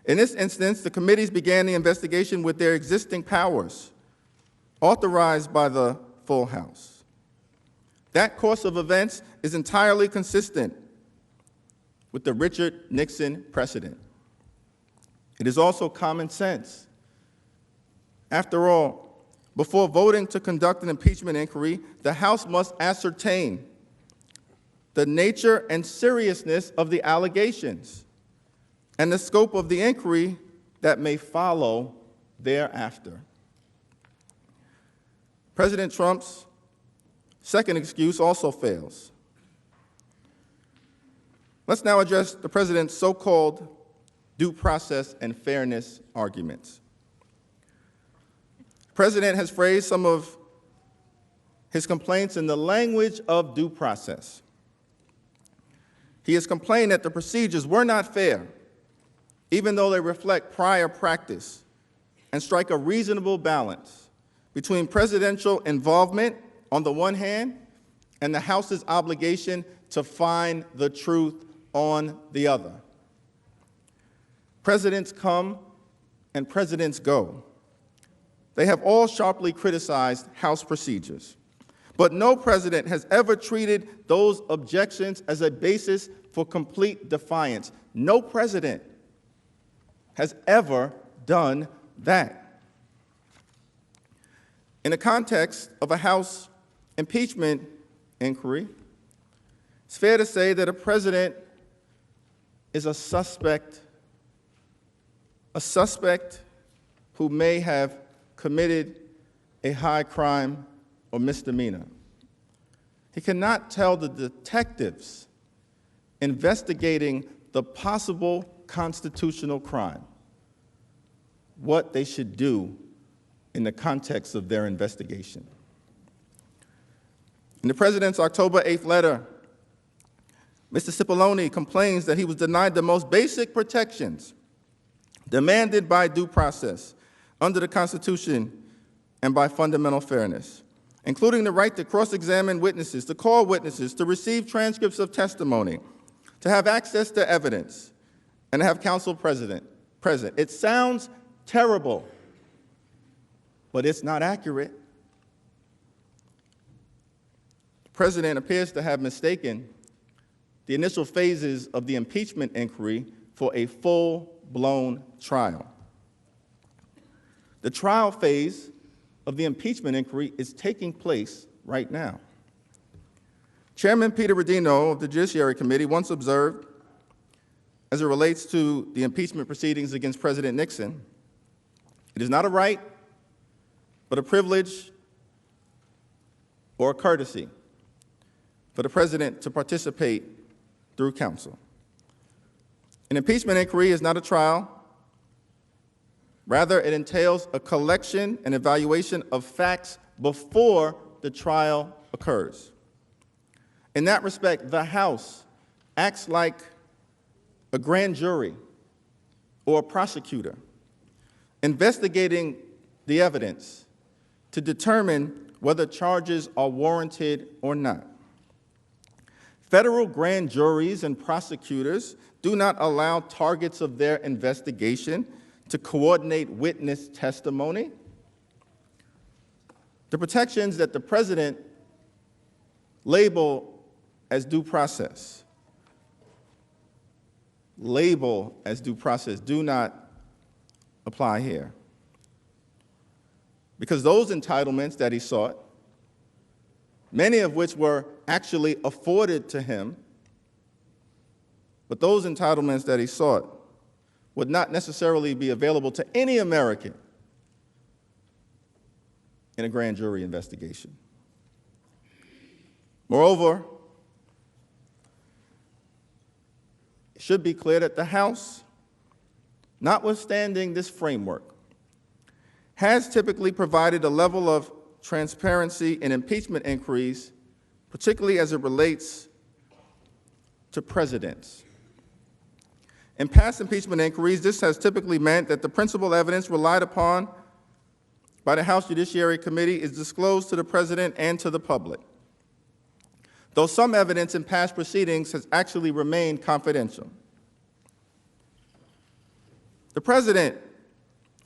In this instance, the committees began the investigation with their existing powers, authorized by the full House. That course of events is entirely consistent with the Richard Nixon precedent. It is also common sense. After all, before voting to conduct an impeachment inquiry, the House must ascertain the nature and seriousness of the allegations and the scope of the inquiry that may follow thereafter. President Trump's second excuse also fails. Let's now address the president's so-called due process and fairness arguments. The president has phrased some of his complaints in the language of due process. He has complained that the procedures were not fair, even though they reflect prior practice and strike a reasonable balance between presidential involvement on the one hand and the House's obligation to find the truth on the other. Presidents come and presidents go. They have all sharply criticized House procedures, but no president has ever treated those objections as a basis for complete defiance. No president has ever done that. In the context of a House impeachment inquiry, it's fair to say that a president is a suspect who may have committed a high crime or misdemeanor. He cannot tell the detectives investigating the possible constitutional crime what they should do in the context of their investigation. In the president's October 8th letter, Mr. Cipollone complains that he was denied the most basic protections demanded by due process under the Constitution and by fundamental fairness, including the right to cross-examine witnesses, to call witnesses, to receive transcripts of testimony, to have access to evidence, and to have counsel present. It sounds terrible, but it's not accurate. The president appears to have mistaken the initial phases of the impeachment inquiry for a full-blown trial. The trial phase of the impeachment inquiry is taking place right now. Chairman Peter Rodino of the Judiciary Committee once observed, as it relates to the impeachment proceedings against President Nixon, it is not a right, but a privilege or a courtesy for the president to participate through counsel. An impeachment inquiry is not a trial. Rather, it entails a collection and evaluation of facts before the trial occurs. In that respect, the House acts like a grand jury or a prosecutor investigating the evidence to determine whether charges are warranted or not. Federal grand juries and prosecutors do not allow targets of their investigation to coordinate witness testimony. The protections that the president label as due process do not apply here. Because those entitlements that he sought, many of which were actually afforded to him, but those entitlements that he sought would not necessarily be available to any American in a grand jury investigation. Moreover, should be clear that the House, notwithstanding this framework, has typically provided a level of transparency in impeachment inquiries, particularly as it relates to presidents. In past impeachment inquiries, this has typically meant that the principal evidence relied upon by the House Judiciary Committee is disclosed to the President and to the public, though some evidence in past proceedings has actually remained confidential. The President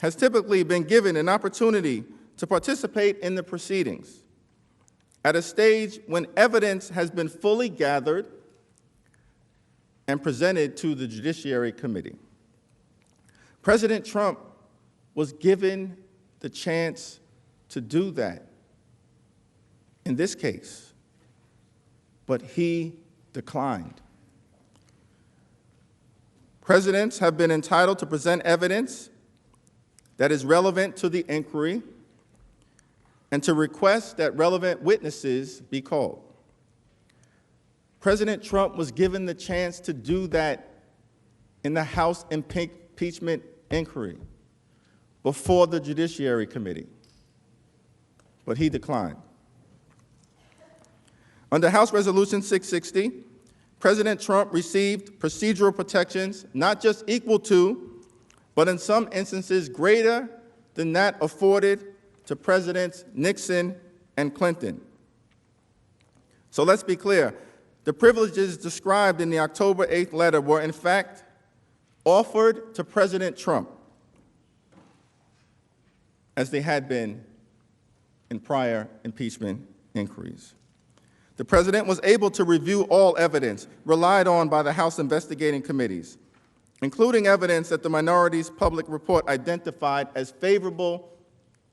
has typically been given an opportunity to participate in the proceedings at a stage when evidence has been fully gathered and presented to the Judiciary Committee. President Trump was given the chance to do that in this case, but he declined. Presidents have been entitled to present evidence that is relevant to the inquiry and to request that relevant witnesses be called. President Trump was given the chance to do that in the House impeachment inquiry before the Judiciary Committee, but he declined. Under House Resolution 660, President Trump received procedural protections not just equal to, but in some instances greater than that afforded to Presidents Nixon and Clinton. So let's be clear. The privileges described in the October 8th letter were, in fact, offered to President Trump, as they had been in prior impeachment inquiries. The President was able to review all evidence relied on by the House investigating committees, including evidence that the minority's public report identified as favorable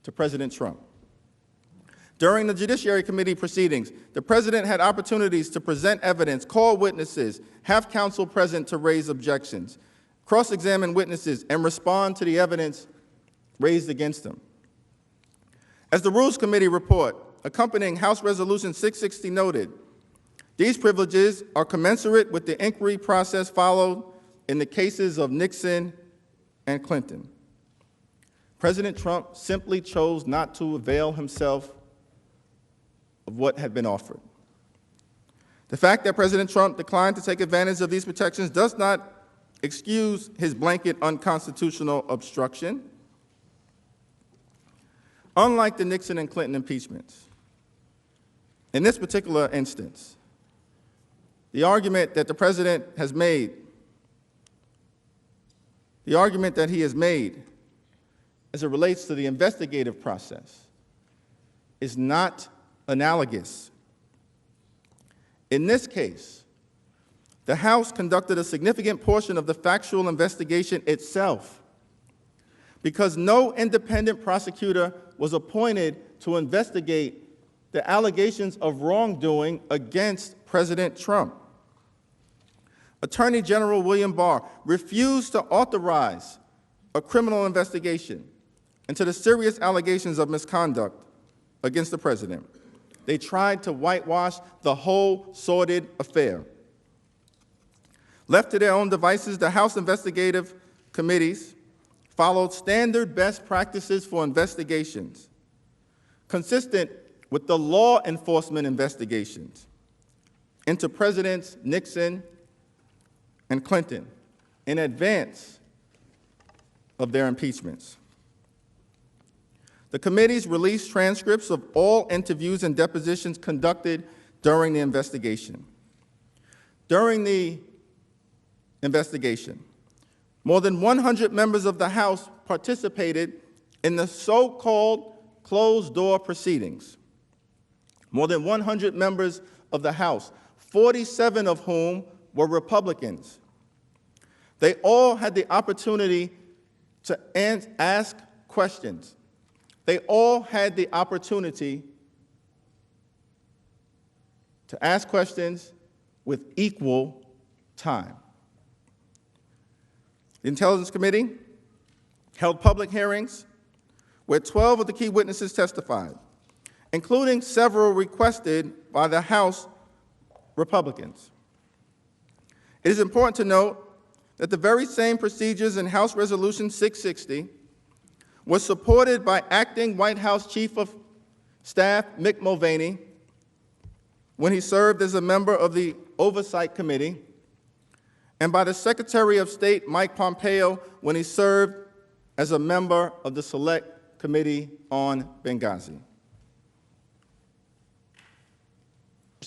to President Trump. During the Judiciary Committee proceedings, the President had opportunities to present evidence, call witnesses, have counsel present to raise objections, cross-examine witnesses, and respond to the evidence raised against them. As the Rules Committee report accompanying House Resolution 660 noted, these privileges are commensurate with the inquiry process followed in the cases of Nixon and Clinton. President Trump simply chose not to avail himself of what had been offered. The fact that President Trump declined to take advantage of these protections does not excuse his blanket unconstitutional obstruction. Unlike the Nixon and Clinton impeachments, in this particular instance, the argument that the President has made, the argument that he has made as it relates to the investigative process is not analogous. In this case, the House conducted a significant portion of the factual investigation itself because no independent prosecutor was appointed to investigate the allegations of wrongdoing against President Trump. Attorney General William Barr refused to authorize a criminal investigation into the serious allegations of misconduct against the President. They tried to whitewash the whole sordid affair. Left to their own devices, the House investigative committees followed standard best practices for investigations, consistent with the law enforcement investigations into Presidents Nixon and Clinton in advance of their impeachments. The committees released transcripts of all interviews and depositions conducted during the investigation. During the investigation, more than 100 members of the House participated in the so-called closed-door proceedings. More than 100 members of the House, 47 of whom were Republicans. They all had the opportunity to ask questions. They all had the opportunity to ask questions with equal time. The Intelligence Committee held public hearings where 12 of the key witnesses testified, including several requested by the House Republicans. It is important to note that the very same procedures in House Resolution 660 was supported by acting White House Chief of Staff Mick Mulvaney when he served as a member of the Oversight Committee, and by the Secretary of State Mike Pompeo when he served as a member of the Select Committee on Benghazi.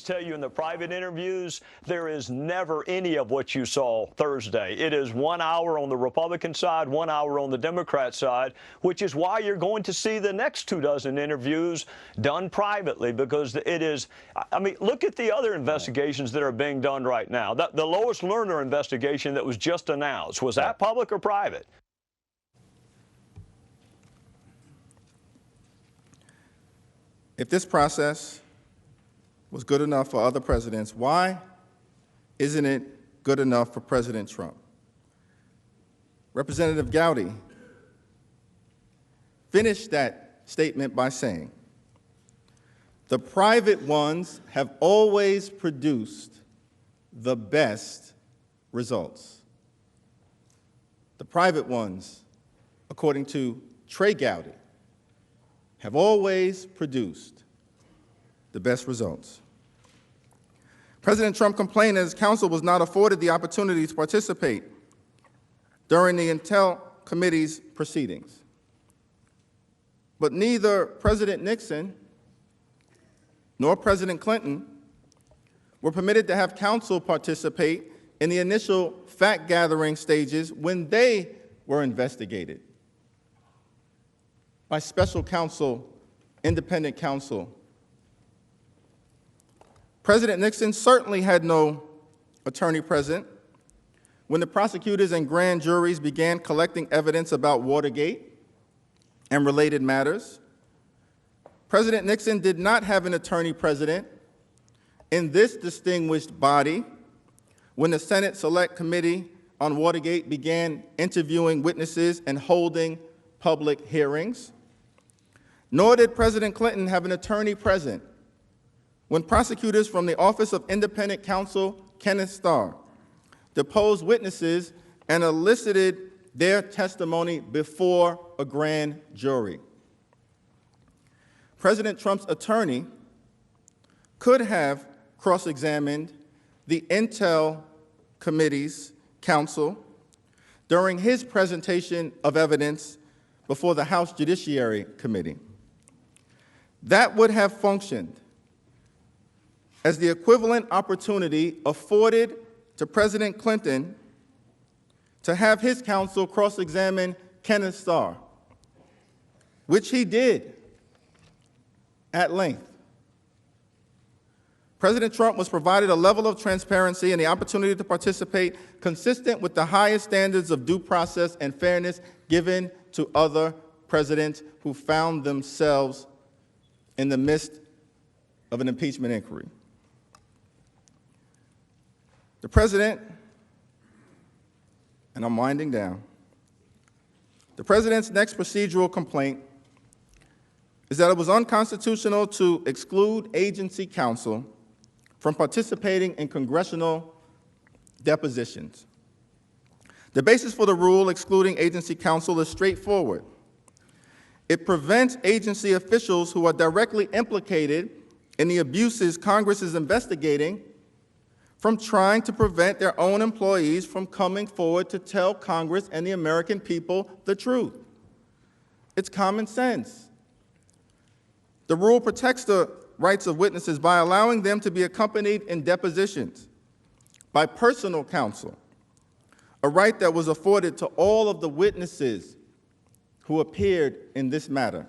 Tell you in the private interviews, there is never any of what you saw Thursday. It is 1 hour on the Republican side, 1 hour on the Democrat side, which is why you're going to see the next 24 interviews done privately, because it is, I mean, look at the other investigations that are being done right now. The Lois Lerner investigation that was just announced, was that public or private? If this process was good enough for other presidents, why isn't it good enough for President Trump? Representative Gowdy finished that statement by saying, "The private ones have always produced the best results." The private ones, according to Trey Gowdy, have always produced the best results. President Trump complained that his counsel was not afforded the opportunity to participate during the Intel Committee's proceedings. But neither President Nixon nor President Clinton were permitted to have counsel participate in the initial fact-gathering stages when they were investigated by special counsel, independent counsel. President Nixon certainly had no attorney present when the prosecutors and grand juries began collecting evidence about Watergate and related matters. President Nixon did not have an attorney present in this distinguished body when the Senate Select Committee on Watergate began interviewing witnesses and holding public hearings. Nor did President Clinton have an attorney present when prosecutors from the Office of Independent Counsel Kenneth Starr deposed witnesses and elicited their testimony before a grand jury. President Trump's attorney could have cross-examined the Intel Committee's counsel during his presentation of evidence before the House Judiciary Committee. That would have functioned as the equivalent opportunity afforded to President Clinton to have his counsel cross-examine Kenneth Starr, which he did at length. President Trump was provided a level of transparency and the opportunity to participate consistent with the highest standards of due process and fairness given to other presidents who found themselves in the midst of an impeachment inquiry. The president, and I'm winding down, the president's next procedural complaint is that it was unconstitutional to exclude agency counsel from participating in congressional depositions. The basis for the rule excluding agency counsel is straightforward. It prevents agency officials who are directly implicated in the abuses Congress is investigating from trying to prevent their own employees from coming forward to tell Congress and the American people the truth. It's common sense. The rule protects the rights of witnesses by allowing them to be accompanied in depositions by personal counsel, a right that was afforded to all of the witnesses who appeared in this matter.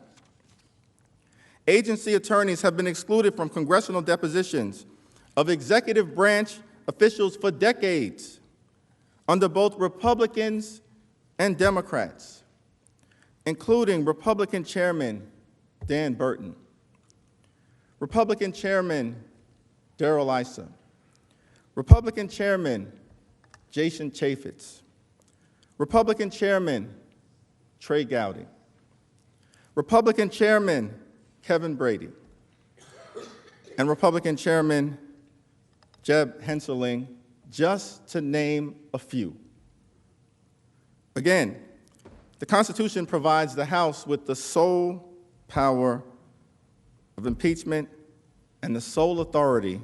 Agency attorneys have been excluded from congressional depositions of executive branch officials for decades under both Republicans and Democrats, including Republican Chairman Dan Burton, Republican Chairman Darrell Issa, Republican Chairman Jason Chaffetz, Republican Chairman Trey Gowdy, Republican Chairman Kevin Brady, and Republican Chairman Jeb Henseling, just to name a few. Again, the Constitution provides the House with the sole power of impeachment and the sole authority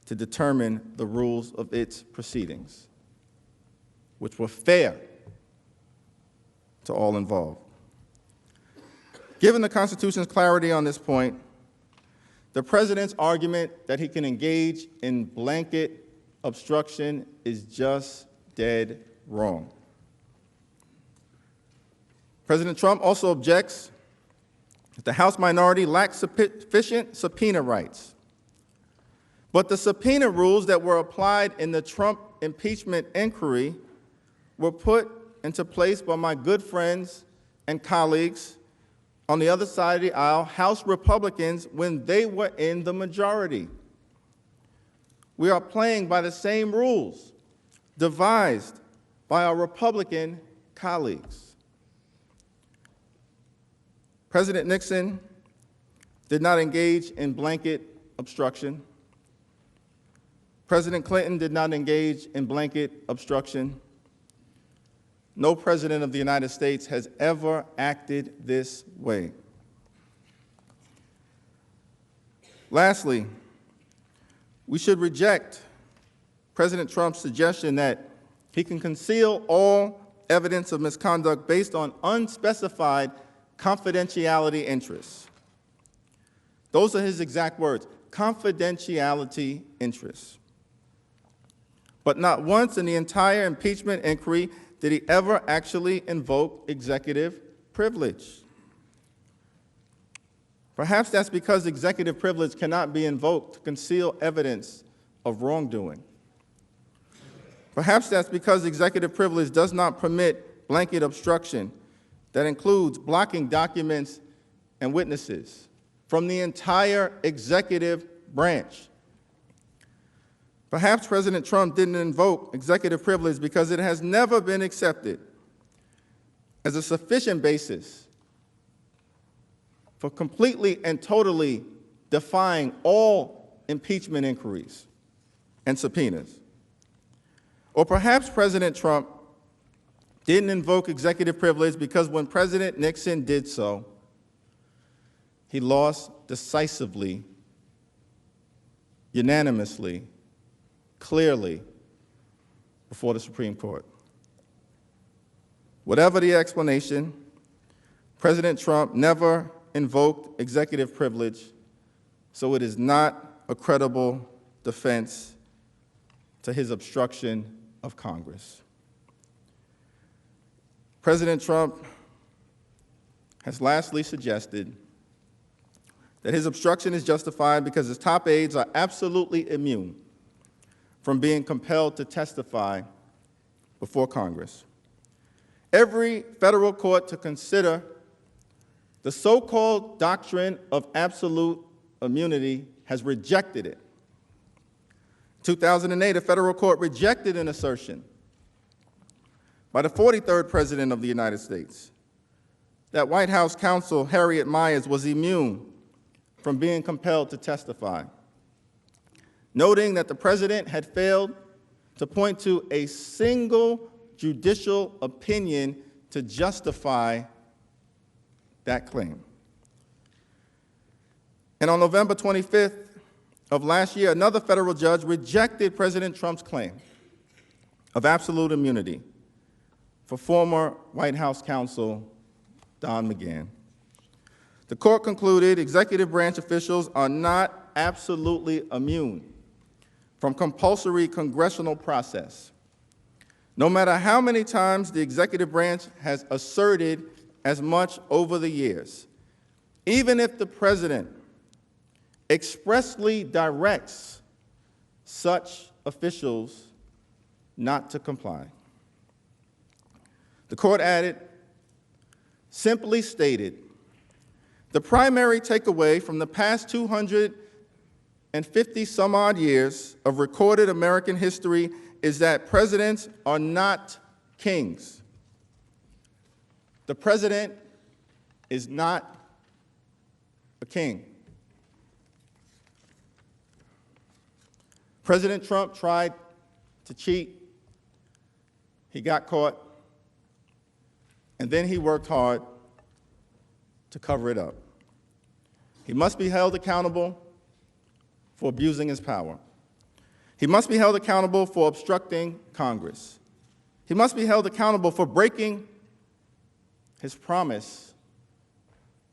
to determine the rules of its proceedings, which were fair to all involved. Given the Constitution's clarity on this point, the President's argument that he can engage in blanket obstruction is just dead wrong. President Trump also objects that the House minority lacks sufficient subpoena rights. But the subpoena rules that were applied in the Trump impeachment inquiry were put into place by my good friends and colleagues on the other side of the aisle, House Republicans, when they were in the majority. We are playing by the same rules devised by our Republican colleagues. President Nixon did not engage in blanket obstruction. President Clinton did not engage in blanket obstruction. No president of the United States has ever acted this way. Lastly, we should reject President Trump's suggestion that he can conceal all evidence of misconduct based on unspecified confidentiality interests. Those are his exact words, confidentiality interests. But not once in the entire impeachment inquiry did he ever actually invoke executive privilege. Perhaps that's because executive privilege cannot be invoked to conceal evidence of wrongdoing. Perhaps that's because executive privilege does not permit blanket obstruction that includes blocking documents and witnesses from the entire executive branch. Perhaps President Trump didn't invoke executive privilege because it has never been accepted as a sufficient basis for completely and totally defying all impeachment inquiries and subpoenas. Or perhaps President Trump didn't invoke executive privilege because when President Nixon did so, he lost decisively, unanimously, clearly before the Supreme Court. Whatever the explanation, President Trump never invoked executive privilege, so it is not a credible defense to his obstruction of Congress. President Trump has lastly suggested that his obstruction is justified because his top aides are absolutely immune from being compelled to testify before Congress. Every federal court to consider the so-called doctrine of absolute immunity has rejected it. In 2008, a federal court rejected an assertion by the 43rd President of the United States that White House counsel Harriet Miers was immune from being compelled to testify, noting that the President had failed to point to a single judicial opinion to justify that claim. And on November 25th of last year, another federal judge rejected President Trump's claim of absolute immunity for former White House counsel Don McGahn. The court concluded executive branch officials are not absolutely immune from compulsory congressional process, no matter how many times the executive branch has asserted as much over the years, even if the President expressly directs such officials not to comply. The court added, simply stated, the primary takeaway from the past 250 some odd years of recorded American history is that presidents are not kings. The president is not a king. President Trump tried to cheat. He got caught. and then he worked hard to cover it up. He must be held accountable for abusing his power. He must be held accountable for obstructing Congress. He must be held accountable for breaking his promise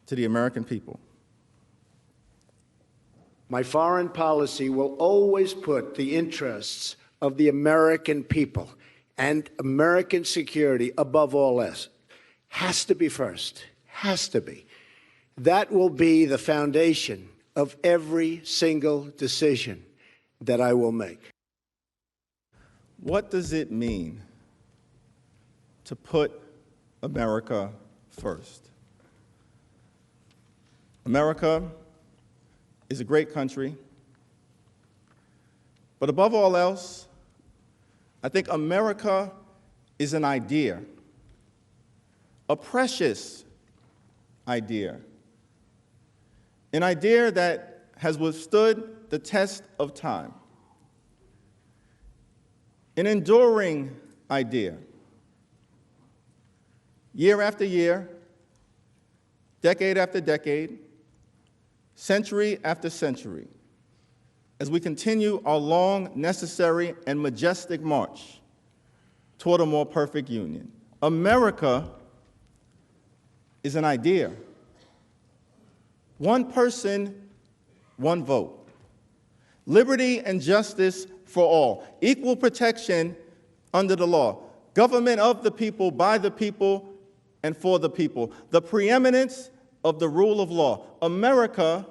to the American people. My foreign policy will always put the interests of the American people and American security above all else. Has to be first. Has to be. That will be the foundation of every single decision that I will make. What does it mean to put America first? America is a great country, but above all else, I think America is an idea, a precious idea, an idea that has withstood the test of time, an enduring idea. Year after year, decade after decade, century after century, as we continue our long, necessary, and majestic march toward a more perfect union. America is an idea. One person, one vote. Liberty and justice for all. Equal protection under the law. Government of the people, by the people, and for the people. The preeminence of the rule of law. America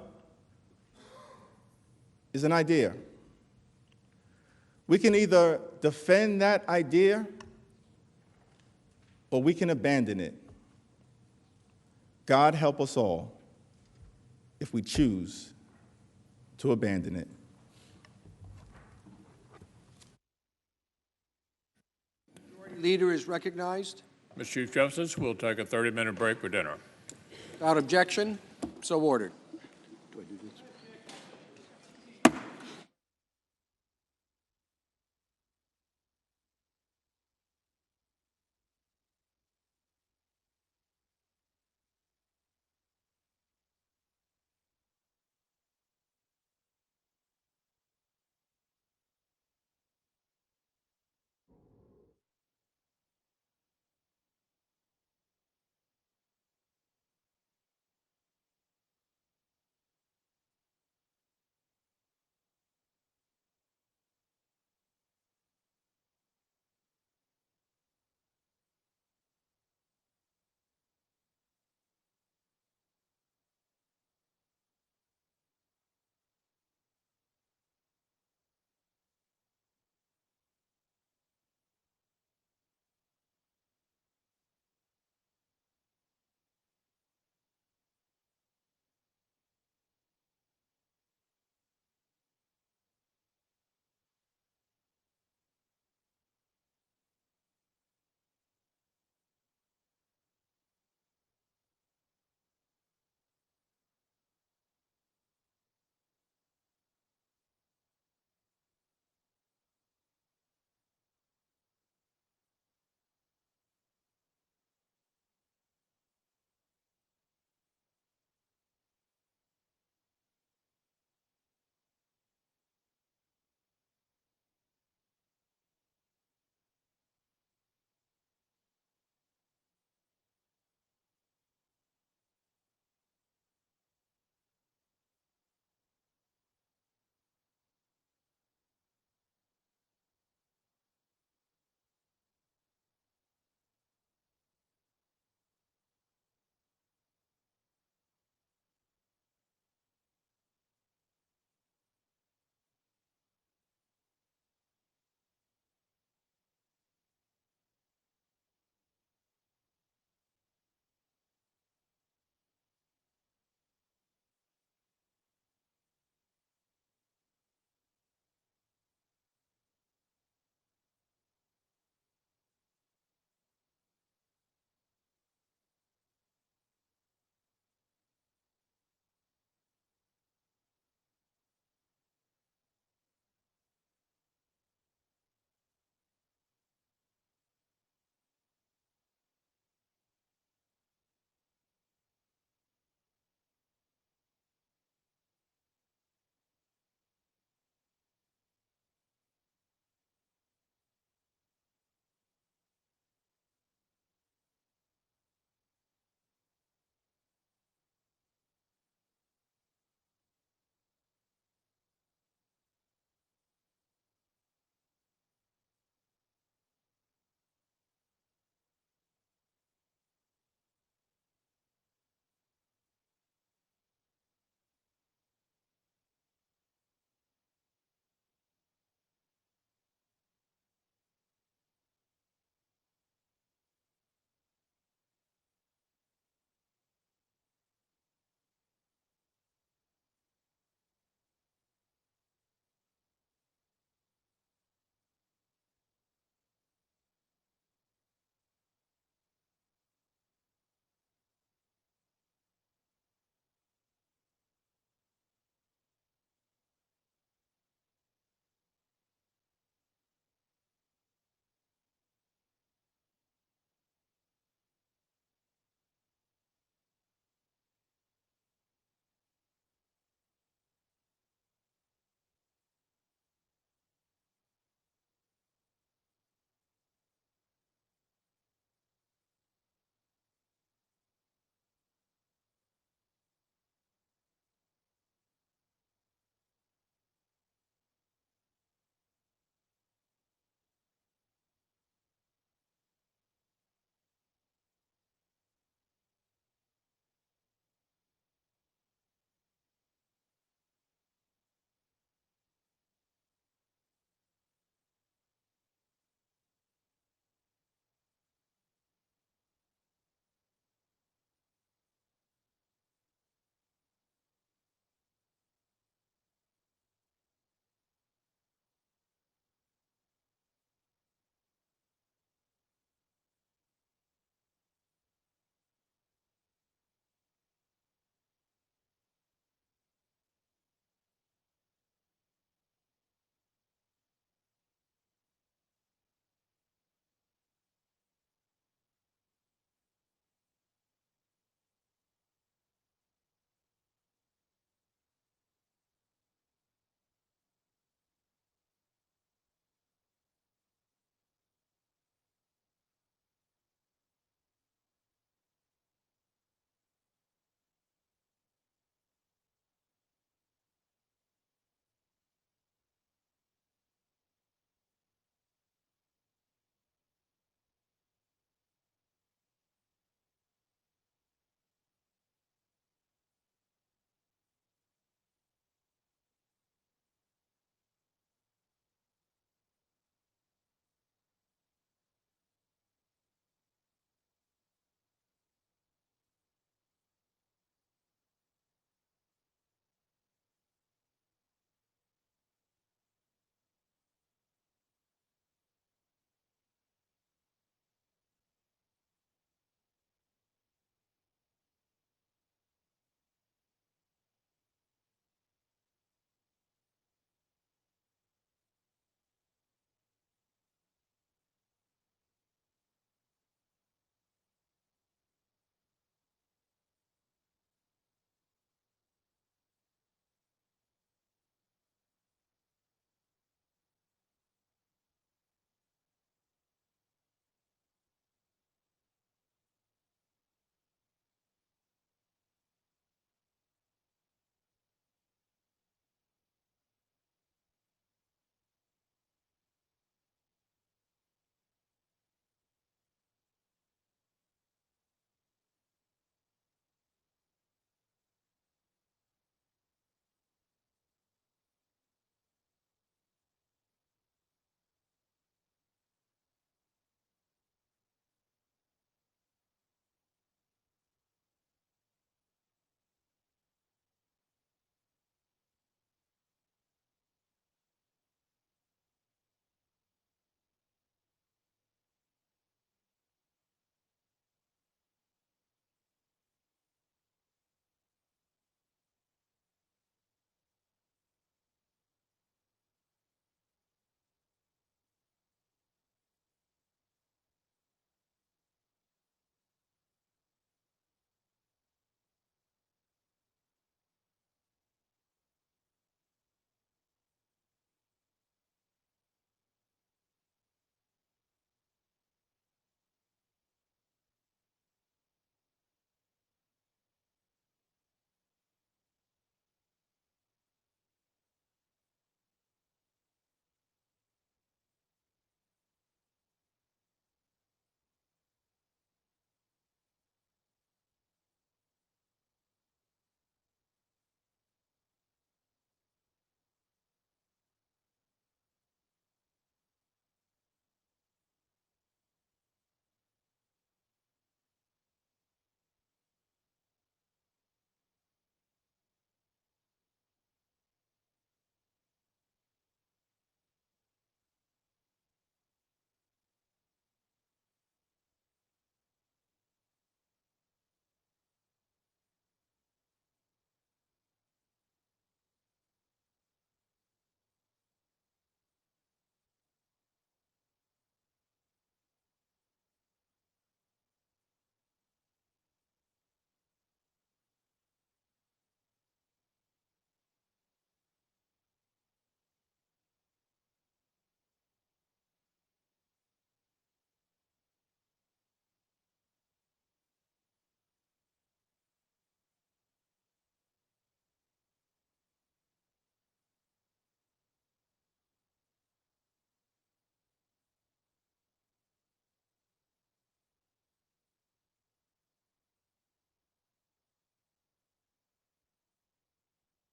is an idea. We can either defend that idea or we can abandon it. God help us all if we choose to abandon it. Majority Leader is recognized. Mr. Chief Justice, we'll take a 30-minute break for dinner. Without objection, so ordered.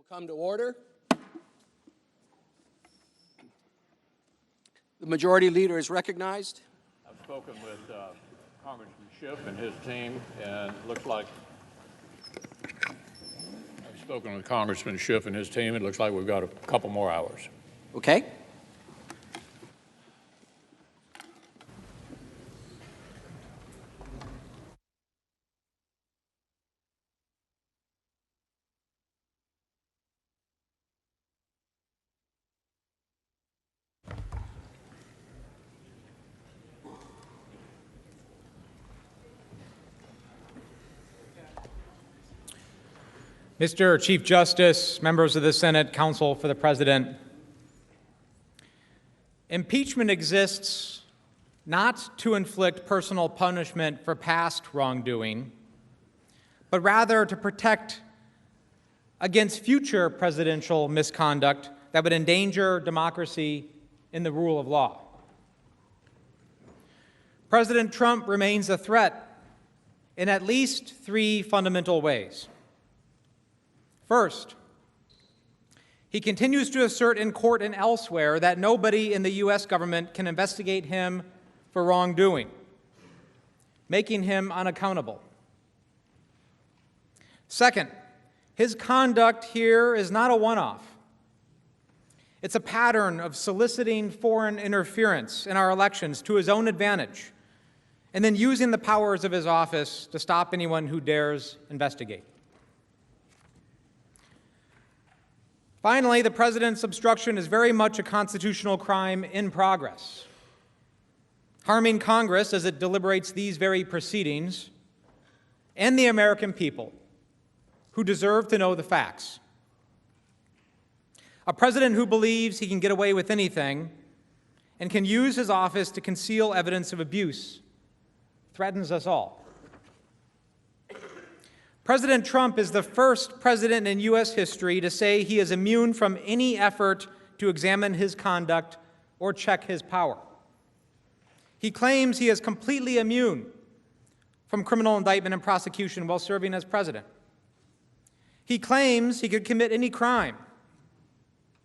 will come to order. The Majority Leader is recognized. I've spoken with Congressman Schiff and his team, and it looks like we've got a couple more hours. Okay. Mr. Chief Justice, members of the Senate, counsel for the President, impeachment exists not to inflict personal punishment for past wrongdoing, but rather to protect against future presidential misconduct that would endanger democracy and the rule of law. President Trump remains a threat in at least three fundamental ways. First, he continues to assert in court and elsewhere that nobody in the U.S. government can investigate him for wrongdoing, making him unaccountable. Second, his conduct here is not a one-off. It's a pattern of soliciting foreign interference in our elections to his own advantage, and then using the powers of his office to stop anyone who dares investigate. Finally, the president's obstruction is very much a constitutional crime in progress, harming Congress as it deliberates these very proceedings and the American people who deserve to know the facts. A president who believes he can get away with anything and can use his office to conceal evidence of abuse threatens us all. President Trump is the first president in U.S. history to say he is immune from any effort to examine his conduct or check his power. He claims he is completely immune from criminal indictment and prosecution while serving as president. He claims he could commit any crime,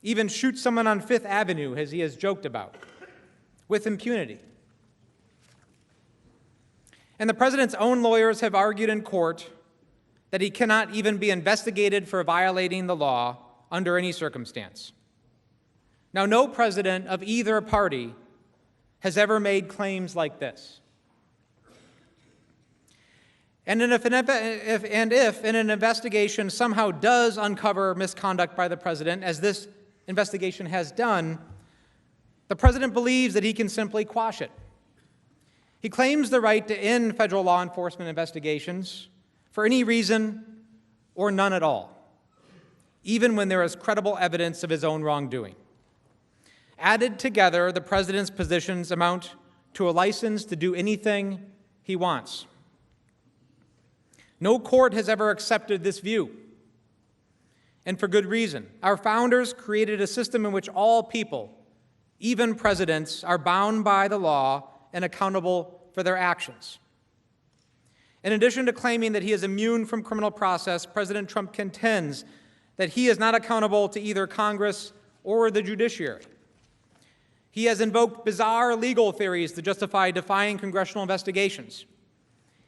even shoot someone on Fifth Avenue, as he has joked about, with impunity. And the president's own lawyers have argued in court that he cannot even be investigated for violating the law under any circumstance. Now, no president of either party has ever made claims like this. And if an investigation somehow does uncover misconduct by the president, as this investigation has done, the president believes that he can simply quash it. He claims the right to end federal law enforcement investigations for any reason or none at all, even when there is credible evidence of his own wrongdoing. Added together, the president's positions amount to a license to do anything he wants. No court has ever accepted this view, and for good reason. Our founders created a system in which all people, even presidents, are bound by the law and accountable for their actions. In addition to claiming that he is immune from criminal process, President Trump contends that he is not accountable to either Congress or the judiciary. He has invoked bizarre legal theories to justify defying congressional investigations.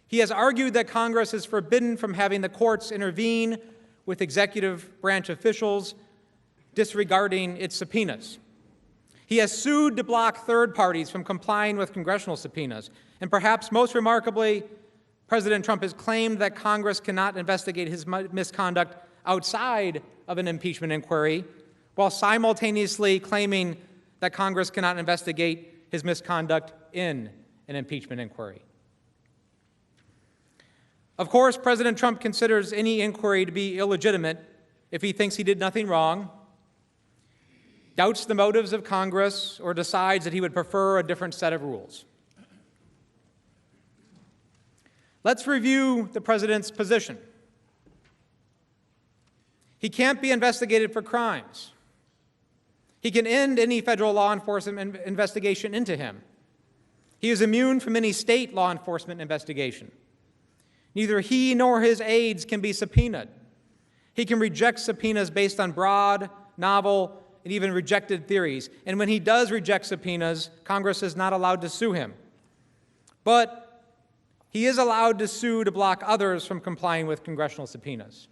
He has argued that Congress is forbidden from having the courts intervene with executive branch officials, disregarding its subpoenas. He has sued to block third parties from complying with congressional subpoenas. And perhaps most remarkably, President Trump has claimed that Congress cannot investigate his misconduct outside of an impeachment inquiry, while simultaneously claiming that Congress cannot investigate his misconduct in an impeachment inquiry. Of course, President Trump considers any inquiry to be illegitimate if he thinks he did nothing wrong, doubts the motives of Congress, or decides that he would prefer a different set of rules. Let's review the president's position. He can't be investigated for crimes. He can end any federal law enforcement investigation into him. He is immune from any state law enforcement investigation. Neither he nor his aides can be subpoenaed. He can reject subpoenas based on broad, novel, and even rejected theories. And when he does reject subpoenas, Congress is not allowed to sue him. But he is allowed to sue to block others from complying with congressional subpoenas.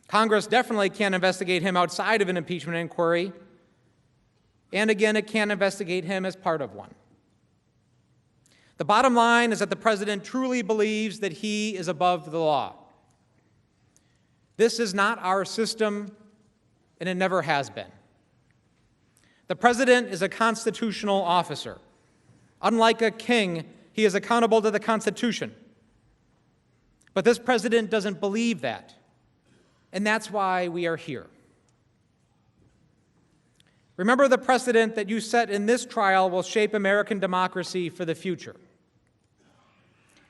Congress definitely can't investigate him outside of an impeachment inquiry, and again, it can't investigate him as part of one. The bottom line is that the president truly believes that he is above the law. This is not our system, and it never has been. The president is a constitutional officer. Unlike a king, he is accountable to the Constitution. But this president doesn't believe that, and that's why we are here. Remember, the precedent that you set in this trial will shape American democracy for the future.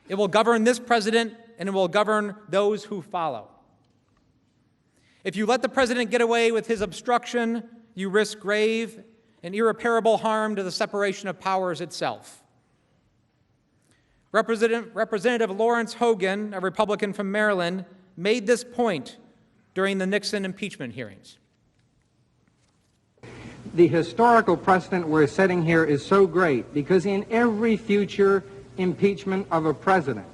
It will govern this president, and it will govern those who follow. If you let the president get away with his obstruction, you risk grave and irreparable harm to the separation of powers itself. Representative Lawrence Hogan, a Republican from Maryland, made this point during the Nixon impeachment hearings. The historical precedent we're setting here is so great because in every future impeachment of a president,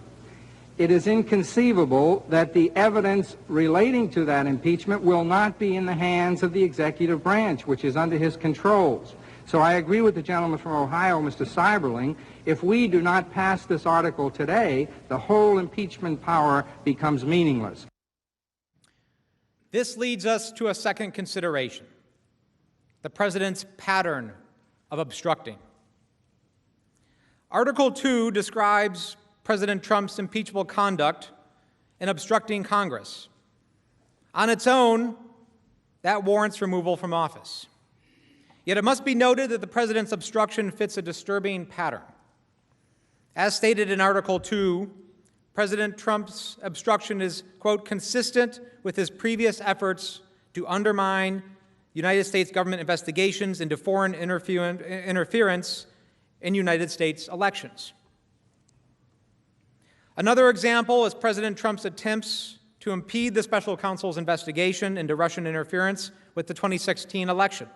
it is inconceivable that the evidence relating to that impeachment will not be in the hands of the executive branch, which is under his controls. So I agree with the gentleman from Ohio, Mr. Seiberling. If we do not pass this article today, the whole impeachment power becomes meaningless. This leads us to a second consideration: the president's pattern of obstructing. Article 2 describes President Trump's impeachable conduct in obstructing Congress. On its own, that warrants removal from office. Yet it must be noted that the president's obstruction fits a disturbing pattern. As stated in Article 2, President Trump's obstruction is, quote, consistent with his previous efforts to undermine United States government investigations into foreign interference in United States elections. Another example is President Trump's attempts to impede the special counsel's investigation into Russian interference with the 2016 election,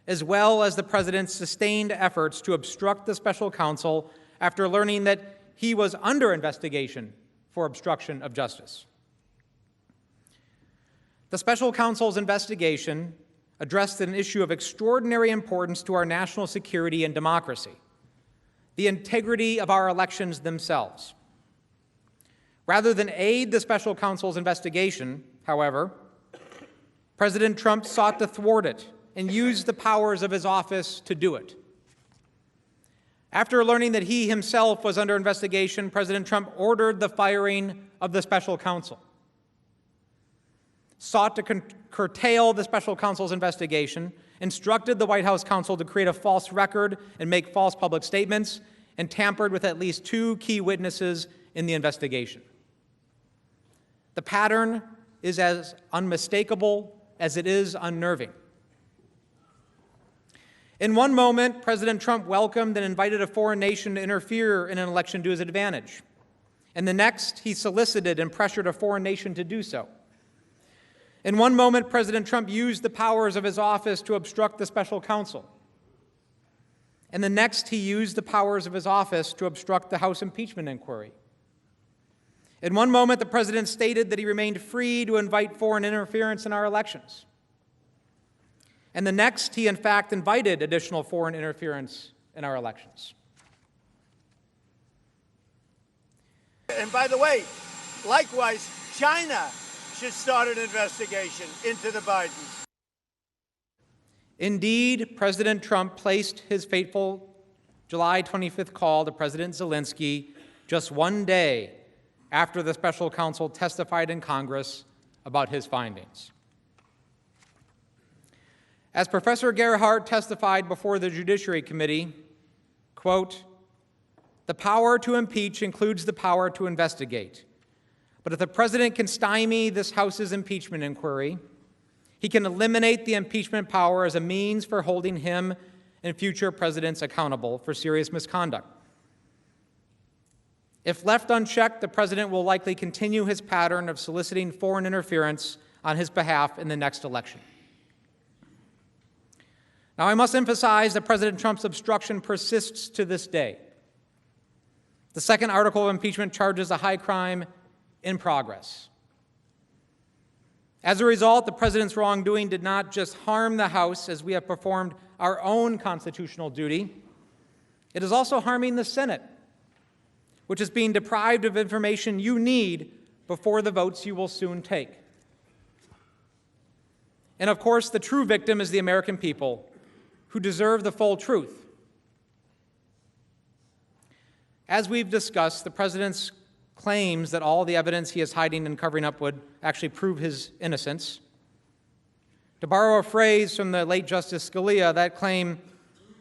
as well as the president's sustained efforts to obstruct the special counsel after learning that he was under investigation for obstruction of justice. The special counsel's investigation addressed an issue of extraordinary importance to our national security and democracy: the integrity of our elections themselves. Rather than aid the special counsel's investigation, however, President Trump sought to thwart it and used the powers of his office to do it. After learning that he himself was under investigation, President Trump ordered the firing of the special counsel, sought to curtail the special counsel's investigation, instructed the White House counsel to create a false record and make false public statements, and tampered with at least 2 key witnesses in the investigation. The pattern is as unmistakable as it is unnerving. In one moment, President Trump welcomed and invited a foreign nation to interfere in an election to his advantage. In the next, he solicited and pressured a foreign nation to do so. In one moment, President Trump used the powers of his office to obstruct the special counsel. In the next, he used the powers of his office to obstruct the House impeachment inquiry. In one moment, the president stated that he remained free to invite foreign interference in our elections. And the next, he in fact invited additional foreign interference in our elections. And by the way, likewise, China should start an investigation into the Bidens. Indeed, President Trump placed his fateful July 25th call to President Zelensky just one day after the special counsel testified in Congress about his findings. As Professor Gerhardt testified before the Judiciary Committee, quote, "The power to impeach includes the power to investigate. But if the president can stymie this House's impeachment inquiry, he can eliminate the impeachment power as a means for holding him and future presidents accountable for serious misconduct. If left unchecked, the president will likely continue his pattern of soliciting foreign interference on his behalf in the next election. Now, I must emphasize that President Trump's obstruction persists to this day. The second article of impeachment charges a high crime in progress. As a result, the president's wrongdoing did not just harm the House as we have performed our own constitutional duty, it is also harming the Senate, which is being deprived of information you need before the votes you will soon take. And of course, the true victim is the American people, who deserve the full truth. As we've discussed, the president's claims that all the evidence he is hiding and covering up would actually prove his innocence. To borrow a phrase from the late Justice Scalia, that claim,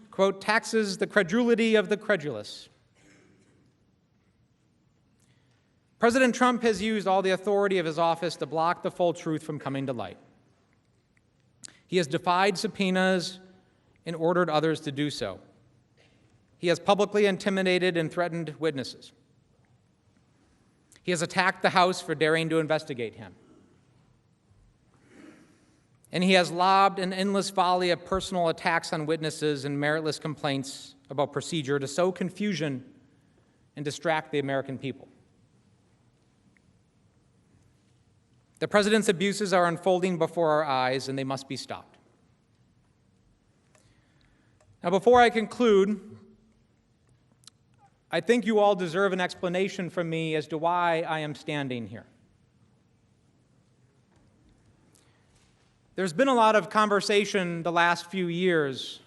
quote, taxes the credulity of the credulous. President Trump has used all the authority of his office to block the full truth from coming to light. He has defied subpoenas and ordered others to do so. He has publicly intimidated and threatened witnesses. He has attacked the House for daring to investigate him. And he has lobbed an endless volley of personal attacks on witnesses and meritless complaints about procedure to sow confusion and distract the American people. The president's abuses are unfolding before our eyes, and they must be stopped. Now, before I conclude, I think you all deserve an explanation from me as to why I am standing here. There's been a lot of conversation the last few years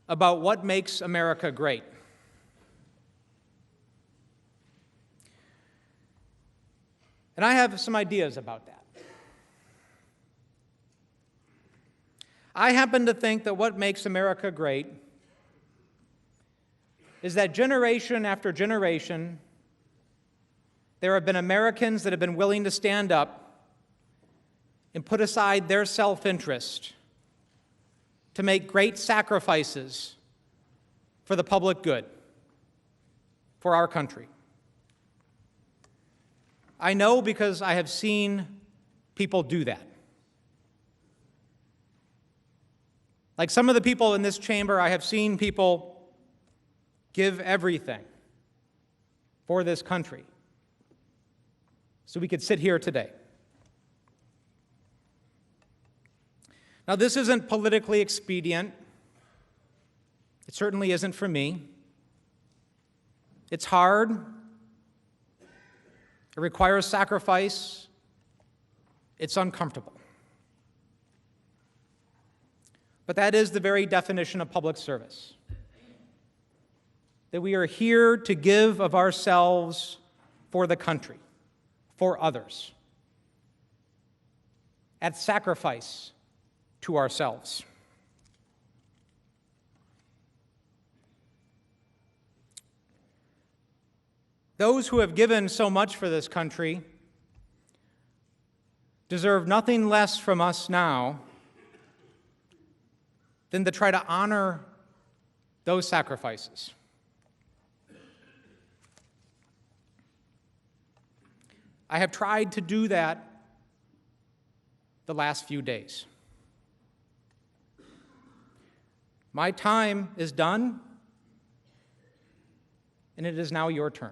about what makes America great. And I have some ideas about that. I happen to think that what makes America great is that generation after generation, there have been Americans that have been willing to stand up and put aside their self-interest to make great sacrifices for the public good, for our country. I know because I have seen people do that. Like some of the people in this chamber, I have seen people give everything for this country so we could sit here today. Now, this isn't politically expedient. It certainly isn't for me. It's hard. It requires sacrifice. It's uncomfortable. But that is the very definition of public service. That we are here to give of ourselves for the country, for others, at sacrifice to ourselves. Those who have given so much for this country deserve nothing less from us now than to try to honor those sacrifices. I have tried to do that the last few days. My time is done, and it is now your turn.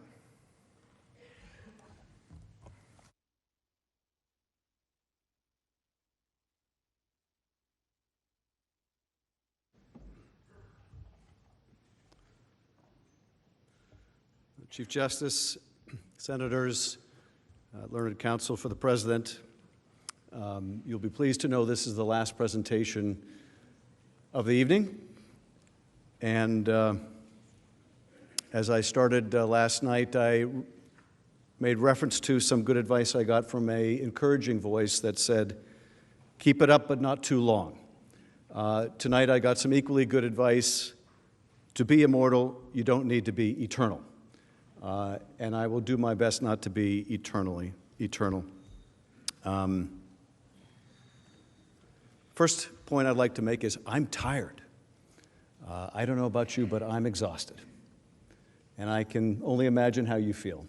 Chief Justice, Senators, learned counsel for the President, you'll be pleased to know this is the last presentation of the evening. And as I started last night, I made reference to some good advice I got from an encouraging voice that said, keep it up but not too long. Tonight I got some equally good advice. To be immortal, you don't need to be eternal. And I will do my best not to be eternal. First point I'd like to make is I'm tired. I don't know about you, but I'm exhausted. and I can only imagine how you feel.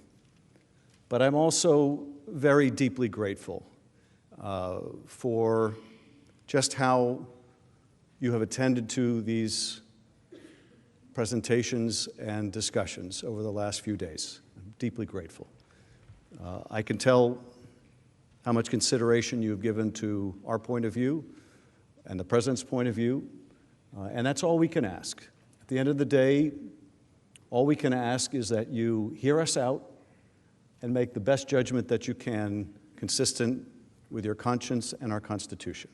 But I'm also very deeply grateful for just how you have attended to these presentations and discussions over the last few days. I'm deeply grateful. I can tell how much consideration you've given to our point of view and the President's point of view, and that's all we can ask. At the end of the day, all we can ask is that you hear us out and make the best judgment that you can, consistent with your conscience and our Constitution.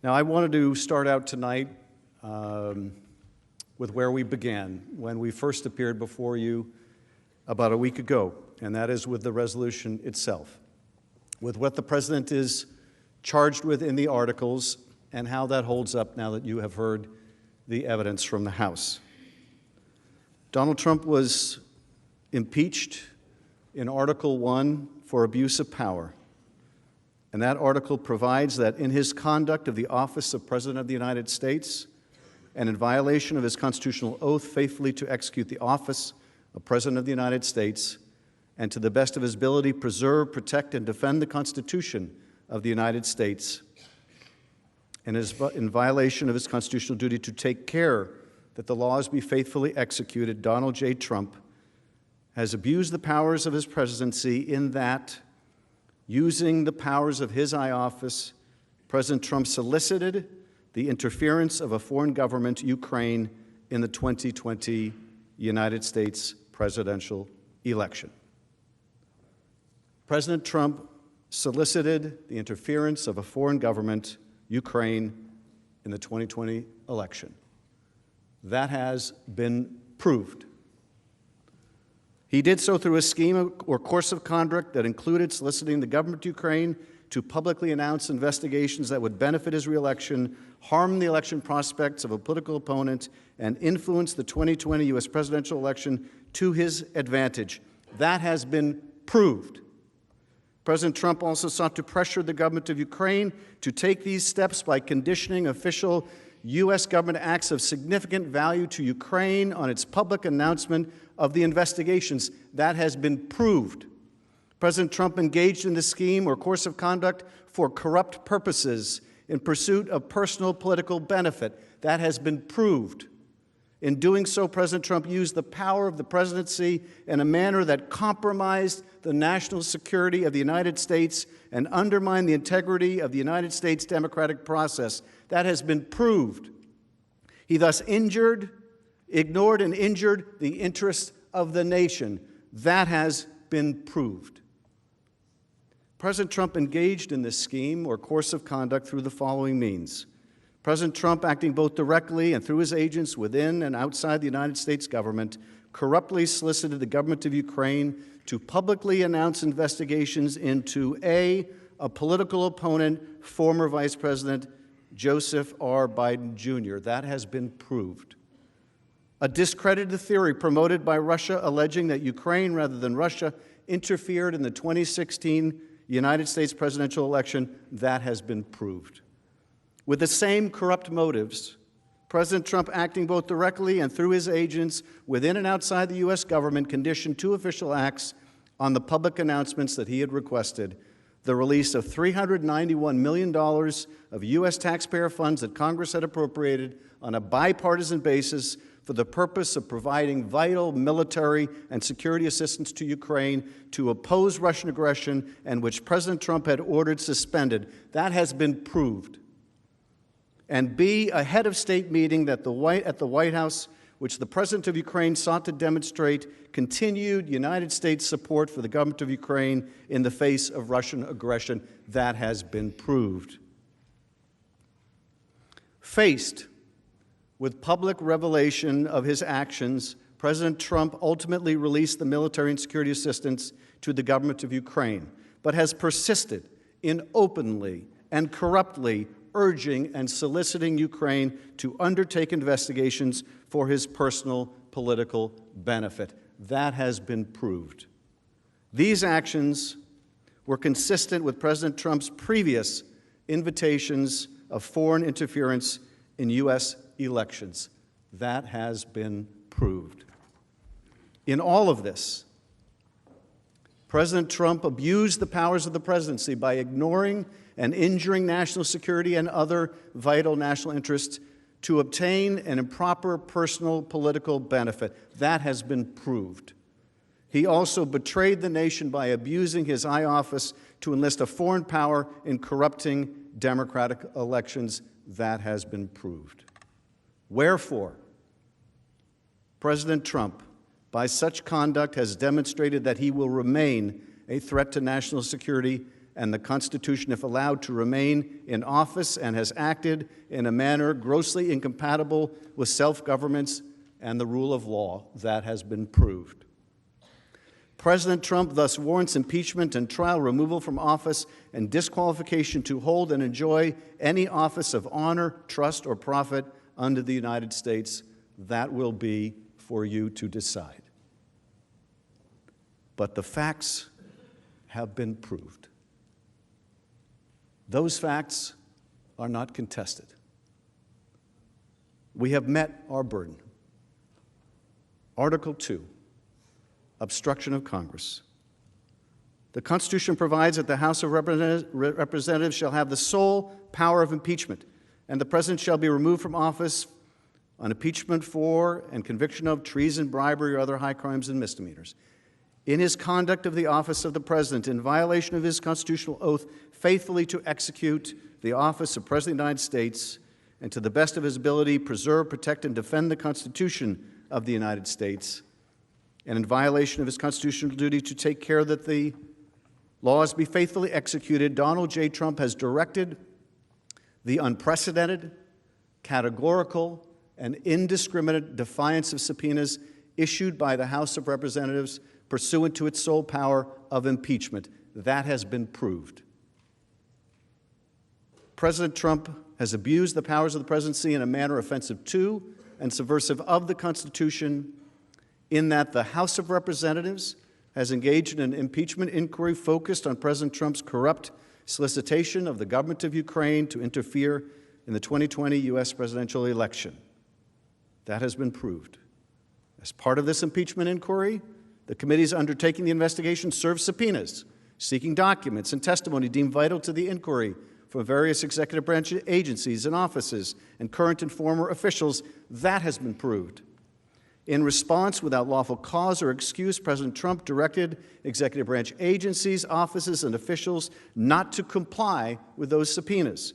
Now, I wanted to start out tonight with where we began when we first appeared before you about a week ago, and that is with the resolution itself, with what the President is charged with in the articles and how that holds up now that you have heard the evidence from the House. Donald Trump was impeached in Article 1 for abuse of power. And that article provides that in his conduct of the office of President of the United States and in violation of his constitutional oath faithfully to execute the office of President of the United States and to the best of his ability preserve, protect, and defend the Constitution of the United States and is in violation of his constitutional duty to take care that the laws be faithfully executed, Donald J. Trump has abused the powers of his presidency in that, using the powers of his high office, President Trump solicited the interference of a foreign government, Ukraine, in the 2020 United States presidential election. President Trump solicited the interference of a foreign government, Ukraine, in the 2020 election. That has been proved. He did so through a scheme or course of conduct that included soliciting the government of Ukraine to publicly announce investigations that would benefit his reelection, harm the election prospects of a political opponent, and influence the 2020 U.S. presidential election to his advantage. That has been proved. President Trump also sought to pressure the government of Ukraine to take these steps by conditioning official U.S. government acts of significant value to Ukraine on its public announcement of the investigations. That has been proved. President Trump engaged in the scheme or course of conduct for corrupt purposes in pursuit of personal political benefit. That has been proved. In doing so, President Trump used the power of the presidency in a manner that compromised the national security of the United States and undermined the integrity of the United States democratic process. That has been proved. He thus ignored and injured the interests of the nation. That has been proved. President Trump engaged in this scheme or course of conduct through the following means. President Trump, acting both directly and through his agents within and outside the United States government, corruptly solicited the government of Ukraine to publicly announce investigations into a political opponent, former Vice President Joseph R. Biden, Jr. That has been proved. A discredited theory promoted by Russia alleging that Ukraine, rather than Russia, interfered in the 2016 United States presidential election. That has been proved. With the same corrupt motives, President Trump, acting both directly and through his agents within and outside the U.S. government, conditioned two official acts on the public announcements that he had requested: the release of $391 million of U.S. taxpayer funds that Congress had appropriated on a bipartisan basis for the purpose of providing vital military and security assistance to Ukraine to oppose Russian aggression, and which President Trump had ordered suspended. That has been proved. And B, a head of state meeting at the White House, which the President of Ukraine sought to demonstrate continued United States support for the government of Ukraine in the face of Russian aggression. That has been proved. Faced with public revelation of his actions, President Trump ultimately released the military and security assistance to the government of Ukraine, but has persisted in openly and corruptly urging and soliciting Ukraine to undertake investigations for his personal political benefit. That has been proved. These actions were consistent with President Trump's previous invitations of foreign interference in U.S. elections. That has been proved. In all of this, President Trump abused the powers of the presidency by ignoring and injuring national security and other vital national interests to obtain an improper personal political benefit. That has been proved. He also betrayed the nation by abusing his high office to enlist a foreign power in corrupting democratic elections. That has been proved. Wherefore, President Trump, by such conduct, has demonstrated that he will remain a threat to national security and the Constitution if allowed to remain in office, and has acted in a manner grossly incompatible with self-governance and the rule of law. That has been proved. President Trump thus warrants impeachment and trial, removal from office, and disqualification to hold and enjoy any office of honor, trust, or profit under the United States. That will be for you to decide. But the facts have been proved. Those facts are not contested. We have met our burden. Article 2, obstruction of Congress. The Constitution provides that the House of Representatives shall have the sole power of impeachment, and the President shall be removed from office on impeachment for and conviction of treason, bribery, or other high crimes and misdemeanors. In his conduct of the office of the President, in violation of his constitutional oath, faithfully to execute the office of President of the United States, and to the best of his ability, preserve, protect, and defend the Constitution of the United States, and in violation of his constitutional duty to take care that the laws be faithfully executed, Donald J. Trump has directed the unprecedented, categorical, and indiscriminate defiance of subpoenas issued by the House of Representatives pursuant to its sole power of impeachment. That has been proved. President Trump has abused the powers of the presidency in a manner offensive to and subversive of the Constitution, in that the House of Representatives has engaged in an impeachment inquiry focused on President Trump's corrupt solicitation of the government of Ukraine to interfere in the 2020 U.S. presidential election. That has been proved. As part of this impeachment inquiry, the committees undertaking the investigation served subpoenas, seeking documents and testimony deemed vital to the inquiry from various executive branch agencies and offices and current and former officials. That has been proved. In response, without lawful cause or excuse, President Trump directed executive branch agencies, offices, and officials not to comply with those subpoenas.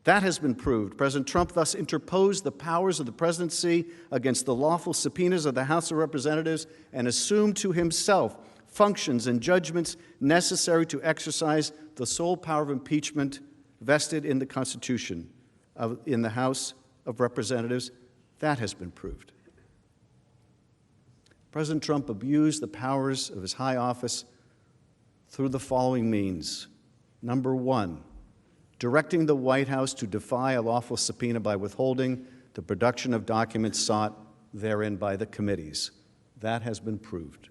That has been proved. President Trump thus interposed the powers of the presidency against the lawful subpoenas of the House of Representatives and assumed to himself functions and judgments necessary to exercise the sole power of impeachment vested in the Constitution in the House of Representatives. That has been proved. President Trump abused the powers of his high office through the following means. Number one, directing the White House to defy a lawful subpoena by withholding the production of documents sought therein by the committees. That has been proved.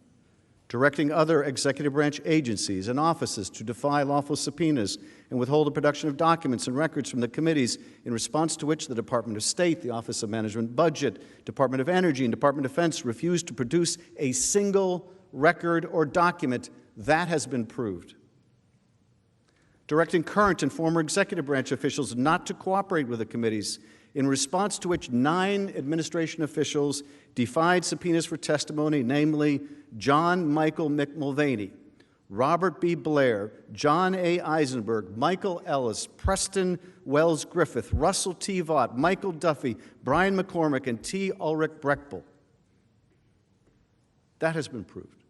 Directing other executive branch agencies and offices to defy lawful subpoenas and withhold the production of documents and records from the committees, in response to which the Department of State, the Office of Management Budget, Department of Energy, and Department of Defense refused to produce a single record or document. That has been proved. Directing current and former executive branch officials not to cooperate with the committees, in response to which 9 administration officials defied subpoenas for testimony, namely John Michael McMulvaney, Robert B. Blair, John A. Eisenberg, Michael Ellis, Preston Wells Griffith, Russell T. Vaught, Michael Duffy, Brian McCormick, and T. Ulrich Brechbuhl. That has been proved.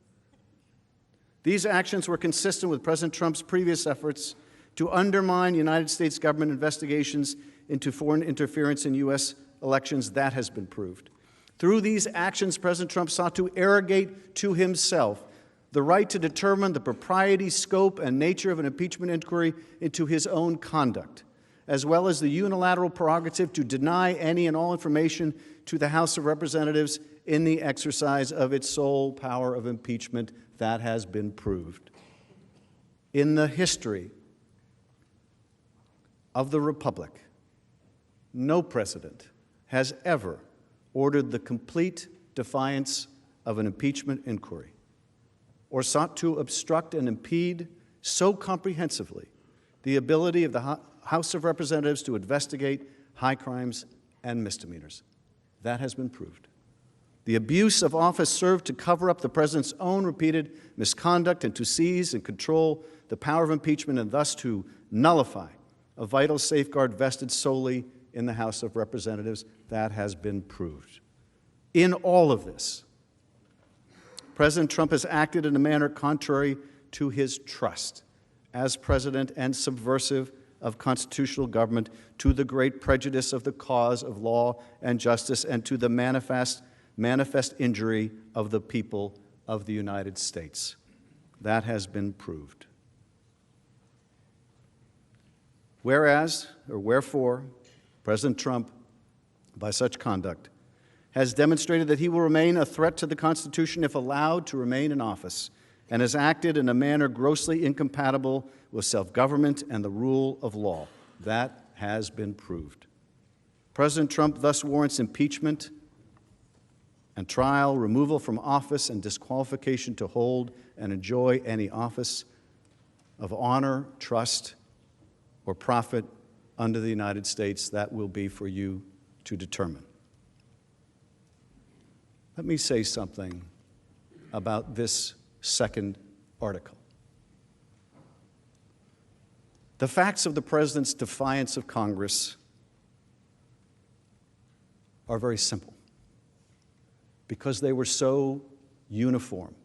These actions were consistent with President Trump's previous efforts to undermine United States government investigations into foreign interference in U.S. elections. That has been proved. Through these actions, President Trump sought to arrogate to himself the right to determine the propriety, scope, and nature of an impeachment inquiry into his own conduct, as well as the unilateral prerogative to deny any and all information to the House of Representatives in the exercise of its sole power of impeachment. That has been proved. In the history of the Republic, no president has ever ordered the complete defiance of an impeachment inquiry, or sought to obstruct and impede so comprehensively the ability of the House of Representatives to investigate high crimes and misdemeanors. That has been proved. The abuse of office served to cover up the President's own repeated misconduct and to seize and control the power of impeachment and thus to nullify a vital safeguard vested solely in the House of Representatives. That has been proved. In all of this, President Trump has acted in a manner contrary to his trust as president and subversive of constitutional government, to the great prejudice of the cause of law and justice, and to the manifest injury of the people of the United States. That has been proved. Whereas, or wherefore, President Trump, by such conduct, has demonstrated that he will remain a threat to the Constitution if allowed to remain in office, and has acted in a manner grossly incompatible with self-government and the rule of law. That has been proved. President Trump thus warrants impeachment and trial, removal from office, and disqualification to hold and enjoy any office of honor, trust, or profit under the United States. That will be for you to determine. Let me say something about this second article. The facts of the President's defiance of Congress are very simple because they were so uniform,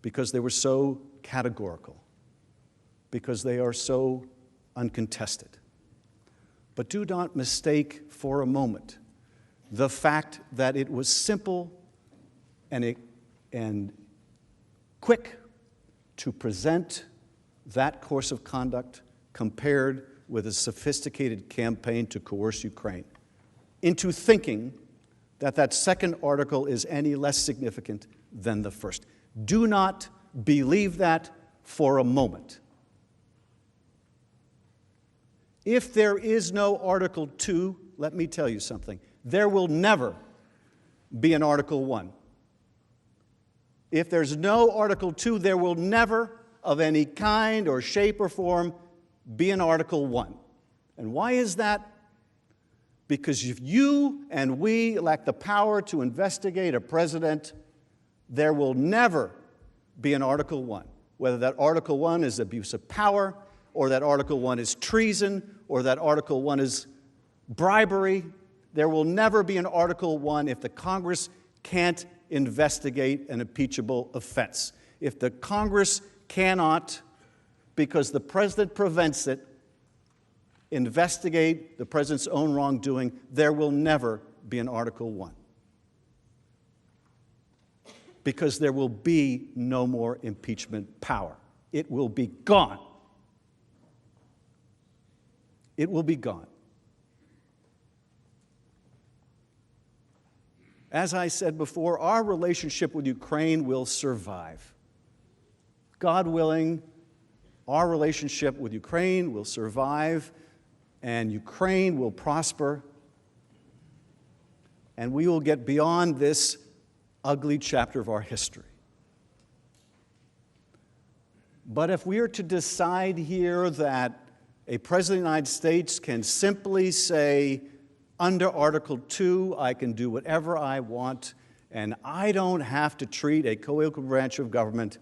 because they were so categorical, because they are so uncontested. But do not mistake for a moment the fact that it was simple and quick to present that course of conduct compared with a sophisticated campaign to coerce Ukraine into thinking that that second article is any less significant than the first. Do not believe that for a moment. If there is no Article 2, let me tell you something. There will never be an Article 1. If there's no Article 2, there will never, of any kind or shape or form, be an Article 1. And why is that? Because if you and we lack the power to investigate a president, there will never be an Article 1. Whether that Article 1 is abuse of power, or that Article 1 is treason, or that Article 1 is bribery, there will never be an Article 1 if the Congress can't investigate an impeachable offense. If the Congress cannot, because the President prevents it, investigate the President's own wrongdoing, there will never be an Article 1. Because there will be no more impeachment power. It will be gone. It will be gone. As I said before, our relationship with Ukraine will survive. God willing, our relationship with Ukraine will survive, and Ukraine will prosper, and we will get beyond this ugly chapter of our history. But if we are to decide here that a President of the United States can simply say, under Article 2, I can do whatever I want, and I don't have to treat a co-equal branch of government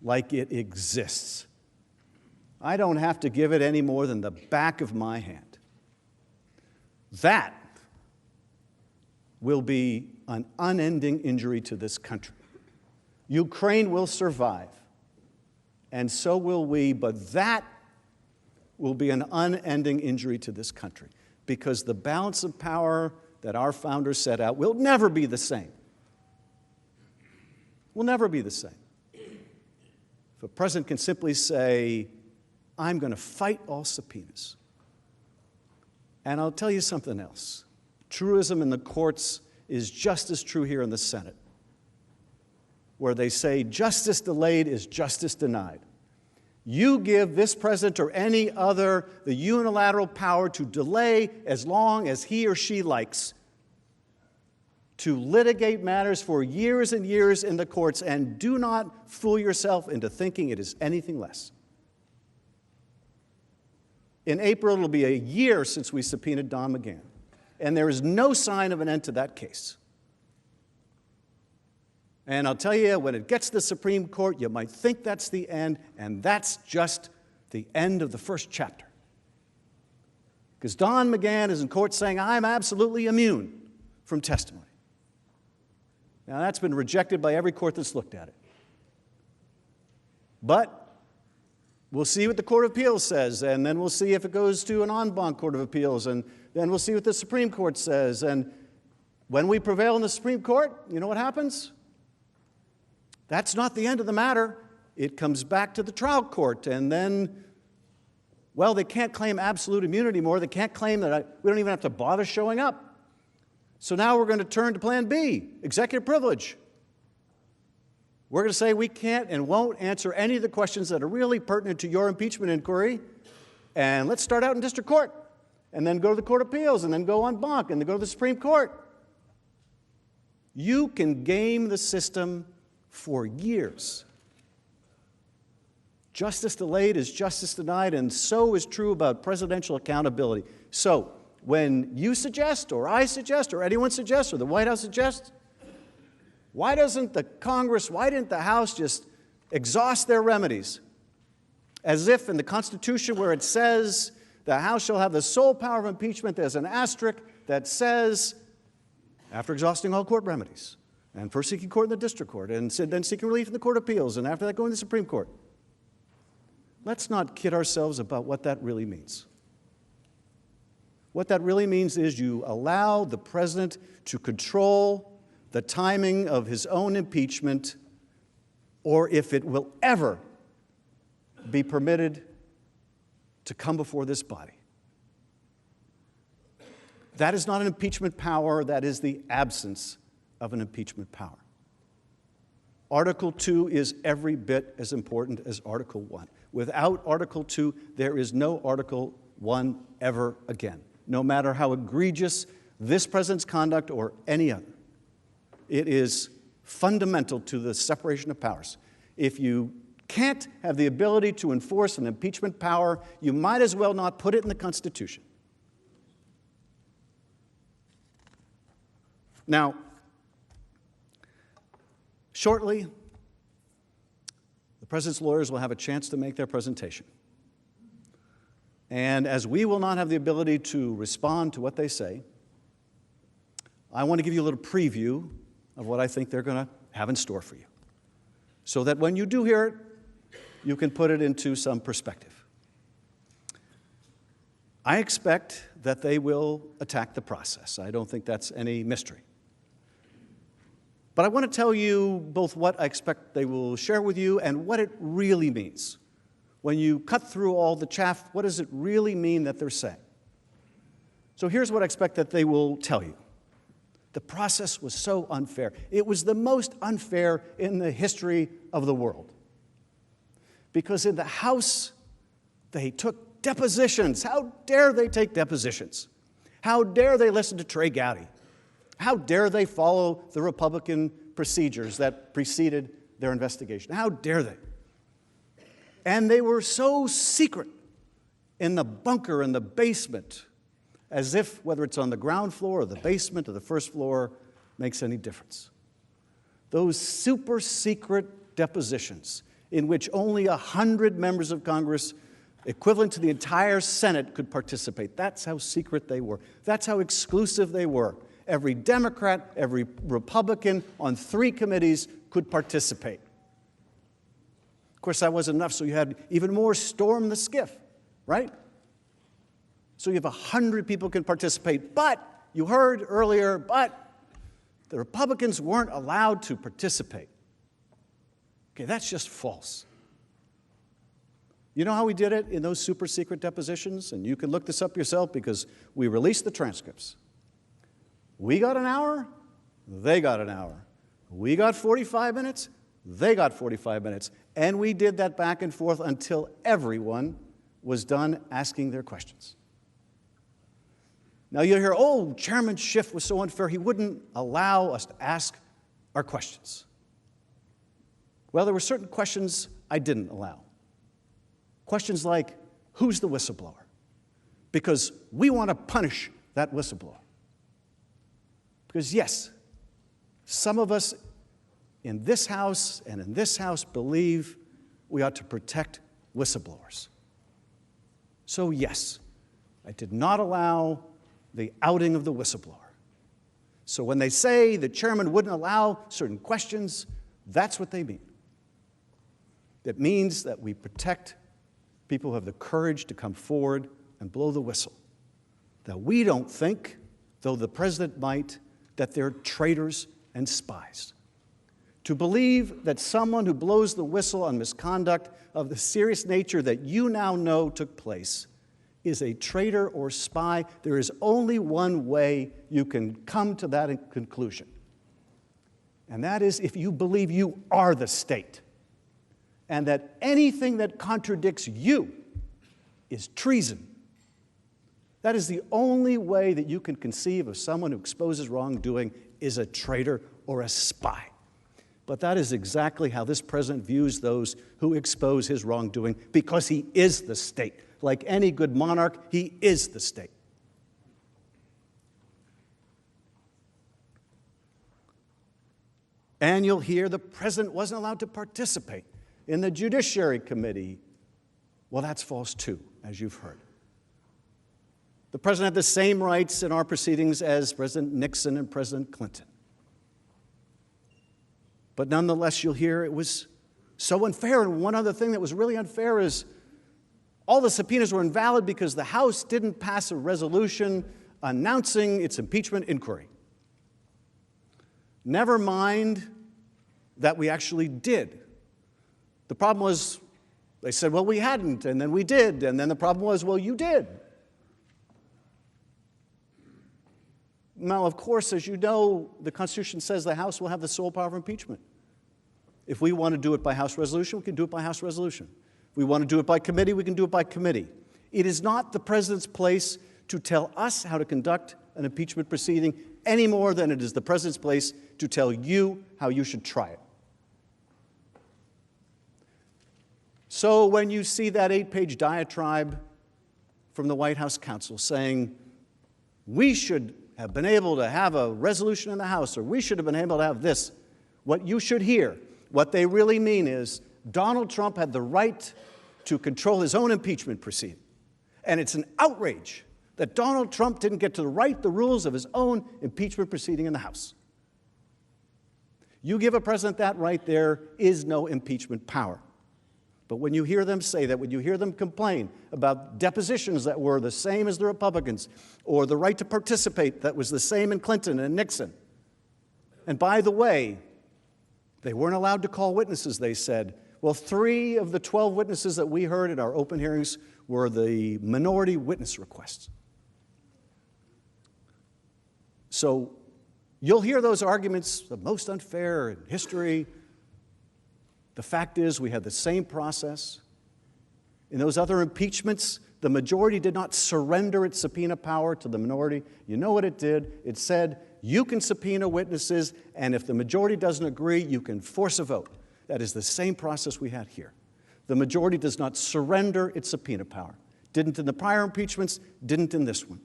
like it exists. I don't have to give it any more than the back of my hand. That will be an unending injury to this country. Ukraine will survive, and so will we, but that will be an unending injury to this country, because the balance of power that our founders set out will never be the same. Will never be the same. If a president can simply say, I'm going to fight all subpoenas. And I'll tell you something else. Truism in the courts is just as true here in the Senate, where they say justice delayed is justice denied. You give this president or any other the unilateral power to delay as long as he or she likes to litigate matters for years and years in the courts, and do not fool yourself into thinking it is anything less. In April, it'll be a year since we subpoenaed Don McGahn, and there is no sign of an end to that case. And I'll tell you, when it gets to the Supreme Court, you might think that's the end, and that's just the end of the first chapter. Because Don McGahn is in court saying, I'm absolutely immune from testimony. Now, that's been rejected by every court that's looked at it. But we'll see what the Court of Appeals says, and then we'll see if it goes to an en banc Court of Appeals, and then we'll see what the Supreme Court says. And when we prevail in the Supreme Court, you know what happens? That's not the end of the matter. It comes back to the trial court, and then, well, they can't claim absolute immunity anymore. They can't claim that we don't even have to bother showing up. So now we're going to turn to Plan B, executive privilege. We're going to say we can't and won't answer any of the questions that are really pertinent to your impeachment inquiry, and let's start out in district court, and then go to the Court of Appeals, and then go en banc, and then go to the Supreme Court. You can game the system for years. Justice delayed is justice denied, and so is true about presidential accountability. So when you suggest, or I suggest, or anyone suggests, or the White House suggests, why doesn't the Congress, why didn't the House just exhaust their remedies? As if in the Constitution, where it says the House shall have the sole power of impeachment, there's an asterisk that says, after exhausting all court remedies, and first seeking court in the district court, and then seeking relief in the Court of Appeals, and after that going to the Supreme Court. Let's not kid ourselves about what that really means. What that really means is you allow the president to control the timing of his own impeachment, or if it will ever be permitted to come before this body. That is not an impeachment power. That is the absence of an impeachment power. Article 2 is every bit as important as Article 1. Without Article 2, there is no Article 1 ever again, no matter how egregious this president's conduct or any other. It is fundamental to the separation of powers. If you can't have the ability to enforce an impeachment power, you might as well not put it in the Constitution. Now, shortly, the president's lawyers will have a chance to make their presentation. And as we will not have the ability to respond to what they say, I want to give you a little preview of what I think they're going to have in store for you, so that when you do hear it, you can put it into some perspective. I expect that they will attack the process. I don't think that's any mystery. But I want to tell you both what I expect they will share with you and what it really means. When you cut through all the chaff, what does it really mean that they're saying? So here's what I expect that they will tell you. The process was so unfair. It was the most unfair in the history of the world. Because in the House, they took depositions. How dare they take depositions? How dare they listen to Trey Gowdy? How dare they follow the Republican procedures that preceded their investigation? How dare they? And they were so secret in the bunker in the basement, as if whether it's on the ground floor or the basement or the first floor makes any difference. Those super secret depositions in which only 100 members of Congress, equivalent to the entire Senate, could participate. That's how secret they were. That's how exclusive they were. Every Democrat, every Republican on 3 committees could participate. Of course, that wasn't enough, so you had even more storm the skiff, right? So you have 100 people can participate, but you heard earlier, but the Republicans weren't allowed to participate. Okay, that's just false. You know how we did it in those super secret depositions? And you can look this up yourself because we released the transcripts. We got an hour, they got an hour. We got 45 minutes, they got 45 minutes. And we did that back and forth until everyone was done asking their questions. Now you'll hear, oh, Chairman Schiff was so unfair, he wouldn't allow us to ask our questions. Well, there were certain questions I didn't allow. Questions like, who's the whistleblower? Because we want to punish that whistleblower. Because yes, some of us in this House and in this House believe we ought to protect whistleblowers. So yes, I did not allow the outing of the whistleblower. So when they say the chairman wouldn't allow certain questions, that's what they mean. It means that we protect people who have the courage to come forward and blow the whistle. That we don't think, though the president might, that they're traitors and spies. To believe that someone who blows the whistle on misconduct of the serious nature that you now know took place is a traitor or spy, there is only one way you can come to that conclusion. And that is if you believe you are the state, and that anything that contradicts you is treason. That is the only way that you can conceive of someone who exposes wrongdoing is a traitor or a spy. But that is exactly how this president views those who expose his wrongdoing, because he is the state. Like any good monarch, he is the state. And you'll hear the president wasn't allowed to participate in the Judiciary Committee. Well, that's false too, as you've heard. The president had the same rights in our proceedings as President Nixon and President Clinton. But nonetheless, you'll hear it was so unfair. And one other thing that was really unfair is all the subpoenas were invalid because the House didn't pass a resolution announcing its impeachment inquiry. Never mind that we actually did. The problem was they said, well, we hadn't, and then we did, and then the problem was, well, you did. Now, of course, as you know, the Constitution says the House will have the sole power of impeachment. If we want to do it by House resolution, we can do it by House resolution. If we want to do it by committee, we can do it by committee. It is not the president's place to tell us how to conduct an impeachment proceeding any more than it is the president's place to tell you how you should try it. So when you see that 8-page diatribe from the White House counsel saying, we should have been able to have a resolution in the House, or we should have been able to have this, what you should hear, what they really mean is Donald Trump had the right to control his own impeachment proceeding. And it's an outrage that Donald Trump didn't get to write the rules of his own impeachment proceeding in the House. You give a president that right, there is no impeachment power. But when you hear them say that, when you hear them complain about depositions that were the same as the Republicans, or the right to participate that was the same in Clinton and Nixon, and by the way, they weren't allowed to call witnesses, they said. Well, 3 of the 12 witnesses that we heard in our open hearings were the minority witness requests. So you'll hear those arguments, the most unfair in history. The fact is, we had the same process. In those other impeachments, the majority did not surrender its subpoena power to the minority. You know what it did? It said, you can subpoena witnesses, and if the majority doesn't agree, you can force a vote. That is the same process we had here. The majority does not surrender its subpoena power. Didn't in the prior impeachments, didn't in this one.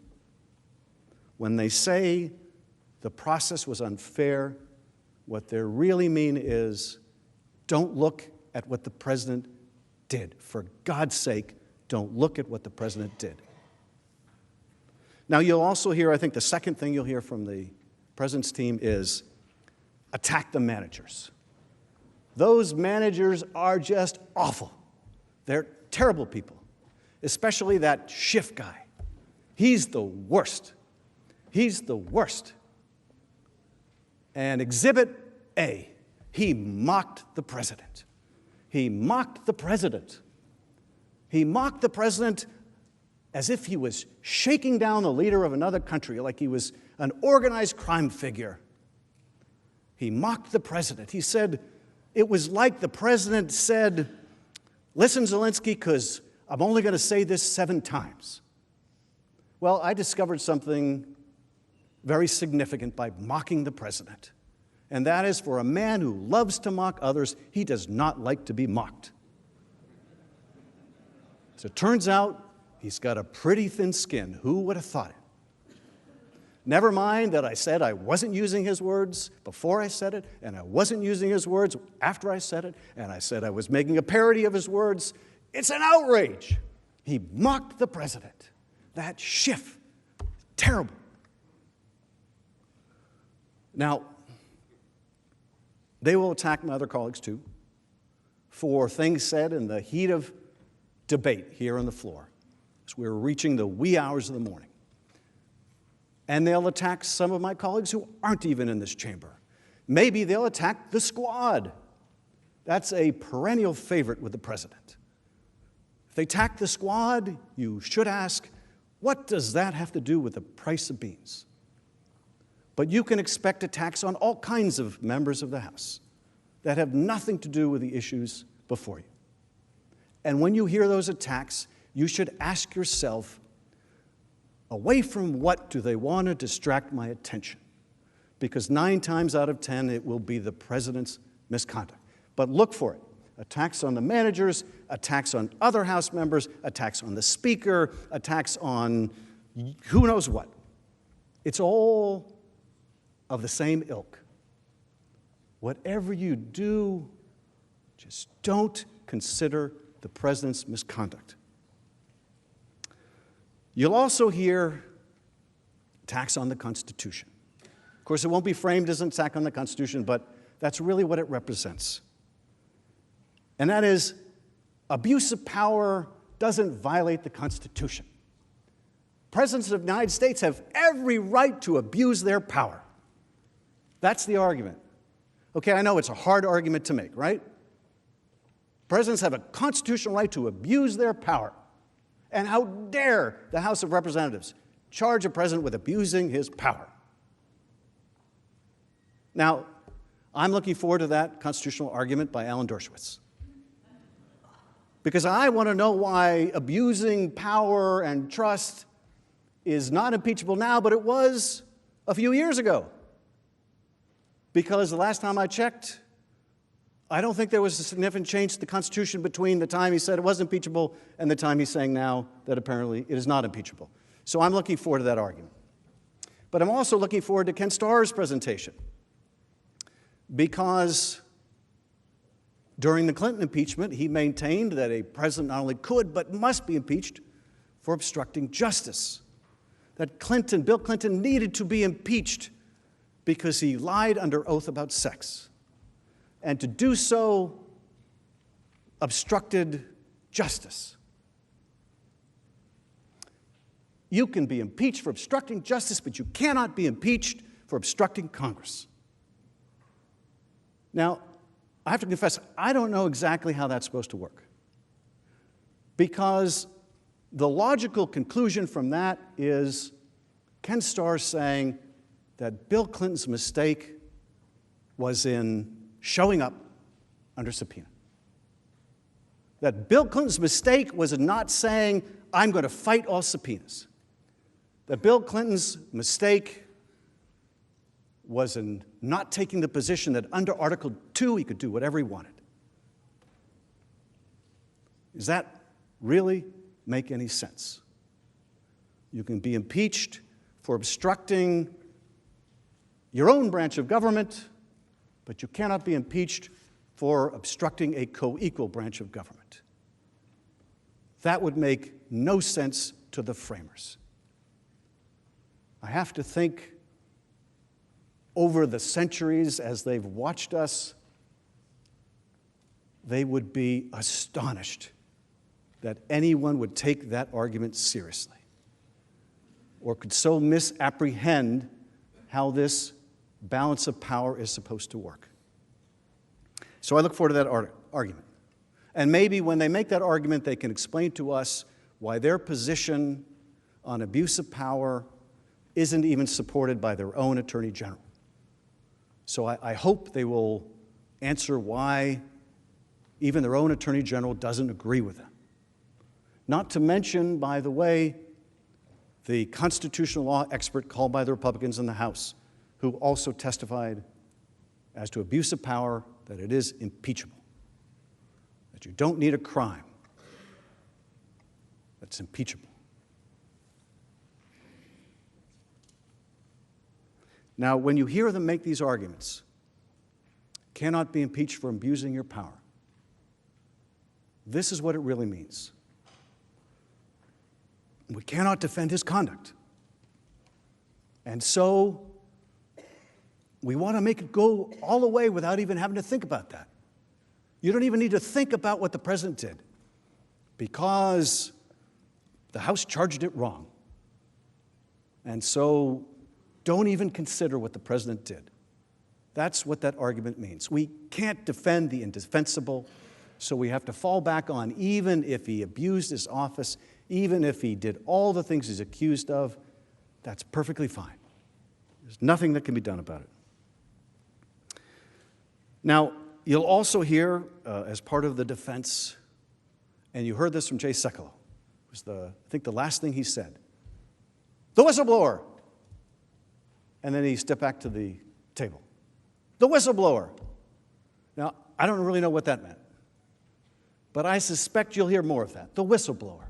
When they say the process was unfair, what they really mean is, don't look at what the president did. For God's sake, don't look at what the president did. Now, you'll also hear, I think the second thing you'll hear from the president's team is attack the managers. Those managers are just awful. They're terrible people, especially that Schiff guy. He's the worst. He's the worst. And Exhibit A, he mocked the president. He mocked the president. He mocked the president as if he was shaking down the leader of another country, like he was an organized crime figure. He mocked the president. He said, it was like the president said, listen, Zelensky, because I'm only going to say this 7 times. Well, I discovered something very significant by mocking the president. And that is, for a man who loves to mock others, he does not like to be mocked. So it turns out he's got a pretty thin skin. Who would have thought it? Never mind that I said I wasn't using his words before I said it, and I wasn't using his words after I said it, and I said I was making a parody of his words. It's an outrage. He mocked the president. That Schiff. Terrible. Now, they will attack my other colleagues too for things said in the heat of debate here on the floor as we're reaching the wee hours of the morning. And they'll attack some of my colleagues who aren't even in this chamber. Maybe they'll attack the squad. That's a perennial favorite with the president. If they attack the squad, you should ask, what does that have to do with the price of beans? But you can expect attacks on all kinds of members of the House that have nothing to do with the issues before you. And when you hear those attacks, you should ask yourself, away from what do they want to distract my attention? Because 9 times out of 10, it will be the president's misconduct. But look for it. Attacks on the managers, attacks on other House members, attacks on the Speaker, attacks on who knows what. It's all of the same ilk. Whatever you do, just don't consider the president's misconduct. You'll also hear attacks on the Constitution. Of course, it won't be framed as an attack on the Constitution, but that's really what it represents. And that is, abuse of power doesn't violate the Constitution. Presidents of the United States have every right to abuse their power. That's the argument. Okay, I know it's a hard argument to make, right? Presidents have a constitutional right to abuse their power. And how dare the House of Representatives charge a president with abusing his power? Now, I'm looking forward to that constitutional argument by Alan Dershowitz. Because I want to know why abusing power and trust is not impeachable now, but it was a few years ago. Because the last time I checked, I don't think there was a significant change to the Constitution between the time he said it was impeachable and the time he's saying now that apparently it is not impeachable. So I'm looking forward to that argument. But I'm also looking forward to Ken Starr's presentation, because during the Clinton impeachment, he maintained that a president not only could but must be impeached for obstructing justice, that Bill Clinton needed to be impeached because he lied under oath about sex, and to do so obstructed justice. You can be impeached for obstructing justice, but you cannot be impeached for obstructing Congress. Now, I have to confess, I don't know exactly how that's supposed to work, because the logical conclusion from that is Ken Starr saying that Bill Clinton's mistake was in showing up under subpoena. That Bill Clinton's mistake was in not saying, I'm going to fight all subpoenas. That Bill Clinton's mistake was in not taking the position that under Article 2 he could do whatever he wanted. Does that really make any sense? You can be impeached for obstructing your own branch of government, but you cannot be impeached for obstructing a co-equal branch of government. That would make no sense to the framers. I have to think, over the centuries as they've watched us, they would be astonished that anyone would take that argument seriously, or could so misapprehend how this balance of power is supposed to work. So I look forward to that argument. And maybe when they make that argument, they can explain to us why their position on abuse of power isn't even supported by their own Attorney General. So I hope they will answer why even their own Attorney General doesn't agree with them. Not to mention, by the way, the constitutional law expert called by the Republicans in the House, who also testified as to abuse of power that it is impeachable, that you don't need a crime that's impeachable. Now, when you hear them make these arguments, cannot be impeached for abusing your power, this is what it really means. We cannot defend his conduct. And so we want to make it go all the way without even having to think about that. You don't even need to think about what the president did because the House charged it wrong. And so don't even consider what the president did. That's what that argument means. We can't defend the indefensible, so we have to fall back on even if he abused his office, even if he did all the things he's accused of, that's perfectly fine. There's nothing that can be done about it. Now, you'll also hear, as part of the defense, and you heard this from Jay Sekulow, it was I think the last thing he said, the whistleblower. And then he stepped back to the table. The whistleblower. Now, I don't really know what that meant, but I suspect you'll hear more of that. The whistleblower.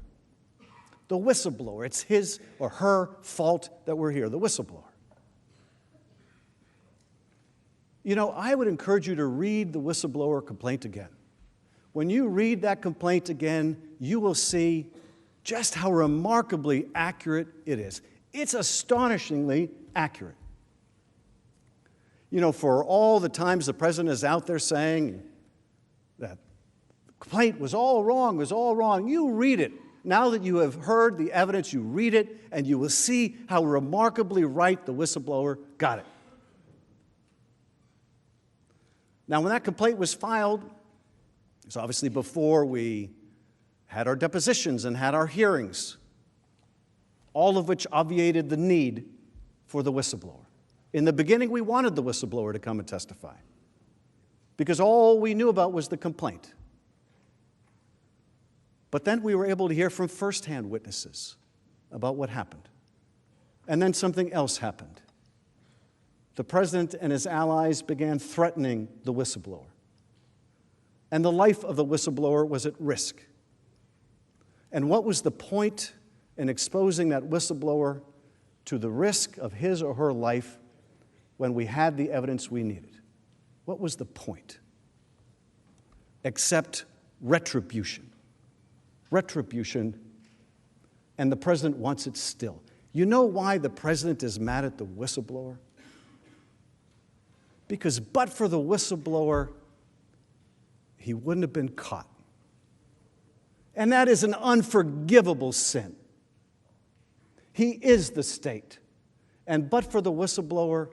The whistleblower. It's his or her fault that we're here. The whistleblower. You know, I would encourage you to read the whistleblower complaint again. When you read that complaint again, you will see just how remarkably accurate it is. It's astonishingly accurate. You know, for all the times the president is out there saying that the complaint was all wrong, you read it. Now that you have heard the evidence, you read it, and you will see how remarkably right the whistleblower got it. Now, when that complaint was filed, it was obviously before we had our depositions and had our hearings, all of which obviated the need for the whistleblower. In the beginning, we wanted the whistleblower to come and testify because all we knew about was the complaint. But then we were able to hear from firsthand witnesses about what happened. And then something else happened. The president and his allies began threatening the whistleblower. And the life of the whistleblower was at risk. And what was the point in exposing that whistleblower to the risk of his or her life when we had the evidence we needed? What was the point? Except retribution. Retribution, and the president wants it still. You know why the president is mad at the whistleblower? Because but for the whistleblower, he wouldn't have been caught. And that is an unforgivable sin. He is the state. And but for the whistleblower,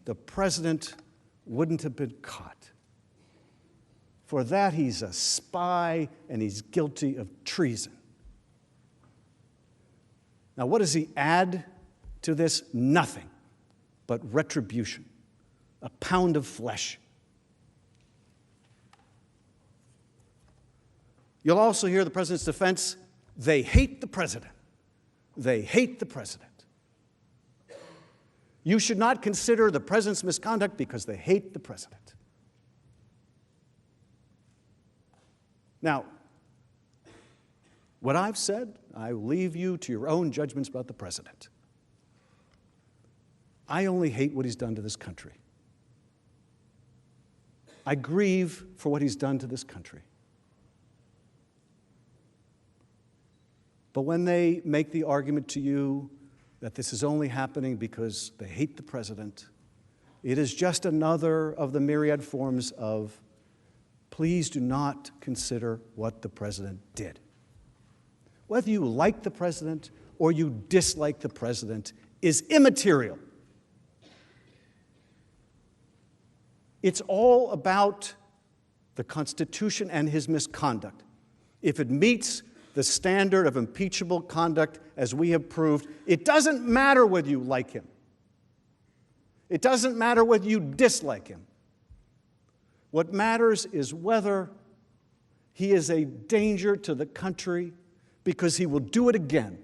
the president wouldn't have been caught. For that, he's a spy and he's guilty of treason. Now, what does he add to this? Nothing but retribution, a pound of flesh. You'll also hear the president's defense. They hate the president. They hate the president. You should not consider the president's misconduct because they hate the president. Now, what I've said, I leave you to your own judgments about the president. I only hate what he's done to this country. I grieve for what he's done to this country. But when they make the argument to you that this is only happening because they hate the president, it is just another of the myriad forms of please do not consider what the president did. Whether you like the president or you dislike the president is immaterial. It's all about the Constitution and his misconduct. If it meets the standard of impeachable conduct as we have proved, it doesn't matter whether you like him. It doesn't matter whether you dislike him. What matters is whether he is a danger to the country because he will do it again.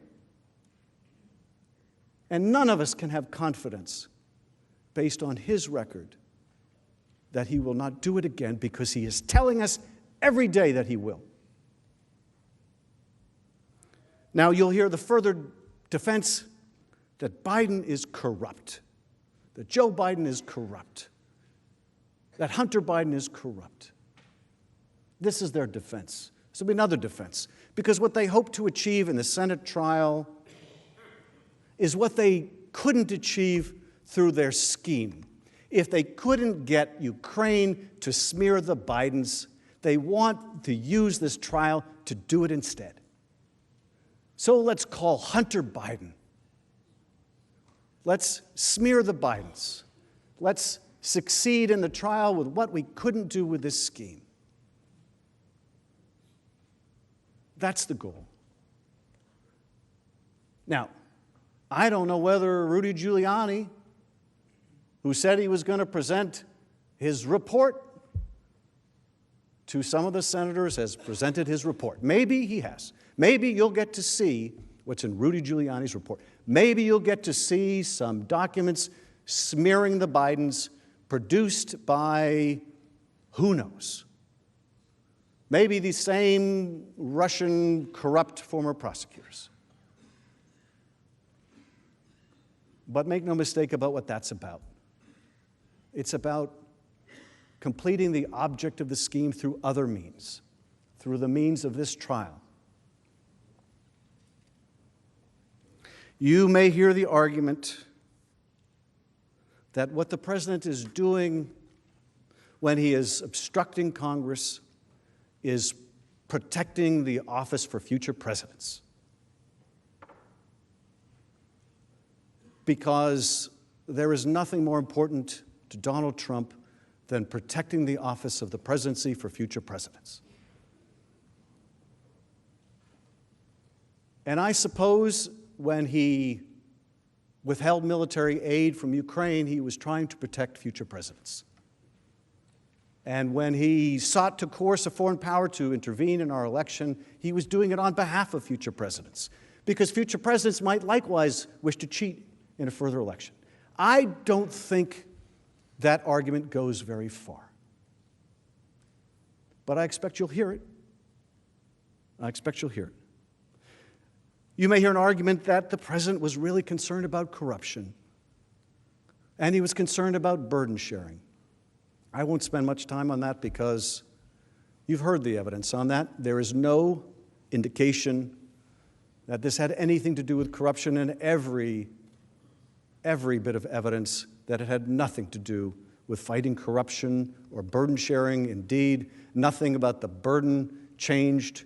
And none of us can have confidence, based on his record, that he will not do it again, because he is telling us every day that he will. Now, you'll hear the further defense that Biden is corrupt, that Joe Biden is corrupt, that Hunter Biden is corrupt. This is their defense. This will be another defense, because what they hope to achieve in the Senate trial is what they couldn't achieve through their scheme. If they couldn't get Ukraine to smear the Bidens, they want to use this trial to do it instead. So let's call Hunter Biden. Let's smear the Bidens. Let's succeed in the trial with what we couldn't do with this scheme. That's the goal. Now, I don't know whether Rudy Giuliani, who said he was going to present his report to some of the senators, has presented his report. Maybe he has. Maybe you'll get to see what's in Rudy Giuliani's report. Maybe you'll get to see some documents smearing the Bidens produced by who knows. Maybe the same Russian corrupt former prosecutors. But make no mistake about what that's about. It's about completing the object of the scheme through other means, through the means of this trial. You may hear the argument that what the president is doing when he is obstructing Congress is protecting the office for future presidents. Because there is nothing more important to Donald Trump than protecting the office of the presidency for future presidents. And I suppose when he withheld military aid from Ukraine, he was trying to protect future presidents. And when he sought to coerce a foreign power to intervene in our election, he was doing it on behalf of future presidents, because future presidents might likewise wish to cheat in a further election. I don't think that argument goes very far. But I expect you'll hear it. I expect you'll hear it. You may hear an argument that the president was really concerned about corruption, and he was concerned about burden sharing. I won't spend much time on that because you've heard the evidence on that. There is no indication that this had anything to do with corruption, and every bit of evidence that it had nothing to do with fighting corruption or burden sharing. Indeed, nothing about the burden changed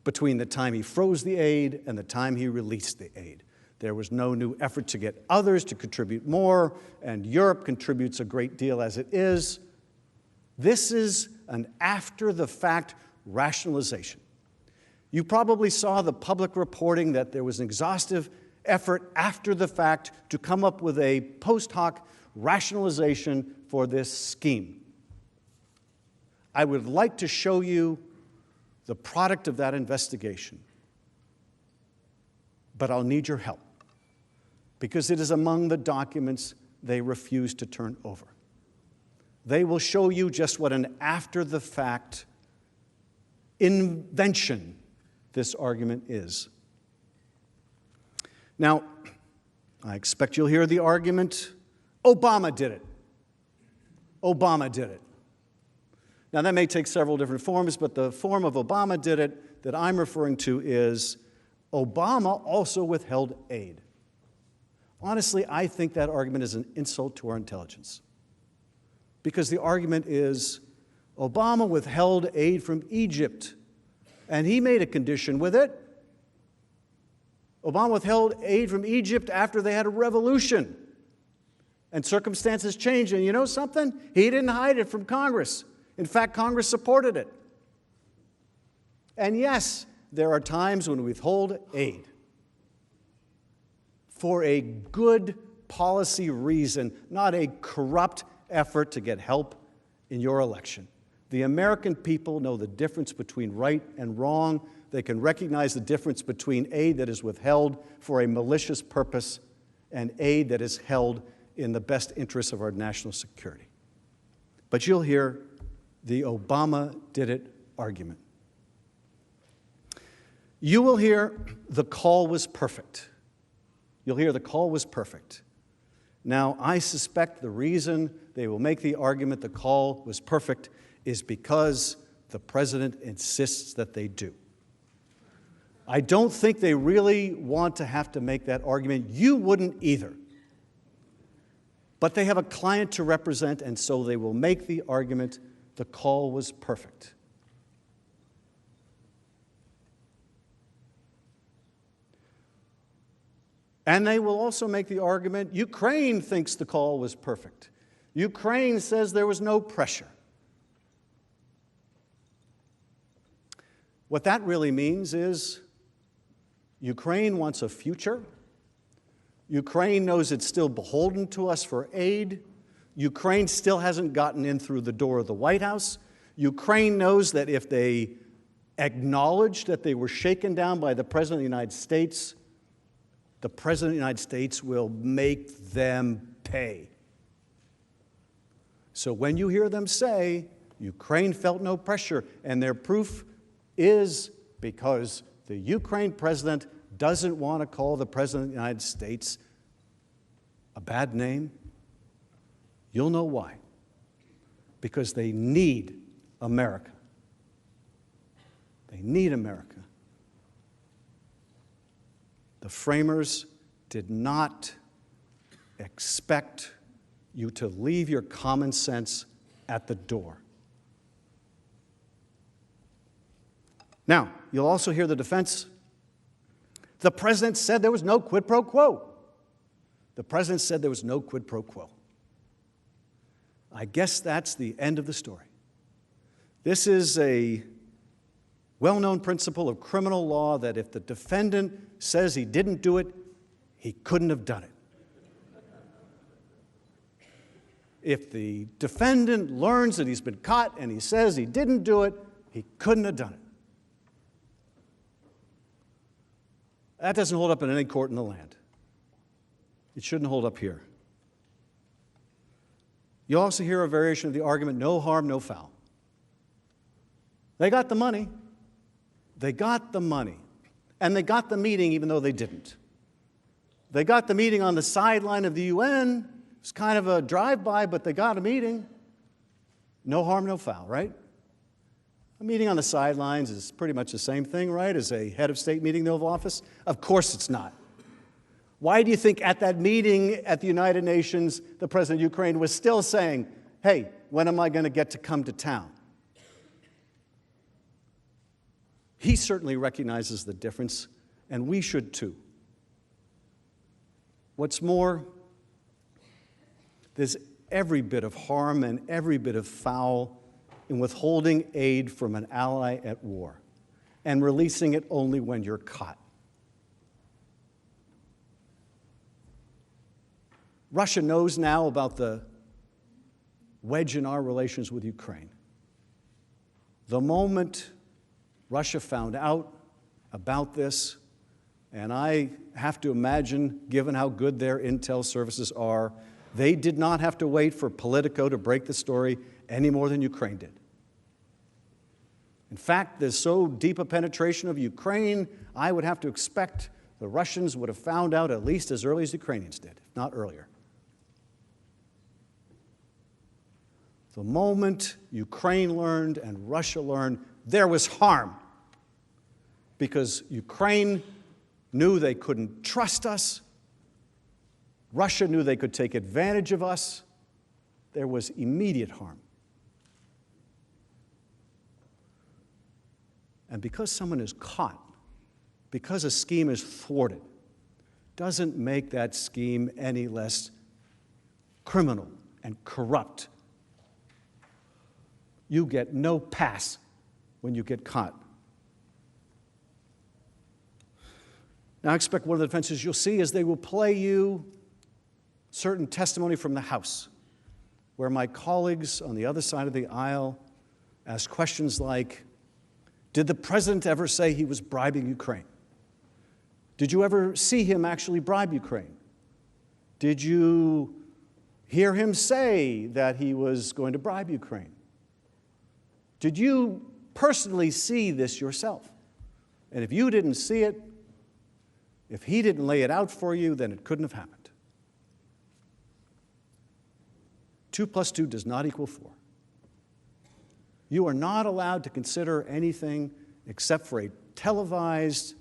between the time he froze the aid and the time he released the aid. There was no new effort to get others to contribute more, and Europe contributes a great deal as it is. This is an after-the-fact rationalization. You probably saw the public reporting that there was an exhaustive effort after the fact to come up with a post hoc rationalization for this scheme. I would like to show you the product of that investigation, but I'll need your help, because it is among the documents they refuse to turn over. They will show you just what an after-the-fact invention this argument is. Now, I expect you'll hear the argument, Obama did it. Obama did it. Now, that may take several different forms, but the form of Obama did it that I'm referring to is Obama also withheld aid. Honestly, I think that argument is an insult to our intelligence, because the argument is Obama withheld aid from Egypt, and he made a condition with it. Obama withheld aid from Egypt after they had a revolution, and circumstances changed. And you know something? He didn't hide it from Congress. In fact, Congress supported it. And yes, there are times when we withhold aid for a good policy reason, not a corrupt effort to get help in your election. The American people know the difference between right and wrong. They can recognize the difference between aid that is withheld for a malicious purpose and aid that is held in the best interests of our national security. But you'll hear the Obama did it argument. You will hear the call was perfect. You'll hear the call was perfect. Now, I suspect the reason they will make the argument the call was perfect is because the president insists that they do. I don't think they really want to have to make that argument. You wouldn't either. But they have a client to represent, and so they will make the argument the call was perfect. And they will also make the argument Ukraine thinks the call was perfect. Ukraine says there was no pressure. What that really means is Ukraine wants a future. Ukraine knows it's still beholden to us for aid. Ukraine still hasn't gotten in through the door of the White House. Ukraine knows that if they acknowledge that they were shaken down by the President of the United States, the President of the United States will make them pay. So when you hear them say Ukraine felt no pressure, and their proof is because the Ukraine president doesn't want to call the President of the United States a bad name, you'll know why. Because they need America. They need America. The framers did not expect you to leave your common sense at the door. Now, you'll also hear the defense. The president said there was no quid pro quo. The president said there was no quid pro quo. I guess that's the end of the story. This is a well-known principle of criminal law that if the defendant says he didn't do it, he couldn't have done it. If the defendant learns that he's been caught and he says he didn't do it, he couldn't have done it. That doesn't hold up in any court in the land. It shouldn't hold up here. You also hear a variation of the argument, no harm, no foul. They got the money. They got the money. And they got the meeting even though they didn't. They got the meeting on the sideline of the UN. It was kind of a drive-by, but they got a meeting. No harm, no foul, right? A meeting on the sidelines is pretty much the same thing, right, as a head of state meeting in the Oval Office? Of course it's not. Why do you think at that meeting at the United Nations, the president of Ukraine was still saying, hey, when am I going to get to come to town? He certainly recognizes the difference, and we should too. What's more, there's every bit of harm and every bit of foul in withholding aid from an ally at war and releasing it only when you're caught. Russia knows now about the wedge in our relations with Ukraine. The moment Russia found out about this, and I have to imagine, given how good their intel services are, they did not have to wait for Politico to break the story any more than Ukraine did. In fact, there's so deep a penetration of Ukraine, I would have to expect the Russians would have found out at least as early as the Ukrainians did, if not earlier. The moment Ukraine learned and Russia learned, there was harm. Because Ukraine knew they couldn't trust us. Russia knew they could take advantage of us. There was immediate harm. And because someone is caught, because a scheme is thwarted, doesn't make that scheme any less criminal and corrupt. You get no pass when you get caught. Now, I expect one of the defenses you'll see is they will play you certain testimony from the House, where my colleagues on the other side of the aisle ask questions like, did the president ever say he was bribing Ukraine? Did you ever see him actually bribe Ukraine? Did you hear him say that he was going to bribe Ukraine? Did you personally see this yourself? And if you didn't see it, if he didn't lay it out for you, then it couldn't have happened. 2 + 2 does not equal 4. You are not allowed to consider anything except for a televised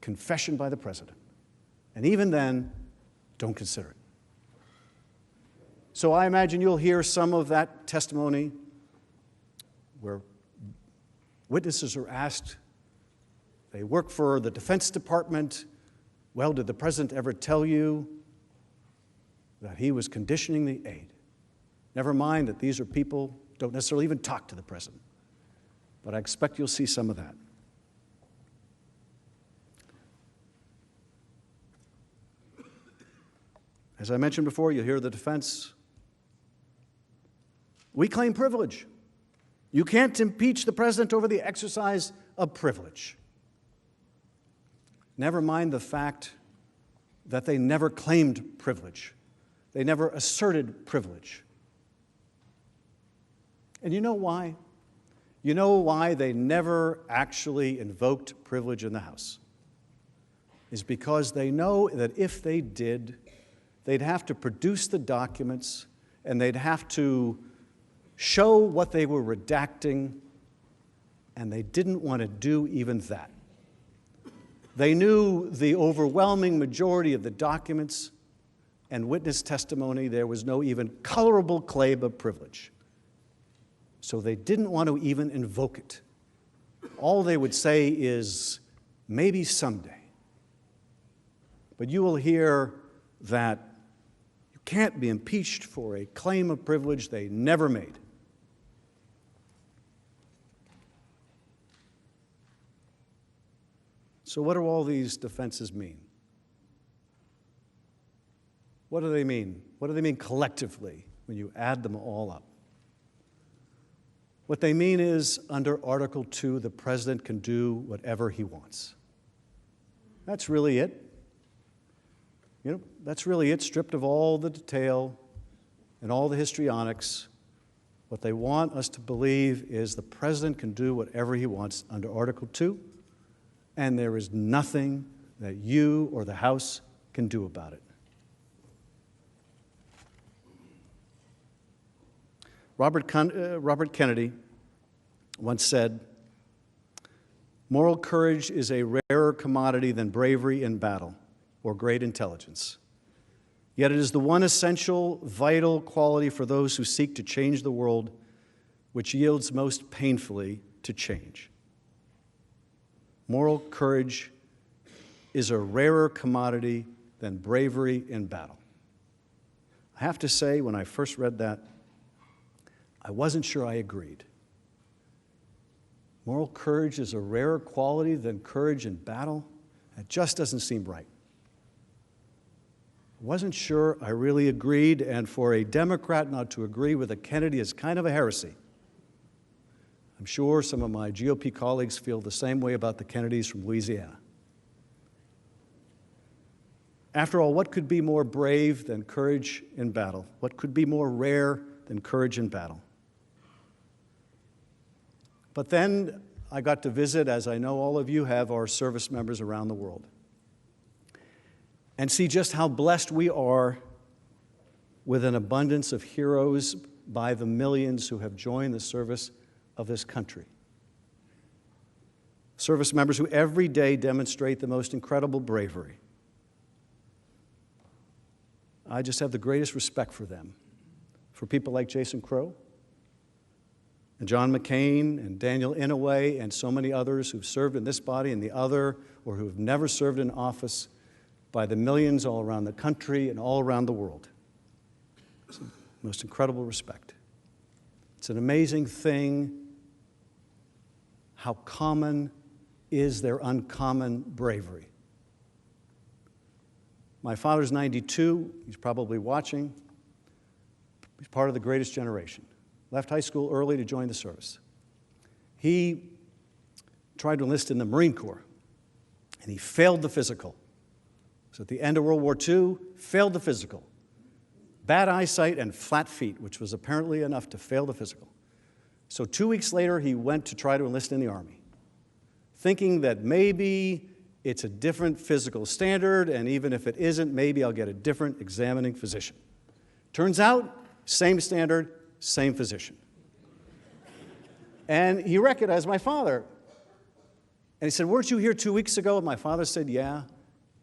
confession by the president. And even then, don't consider it. So I imagine you'll hear some of that testimony where witnesses are asked, they work for the Defense Department. Well, did the president ever tell you that he was conditioning the aid? Never mind that these are people who don't necessarily even talk to the president. But I expect you'll see some of that. As I mentioned before, you'll hear the defense. We claim privilege. You can't impeach the president over the exercise of privilege. Never mind the fact that they never claimed privilege. They never asserted privilege. And you know why? You know why they never actually invoked privilege in the House? Is because they know that if they did, they'd have to produce the documents and they'd have to show what they were redacting, and they didn't want to do even that. They knew the overwhelming majority of the documents and witness testimony, there was no even colorable claim of privilege. So they didn't want to even invoke it. All they would say is, maybe someday. But you will hear that you can't be impeached for a claim of privilege they never made. So what do all these defenses mean? What do they mean? What do they mean collectively when you add them all up? What they mean is, under Article 2, the president can do whatever he wants. That's really it. You know, that's really it, stripped of all the detail and all the histrionics. What they want us to believe is the president can do whatever he wants under Article 2, and there is nothing that you or the House can do about it. Robert Kennedy once said, "Moral courage is a rarer commodity than bravery in battle or great intelligence. Yet it is the one essential, vital quality for those who seek to change the world which yields most painfully to change." Moral courage is a rarer commodity than bravery in battle. I have to say, when I first read that, I wasn't sure I agreed. Moral courage is a rarer quality than courage in battle? That just doesn't seem right. I wasn't sure I really agreed, and for a Democrat not to agree with a Kennedy is kind of a heresy. I'm sure some of my GOP colleagues feel the same way about the Kennedys from Louisiana. After all, what could be more brave than courage in battle? What could be more rare than courage in battle? But then I got to visit, as I know all of you have, our service members around the world, and see just how blessed we are with an abundance of heroes by the millions who have joined the service of this country. Service members who every day demonstrate the most incredible bravery. I just have the greatest respect for them, for people like Jason Crow and John McCain and Daniel Inouye and so many others who've served in this body and the other, or who have never served in office, by the millions all around the country and all around the world. It's the most incredible respect. It's an amazing thing how common is their uncommon bravery. My father's 92. He's probably watching. He's part of the greatest generation. Left high school early to join the service. He tried to enlist in the Marine Corps, and he failed the physical. So at the end of World War II, failed the physical. Bad eyesight and flat feet, which was apparently enough to fail the physical. So 2 weeks later, he went to try to enlist in the Army, thinking that maybe it's a different physical standard, and even if it isn't, maybe I'll get a different examining physician. Turns out, same standard, same physician. And he recognized my father. And he said, "Weren't you here 2 weeks ago?" And my father said, "Yeah."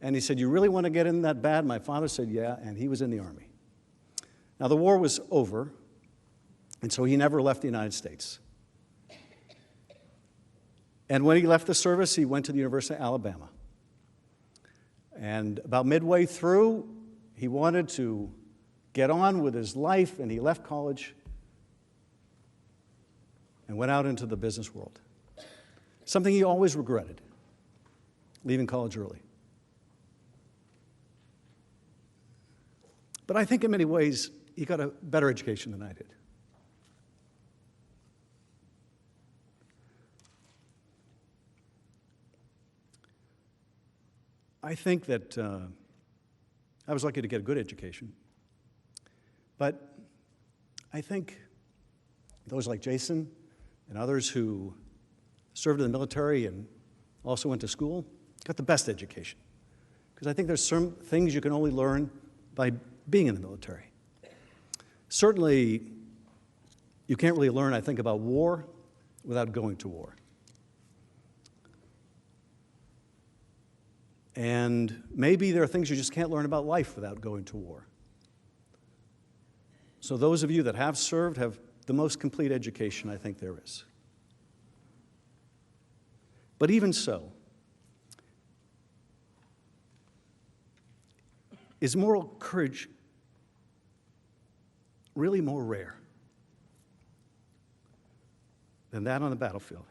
And he said, "You really want to get in that bad?" My father said, "Yeah," and he was in the Army. Now, the war was over, and so he never left the United States. And when he left the service, he went to the University of Alabama. And about midway through, he wanted to get on with his life, and he left college and went out into the business world. Something he always regretted, leaving college early. But I think in many ways, he got a better education than I did. I think that I was lucky to get a good education. But I think those like Jason and others who served in the military and also went to school got the best education. Because I think there's some things you can only learn by being in the military. Certainly, you can't really learn, I think, about war without going to war. And maybe there are things you just can't learn about life without going to war. So those of you that have served have the most complete education I think there is. But even so, is moral courage really more rare than that on the battlefield?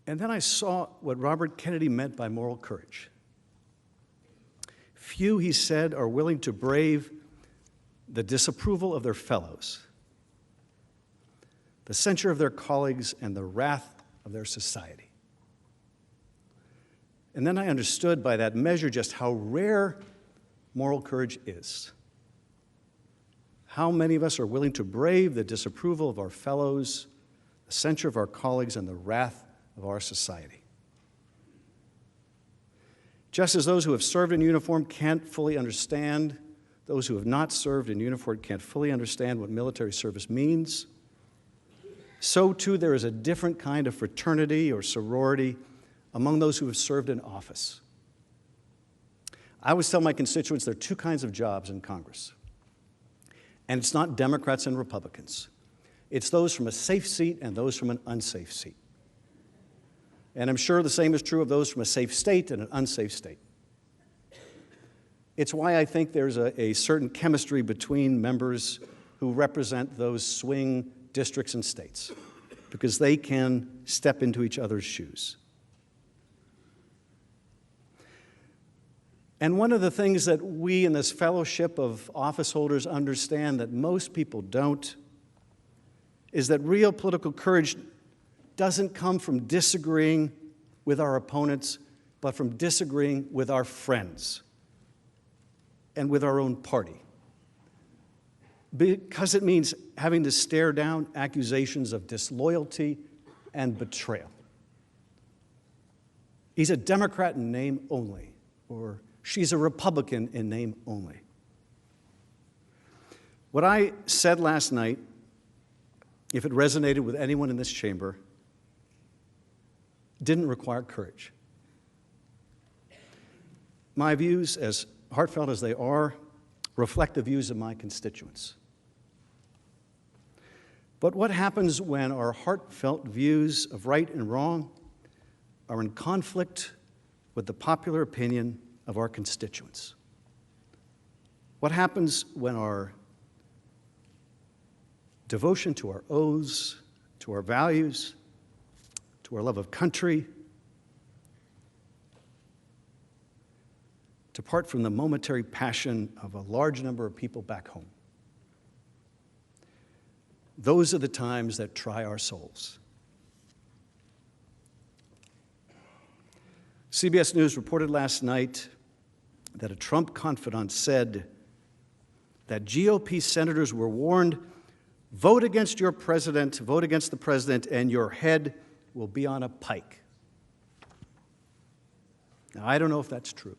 And then I saw what Robert Kennedy meant by moral courage. Few, he said, are willing to brave the disapproval of their fellows, the censure of their colleagues, and the wrath of their society. And then I understood by that measure just how rare moral courage is. How many of us are willing to brave the disapproval of our fellows, the censure of our colleagues, and the wrath of our society? Just as those who have served in uniform can't fully understand, those who have not served in uniform can't fully understand what military service means, so too there is a different kind of fraternity or sorority among those who have served in office. I always tell my constituents there are two kinds of jobs in Congress. And it's not Democrats and Republicans. It's those from a safe seat and those from an unsafe seat. And I'm sure the same is true of those from a safe state and an unsafe state. It's why I think there's a certain chemistry between members who represent those swing districts and states, because they can step into each other's shoes. And one of the things that we in this fellowship of office holders understand that most people don't is that real political courage doesn't come from disagreeing with our opponents, but from disagreeing with our friends and with our own party. Because it means having to stare down accusations of disloyalty and betrayal. He's a Democrat in name only, or she's a Republican in name only. What I said last night, if it resonated with anyone in this chamber, didn't require courage. My views, as heartfelt as they are, reflect the views of my constituents. But what happens when our heartfelt views of right and wrong are in conflict with the popular opinion of our constituents? What happens when our devotion to our oaths, to our values, to our love of country, depart from the momentary passion of a large number of people back home? Those are the times that try our souls. CBS News reported last night that a Trump confidant said that GOP senators were warned, vote against your president, vote against the president, and your head will be on a pike. Now, I don't know if that's true.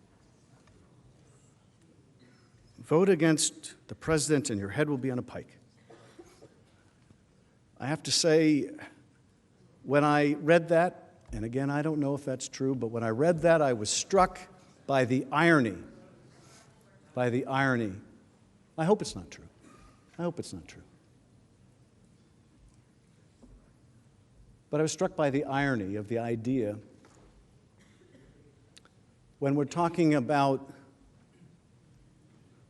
Vote against the president and your head will be on a pike. I have to say, when I read that, and again, I don't know if that's true, but when I read that, I was struck by the irony. By the irony. I hope it's not true. I hope it's not true. But I was struck by the irony of the idea when we're talking about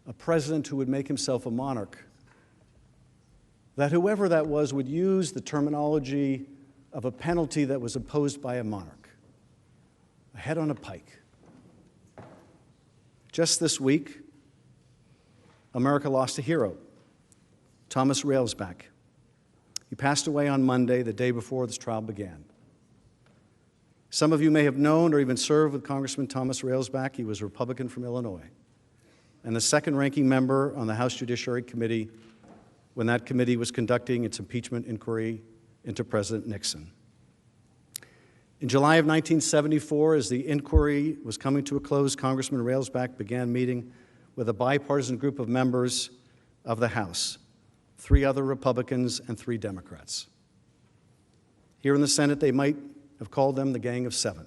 a president who would make himself a monarch, that whoever that was would use the terminology of a penalty that was imposed by a monarch, a head on a pike. Just this week, America lost a hero, Thomas Railsback. He passed away on Monday, the day before this trial began. Some of you may have known or even served with Congressman Thomas Railsback. He was a Republican from Illinois, and the second-ranking member on the House Judiciary Committee when that committee was conducting its impeachment inquiry into President Nixon. In July of 1974, as the inquiry was coming to a close, Congressman Railsback began meeting with a bipartisan group of members of the House, 3 other Republicans and 3 Democrats. Here in the Senate, they might have called them the Gang of 7.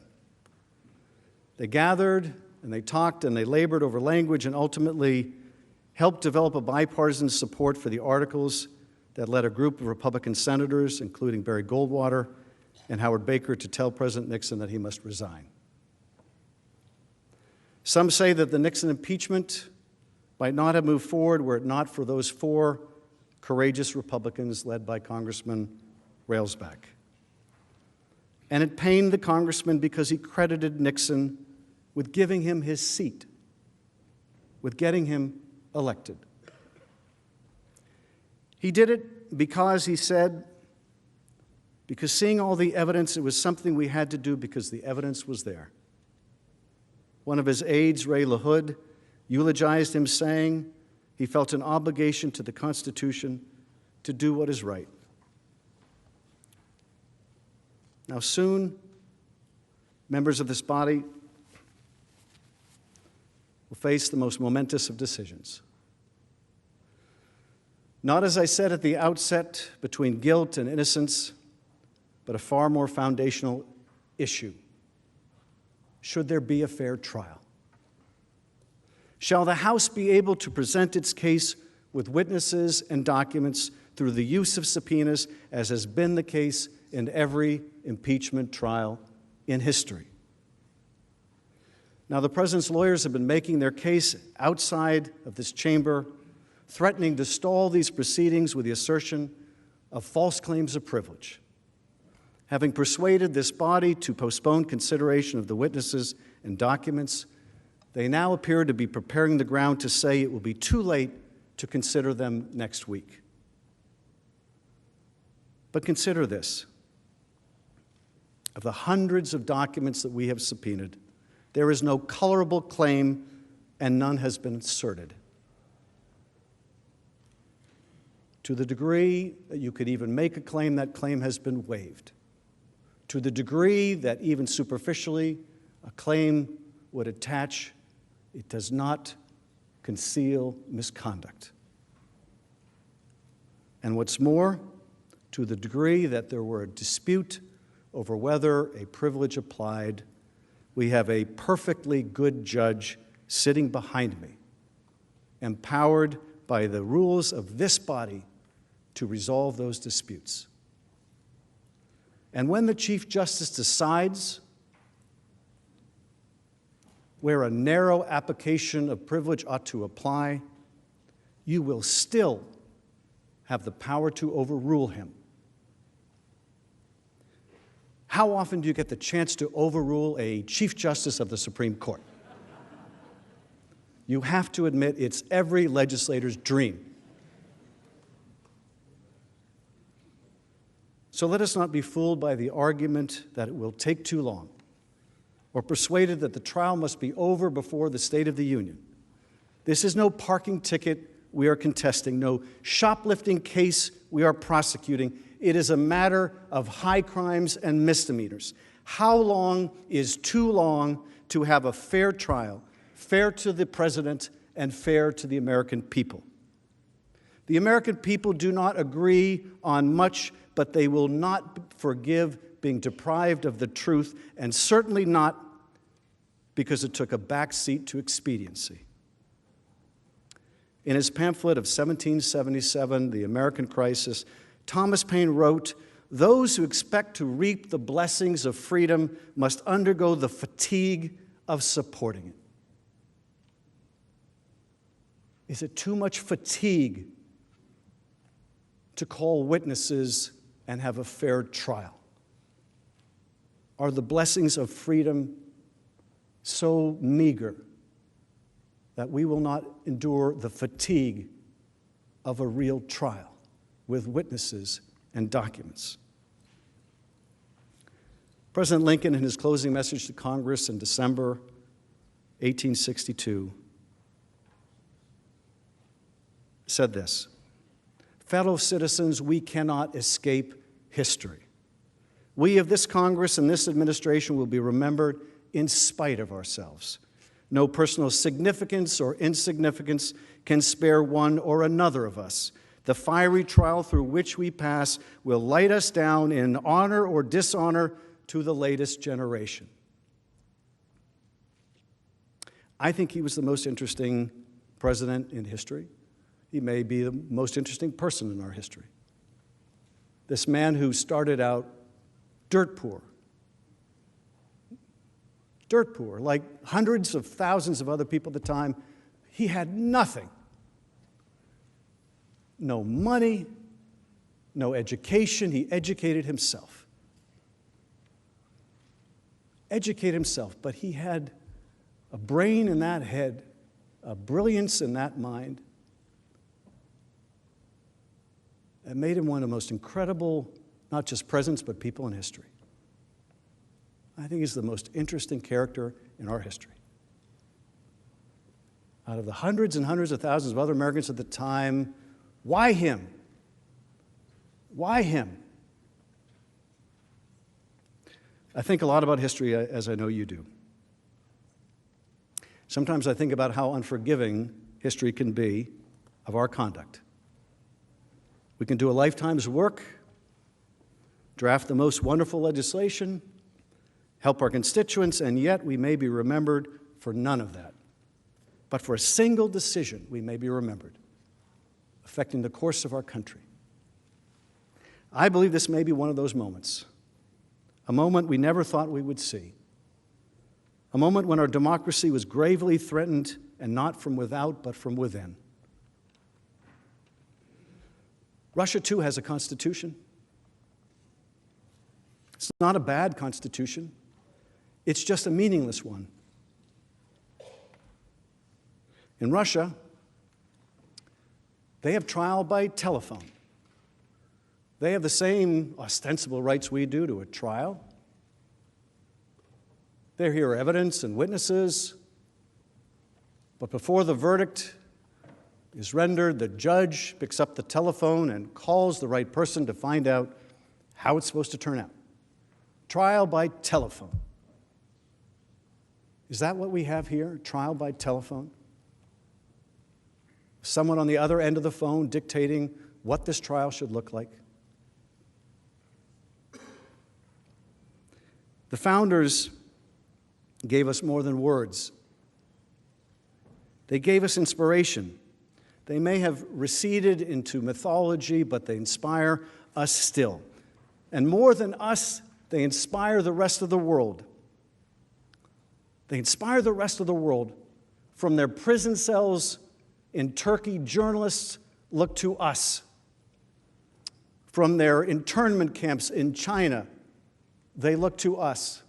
They gathered and they talked and they labored over language and ultimately helped develop a bipartisan support for the articles that led a group of Republican senators, including Barry Goldwater and Howard Baker, to tell President Nixon that he must resign. Some say that the Nixon impeachment might not have moved forward were it not for those 4 courageous Republicans led by Congressman Railsback. And it pained the congressman because he credited Nixon with giving him his seat, with getting him elected. He did it because he said, because seeing all the evidence, it was something we had to do because the evidence was there. One of his aides, Ray LaHood, eulogized him, saying he felt an obligation to the Constitution to do what is right. Now soon, members of this body will face the most momentous of decisions. Not, as I said at the outset, between guilt and innocence, but a far more foundational issue. Should there be a fair trial? Shall the House be able to present its case with witnesses and documents through the use of subpoenas, as has been the case in every impeachment trial in history? Now, the president's lawyers have been making their case outside of this chamber, threatening to stall these proceedings with the assertion of false claims of privilege. Having persuaded this body to postpone consideration of the witnesses and documents, they now appear to be preparing the ground to say it will be too late to consider them next week. But consider this. Of the hundreds of documents that we have subpoenaed, there is no colorable claim and none has been asserted. To the degree that you could even make a claim, that claim has been waived. To the degree that even superficially a claim would attach, it does not conceal misconduct. And what's more, to the degree that there were a dispute over whether a privilege applied, we have a perfectly good judge sitting behind me, empowered by the rules of this body to resolve those disputes. And when the Chief Justice decides where a narrow application of privilege ought to apply, you will still have the power to overrule him. How often do you get the chance to overrule a Chief Justice of the Supreme Court? You have to admit it's every legislator's dream. So let us not be fooled by the argument that it will take too long, or persuaded that the trial must be over before the State of the Union. This is no parking ticket we are contesting, no shoplifting case we are prosecuting. It is a matter of high crimes and misdemeanors. How long is too long to have a fair trial, fair to the president and fair to the American people? The American people do not agree on much, but they will not forgive being deprived of the truth, and certainly not because it took a back seat to expediency. In his pamphlet of 1777, The American Crisis, Thomas Paine wrote, "Those who expect to reap the blessings of freedom must undergo the fatigue of supporting it." Is it too much fatigue to call witnesses and have a fair trial? Are the blessings of freedom so meager that we will not endure the fatigue of a real trial with witnesses and documents? President Lincoln, in his closing message to Congress in December 1862, said this: "Fellow citizens, we cannot escape history. We of this Congress and this administration will be remembered in spite of ourselves. No personal significance or insignificance can spare one or another of us. The fiery trial through which we pass will light us down in honor or dishonor to the latest generation." I think he was the most interesting president in history. He may be the most interesting person in our history. This man who started out dirt poor, like hundreds of thousands of other people at the time. He had nothing. No money, no education. He educated himself. But he had a brain in that head, a brilliance in that mind, that made him one of the most incredible, not just presidents, but people in history. I think he's the most interesting character in our history. Out of the hundreds and hundreds of thousands of other Americans at the time, why him? Why him? I think a lot about history, as I know you do. Sometimes I think about how unforgiving history can be of our conduct. We can do a lifetime's work, draft the most wonderful legislation, help our constituents, and yet we may be remembered for none of that. But for a single decision, we may be remembered, affecting the course of our country. I believe this may be one of those moments, a moment we never thought we would see, a moment when our democracy was gravely threatened, and not from without, but from within. Russia, too, has a constitution. It's not a bad constitution. It's just a meaningless one. In Russia, they have trial by telephone. They have the same ostensible rights we do to a trial. They hear evidence and witnesses, but before the verdict is rendered, the judge picks up the telephone and calls the right person to find out how it's supposed to turn out. Trial by telephone. Is that what we have here? Trial by telephone? Someone on the other end of the phone dictating what this trial should look like? The founders gave us more than words. They gave us inspiration. They may have receded into mythology, but they inspire us still. And more than us, they inspire the rest of the world. They inspire the rest of the world. From their prison cells in Turkey, journalists look to us. From their internment camps in China, they look to us.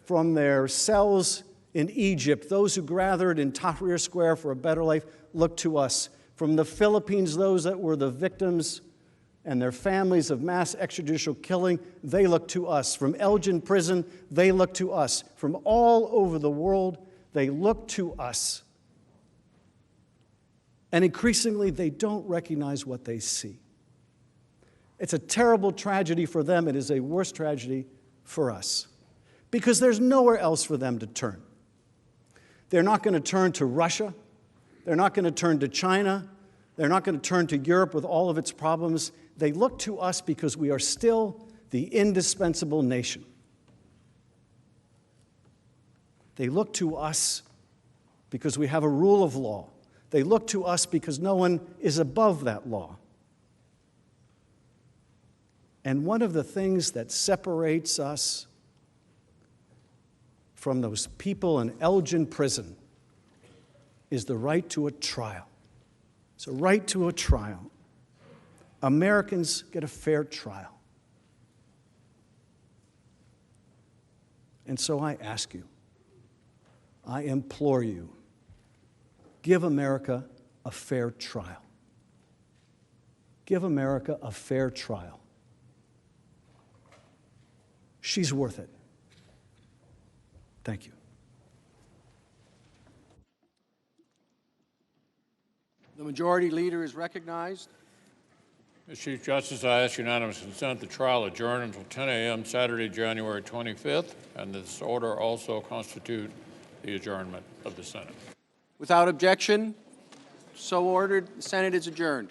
From their cells in Egypt, those who gathered in Tahrir Square for a better life look to us. From the Philippines, those that were the victims and their families of mass extrajudicial killing, they look to us. From Elgin Prison, they look to us. From all over the world, they look to us. And increasingly, they don't recognize what they see. It's a terrible tragedy for them. It is a worse tragedy for us, because there's nowhere else for them to turn. They're not going to turn to Russia. They're not going to turn to China. They're not going to turn to Europe with all of its problems. They look to us because we are still the indispensable nation. They look to us because we have a rule of law. They look to us because no one is above that law. And one of the things that separates us from those people in Elgin Prison is the right to a trial. It's a right to a trial. Americans get a fair trial. And so I ask you, I implore you, give America a fair trial. Give America a fair trial. She's worth it. Thank you. The majority leader is recognized. Mr. Chief Justice, I ask unanimous consent the trial adjourn until 10 a.m. Saturday, January 25th, and this order also constitute the adjournment of the Senate. Without objection, so ordered. The Senate is adjourned.